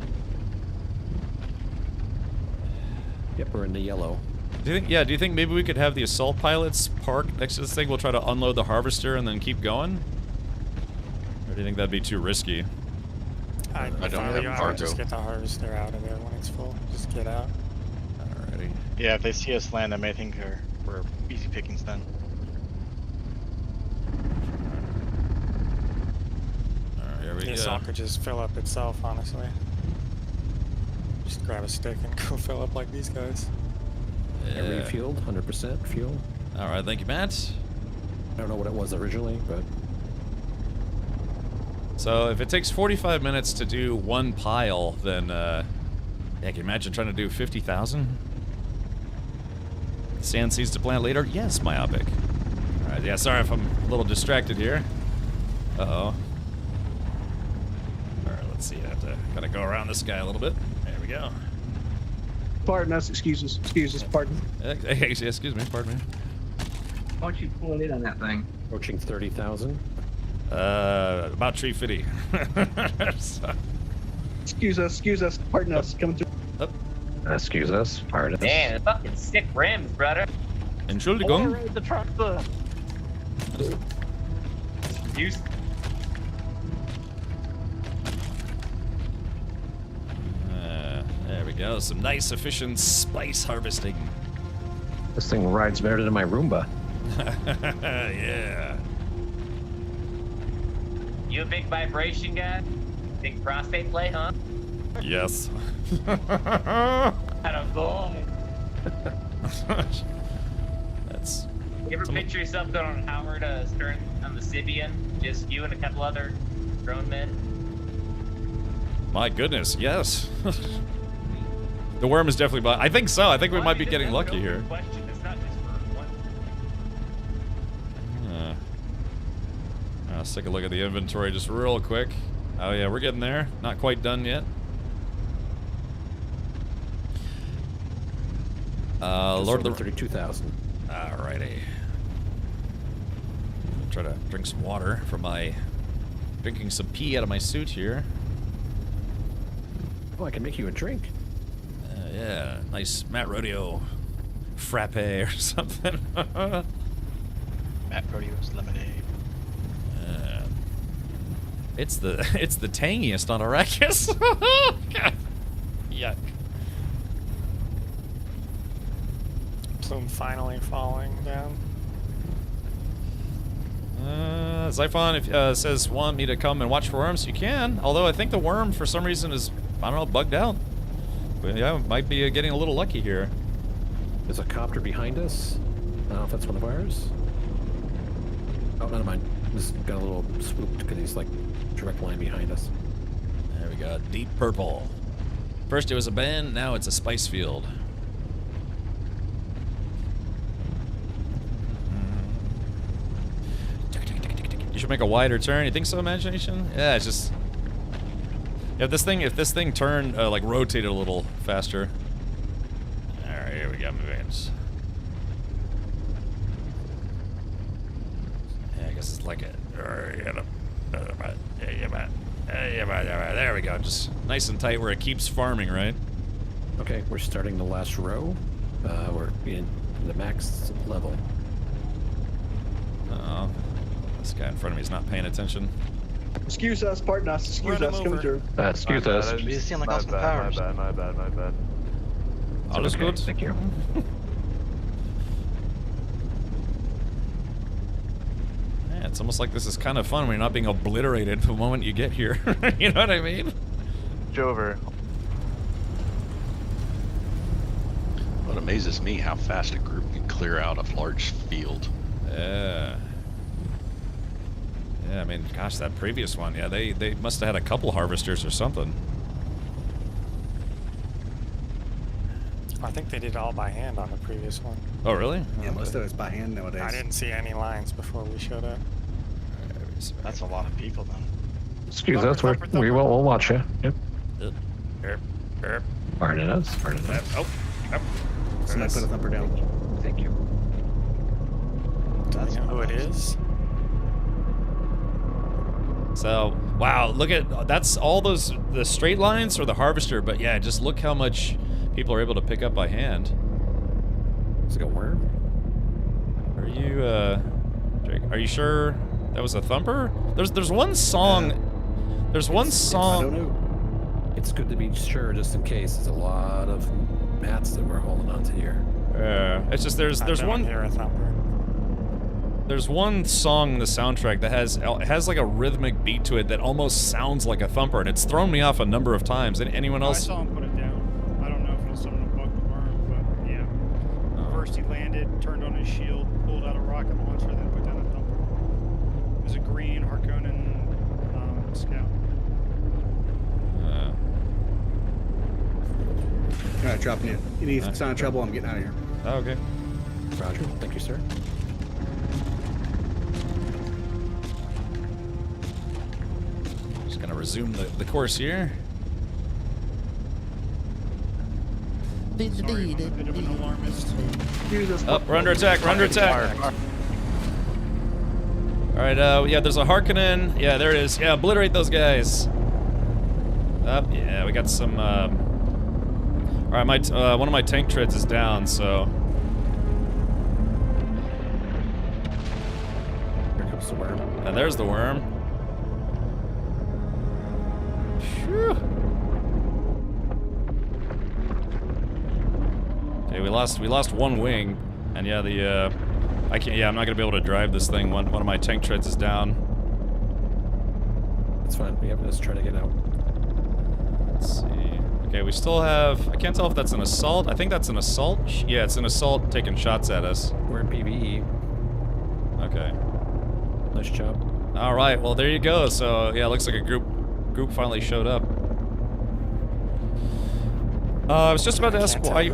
Yep, we're in the yellow. Do you think maybe we could have the assault pilots park next to this thing? We'll try to unload the harvester and then keep going? Or do you think that'd be too risky? I don't have I would cargo. just get the harvester out of there when it's full. Just get out. Alrighty. Yeah, if they see us land, they may think we're easy pickings then. Alright, here we The go. assault could just fill up itself, honestly. Just grab a stick and go fill up like these guys. Yeah. Refueled, 100% fuel. Alright, thank you, Matt. I don't know what it was originally, but... So, if it takes 45 minutes to do one pile, then, yeah, can you imagine trying to do 50,000? Sand seeds to plant later? Yes, myopic. Alright, yeah, sorry if I'm a little distracted here. Uh-oh. Alright, let's see, I have to kind of go around this guy a little bit. There we go. Pardon us, excuse us, pardon. Hey, excuse me, pardon me. Why don't you pull it in on that thing? Approaching 30,000. About tree fitty. So. Excuse us, pardon us, coming through. Excuse us, pardon us. Man, the fucking stick rims, brother. Entschuldigung. Override the tractor. Use. There we go. Some nice, efficient spice harvesting. This thing rides better than my Roomba. Yeah. You a big vibration guy? Big prostate play, huh? Yes. Had a boy. That's. You ever picture yourself going on Howard Stern on the Sibian? Just you and a couple other grown men? My goodness, yes. The worm is definitely. I think so. I think we might be getting lucky here. It's not just for one. Let's take a look at the inventory just real quick. Oh yeah, we're getting there. Not quite done yet. Lord of the 32,000. Alrighty. Try to drink some water from my drinking some pee out of my suit here. Oh, I can make you a drink. Yeah, nice Matt Rodeo frappe or something. Matt Rodeo's lemonade. It's the tangiest on Arrakis. Yuck. Plume finally falling down. Zyphon says, want me to come and watch for worms? You can, although I think the worm, for some reason, is, I don't know, bugged out. But yeah, might be getting a little lucky here. There's a copter behind us. I don't know if that's one of ours. Oh, never mind. This got a little swooped because he's like direct line behind us. There we go. Deep purple. First it was a bend, now it's a spice field. You should make a wider turn. You think so, Imagination? Yeah, it's just. If this thing turned, like rotated a little faster. Alright, here we go, movings. Yeah, I guess it's like a. There we go. Just nice and tight where it keeps farming, right? Okay, we're starting the last row. We're in the max level. Oh, this guy in front of me is not paying attention. Excuse us, pardon us. Excuse us, coming through. Excuse us. You seem like Austin Powers. My bad. Alles okay. gut? Thank you. Yeah, it's almost like this is kind of fun when you're not being obliterated the moment you get here. You know what I mean? Jover. What amazes me how fast a group can clear out a large field. Yeah. Yeah, I mean, gosh, that previous one, yeah, they must have had a couple harvesters or something. I think they did it all by hand on the previous one. Oh, really? Yeah, most of it's by hand nowadays. I didn't see any lines before we showed up. That's a lot of people then. Excuse us, we'll watch you. Yep. Yep. Pardon us. Oh. Somebody put a thumper down. Thank you. That's who it is. So, wow, look at, that's all those, the straight lines for the harvester, but yeah, just look how much people are able to pick up by hand. Is it a worm? Are you, Drake, are you sure that was a thumper? There's one song, there's one song. I don't know. It's good to be sure just in case. There's a lot of mats that we're holding on to here. It's just there's one. Hear a thumper. There's one song in the soundtrack that has like a rhythmic beat to it that almost sounds like a thumper, and it's thrown me off a number of times. Anyone else? I saw him put it down. I don't know if it was something to bug the worm, but yeah. First he landed, turned on his shield, pulled out a rocket launcher, then put down a thumper. It was a green Harkonnen scout. Alright, dropping in. Any sign of trouble, I'm getting out of here. Oh, okay. Roger. Thank you, sir. Just gonna resume the course here. Sorry, I'm a bit of an alarmist. Oh, we're under attack, we're under attack. Alright, yeah, there's a Harkonnen. Yeah, there it is. Yeah, obliterate those guys. Yeah, we got some, Alright, one of my tank treads is down, so... Here comes the worm. And there's the worm. Phew. Okay, we lost one wing, and yeah, I'm not gonna be able to drive this thing. One of my tank treads is down. That's fine. We have to just try to get out. Let's see. Okay, we still have... I can't tell if that's an assault. I think that's an assault. Yeah, it's an assault taking shots at us. We're in PvE. Okay. Nice job. Alright, well there you go. So, yeah, looks like a group finally showed up. I was just about to ask why you...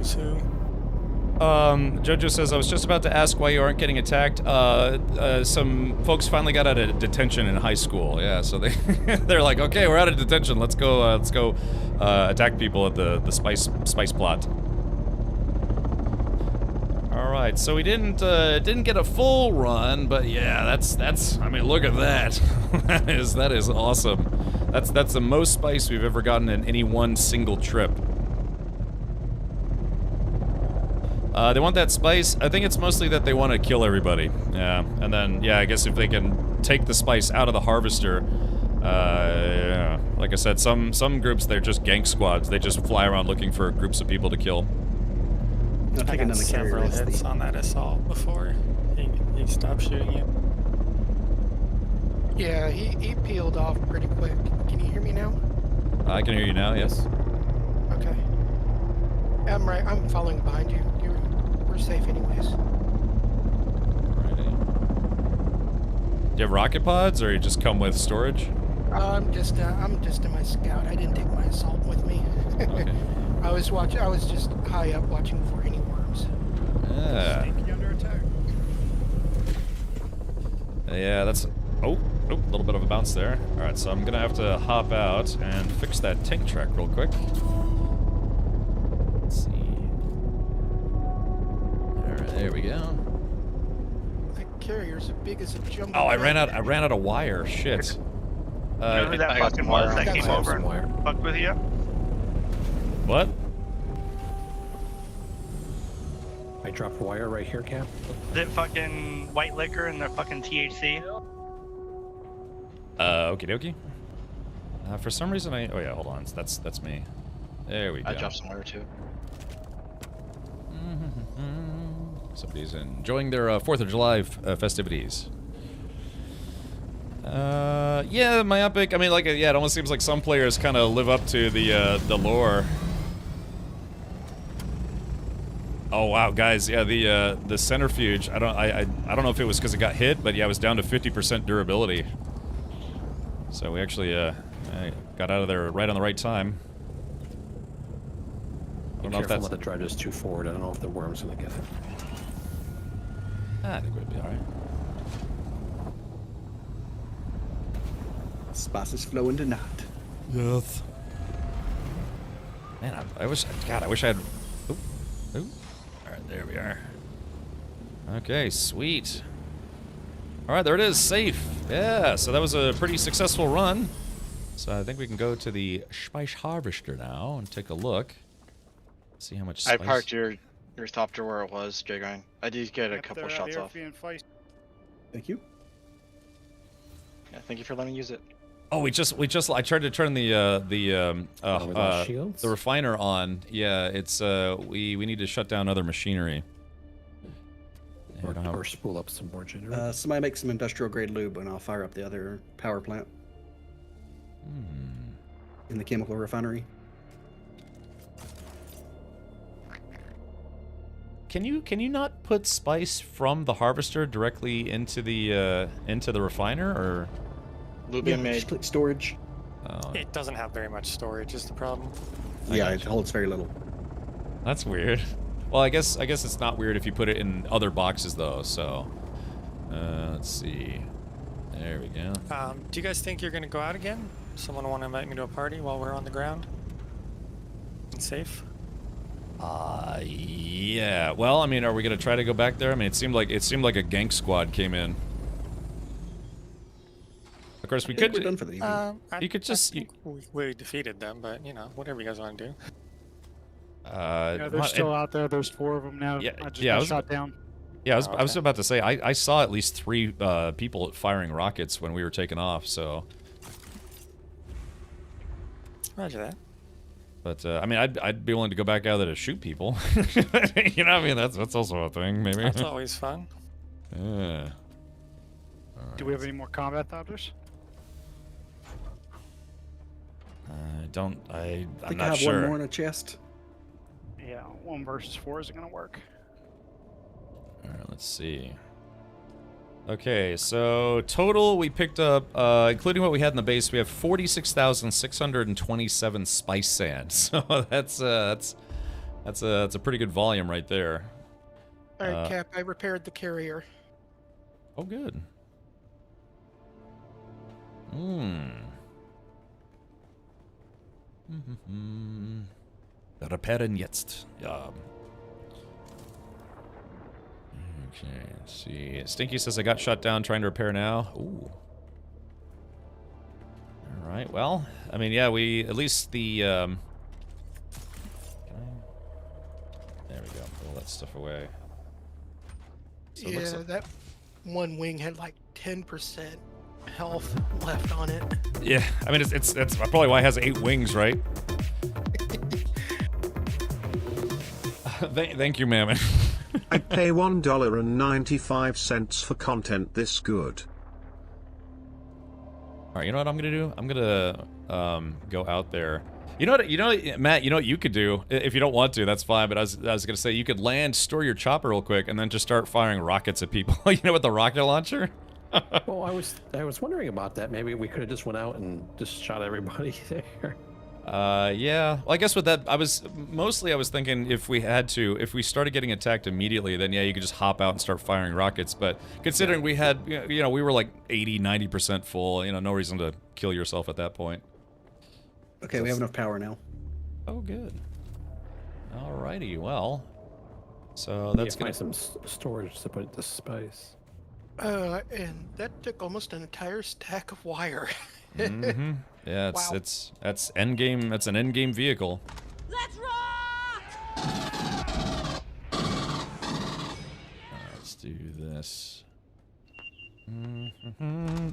Jojo says, I was just about to ask why you aren't getting attacked. Some folks finally got out of detention in high school. Yeah, so they're like, okay, we're out of detention. Let's go attack people at the spice plot. All right, so we didn't get a full run, but yeah, that's. I mean, look at that. that is awesome. That's the most spice we've ever gotten in any one single trip. They want that spice. I think it's mostly that they want to kill everybody. Yeah, and then, yeah, I guess if they can take the spice out of the harvester, yeah. Like I said, some groups, they're just gank squads. They just fly around looking for groups of people to kill. I got several hits on that assault before he stopped shooting you. Yeah, he peeled off pretty quick. Can you hear me now? I can hear you now, yes. Okay. I'm right. I'm following behind you. We're safe anyways. Alrighty. Do you have rocket pods, or you just come with storage? I'm just in my scout. I didn't take my assault with me. Okay. I was just high up watching for any worms. Yeah. Sneaky under attack. Yeah, that's... Oh, a little bit of a bounce there. Alright, so I'm gonna have to hop out and fix that tank track real quick. Let's see. Alright, there we go. That carrier's as big as a jumbo. Oh, I ran out of wire. Shit. Remember who that fucking was that came over and fucked with you? What? I dropped wire right here, Cap. Is it fucking white liquor and the fucking THC? Okie dokie. For some reason oh yeah, hold on. That's me. There we go. I dropped some wire too. Somebody's enjoying their 4th of July festivities. Yeah, myopic. I mean, like, yeah, it almost seems like some players kind of live up to the lore. Oh wow, guys, yeah, the centrifuge. I don't know if it was because it got hit, but yeah, it was down to 50% durability. So we actually got out of there right on the right time. I don't know if that's. Let the drive us too forward. I don't know if the worm's gonna get it. I think we'll be all right. Spice is flowing tonight. Yes. Man, I wish. God, I wish I had. Oop, oop. All right, there we are. Okay, sweet. All right, there it is. Safe. Yeah. So that was a pretty successful run. So I think we can go to the spice harvester now and take a look. See how much spice. I parked your thopter where it was, J-Grind. I did get a couple shots off. Thank you. Yeah, thank you for letting me use it. Oh, I tried to turn the refiner on. Yeah, it's we need to shut down other machinery. Or spool up some more generators. Somebody make some industrial grade lube and I'll fire up the other power plant. In the chemical refinery. Can you not put spice from the harvester directly into the refiner, or? Lubian made. Just click storage. Oh. It doesn't have very much storage, is the problem. Yeah, it holds very little. That's weird. Well, I guess it's not weird if you put it in other boxes though. So, let's see. There we go. Do you guys think you're gonna go out again? Someone want to invite me to a party while we're on the ground? And safe? Yeah. Well, I mean, are we gonna try to go back there? I mean, it seemed like a gank squad came in. Of course, we could. We're done for the evening. You could just. I think we defeated them, but you know, whatever you guys want to do. Yeah, they're still out there. There's 4 of them now. Yeah, I just yeah, got shot down. Yeah, I was about to say I saw at least 3 people firing rockets when we were taking off. So. Roger that. But I mean, I'd be willing to go back out there to shoot people. You know, I mean, that's also a thing, maybe. That's always fun. Yeah. Do we have any more combat thopters? I'm think not I have sure. one more in a chest. Yeah, 1 versus 4 isn't gonna work. All right, let's see. Okay, so total we picked up, including what we had in the base, we have 46,627 spice sand. So that's a pretty good volume right there. All right, Cap, I repaired the carrier. Oh, good. Reparieren jetzt. Ja. Okay, let's see. Stinky says I got shut down trying to repair now. Ooh. Alright, well, I mean, yeah, we, at least the, there we go, put all that stuff away. So Yeah, like... that one wing had like 10% health left on it. Yeah, I mean, it's probably why it has 8 wings, right? Thank you, Mammon. I pay $1.95 for content this good. All right, you know what I'm gonna do? I'm gonna go out there. You know what, Matt? You know what you could do if you don't want to. That's fine. But I was gonna say you could land, store your chopper real quick, and then just start firing rockets at people. You know, with the rocket launcher. Well, I was wondering about that. Maybe we could have just went out and just shot everybody there. Yeah. Well, I guess with that, I was thinking if we started getting attacked immediately, then yeah, you could just hop out and start firing rockets. But considering we had, we were like 80-90% full, no reason to kill yourself at that point. Okay, we have enough power now. Oh, good. Alrighty, well. So that's gonna find some storage to put the spice. And that took almost an entire stack of wire. Mm-hmm. Yeah, Wow. that's endgame. That's an endgame vehicle. Let's rock! do this.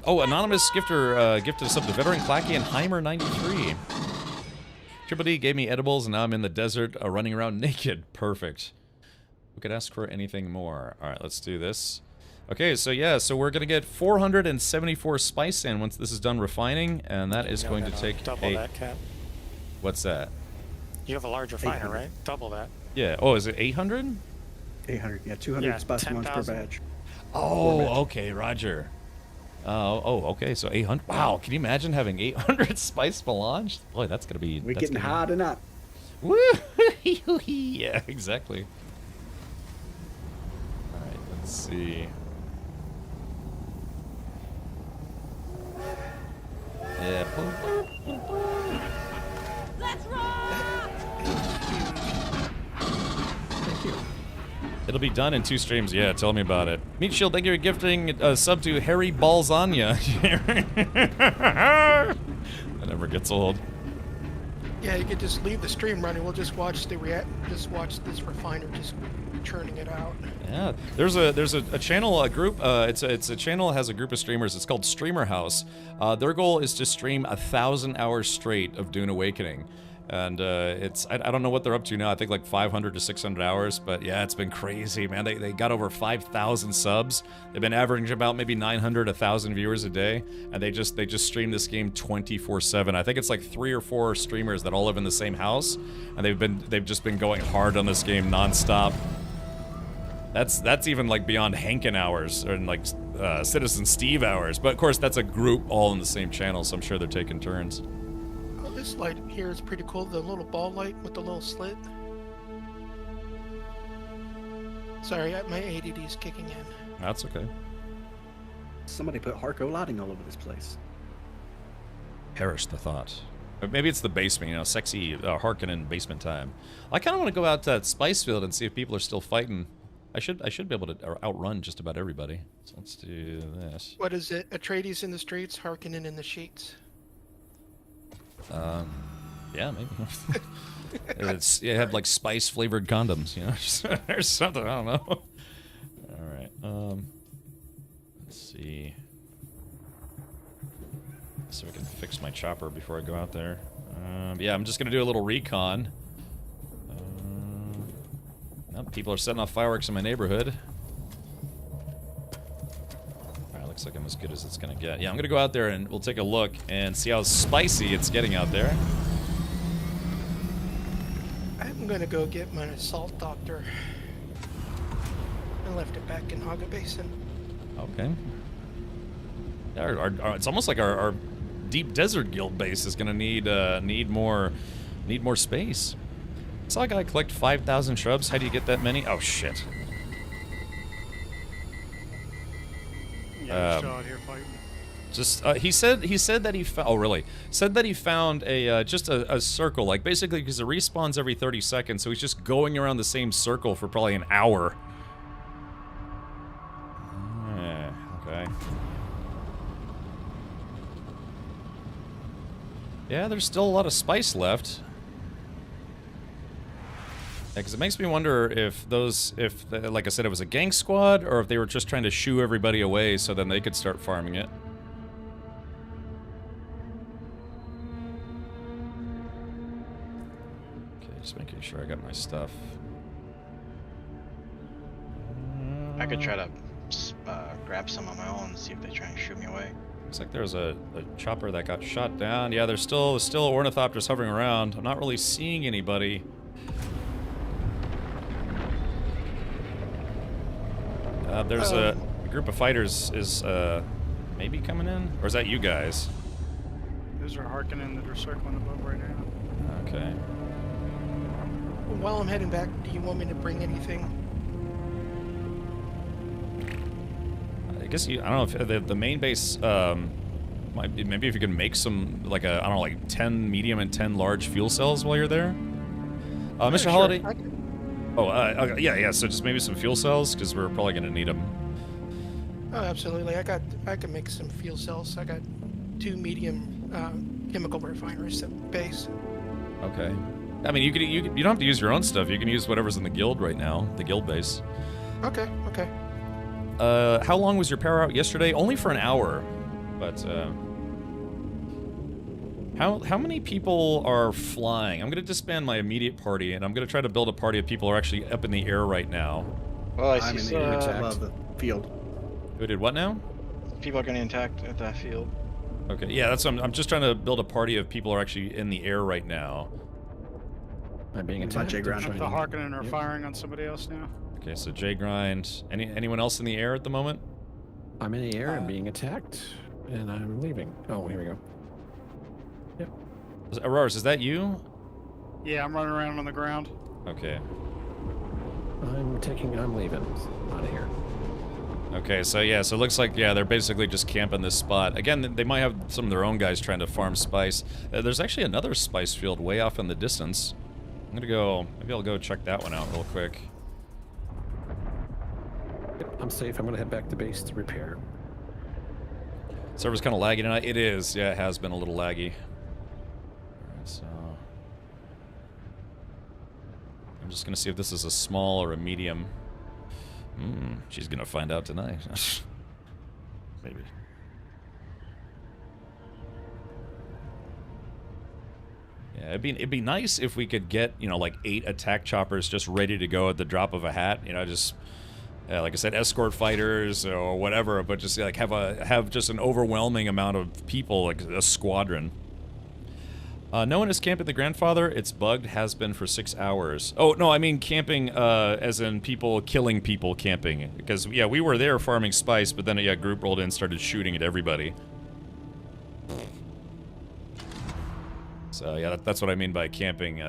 Oh, anonymous gifter gifted us up to veteran Clacky and Heimer 93. Triple D gave me edibles, and now I'm in the desert running around naked. Perfect. We could ask for anything more. All right, let's do this. Okay, so yeah, so we're gonna get 474 spice sand once this is done refining, and that is going to take double that, Cap. What's that? You have a large refiner, right? Double that. Yeah. Oh, is it 800? 800. Yeah, 200 spice ones per batch. Oh, okay, Roger. Oh, okay, so 800. Wow, can you imagine having 800 spice melange? Boy, that's gonna be. We're getting high tonight. Woo! Yeah, exactly. All right, let's see. Yeah. Let's rock! Thank you. It'll be done in 2 streams. Yeah, tell me about it. Meat Shield, thank you for gifting a sub to Harry Balzania. That never gets old. Yeah, you could just leave the stream running. We'll just watch just watch this refiner just churning it out. Yeah, there's a channel, a group. It's a channel that has a group of streamers. It's called Streamer House. Their goal is to stream 1,000 hours straight of Dune Awakening. And I don't know what they're up to now. I think like 500 to 600 hours. But yeah, it's been crazy, man. They got over 5,000 subs. They've been averaging about maybe 900, 1,000 viewers a day. And they just stream this game 24/7. I think it's like 3 or 4 streamers that all live in the same house, and they've just been going hard on this game nonstop. That's even like beyond Hankin hours and like Citizen Steve hours. But of course, that's a group all in the same channel, so I'm sure they're taking turns. This light here is pretty cool. The little ball light with the little slit. Sorry, my ADD is kicking in. That's okay. Somebody put Harco lighting all over this place. Perish the thought. Maybe it's the basement, you know, sexy Harkonnen basement time. I kind of want to go out to that spice field and see if people are still fighting. I should be able to outrun just about everybody. So let's do this. What is it? Atreides in the streets, Harkonnen in the sheets. Yeah, maybe. You have like spice flavored condoms, you know, or something. I don't know. All right. Let's see. So I can fix my chopper before I go out there. Yeah, I'm just gonna do a little recon. Nope, people are setting off fireworks in my neighborhood. Looks like I'm as good as it's gonna get. Yeah, I'm gonna go out there and we'll take a look and see how spicy it's getting out there. I'm gonna go get my assault doctor. I left it back in Haga Basin. Okay. Yeah, it's almost like our deep desert guild base is gonna need more space. I saw a guy collect 5,000 shrubs. How do you get that many? Oh shit. Yeah, still out here fighting. Just he said that he found. Oh really? Said that he found a just a circle, like basically because it respawns every 30 seconds, so he's just going around the same circle for probably an hour. Okay. Yeah, there's still a lot of spice left. Because it makes me wonder if like I said, it was a gang squad, or if they were just trying to shoo everybody away so then they could start farming it. Okay, just making sure I got my stuff. I could try to grab some on my own and see if they try and shoot me away. Looks like there's a chopper that got shot down. Yeah, there's still ornithopters hovering around. I'm not really seeing anybody. There's a group of fighters is maybe coming in, or is that you guys? Those are Harkonnen that are circling above right now. Okay. While I'm heading back, do you want me to bring anything? I guess I don't know if the main base might be, maybe if you can make some like I don't know, like 10 medium and 10 large fuel cells while you're there. Mr. Sure, Holiday. Yeah. So just maybe some fuel cells because we're probably gonna need them. Oh, absolutely. I can make some fuel cells. I got 2 medium chemical refineries at base. Okay. I mean, you don't have to use your own stuff. You can use whatever's in the guild right now, the guild base. Okay. how long was your power out yesterday? Only for an hour, but how many people are flying? I'm gonna disband my immediate party, and I'm gonna try to build a party of people who are actually up in the air right now. Well, I'm in the air above the field. Who did what now? People are getting attacked at that field. Okay, yeah, that's what I'm just trying to build a party of people who are actually in the air right now. I'm being attacked. The Harkonnen are firing on somebody else now. Okay, so J Grind. Anyone else in the air at the moment? I'm in the air and being attacked, and I'm leaving. Oh, here we go. Yep. Auroras, is that you? Yeah, I'm running around on the ground. Okay. I'm leaving out of here. Okay, so yeah, so it looks like, yeah, they're basically just camping this spot. Again, they might have some of their own guys trying to farm spice. There's actually another spice field way off in the distance. I'm gonna go, maybe I'll go check that one out real quick. Yep, I'm safe. I'm gonna head back to base to repair. Server's kind of laggy tonight. It is, yeah, it has been a little laggy. Alright, so... I'm just gonna see if this is a small or a medium. She's gonna find out tonight. Maybe. Yeah, it'd be nice if we could get, you know, like 8 attack choppers just ready to go at the drop of a hat. You know, just like I said, escort fighters or whatever, but just like have just an overwhelming amount of people, like a squadron. No one is camping the grandfather. It's bugged. Has been for 6 hours. Oh no, I mean camping, as in people killing people camping. Because yeah, we were there farming spice, but then yeah, group rolled in, and started shooting at everybody. So yeah, that's what I mean by camping.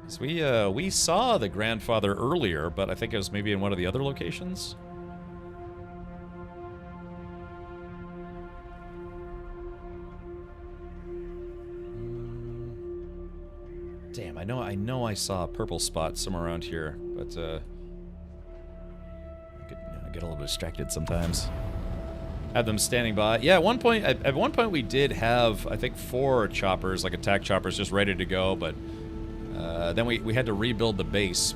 So we saw the grandfather earlier, but I think it was maybe in one of the other locations. Damn, I know I saw a purple spot somewhere around here, but I get a little distracted sometimes. Have them standing by. Yeah, at one point we did have, I think, 4 choppers, like attack choppers, just ready to go, but then we had to rebuild the base.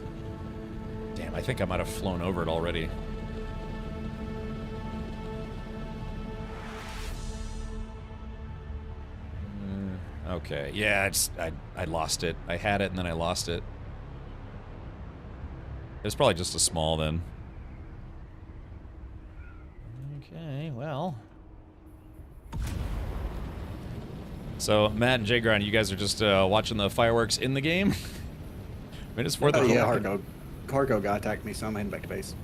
Damn, I think I might have flown over it already. Okay, yeah, I lost it. I had it and then I lost it. It's probably just a small then. Okay, well. So, Matt and J-Grind, you guys are just watching the fireworks in the game? I mean, it's for the yeah, Harko guy attacked me, so I'm heading back to base.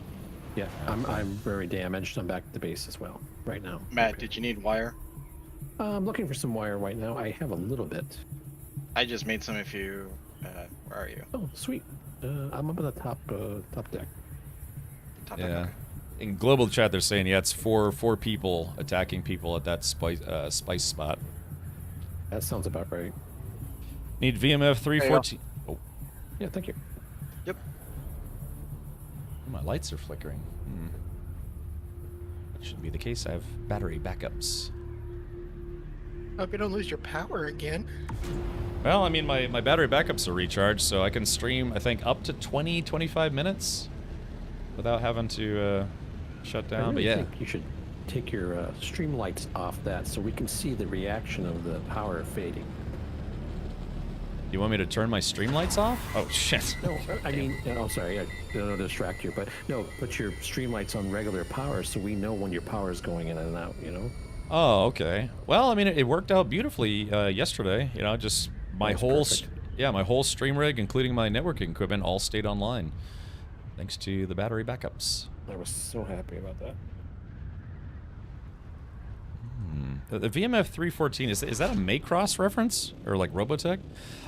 Yeah, I'm very damaged. I'm back at the base as well, right now. Matt, did you need wire? I'm looking for some wire right now. I have a little bit. I just made some if you... where are you? Oh, sweet. I'm up on the top deck. Top yeah. deck. In global chat, they're saying, yeah, it's four people attacking people at that spice spot. That sounds about right. Need VMF 314. Oh. Yeah, thank you. Yep. My lights are flickering. That shouldn't be the case. I have battery backups. Hope you don't lose your power again. Well, I mean, my battery backups are recharged, so I can stream, I think, up to 20-25 minutes without having to shut down. I really but yeah, think you should take your stream lights off that so we can see the reaction of the power fading. You want me to turn my stream lights off? Oh shit! No, I mean, oh sorry, I don't want to distract you, but no, put your stream lights on regular power so we know when your power is going in and out. You know. Oh, okay. Well, I mean, it worked out beautifully yesterday. You know, just my whole my whole stream rig, including my networking equipment, all stayed online, thanks to the battery backups. I was so happy about that. The VMF 314, is that a Macross reference? Or like Robotech?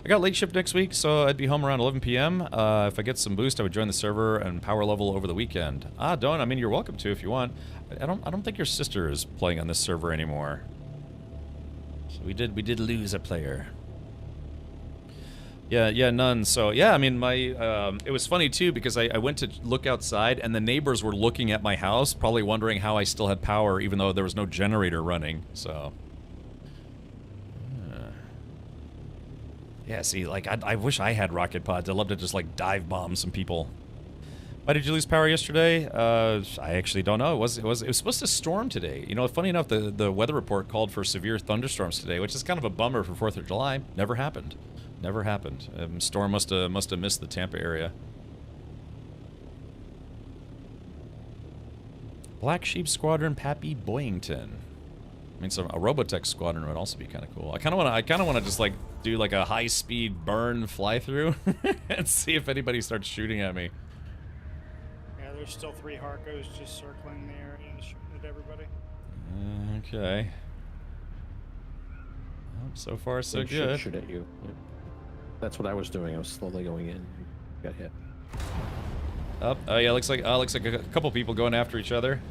I got late shift next week, so I'd be home around 11 p.m. If I get some boost, I would join the server and power level over the weekend. Don't. I mean, you're welcome to if you want. I don't think your sister is playing on this server anymore. So we did lose a player. Yeah, none. So yeah, I mean, it was funny too because I went to look outside and the neighbors were looking at my house, probably wondering how I still had power even though there was no generator running. So Yeah, see, like, I wish I had rocket pods. I'd love to just, like, dive bomb some people. Why did you lose power yesterday? I actually don't know. It was supposed to storm today. You know, funny enough, the weather report called for severe thunderstorms today, which is kind of a bummer for 4th of July. Never happened. Never happened. Storm must have missed the Tampa area. Black Sheep Squadron, Pappy Boyington. I mean, a Robotech Squadron would also be kind of cool. I kind of want to just like do like a high-speed burn fly through and see if anybody starts shooting at me. Yeah, there's still 3 Harkos just circling the area and shooting at everybody. Okay. Well, so far, so They good. shoot at you. Yep. That's what I was doing. I was slowly going in. Got hit. Oh yeah, looks like a couple people going after each other.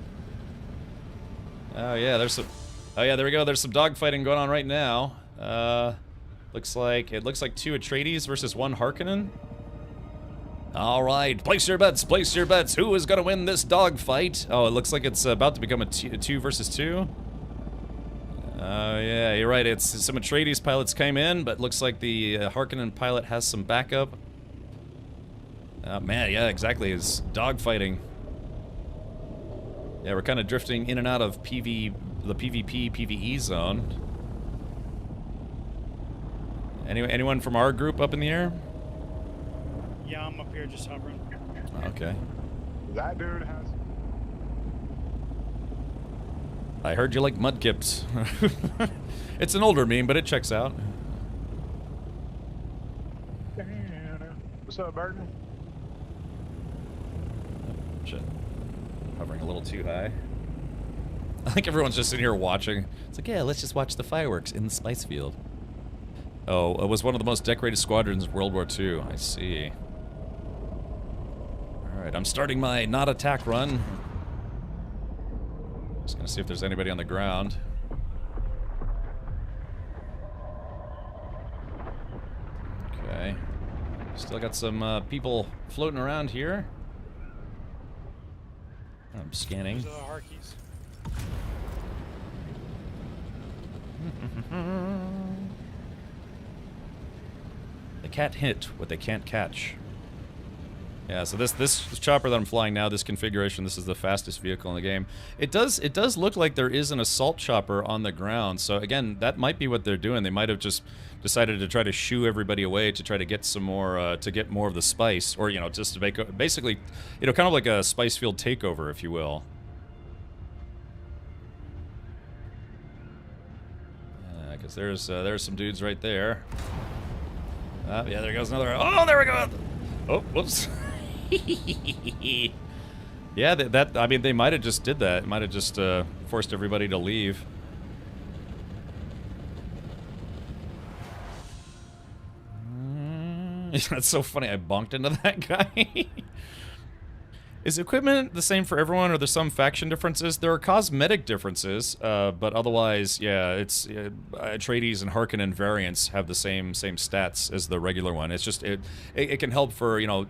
Oh yeah, there's some. Oh yeah, there we go. There's some dogfighting going on right now. Looks like 2 Atreides versus 1 Harkonnen. All right, place your bets. Place your bets. Who is gonna win this dogfight? Oh, it looks like it's about to become a 2 versus 2. Yeah, you're right. It's some Atreides pilots came in, but looks like the Harkonnen pilot has some backup. Oh man, yeah, exactly. It's dogfighting. Yeah, we're kind of drifting in and out of the PvP, PvE zone. Anyone from our group up in the air? Yeah, I'm up here just hovering. Okay. That dude has. I heard you like mudkips. It's an older meme, but it checks out. What's up, Burton? Shit. Hovering a little too high. I think everyone's just sitting here watching. It's like, yeah, let's just watch the fireworks in the spice field. Oh, it was one of the most decorated squadrons of World War II. I see. Alright, I'm starting my not attack run. Just gonna see if there's anybody on the ground. Okay. Still got some people floating around here. I'm scanning. Those are the Harkies. They can't hit what they can't catch. Yeah, so this chopper that I'm flying now, this configuration, this is the fastest vehicle in the game. It does look like there is an assault chopper on the ground. So again, that might be what they're doing. They might have just decided to try to shoo everybody away to try to get some more to get more of the spice, or you know, just to make basically, you know, kind of like a spice field takeover, if you will. Because there's some dudes right there. Yeah, there goes another. Oh, there we go. Oh, whoops. Yeah, that I mean, they might have just did that. Might have just forced everybody to leave. That's so funny. I bonked into that guy. Is equipment the same for everyone, or there's some faction differences? There are cosmetic differences, but otherwise, yeah, it's Atreides and Harkonnen variants have the same stats as the regular one. It's just it can help for, you know,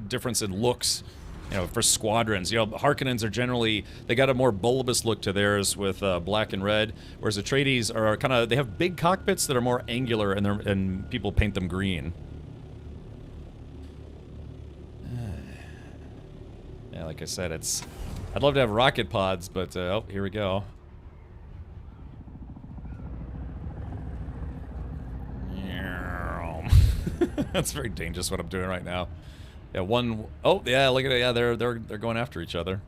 difference in looks, you know, for squadrons. You know, Harkonnens are generally, they got a more bulbous look to theirs with black and red, whereas Atreides are kind of, they have big cockpits that are more angular, and people paint them green. Yeah, like I said, I'd love to have rocket pods, but, oh, here we go. That's very dangerous what I'm doing right now. Yeah, oh, yeah, look at it, yeah, they're going after each other.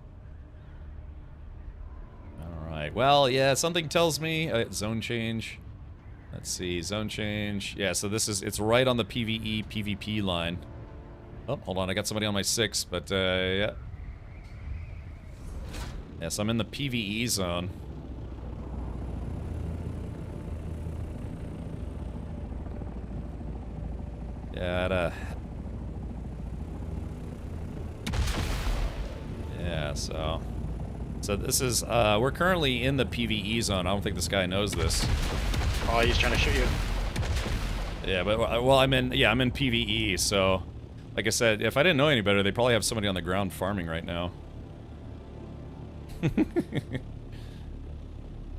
Alright, well, yeah, something tells me, zone change. Let's see, zone change. Yeah, so it's right on the PvE, PvP line. Oh, hold on, I got somebody on my 6, but, yeah. Yes, I'm in the PvE zone. Yeah, yeah, so this is, we're currently in the PvE zone. I don't think this guy knows this. Oh, he's trying to shoot you. Yeah, but, well, I'm in PvE, so, like I said, if I didn't know any better, they probably have somebody on the ground farming right now.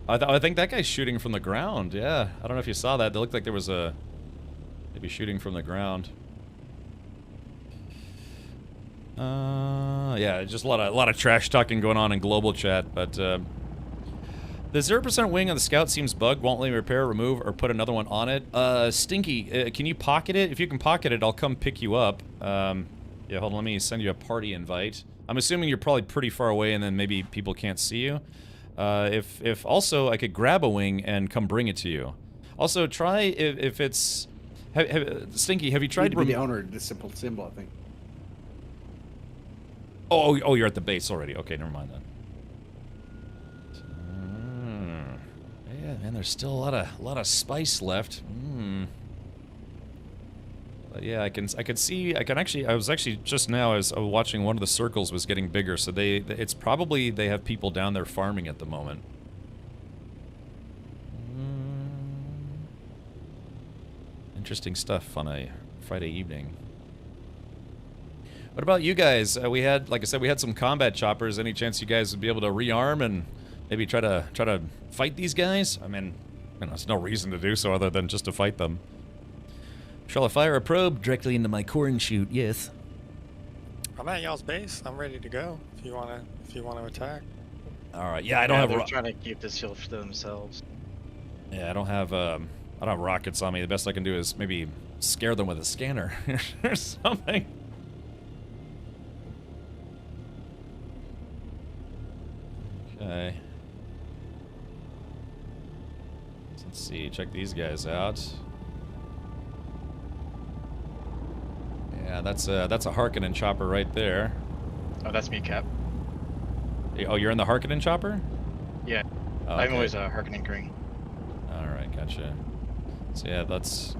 I think that guy's shooting from the ground, yeah. I don't know if you saw that. It looked like there was a Maybe shooting from the ground. Yeah, just a lot of trash talking going on in global chat, but the 0% wing on the scout seems bugged. Won't let me repair, remove, or put another one on it. Stinky, can you pocket it? If you can pocket it, I'll come pick you up. Yeah, hold on, let me send you a party invite. I'm assuming you're probably pretty far away, and then maybe people can't see you. If also I could grab a wing and come bring it to you. Also, try if it's Stinky. Have you tried to be the owner of this simple symbol? I think. Oh, you're at the base already. Okay, never mind then. Yeah, man, there's still a lot of spice left. But yeah, I was actually just now as I was watching one of the circles was getting bigger, so it's probably they have people down there farming at the moment. Interesting stuff on a Friday evening. What about you guys? We had, like I said, we had some combat choppers. Any chance you guys would be able to rearm and maybe try to fight these guys? I mean, there's no reason to do so other than just to fight them. Shall I fire a probe directly into my corn chute? Yes. I'm at y'all's base. I'm ready to go. If you wanna attack. All right. Yeah, I don't have. They're trying to keep this field for themselves. Yeah, I don't have rockets on me. The best I can do is maybe scare them with a scanner or something. Okay. Let's see. Check these guys out. Yeah, that's a Harkonnen chopper right there. Oh, that's me, Cap. Oh, you're in the Harkonnen chopper? Yeah. Oh, I'm always a Harkonnen green. All right, gotcha. So yeah, that's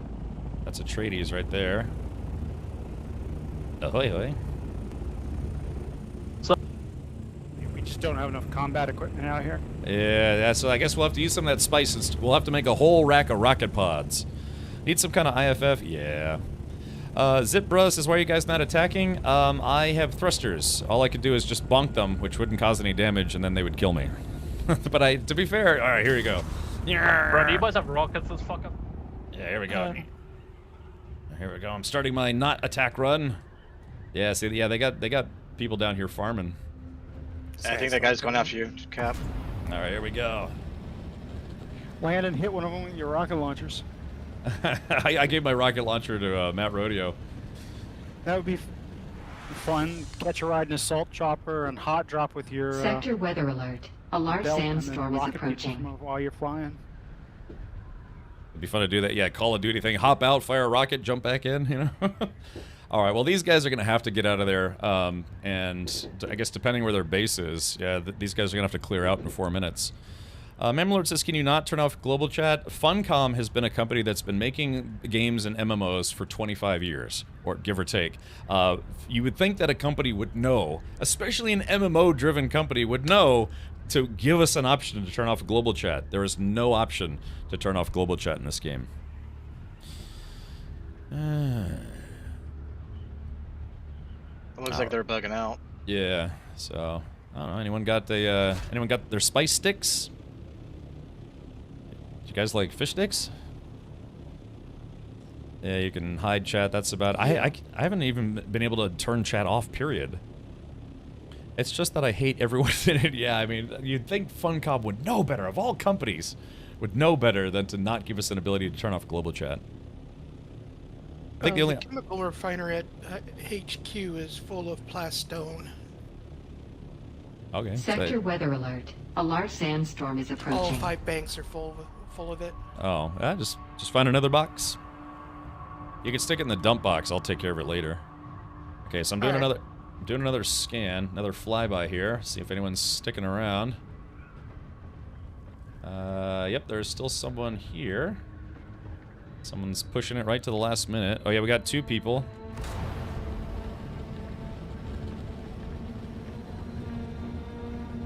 Atreides right there. Ahoy, hoy. We just don't have enough combat equipment out here. Yeah, so I guess we'll have to use some of that spice. We'll have to make a whole rack of rocket pods. Need some kind of IFF? Yeah. Zip Bros says, why are you guys not attacking? I have thrusters. All I could do is just bonk them, which wouldn't cause any damage, and then they would kill me. But to be fair, alright, here we go. Bro, do you guys have rockets this fucker? Yeah, here we go. Here we go. I'm starting my not attack run. Yeah, see, yeah, they got people down here farming. I think that guy's going after you, Cap. All right, here we go. Land and hit one of them with your rocket launchers. I gave my rocket launcher to Matt Rodeo. That would be fun. Catch a ride in assault chopper and hot drop with your Sector weather alert. A large sandstorm is approaching. While you're flying. It'd be fun to do that. Yeah, Call of Duty thing. Hop out, fire a rocket, jump back in, you know? All right, well, these guys are going to have to get out of there. And I guess depending where their base is, yeah, these guys are going to have to clear out in 4 minutes. Memlord says, can you not turn off global chat? Funcom has been a company that's been making games and MMOs for 25 years, or give or take. You would think that a company would know, especially an MMO-driven company, would know to give us an option to turn off global chat. There is no option to turn off global chat in this game. It looks like they're bugging out. Yeah, so I don't know. Anyone got their spice sticks? You guys like fish sticks? Yeah, you can hide chat. That's about. I haven't even been able to turn chat off. Period. It's just that I hate everyone in it. Yeah, I mean, you'd think Funcom would know better. Of all companies, would know better than to not give us an ability to turn off global chat. I think the chemical refinery at HQ is full of plastone. Okay. Sector weather alert. A large sandstorm is approaching. All 5 banks are full of it. Oh, yeah, just find another box. You can stick it in the dump box. I'll take care of it later. Okay, so I'm doing another scan, another flyby here. See if anyone's sticking around. Yep, there's still someone here. Someone's pushing it right to the last minute. Oh yeah, we got 2 people.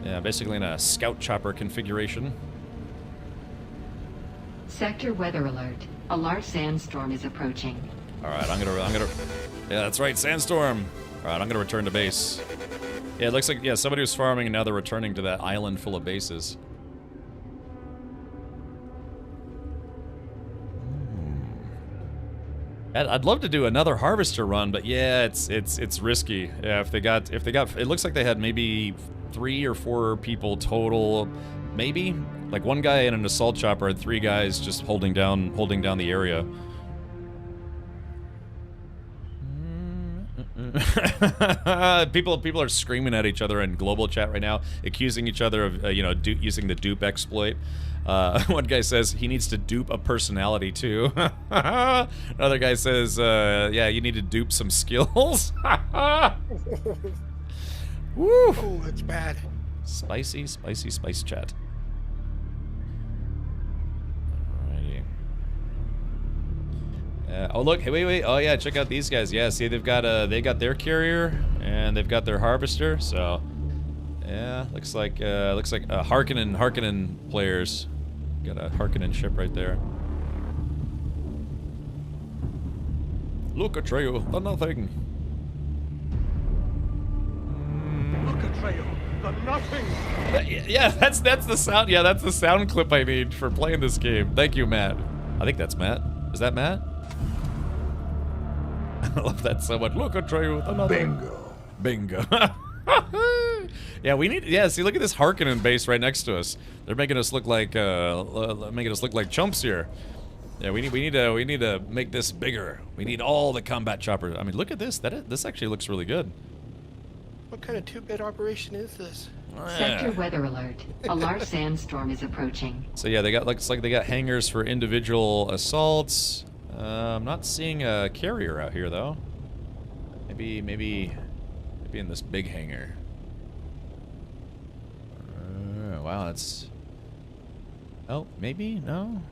Yeah, basically in a scout chopper configuration. Sector weather alert. A large sandstorm is approaching. All right, I'm gonna. Yeah, that's right, sandstorm. All right, I'm gonna return to base. Yeah, it looks like somebody was farming and now they're returning to that island full of bases. I'd love to do another harvester run, but yeah, it's risky. Yeah, if they got, it looks like they had maybe 3 or 4 people total, maybe like 1 guy in an assault chopper and 3 guys just holding down the area. People are screaming at each other in global chat right now, accusing each other of using the dupe exploit. One guy says he needs to dupe a personality too. Another guy says, yeah, you need to dupe some skills. Woo! Oh, that's bad. Spicy chat. Alrighty. Oh look! Hey, wait! Oh yeah, check out these guys. Yeah, see, they've got their carrier and they've got their harvester. So, yeah, looks like Harkonnen players. Got a Harkonnen ship right there. Look at you, the nothing. Look at you, the nothing. Yeah, that's the sound. Yeah, that's the sound clip I need for playing this game. Thank you, Matt. I think that's Matt. Is that Matt? I love that so much. Look at you, the nothing. Bingo. Yeah, we need. Yeah, see, look at this Harkonnen base right next to us. They're making us look like chumps here. Yeah, we need to make this bigger. We need all the combat choppers. I mean, look at this. This actually looks really good. What kind of 2-bit operation is this? Sector weather alert. A large sandstorm is approaching. So yeah, looks like they got hangars for individual assaults. I'm not seeing a carrier out here though. Maybe in this big hangar. Wow, that's. Oh, maybe no.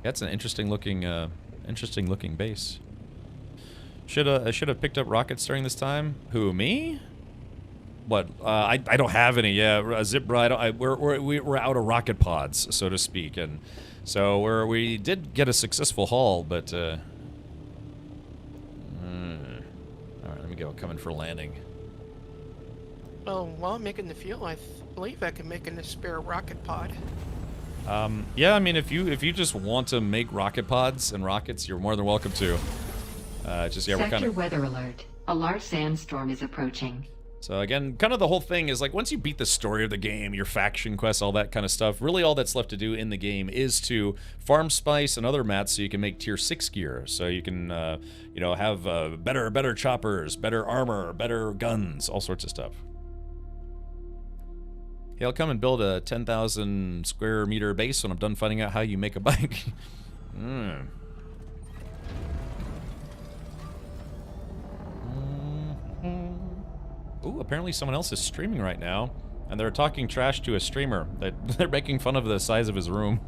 That's an interesting looking base. I should have picked up rockets during this time. Who, me? What? I don't have any. Yeah, Zipbra. We're out of rocket pods, so to speak, and so we did get a successful haul, but. All right, let me go. Coming for landing. Well, while I'm making the fuel, I believe I can make a spare rocket pod. Yeah, I mean, if you just want to make rocket pods and rockets, you're more than welcome to. We're kind of weather alert. A large sandstorm is approaching. So again, kind of the whole thing is like once you beat the story of the game, your faction quests, all that kind of stuff, really all that's left to do in the game is to farm spice and other mats so you can make tier 6 gear. So you can, have better choppers, better armor, better guns, all sorts of stuff. Yeah, I'll come and build a 10,000 square meter base when I'm done finding out how you make a bike. Ooh, apparently someone else is streaming right now, and they're talking trash to a streamer. They're making fun of the size of his room.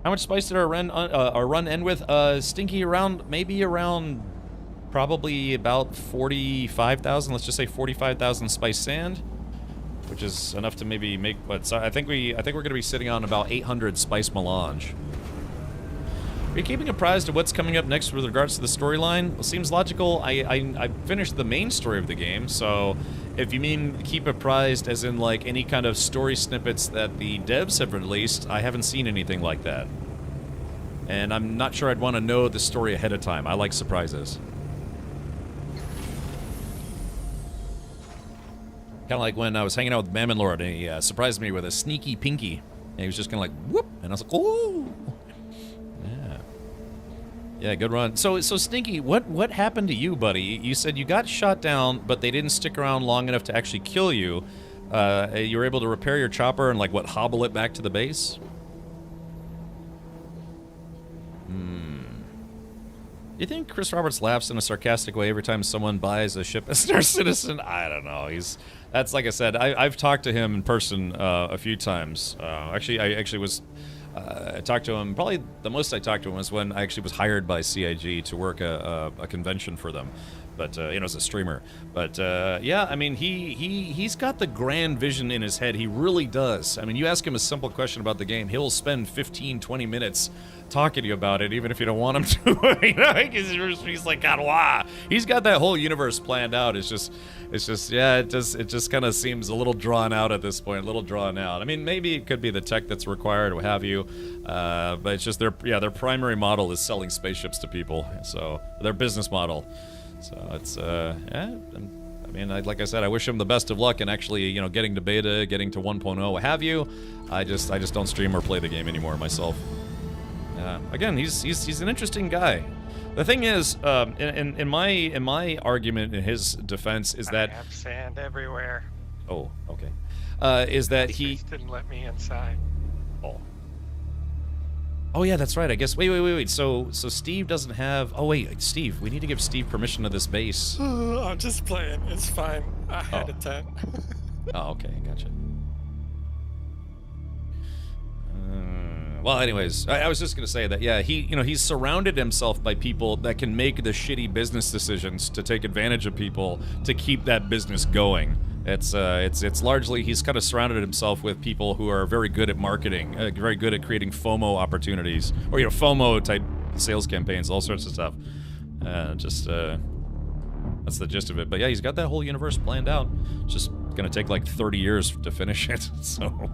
How much spice did our run end with? Stinky, maybe around probably about 45,000. Let's just say 45,000 spice sand, which is enough to maybe make what? So I think we're going to be sitting on about 800 spice melange. Are you keeping apprised of what's coming up next with regards to the storyline? Well, seems logical. I finished the main story of the game, so if you mean keep apprised as in like any kind of story snippets that the devs have released, I haven't seen anything like that. And I'm not sure I'd want to know the story ahead of time. I like surprises. Kind of like when I was hanging out with Mammon Lord and he surprised me with a sneaky pinky. And he was just kind of like, whoop, and I was like, ooh. Yeah, good run. So Stinky, what happened to you, buddy? You said you got shot down, but they didn't stick around long enough to actually kill you. You were able to repair your chopper and, like, hobble it back to the base? You think Chris Roberts laughs in a sarcastic way every time someone buys a ship as Star Citizen? I don't know. That's like I said, I've talked to him in person a few times. I talked to him, probably the most I talked to him was when I actually was hired by CIG to work a convention for them. but as a streamer. But yeah, I mean, he's got the grand vision in his head. He really does. I mean, you ask him a simple question about the game, he'll spend 15, 20 minutes talking to you about it, even if you don't want him to. He's like, God, wow. He's got that whole universe planned out. It's just, yeah, it just kind of seems a little drawn out at this point, a little drawn out. I mean, maybe it could be the tech that's required, what have you, but it's just their primary model is selling spaceships to people, so their business model. So it's, yeah, I mean, like I said, I wish him the best of luck in actually, getting to beta, getting to 1.0, what have you. I just don't stream or play the game anymore myself. Again, he's an interesting guy. The thing is, in my argument in his defense is that I have sand everywhere. Oh, okay. Is that he didn't let me inside? Oh yeah, that's right. I guess. Wait. So Steve doesn't have. Oh wait, Steve. We need to give Steve permission to this base. I'm just playing. It's fine. I had a tent. Oh, okay, gotcha. Well, anyways, I was just gonna say that, yeah, he's surrounded himself by people that can make the shitty business decisions to take advantage of people to keep that business going. It's largely, he's kind of surrounded himself with people who are very good at marketing, very good at creating FOMO opportunities, or FOMO type sales campaigns, all sorts of stuff. That's the gist of it. But yeah, he's got that whole universe planned out. It's just gonna take like 30 years to finish it. So.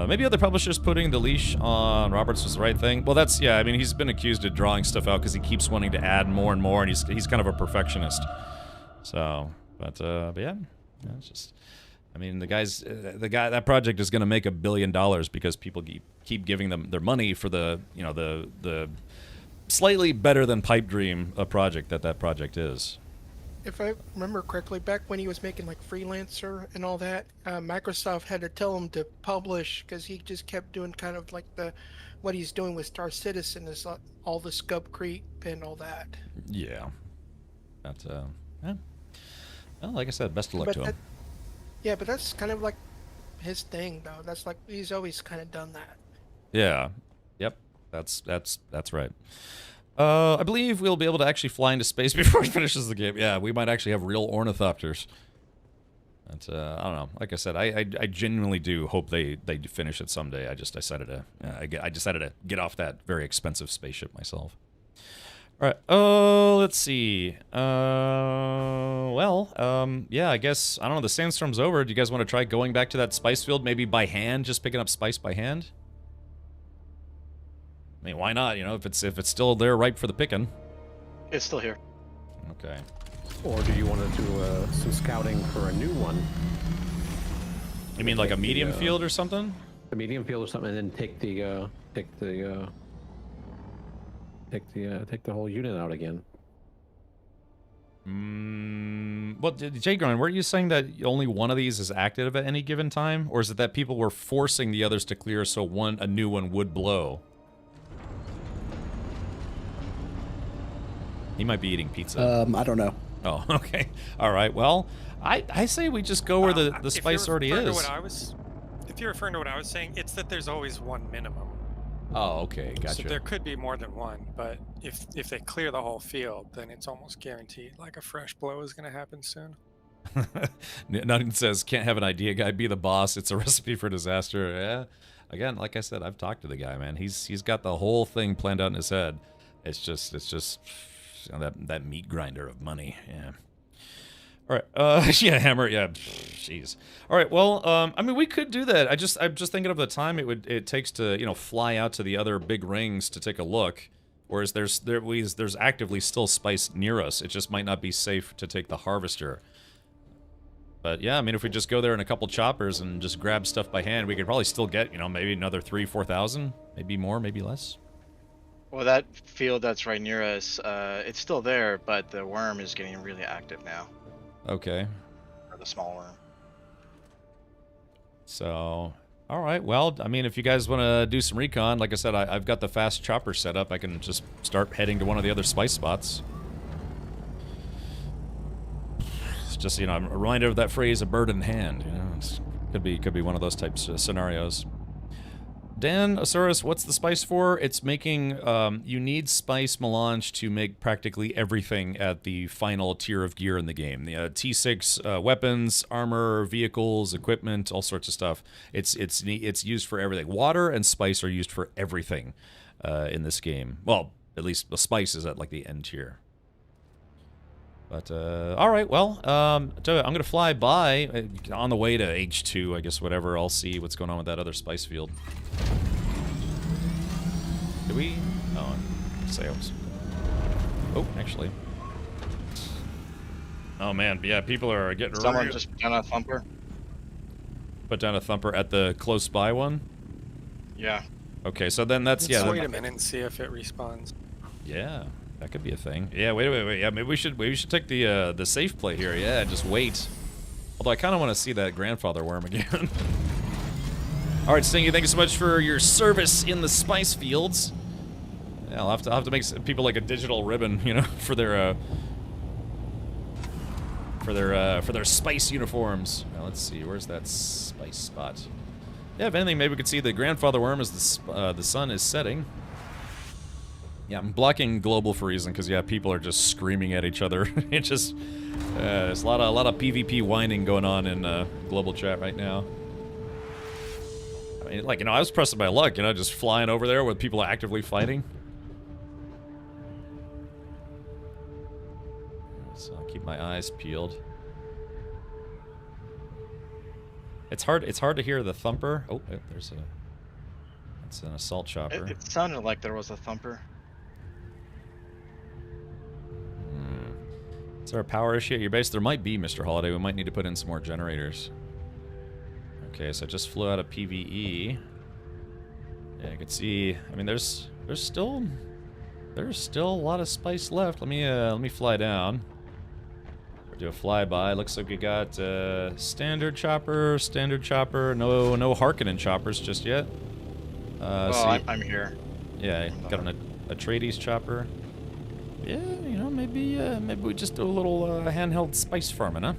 Maybe other publishers putting the leash on Roberts was the right thing. Well, that's, yeah, I mean, he's been accused of drawing stuff out because he keeps wanting to add more and more, and he's kind of a perfectionist. So, but yeah, it's just, I mean, that project is going to make $1 billion because people keep giving them their money for the slightly better than pipe dream a project that project is. If I remember correctly, back when he was making like Freelancer and all that, Microsoft had to tell him to publish because he just kept doing kind of like what he's doing with Star Citizen is all the scope creep and all that. Yeah, that's yeah. Well, like I said, best of luck to him. Yeah, but that's kind of like his thing, though. That's like he's always kind of done that. Yeah. Yep. That's right. I believe we'll be able to actually fly into space before he finishes the game. Yeah, we might actually have real ornithopters. But, I don't know. Like I said, I genuinely do hope they finish it someday. I decided to get off that very expensive spaceship myself. All right. Oh, let's see. Yeah, I guess, I don't know, the sandstorm's over. Do you guys want to try going back to that spice field, maybe by hand, just picking up spice by hand? I mean, why not? If it's still there, ripe for the picking. It's still here. Okay. Or do you want to do some scouting for a new one? You mean like a medium field or something? A medium field or something, and then take the whole unit out again. Well, Jay Grind, weren't you saying that only one of these is active at any given time, or is it that people were forcing the others to clear so a new one would blow? He might be eating pizza. I don't know. Oh, okay. All right. Well, I say we just go where the spice already is. If you're referring to what I was saying, it's that there's always one minimum. Oh, okay. Gotcha. So there could be more than one, but if they clear the whole field, then it's almost guaranteed like a fresh blow is going to happen soon. Nothing says can't have an idea guy be the boss. It's a recipe for disaster. Yeah. Again, like I said, I've talked to the guy, man. He's got the whole thing planned out in his head. It's just that meat grinder of money. Yeah. All right. Yeah, hammer. Yeah. Jeez. All right. Well, I mean, we could do that. I'm just thinking of the time it takes to fly out to the other big rings to take a look. Whereas there's actively still spice near us. It just might not be safe to take the harvester. But yeah, I mean, if we just go there in a couple choppers and just grab stuff by hand, we could probably still get maybe another 3,000-4,000, maybe more, maybe less. Well, that field that's right near us, it's still there, but the worm is getting really active now. Okay. Or the small worm. So, all right. Well, I mean, if you guys want to do some recon, like I said, I've got the fast chopper set up. I can just start heading to one of the other spice spots. It's just, a reminder of that phrase, a bird in hand. It could be one of those types of scenarios. Dan Osaurus, what's the spice for? It's making, you need spice melange to make practically everything at the final tier of gear in the game. The T6 weapons, armor, vehicles, equipment, all sorts of stuff. It's used for everything. Water and spice are used for everything in this game. Well, at least the spice is at like the end tier. But, alright, well, I'm going to fly by, on the way to H2, I guess, whatever. I'll see what's going on with that other spice field. Did we? Oh, sales. Oh, actually. Oh, man, yeah, people are getting Someone just put down a thumper? Put down a thumper at the close by one? Yeah. Okay, so then that's, Let's yeah. wait a minute and see if it respawns. Yeah. That could be a thing. Yeah, wait. Yeah, maybe we should take the safe play here. Yeah, just wait. Although I kind of want to see that grandfather worm again. All right, Stingy, thank you so much for your service in the spice fields. Yeah, I'll have to make people like a digital ribbon, you know, for their spice uniforms. Now let's see, where's that spice spot? Yeah, if anything, maybe we could see the grandfather worm as the sun is setting. Yeah, I'm blocking global for a reason because yeah, people are just screaming at each other. It just there's a lot of PvP whining going on in global chat right now. I mean, like, you know, I was pressing my luck, you know, just flying over there with people actively fighting. So I'll keep my eyes peeled. It's hard to hear the thumper. Oh, there's a. It's an assault chopper. It sounded like there was a thumper. Is there a power issue at your base? There might be, Mr. Holiday. We might need to put in some more generators. Okay, so I just flew out of PvE. Yeah, you can see. I mean, there's still a lot of spice left. Let me fly down. Or do a flyby. Looks like we got standard chopper. No Harkonnen choppers just yet. I'm here. Yeah, got an Atreides chopper. Yeah, you know, maybe we just do a little handheld spice farming, huh?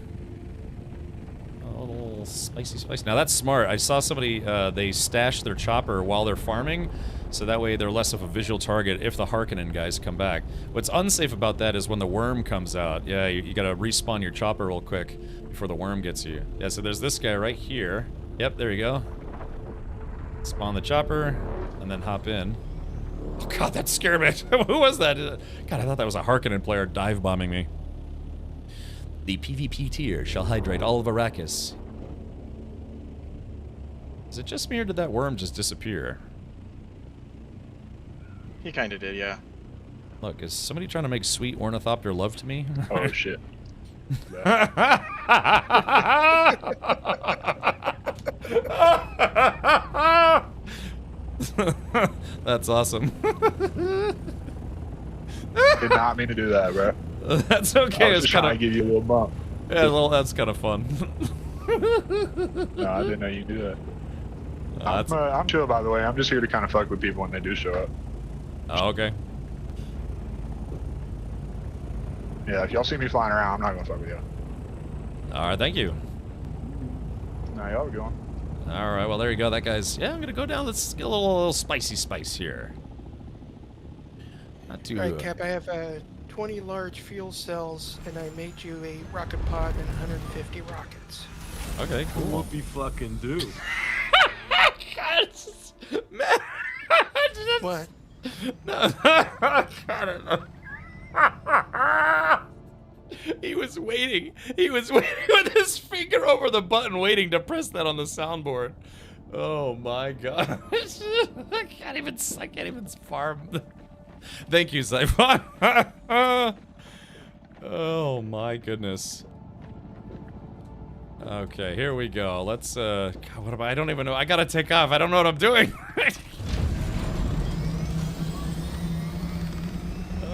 A little spicy spice. Now that's smart. I saw somebody, they stash their chopper while they're farming, so that way they're less of a visual target if the Harkonnen guys come back. What's unsafe about that is when the worm comes out. Yeah, you gotta respawn your chopper real quick before the worm gets you. Yeah, so there's this guy right here. Yep, there you go. Spawn the chopper, and then hop in. Oh god, that scared me. Who was that? God, I thought that was a Harkonnen player dive bombing me. The PvP tier shall hydrate all of Arrakis. Is it just me or did that worm just disappear? He kinda did, yeah. Look, is somebody trying to make sweet ornithopter love to me? Oh shit. That's awesome. Did not mean to do that, bro. That's okay. I was just trying to give you a little bump. Yeah, well, that's kind of fun. No, I didn't know you do that. I'm chill, by the way. I'm just here to kind of fuck with people when they do show up. Oh, okay. Yeah, if y'all see me flying around, I'm not gonna fuck with you. All right, thank you. Now y'all are going. All right, well there you go. That guy's. Yeah, I'm gonna go down. Let's get a little spicy spice here. Not too. All right, Cap. I have 20 large fuel cells, and I made you a rocket pod and 150 rockets. Okay, cool. Whoopie fucking do. Man. What? No. He was waiting. He was waiting with his finger over the button, waiting to press that on the soundboard. Oh my god! I can't even farm. Thank you, Zyphon. Oh my goodness. Okay, here we go. Let's. God, what am I don't even know. I gotta take off. I don't know what I'm doing.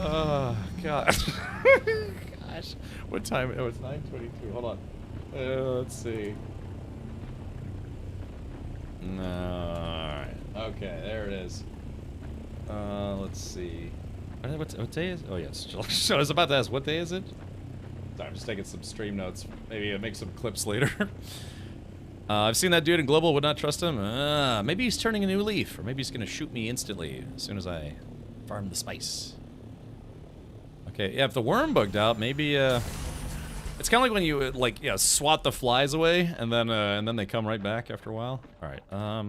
Oh god. Gosh, what time? It was 9:22. Hold on. Let's see. No. All right. Okay, there it is. Let's see. What day is? Oh yes. So I was about to ask, what day is it? Sorry, I'm just taking some stream notes. Maybe make some clips later. I've seen that dude in Global, would not trust him. Maybe he's turning a new leaf, or maybe he's gonna shoot me instantly as soon as I farm the spice. Okay, yeah, if the worm bugged out, maybe, it's kind of like when you, like, yeah, swat the flies away, and then they come right back after a while. Alright, yeah,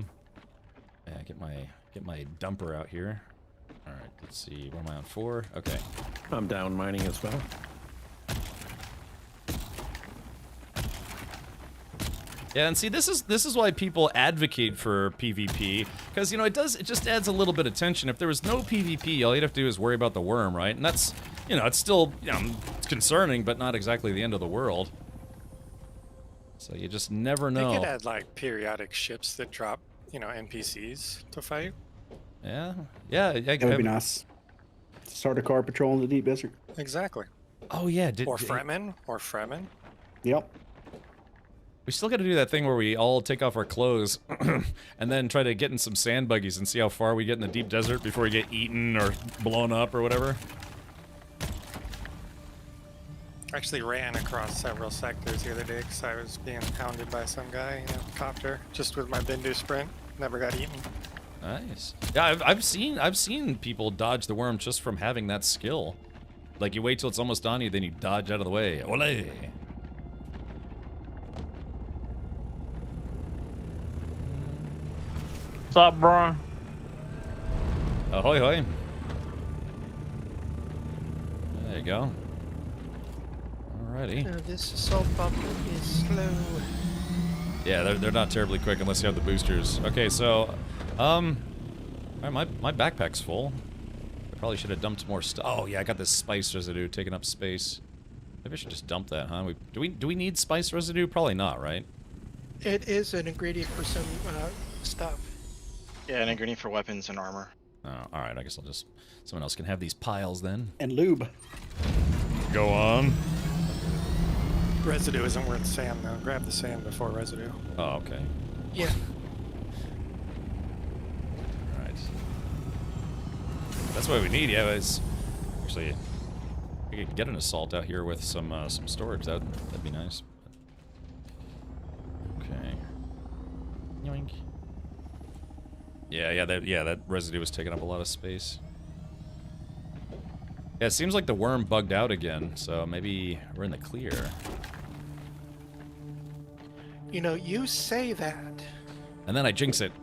get my dumper out here. Alright, let's see, where am I on 4? Okay. I'm down mining as well. Yeah, and see, this is why people advocate for PvP, because, you know, it just adds a little bit of tension. If there was no PvP, all you'd have to do is worry about the worm, right? And that's, you know, it's still, you know, it's concerning, but not exactly the end of the world. So you just never know. They could add, like, periodic ships that drop, you know, NPCs to fight. Yeah, that would be nice. Start a car patrol in the deep desert. Exactly. Oh yeah, or Fremen. Yep. We still got to do that thing where we all take off our clothes and then try to get in some sand buggies and see how far we get in the deep desert before we get eaten or blown up or whatever. I actually ran across several sectors the other day because I was being hounded by some guy in a copter just with my Bindu sprint. Never got eaten. Nice. Yeah, I've seen people dodge the worm just from having that skill. Like, you wait till it's almost on you, then you dodge out of the way. Olé! What's up, bro? Ahoy, hoy. There you go. Alrighty. This assault bubble is slow. Yeah, they're not terribly quick unless you have the boosters. Okay, so, my backpack's full. I probably should have dumped more stuff. Oh yeah, I got this spice residue taking up space. Maybe I should just dump that, huh? Do we need spice residue? Probably not, right? It is an ingredient for some stuff. Yeah, an ingredient for weapons and armor. Oh, all right. I guess I'll just someone else can have these piles then. And lube. Go on. Residue isn't worth sand though. Grab the sand before residue. Oh, okay. Yeah. Right. That's what we need. Yeah, it's actually we could get an assault out here with some storage. That'd be nice. Okay. Yoink. Yeah, that residue was taking up a lot of space. Yeah, it seems like the worm bugged out again, so maybe we're in the clear. You know, you say that. And then I jinx it.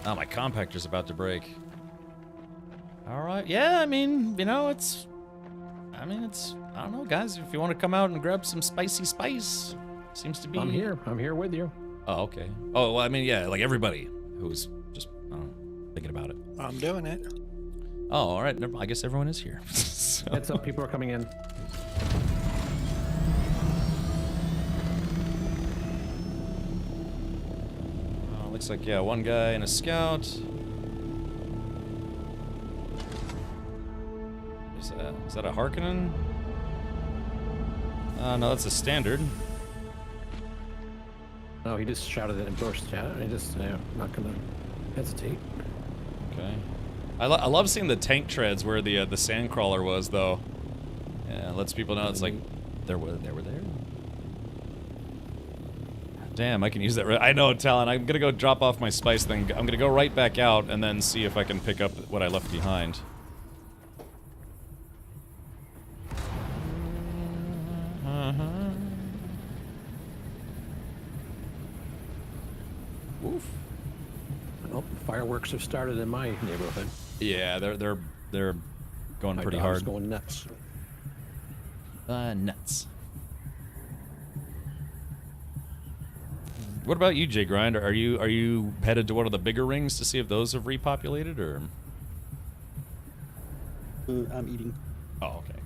Oh, my compactor's about to break. Alright, yeah, I mean, you know, it's... I don't know, guys, if you want to come out and grab some spicy spice, seems to be... I'm here with you. Oh, okay. Oh, well, I mean, yeah, like everybody who's just, I don't know, thinking about it. I'm doing it. Oh, alright, I guess everyone is here. So. Heads up, people are coming in. Looks like, yeah, one guy and a scout. Is that a Harkonnen? No, that's a standard. Oh, he just shouted it in burst chat. I just, not gonna hesitate. Okay. I love seeing the tank treads where the sandcrawler was, though. Yeah, it lets people know it's like, they were there. Damn, I can use that. I know, Talon. I'm gonna go drop off my spice thing. I'm gonna go right back out and then see if I can pick up what I left behind. Woof. Well, fireworks have started in my neighborhood. Yeah, they're going My pretty dog's hard. going nuts. Nuts. What about you, Jay Grind? Are you headed to one of the bigger rings to see if those have repopulated, or? I'm eating. Oh, okay.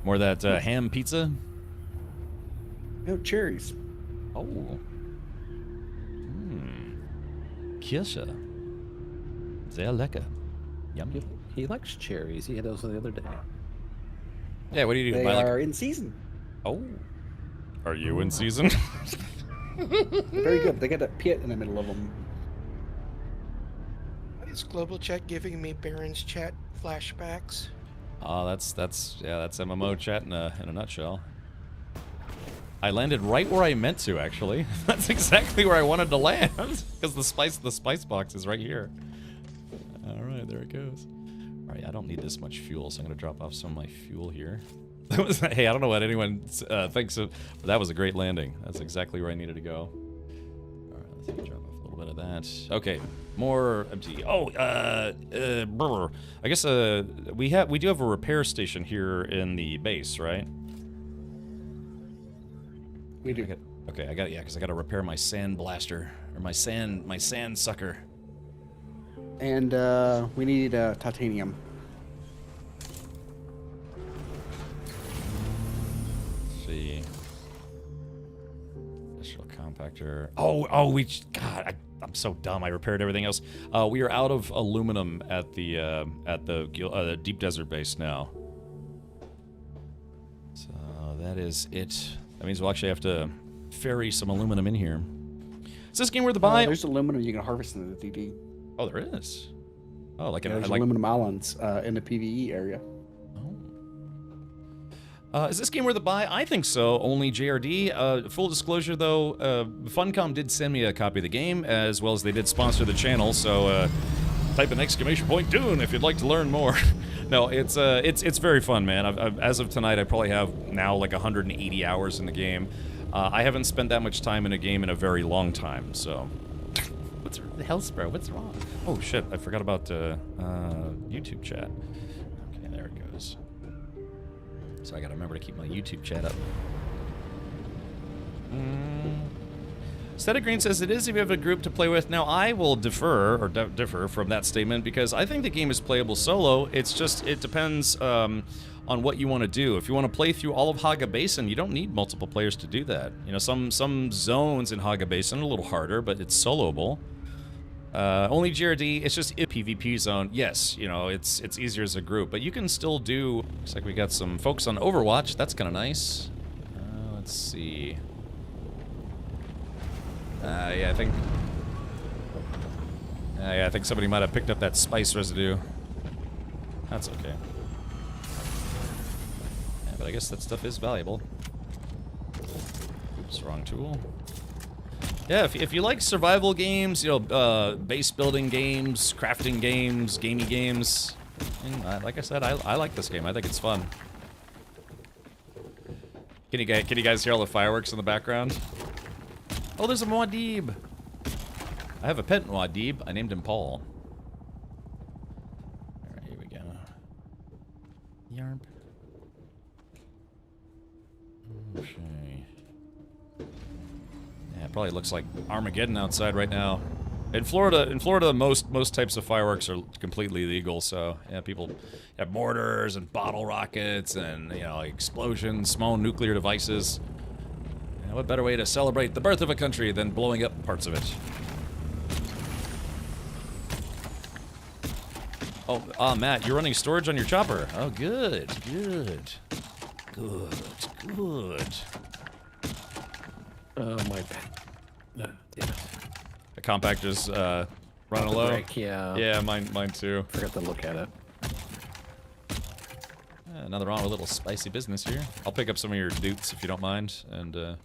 More of that ham pizza? No, cherries. Oh. Kirsche. Sehr lecker. Yum. He likes cherries. He had those the other day. Yeah, what do you do? They Buy, like, are in season. Oh. Are you in season? Very good. They got a pit in the middle of them. Is Global Chat giving me Baron's Chat flashbacks? That's MMO chat in a nutshell. I landed right where I meant to, actually. That's exactly where I wanted to land, because the spice box is right here. All right, there it goes. All right, I don't need this much fuel, so I'm gonna drop off some of my fuel here. Hey, I don't know what anyone thinks of, but that was a great landing. That's exactly where I needed to go. All right, let's drop off a little bit of that. Okay, more empty. Oh, brr. I guess we do have a repair station here in the base, right? We do. Okay, because I got to repair my sand blaster or my sand sucker. And we need titanium. Let's see. Special compactor. God, I'm so dumb. I repaired everything else. We are out of aluminum at the deep desert base now. So that is it. That means we'll actually have to ferry some aluminum in here. Is this game worth the buy? There's aluminum you can harvest in the DD. Oh, there is. Oh, like there's aluminum islands in the PvE area. Is this game worth a buy? I think so. Only JRD. Full disclosure, though, Funcom did send me a copy of the game, as well as they did sponsor the channel. So type an exclamation point Dune if you'd like to learn more. No, it's very fun, man. As of tonight, I probably have now like 180 hours in the game. I haven't spent that much time in a game in a very long time. So, what's the hell, bro? What's wrong? Oh shit! I forgot about YouTube chat. Okay, there it goes. So I gotta remember to keep my YouTube chat up. Static Green says it is if you have a group to play with. Now I will differ from that statement because I think the game is playable solo. It's just it depends on what you want to do. If you want to play through all of Haga Basin, you don't need multiple players to do that. You know, some zones in Haga Basin are a little harder, but it's soloable. Only GRD, it's just a PvP zone. Yes, you know, it's easier as a group, but you can still do. Looks like we got some folks on Overwatch. That's kind of nice. Let's see. Yeah, I think somebody might have picked up that spice residue. That's okay. Yeah, but I guess that stuff is valuable. Oops, wrong tool. Yeah, if you like survival games, you know, base building games, crafting games, gamey games, and, like I said, I like this game. I think it's fun. Can you guys hear all the fireworks in the background? Oh, there's a Muad'Dib. I have a pet Muad'Dib. I named him Paul. Alright, here we go. Yarp. Okay. Yeah, it probably looks like Armageddon outside right now. In Florida, most types of fireworks are completely legal. So yeah, people have mortars and bottle rockets and explosions, small nuclear devices. What better way to celebrate the birth of a country than blowing up parts of it? Oh, Matt, you're running storage on your chopper. Oh, good. Oh, my bad. Yeah. The compactor's running low. Break, yeah. Yeah, mine too. Forgot to look at it. Another on a little spicy business here. I'll pick up some of your dutes if you don't mind, and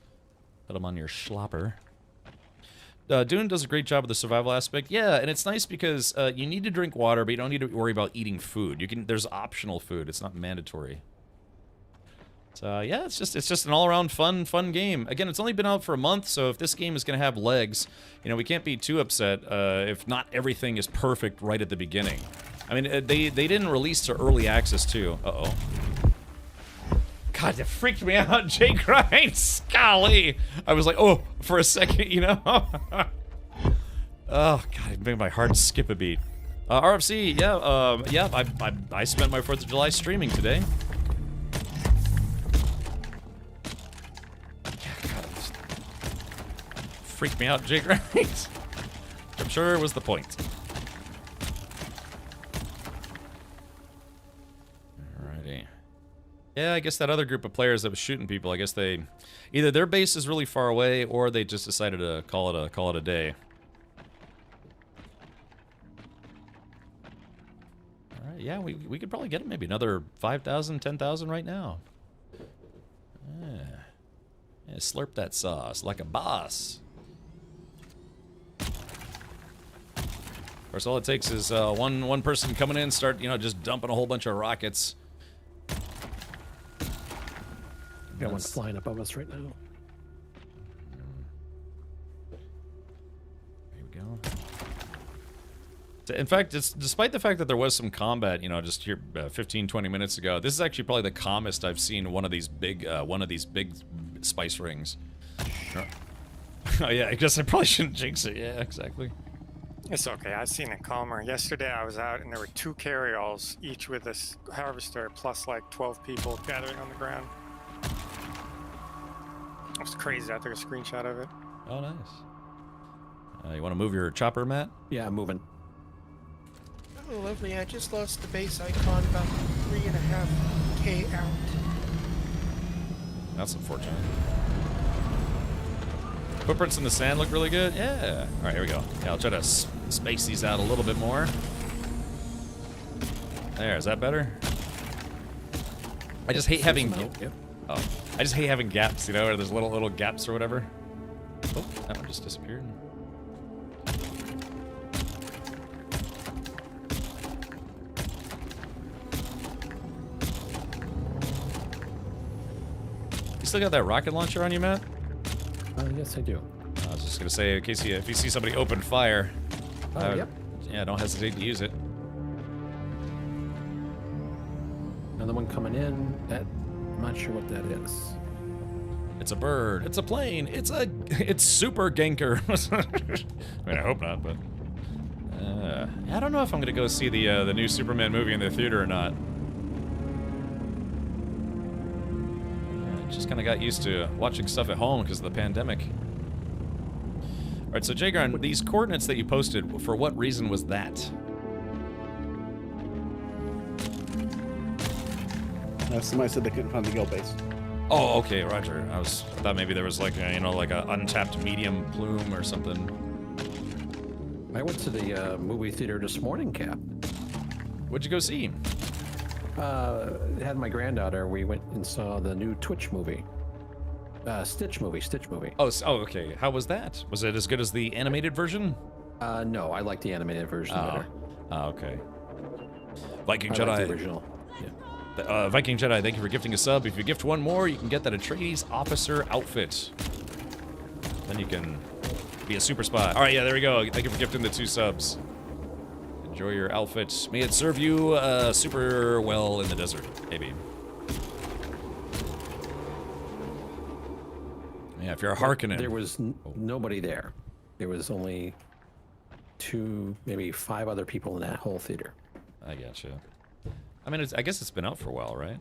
put them on your schlopper. Dune does a great job of the survival aspect. Yeah, and it's nice because you need to drink water, but you don't need to worry about eating food. There's optional food. It's not mandatory. So yeah, it's just an all-around fun game. Again, it's only been out for a month, so if this game is going to have legs, we can't be too upset if not everything is perfect right at the beginning. I mean, they didn't release to early access too. Uh-oh. God, that freaked me out, Jay Grimes. Golly. I was like, oh, for a second, Oh, God, it made my heart skip a beat. RFC, I spent my 4th of July streaming today. God, freaked me out, Jay Grimes. I'm sure it was the point. Yeah, I guess that other group of players that was shooting people, I guess they either their base is really far away or they just decided to call it a day. right, yeah, we could probably get him maybe another 5,000, 10,000 right now. Yeah, slurp that sauce like a boss. Of course, all it takes is one person coming in, start just dumping a whole bunch of rockets. Got one flying above us right now. There we go. In fact, despite the fact that there was some combat, just here 15, 20 minutes ago, this is actually probably the calmest I've seen one of these big spice rings. Oh yeah, I guess I probably shouldn't jinx it. Yeah, exactly. It's okay. I've seen it calmer. Yesterday I was out and there were 2 carryalls, each with a harvester, plus like 12 people gathering on the ground. It was crazy. I took a screenshot of it. Oh, nice. You want to move your chopper, Matt? Yeah, I'm moving. Oh, lovely. I just lost the base icon about 3.5K out. That's unfortunate. Footprints in the sand look really good. Yeah. All right, here we go. Yeah, I'll try to space these out a little bit more. There, is that better? I just hate having. Oh, I just hate having gaps. Where there's little gaps or whatever. Oh, that one just disappeared. You still got that rocket launcher on you, Matt? Yes, I do. I was just gonna say, in case if you see somebody open fire, yep. Yeah, don't hesitate to use it. Another one coming in. I'm not sure what that is. It's a bird. It's a plane. It's super Genker. I mean, I hope not, but I don't know if I'm gonna go see the new Superman movie in the theater or not. Just kind of got used to watching stuff at home because of the pandemic. All right, so Jagron, these coordinates that you posted, for what reason was that? Somebody said they couldn't find the guild base. Oh, okay, Roger. I thought maybe there was like a, like a untapped medium plume or something. I went to the movie theater this morning, Cap. What'd you go see? Had my granddaughter. We went and saw the new Twitch movie. Stitch movie. Oh, okay. How was that? Was it as good as the animated version? No, I like the animated version better. Oh, okay. Viking I Jedi. like the original. Yeah. Viking Jedi, thank you for gifting a sub. If you gift one more, you can get that Atreides officer outfit. Then you can be a super spy. All right, yeah, there we go. Thank you for gifting the 2 subs. Enjoy your outfit. May it serve you super well in the desert, maybe. Yeah, if you're a Harkonnen. There was nobody there. There was only 2, maybe 5 other people in that whole theater. I gotcha. I mean, I guess it's been out for a while, right?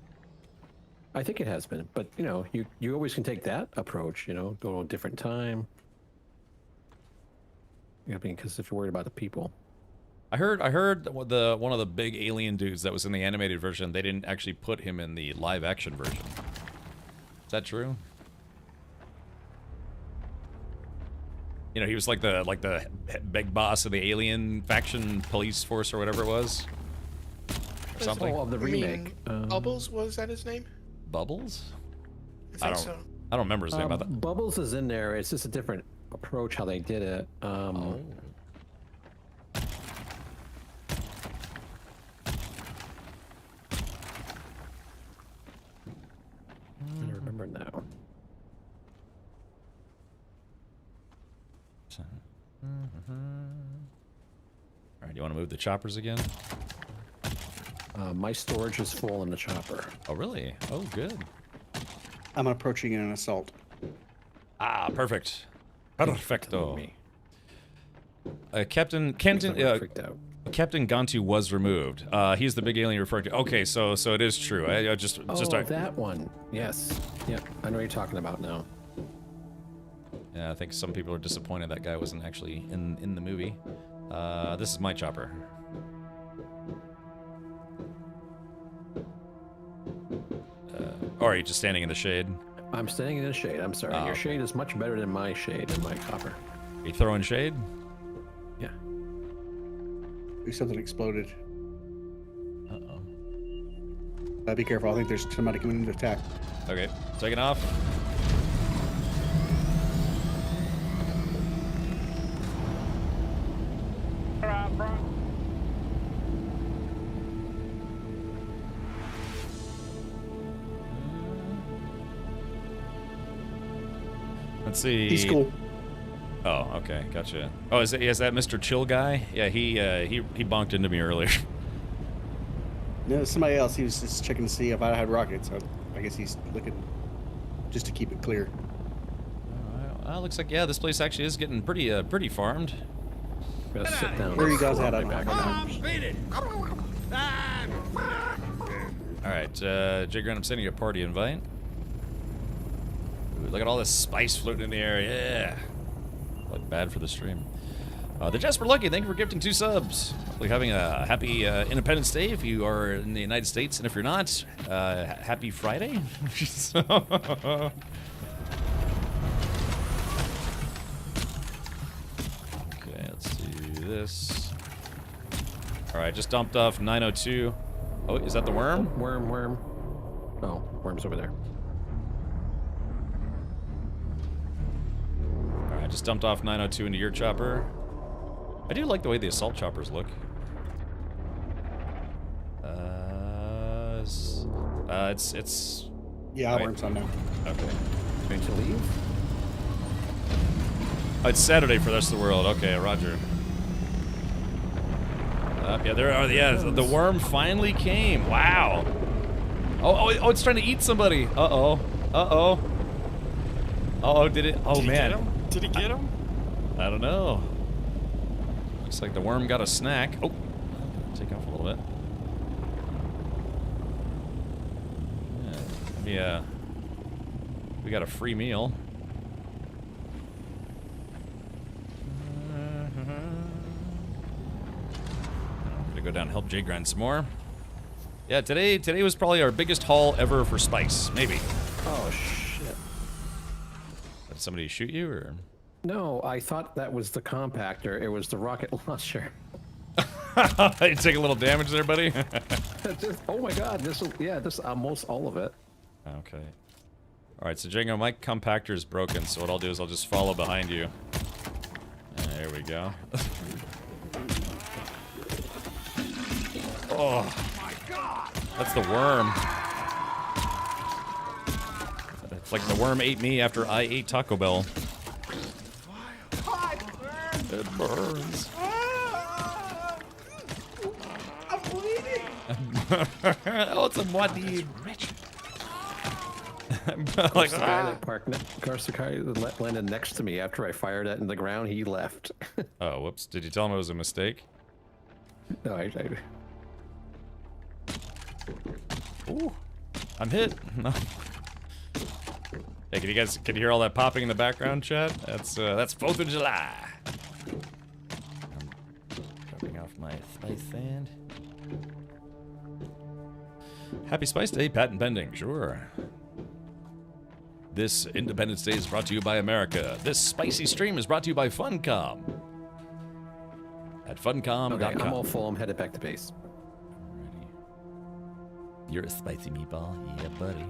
I think it has been, but you always can take that approach. Go to a different time. Because if you're worried about the people. I heard one of the big alien dudes that was in the animated version, they didn't actually put him in the live action version. Is that true? He was like the big boss of the alien faction police force or whatever it was. Or something. Oh, of the remake. Bubbles, was that his name? Bubbles? I think so. I don't remember his name. Bubbles is in there. It's just a different approach how they did it. I remember now. All right, you want to move the choppers again? My storage is full in the chopper. Oh, really? Oh, good. I'm approaching an assault. Ah, perfect. Perfecto. Captain Gantu was removed. He's the big alien you referred to. Okay, so it is true. I just that one. Yes. Yep. I know what you're talking about now. Yeah, I think some people are disappointed that guy wasn't actually in the movie. This is my chopper. Or are you just standing in the shade? I'm standing in the shade. I'm sorry. Your shade is much better than my shade and my copper. Are you throwing shade? Yeah. Something exploded. Be careful. I think there's somebody coming in to attack. Okay, taking off. Let's see. He's cool. Oh, okay, gotcha. Oh, is that Mr. Chill guy? Yeah, he bonked into me earlier. No, somebody else. He was just checking to see if I had rockets. So I guess he's looking just to keep it clear. Well, looks like this place actually is getting pretty farmed. Gotta sit down. Where you guys at? All right, Jigger, I'm sending you a party invite. Ooh, look at all this spice floating in the air. Yeah. Like bad for the stream. The Jasper Lucky, thank you for gifting 2 subs. Hopefully having a happy Independence Day if you are in the United States, and if you're not, happy Friday. Okay, let's do this. All right, just dumped off 902. Oh, is that the worm? Worm. Oh, worm's over there. All right, just dumped off 902 into your chopper. I do like the way the assault choppers look. It's. Yeah, right. worm's on now. Okay. Going to leave? Oh, it's Saturday for the rest of the world. Okay, Roger. Yeah, there are. Yeah, the worm finally came. Wow. Oh, it's trying to eat somebody. Uh-oh, did it? Oh, man. Did he get him? I don't know. Looks like the worm got a snack. Oh, take off a little bit. Yeah, we got a free meal. I'm gonna go down and help Jay grind some more. Yeah, today was probably our biggest haul ever for spice, maybe. Oh shit! Did somebody shoot you or? No, I thought that was the compactor. It was the rocket launcher. You take a little damage there, buddy. Oh my god! This almost all of it. Okay. All right, so Django, my compactor is broken, so what I'll do is I'll just follow behind you. There we go. Oh my god! That's the worm. It's like the worm ate me after I ate Taco Bell. It burns. I'm bleeding. Oh, it's a muddy. Like the guy that parked, of course, the guy that landed next to me after I fired it in the ground, he left. Oh, whoops! Did you tell him it was a mistake? No, Ooh, I'm hit. No. Hey, can you hear all that popping in the background, chat? That's 4th of July. I'm dropping off my spice sand. Happy Spice Day, patent pending, sure. This Independence Day is brought to you by America. This spicy stream is brought to you by Funcom. At funcom.com. Okay, I'm all full. I'm headed back to base. Alrighty. You're a spicy meatball. Yeah, buddy.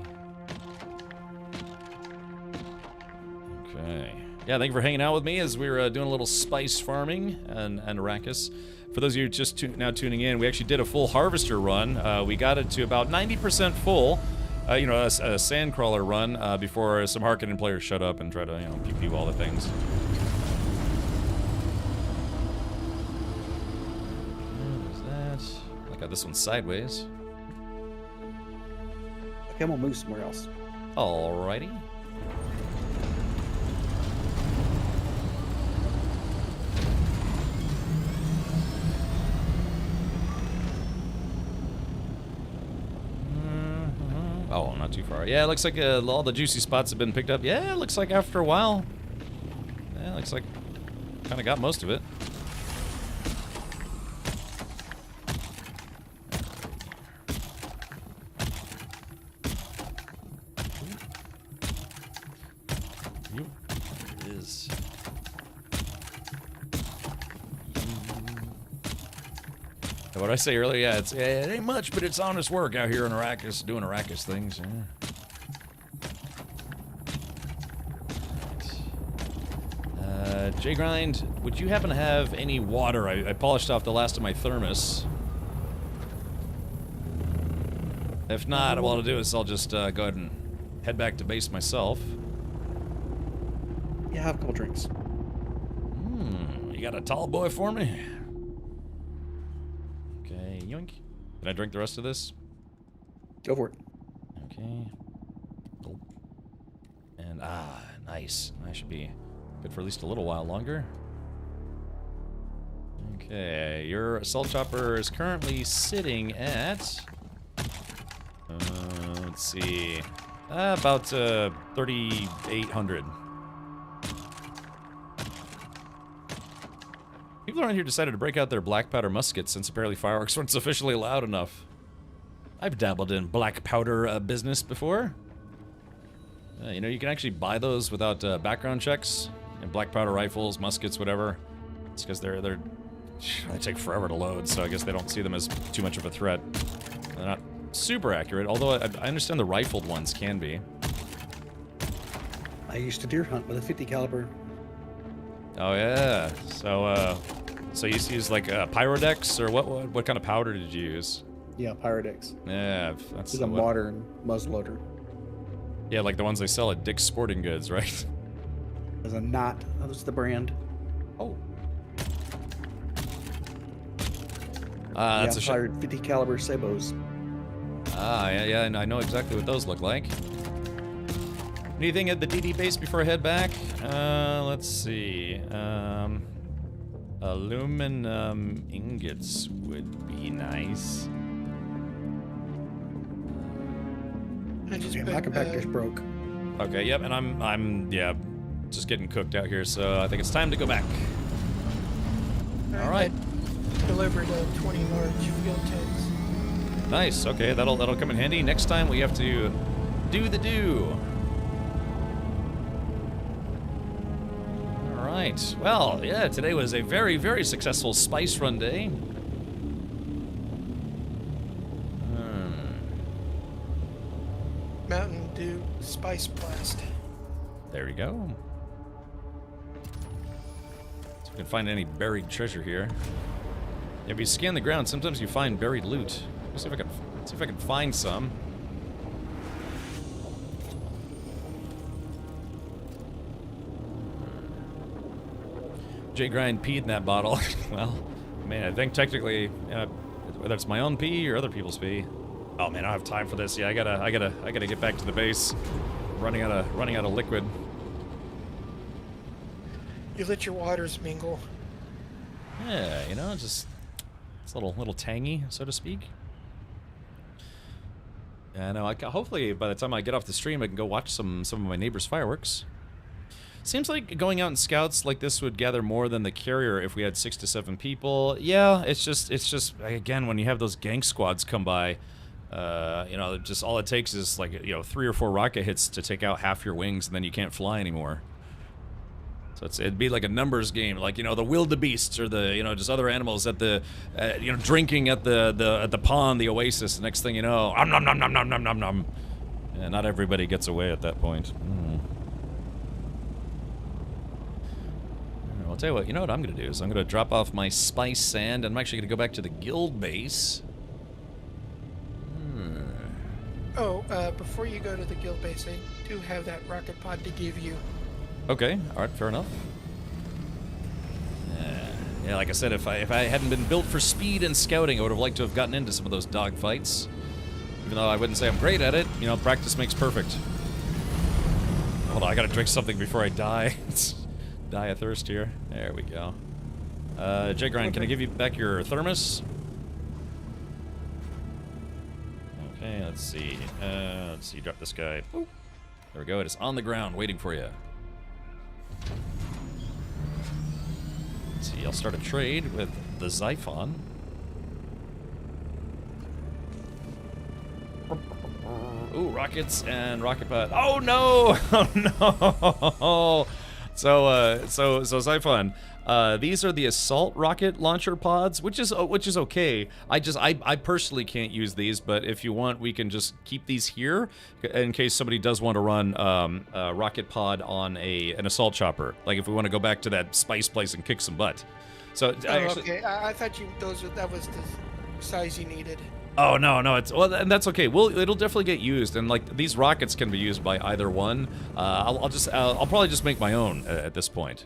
Okay. Yeah, thank you for hanging out with me as we were doing a little spice farming and Arrakis. For those of you just now tuning in, we actually did a full harvester run. We got it to about 90% full. A sandcrawler run before some Harkonnen players showed up and tried to, pew-pew all the things. There's that. I got this one sideways. Okay, I'm gonna move somewhere else. Alrighty. Oh, not too far. Yeah, it looks like all the juicy spots have been picked up. Yeah, it looks like after a while. Yeah, it looks like kind of got most of it. There it is. What did I say earlier? Yeah, it ain't much, but it's honest work out here in Arrakis, doing Arrakis things. Yeah. J-Grind, would you happen to have any water? I polished off the last of my thermos. If not, what I'll do is I'll just go ahead and head back to base myself. Yeah, have a couple drinks. You got a tall boy for me? Okay, yoink. Can I drink the rest of this? Go for it. Okay. Gulp. And, nice. I should be good for at least a little while longer. Okay, your assault chopper is currently sitting at... let's see... about 3,800. People around here decided to break out their black powder muskets since apparently fireworks weren't sufficiently loud enough. I've dabbled in black powder business before. You know, you can actually buy those without background checks. And black powder rifles, muskets, whatever. It's because they take forever to load, so I guess they don't see them as too much of a threat. They're not super accurate, although I understand the rifled ones can be. I used to deer hunt with a 50 caliber. Oh yeah. So you use like Pyrodex, or what kind of powder did you use? Yeah, Pyrodex. Yeah, that's a modern muzzleloader. Yeah, like the ones they sell at Dick's Sporting Goods, right? There's a knot. That was the brand. Oh. That's a fired 50 caliber sabos. Yeah, and I know exactly what those look like. Anything at the DD base before I head back? Let's see. Aluminum ingots would be nice. My compactor's broke. Okay, yep, and I'm just getting cooked out here, so I think it's time to go back. All right. Delivered 20 large fuel tanks. Nice. Okay, that'll come in handy. Next time we have to do the do. All right. Well, yeah, today was a very, very successful spice run day. Mountain Dew Spice Blast. There we go. So if we can find any buried treasure here. If you scan the ground, sometimes you find buried loot. Let's see if I can find some. J-Grind peed in that bottle. Well, man, I think technically, whether it's my own pee or other people's pee. Oh man, I don't have time for this. Yeah, I gotta get back to the base. Running out of liquid. You let your waters mingle. Yeah, you know, just it's a little tangy, so to speak. Yeah, no, hopefully by the time I get off the stream, I can go watch some of my neighbors' fireworks. Seems like going out in scouts like this would gather more than the carrier if we had 6 to 7 people. Yeah, it's just again, when you have those gang squads come by, you know, just all it takes is like, you know, 3 or 4 rocket hits to take out half your wings, and then you can't fly anymore. So it'd be like a numbers game, like, you know, the wildebeests or the, you know, just other animals at the, you know, drinking at the pond, the oasis. The next thing you know, nom nom nom nom nom nom nom nom. Yeah, not everybody gets away at that point. I'll tell you what. You know what I'm gonna do is I'm gonna drop off my spice sand, and I'm actually gonna go back to the guild base. Oh, before you go to the guild base, I do have that rocket pod to give you. Okay, all right, fair enough. Yeah, like I said, if I hadn't been built for speed and scouting, I would have liked to have gotten into some of those dogfights. Even though I wouldn't say I'm great at it, you know, practice makes perfect. Hold on, I gotta drink something before I die. Die of thirst here. There we go. J-Grind, can I give you back your thermos? Okay, let's see. Drop this guy. Boop. There we go. It is on the ground, waiting for you. Let's see. I'll start a trade with the Xiphon. Ooh, rockets and rocket pod. Oh no! Oh no! So Siphon, these are the assault rocket launcher pods, which is okay. I personally can't use these, but if you want, we can just keep these here in case somebody does want to run a rocket pod on an assault chopper. Like if we want to go back to that spice place and kick some butt. So okay, I thought that was the size you needed. Oh no, and that's okay. It'll definitely get used, and like these rockets can be used by either one. I'll probably just make my own at this point.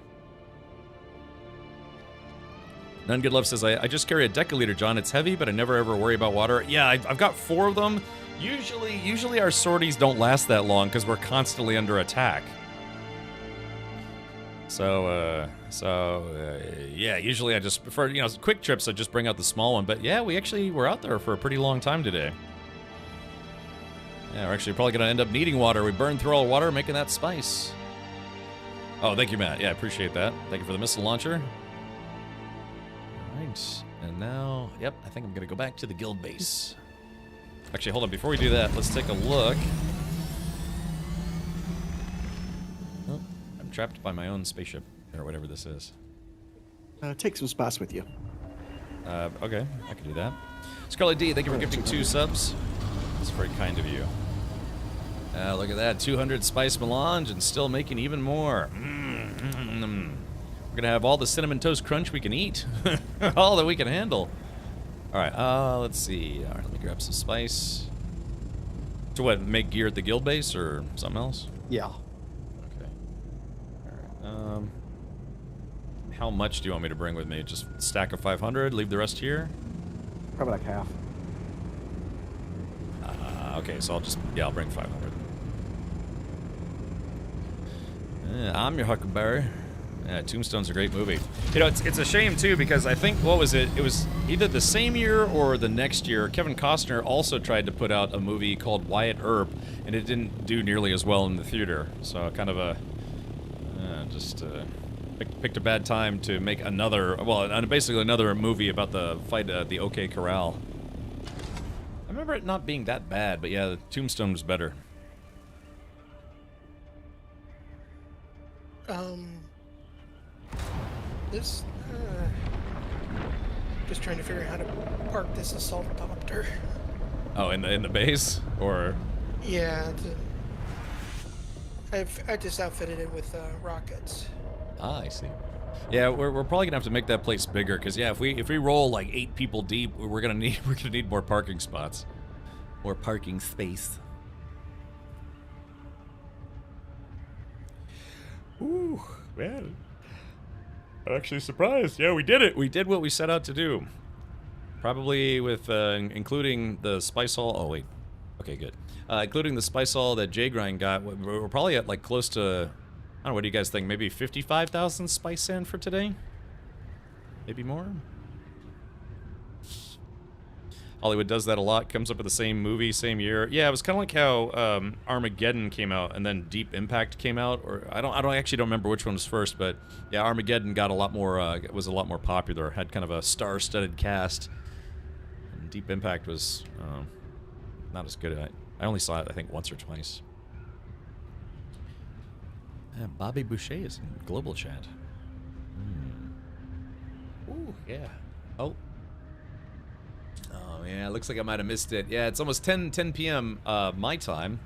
None Good Love says I just carry a deciliter, John. It's heavy, but I never ever worry about water. Yeah, I've got 4 of them. Usually our sorties don't last that long because we're constantly under attack. So yeah, usually I just prefer, quick trips, I just bring out the small one. But yeah, we're out there for a pretty long time today. Yeah, we're actually probably going to end up needing water. We burned through all the water making that spice. Oh, thank you, Matt. Yeah, I appreciate that. Thank you for the missile launcher. All right, and now, yep, I think I'm going to go back to the guild base. Actually, hold on, before we do that, let's take a look. Oh, I'm trapped by my own spaceship, or whatever this is. Take some spots with you. Okay, I can do that. Scarlet D, thank you for gifting 2 subs. That's very kind of you. Look at that, 200 spice melange and still making even more. We're gonna have all the cinnamon toast crunch we can eat. All that we can handle. Alright, let's see. Alright, let me grab some spice. To what, make gear at the guild base or something else? Yeah. Okay. Alright, how much do you want me to bring with me? Just a stack of 500, leave the rest here? Probably like half. Okay, so I'll bring 500. I'm your Huckleberry. Yeah, Tombstone's a great movie. It's a shame, too, because I think, what was it? It was either the same year or the next year, Kevin Costner also tried to put out a movie called Wyatt Earp, and it didn't do nearly as well in the theater. So kind of picked a bad time to make basically another movie about the fight at the OK Corral. I remember it not being that bad, but yeah, the Tombstone was better. Just trying to figure out how to park this assault copter. Oh, in the base, or? Yeah, I just outfitted it with rockets. Ah, I see. Yeah, we're probably gonna have to make that place bigger, because yeah, if we roll like 8 people deep, we're gonna need more parking spots, more parking space. Ooh, man. I'm actually surprised. Yeah, we did it. We did what we set out to do. Probably with, including the spice haul. Oh, wait. Okay, good. Including the spice haul that J-Grind got, we're probably at, like, close to, I don't know, what do you guys think? Maybe 55,000 spice sand for today? Maybe more? Hollywood does that a lot, comes up with the same movie, same year. Yeah, it was kind of like how Armageddon came out and then Deep Impact came out, or I actually don't remember which one was first, but yeah, Armageddon got a lot more was a lot more popular, had kind of a star-studded cast. And Deep Impact was not as good. I only saw it I think once or twice. Bobby Boucher is in global chat. Ooh, yeah. Oh, yeah, looks like I might have missed it. Yeah, it's almost 10 p.m. My time,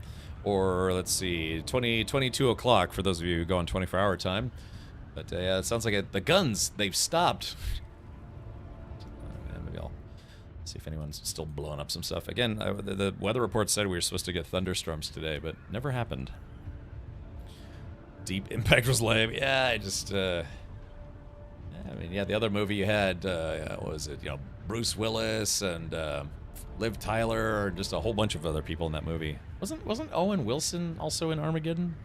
or let's see, 22 o'clock for those of you who go on 24-hour time. But yeah, it sounds like the guns, they've stopped. Maybe I'll see if anyone's still blowing up some stuff. Again, the weather report said we were supposed to get thunderstorms today, but never happened. Deep Impact was lame. Yeah, the other movie you had, what was it? Bruce Willis and Liv Tyler, or just a whole bunch of other people in that movie. Wasn't Owen Wilson also in Armageddon?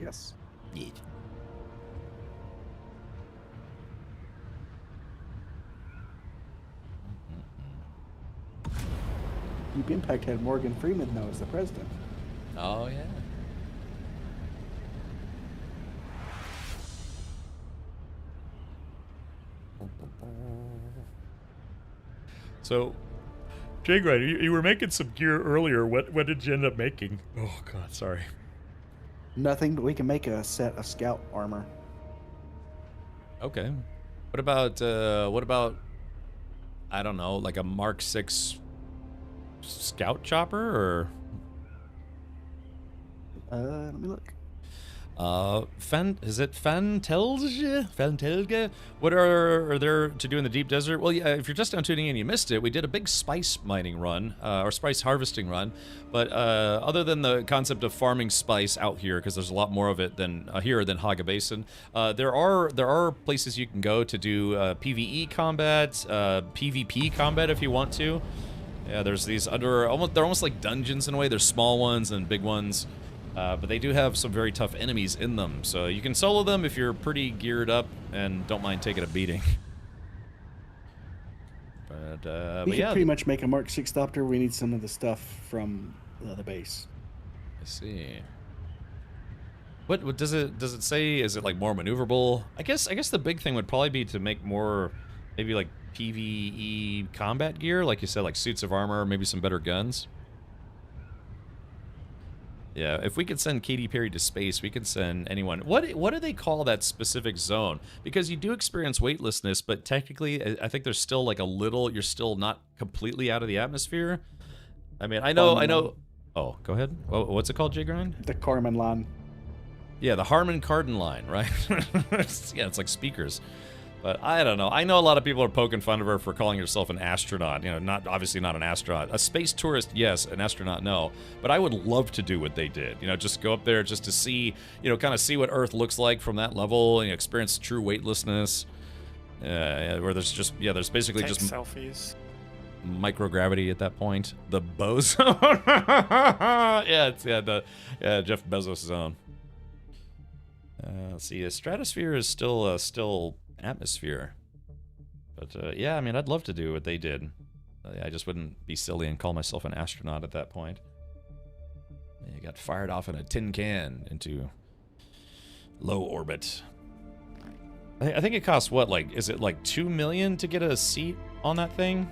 Yes. Yeah. Deep Impact had Morgan Freeman though as the president. Oh yeah. So, Jay Grind, you were making some gear earlier. What did you end up making? Oh God, sorry. Nothing, but we can make a set of scout armor. Okay. What about I don't know, like a Mark 6 scout chopper or let me look. Is it Fantelge? What are there to do in the deep desert? Well, yeah, if you're just now tuning in, you missed it. We did a big spice mining run, or spice harvesting run. But other than the concept of farming spice out here, because there's a lot more of it than here than Haga Basin, there are places you can go to do PvE combat, PvP combat if you want to. Yeah, there's these they're almost like dungeons in a way. There's small ones and big ones. But they do have some very tough enemies in them, so you can solo them if you're pretty geared up and don't mind taking a beating. But We yeah, can pretty much make a Mark 6 Doctor. We need some of the stuff from the base. I see. What does it say? Is it like more maneuverable? I guess the big thing would probably be to make more, maybe like PvE combat gear, like you said, like suits of armor, maybe some better guns. Yeah, if we could send Katy Perry to space, we could send anyone. What do they call that specific zone? Because you do experience weightlessness, but technically, I think there's still like a little. You're still not completely out of the atmosphere. I mean, I know. Oh, go ahead. What's it called, J Grind? The Karman line. Yeah, the Harman Kardon line, right? Yeah, it's like speakers. But I don't know. I know a lot of people are poking fun of her for calling herself an astronaut. You know, obviously not an astronaut. A space tourist, yes. An astronaut, no. But I would love to do what they did. You know, just go up there just to see, you know, kind of see what Earth looks like from that level and experience true weightlessness. Where there's just, there's basically Take just selfies. Microgravity at that point. The boson. It's Jeff Bezos' zone. Let's see, the stratosphere is still atmosphere, but yeah, I mean, I'd love to do what they did. I just wouldn't be silly and call myself an astronaut at that point. You got fired off in a tin can into low orbit. I think it costs what, like, is it like 2 million to get a seat on that thing?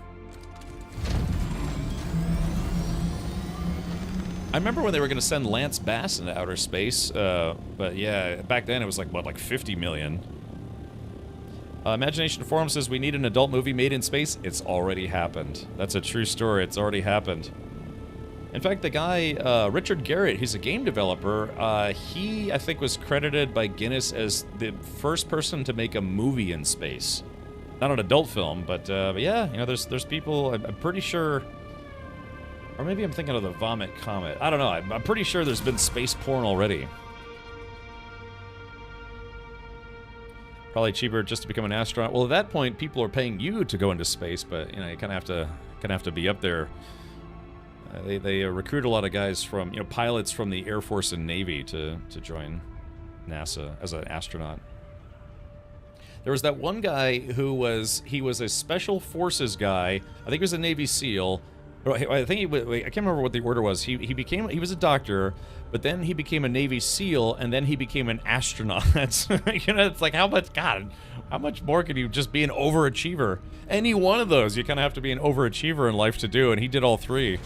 I remember when they were going to send Lance Bass into outer space, but yeah, back then it was like, what, like 50 million? Imagination Forum says we need an adult movie made in space. It's already happened. That's a true story. It's already happened. In fact, the guy, Richard Garrett, he's a game developer. He, I think, was credited by Guinness as the first person to make a movie in space. Not an adult film, but yeah, you know, there's people, I'm pretty sure, or maybe I'm thinking of the Vomit Comet. I don't know. I'm pretty sure there's been space porn already. Probably cheaper just to become an astronaut. Well, at that point, people are paying you to go into space, but you know, you kind of have to be up there. They recruit a lot of guys from, you know, pilots from the Air Force and Navy to join NASA as an astronaut. There was that one guy who was a special forces guy. I think he was a Navy SEAL. I think I can't remember what the order was. He was a doctor, but then he became a Navy SEAL, and then he became an astronaut. You know, it's like, how much more can you just be an overachiever? Any one of those, you kind of have to be an overachiever in life to do, and he did all three.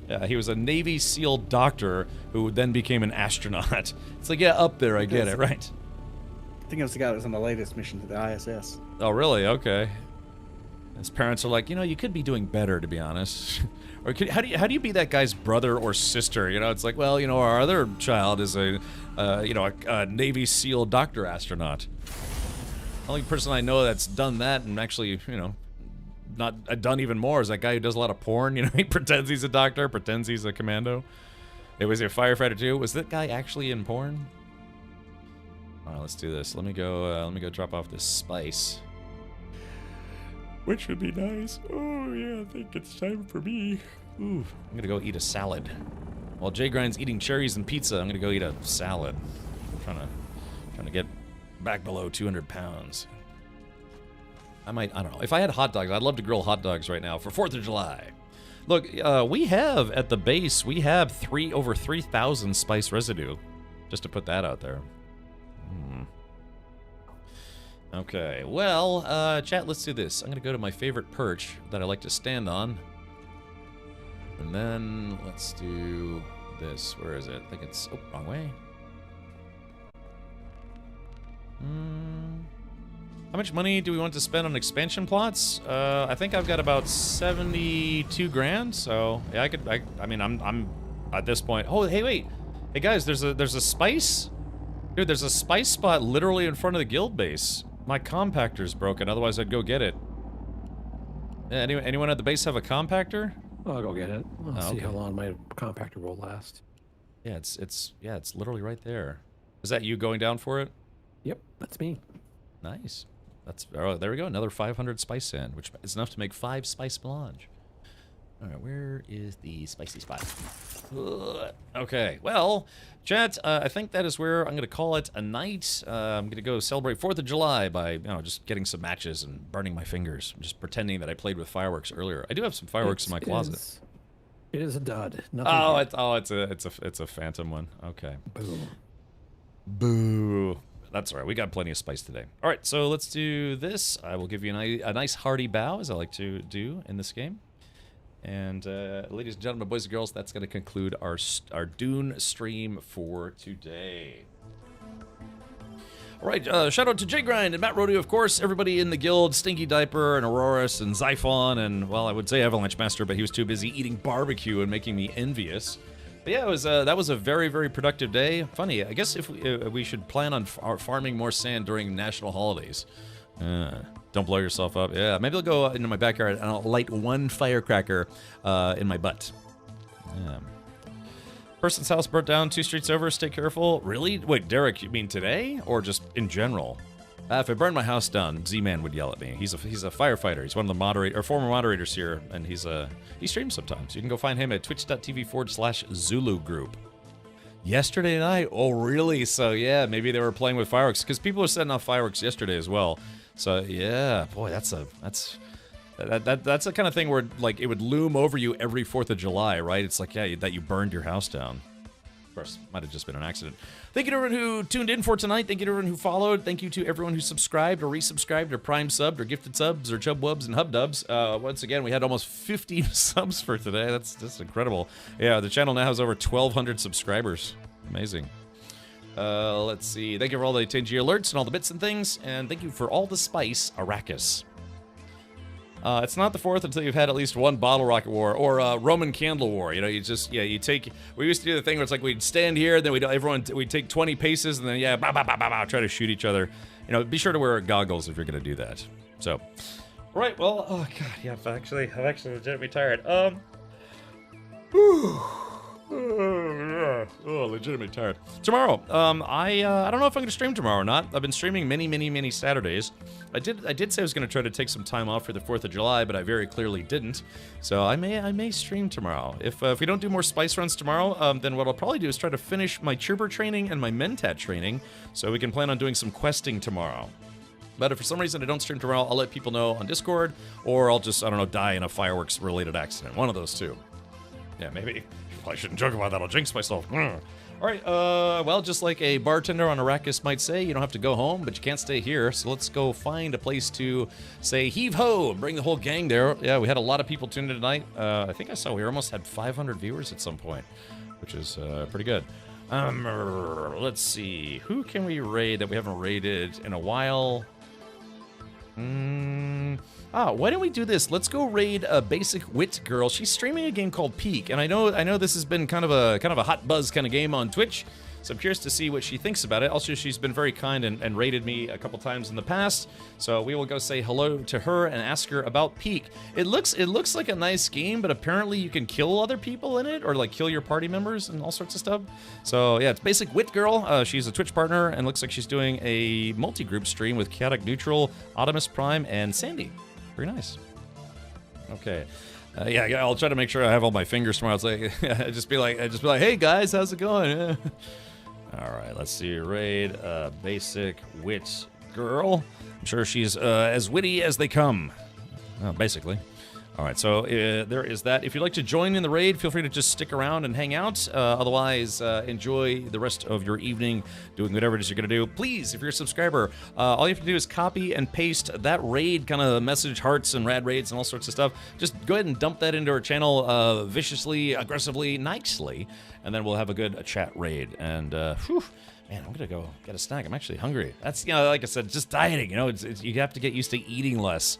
Yeah, he was a Navy SEAL doctor who then became an astronaut. It's like, yeah, up there, I get it, right? I think it was the guy that was on the latest mission to the ISS. Oh, really? Okay. His parents are like, you know, you could be doing better, to be honest. Or how do you be that guy's brother or sister? You know, it's like, well, you know, our other child is a Navy SEAL doctor astronaut. The only person I know that's done that and actually, you know, not done even more is that guy who does a lot of porn. You know, he pretends he's a doctor, pretends he's a commando. It was a firefighter too. Was that guy actually in porn? All right, let's do this. Let me go drop off this spice. Which would be nice. Oh, yeah, I think it's time for me. Ooh, I'm gonna go eat a salad. While Jay Grind's eating cherries and pizza, I'm gonna go eat a salad. I'm trying to get back below 200 pounds. I don't know. If I had hot dogs, I'd love to grill hot dogs right now for 4th of July. Look, we have, at the base, we have over 3,000 spice residue. Just to put that out there. Okay, well, chat, let's do this. I'm gonna go to my favorite perch that I like to stand on. And then, let's do this. Where is it? I think it's, oh, wrong way. How much money do we want to spend on expansion plots? I think I've got about 72 grand. So yeah, I mean, I'm at this point. Oh, hey, wait, hey guys, there's a spice, dude. There's a spice spot literally in front of the guild base. My compactor's broken. Otherwise, I'd go get it. Yeah, anyone at the base have a compactor? I'll go get it. I'll see okay. how long my compactor will last. Yeah, it's literally right there. Is that you going down for it? Yep, that's me. Nice. Oh, there we go. Another 500 spice sand, which is enough to make 5 spice melange. All right, where is the spicy spot? Ugh. Okay, well, chat, I think that is where I'm going to call it a night. I'm going to go celebrate 4th of July by, just getting some matches and burning my fingers. I'm just pretending that I played with fireworks earlier. I do have some fireworks in my closet. It is a dud. Nothing it's a phantom one. Okay. Boo. Boo. That's all right. We got plenty of spice today. All right, so let's do this. I will give you a nice hearty bow, as I like to do in this game. And ladies and gentlemen, boys and girls, that's going to conclude our Dune stream for today. All right, shout out to J-Grind and Matt Rodeo, of course, everybody in the guild, Stinky Diaper and Auroras and Zyphon and, well, I would say Avalanche Master, but he was too busy eating barbecue and making me envious. But yeah, that was a very, very productive day. Funny, I guess if we should plan on farming more sand during national holidays. Don't blow yourself up. Yeah, maybe I'll go into my backyard and I'll light one firecracker in my butt. Yeah. Person's house burnt down 2 streets over. Stay careful. Really? Wait, Derek, you mean today or just in general? If I burned my house down, Z-Man would yell at me. He's a firefighter. He's one of the former moderators here, and he streams sometimes. You can go find him at twitch.tv/Zulu group. Yesterday night? Oh, really? So yeah, maybe they were playing with fireworks because people were setting off fireworks yesterday as well. So yeah, boy, that's the kind of thing where like it would loom over you every 4th of July, right? It's like, yeah, that you burned your house down. Of course, might have just been an accident. Thank you to everyone who tuned in for tonight. Thank you to everyone who followed. Thank you to everyone who subscribed or resubscribed or prime subbed or gifted subs or chubwubs and hubdubs. Once again, we had almost 50 subs for today. That's incredible. Yeah, the channel now has over 1,200 subscribers. Amazing. Let's see. Thank you for all the Tingy alerts and all the bits and things. And thank you for all the spice, Arrakis. It's not the 4th until you've had at least one bottle rocket war or Roman candle war. You take. We used to do the thing where it's like we'd stand here, then we'd take 20 paces, and then try to shoot each other. Be sure to wear goggles if you're gonna do that. So, right. Well, oh god, yeah. I'm actually legitimately tired. Legitimately tired. Tomorrow, I don't know if I'm gonna stream tomorrow or not. I've been streaming many Saturdays. I did say I was gonna try to take some time off for the 4th of July, but I very clearly didn't. So I may stream tomorrow. If we don't do more spice runs tomorrow, then what I'll probably do is try to finish my Chirper training and my Mentat training, so we can plan on doing some questing tomorrow. But if for some reason I don't stream tomorrow, I'll let people know on Discord, or I'll just, I don't know, die in a fireworks-related accident. One of those two. Yeah, maybe. I shouldn't joke about that. I'll jinx myself. All right, well, just like a bartender on Arrakis might say, you don't have to go home, but you can't stay here. So let's go find a place to say heave-ho and bring the whole gang there. Yeah, we had a lot of people tuned in tonight. I think I saw we almost had 500 viewers at some point, which is pretty good. Let's see. Who can we raid that we haven't raided in a while? Why don't we do this? Let's go raid a basic wit girl. She's streaming a game called Peak, and I know this has been kind of a hot buzz kind of game on Twitch. So I'm curious to see what she thinks about it. Also, she's been very kind and raided me a couple times in the past. So we will go say hello to her and ask her about Peak. It looks like a nice game, but apparently you can kill other people in it or like kill your party members and all sorts of stuff. So yeah, it's basic wit girl. She's a Twitch partner and looks like she's doing a multi-group stream with Chaotic Neutral, Optimus Prime, and Sandy. Very nice. Okay. Yeah, I'll try to make sure I have all my fingers tomorrow. It's like, just be like, hey guys, how's it going? All right, let's see. Raid basic wit girl. I'm sure she's as witty as they come. Basically. All right, so there is that. If you'd like to join in the raid, feel free to just stick around and hang out. Otherwise, enjoy the rest of your evening doing whatever it is you're going to do. Please, if you're a subscriber, all you have to do is copy and paste that raid kind of message, hearts and rad raids and all sorts of stuff. Just go ahead and dump that into our channel viciously, aggressively, nicely, and then we'll have a good chat raid. And, Man, I'm gonna go get a snack. I'm actually hungry. That's, you know, like I said, just dieting. You know, you have to get used to eating less.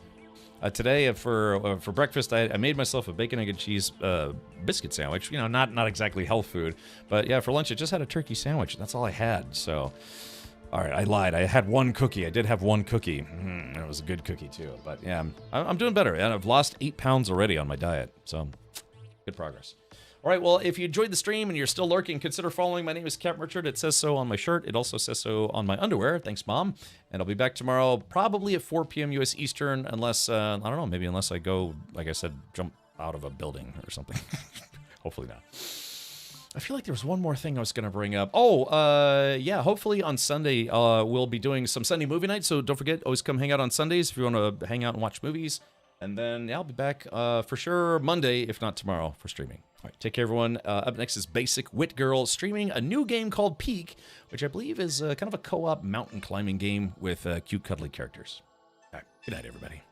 Today for breakfast, I made myself a bacon, egg, and cheese biscuit sandwich. You know, not exactly health food, but yeah, for lunch I just had a turkey sandwich. That's all I had. So, all right, I lied. I had one cookie. I did have one cookie. It was a good cookie too. But yeah, I'm doing better, and I've lost 8 pounds already on my diet. So, good progress. All right, well, if you enjoyed the stream and you're still lurking, consider following. My name is Captain Richard. It says so on my shirt. It also says so on my underwear. Thanks, Mom. And I'll be back tomorrow, probably at 4 p.m. U.S. Eastern, unless, I don't know, maybe unless I go, like I said, jump out of a building or something. Hopefully not. I feel like there was one more thing I was going to bring up. Oh, yeah, hopefully on Sunday we'll be doing some Sunday movie night, so don't forget, always come hang out on Sundays if you want to hang out and watch movies. And then, yeah, I'll be back for sure Monday, if not tomorrow, for streaming. All right, take care, everyone. Up next is Basic Wit Girl streaming a new game called Peak, which I believe is kind of a co-op mountain climbing game with cute, cuddly characters. All right, good night, everybody.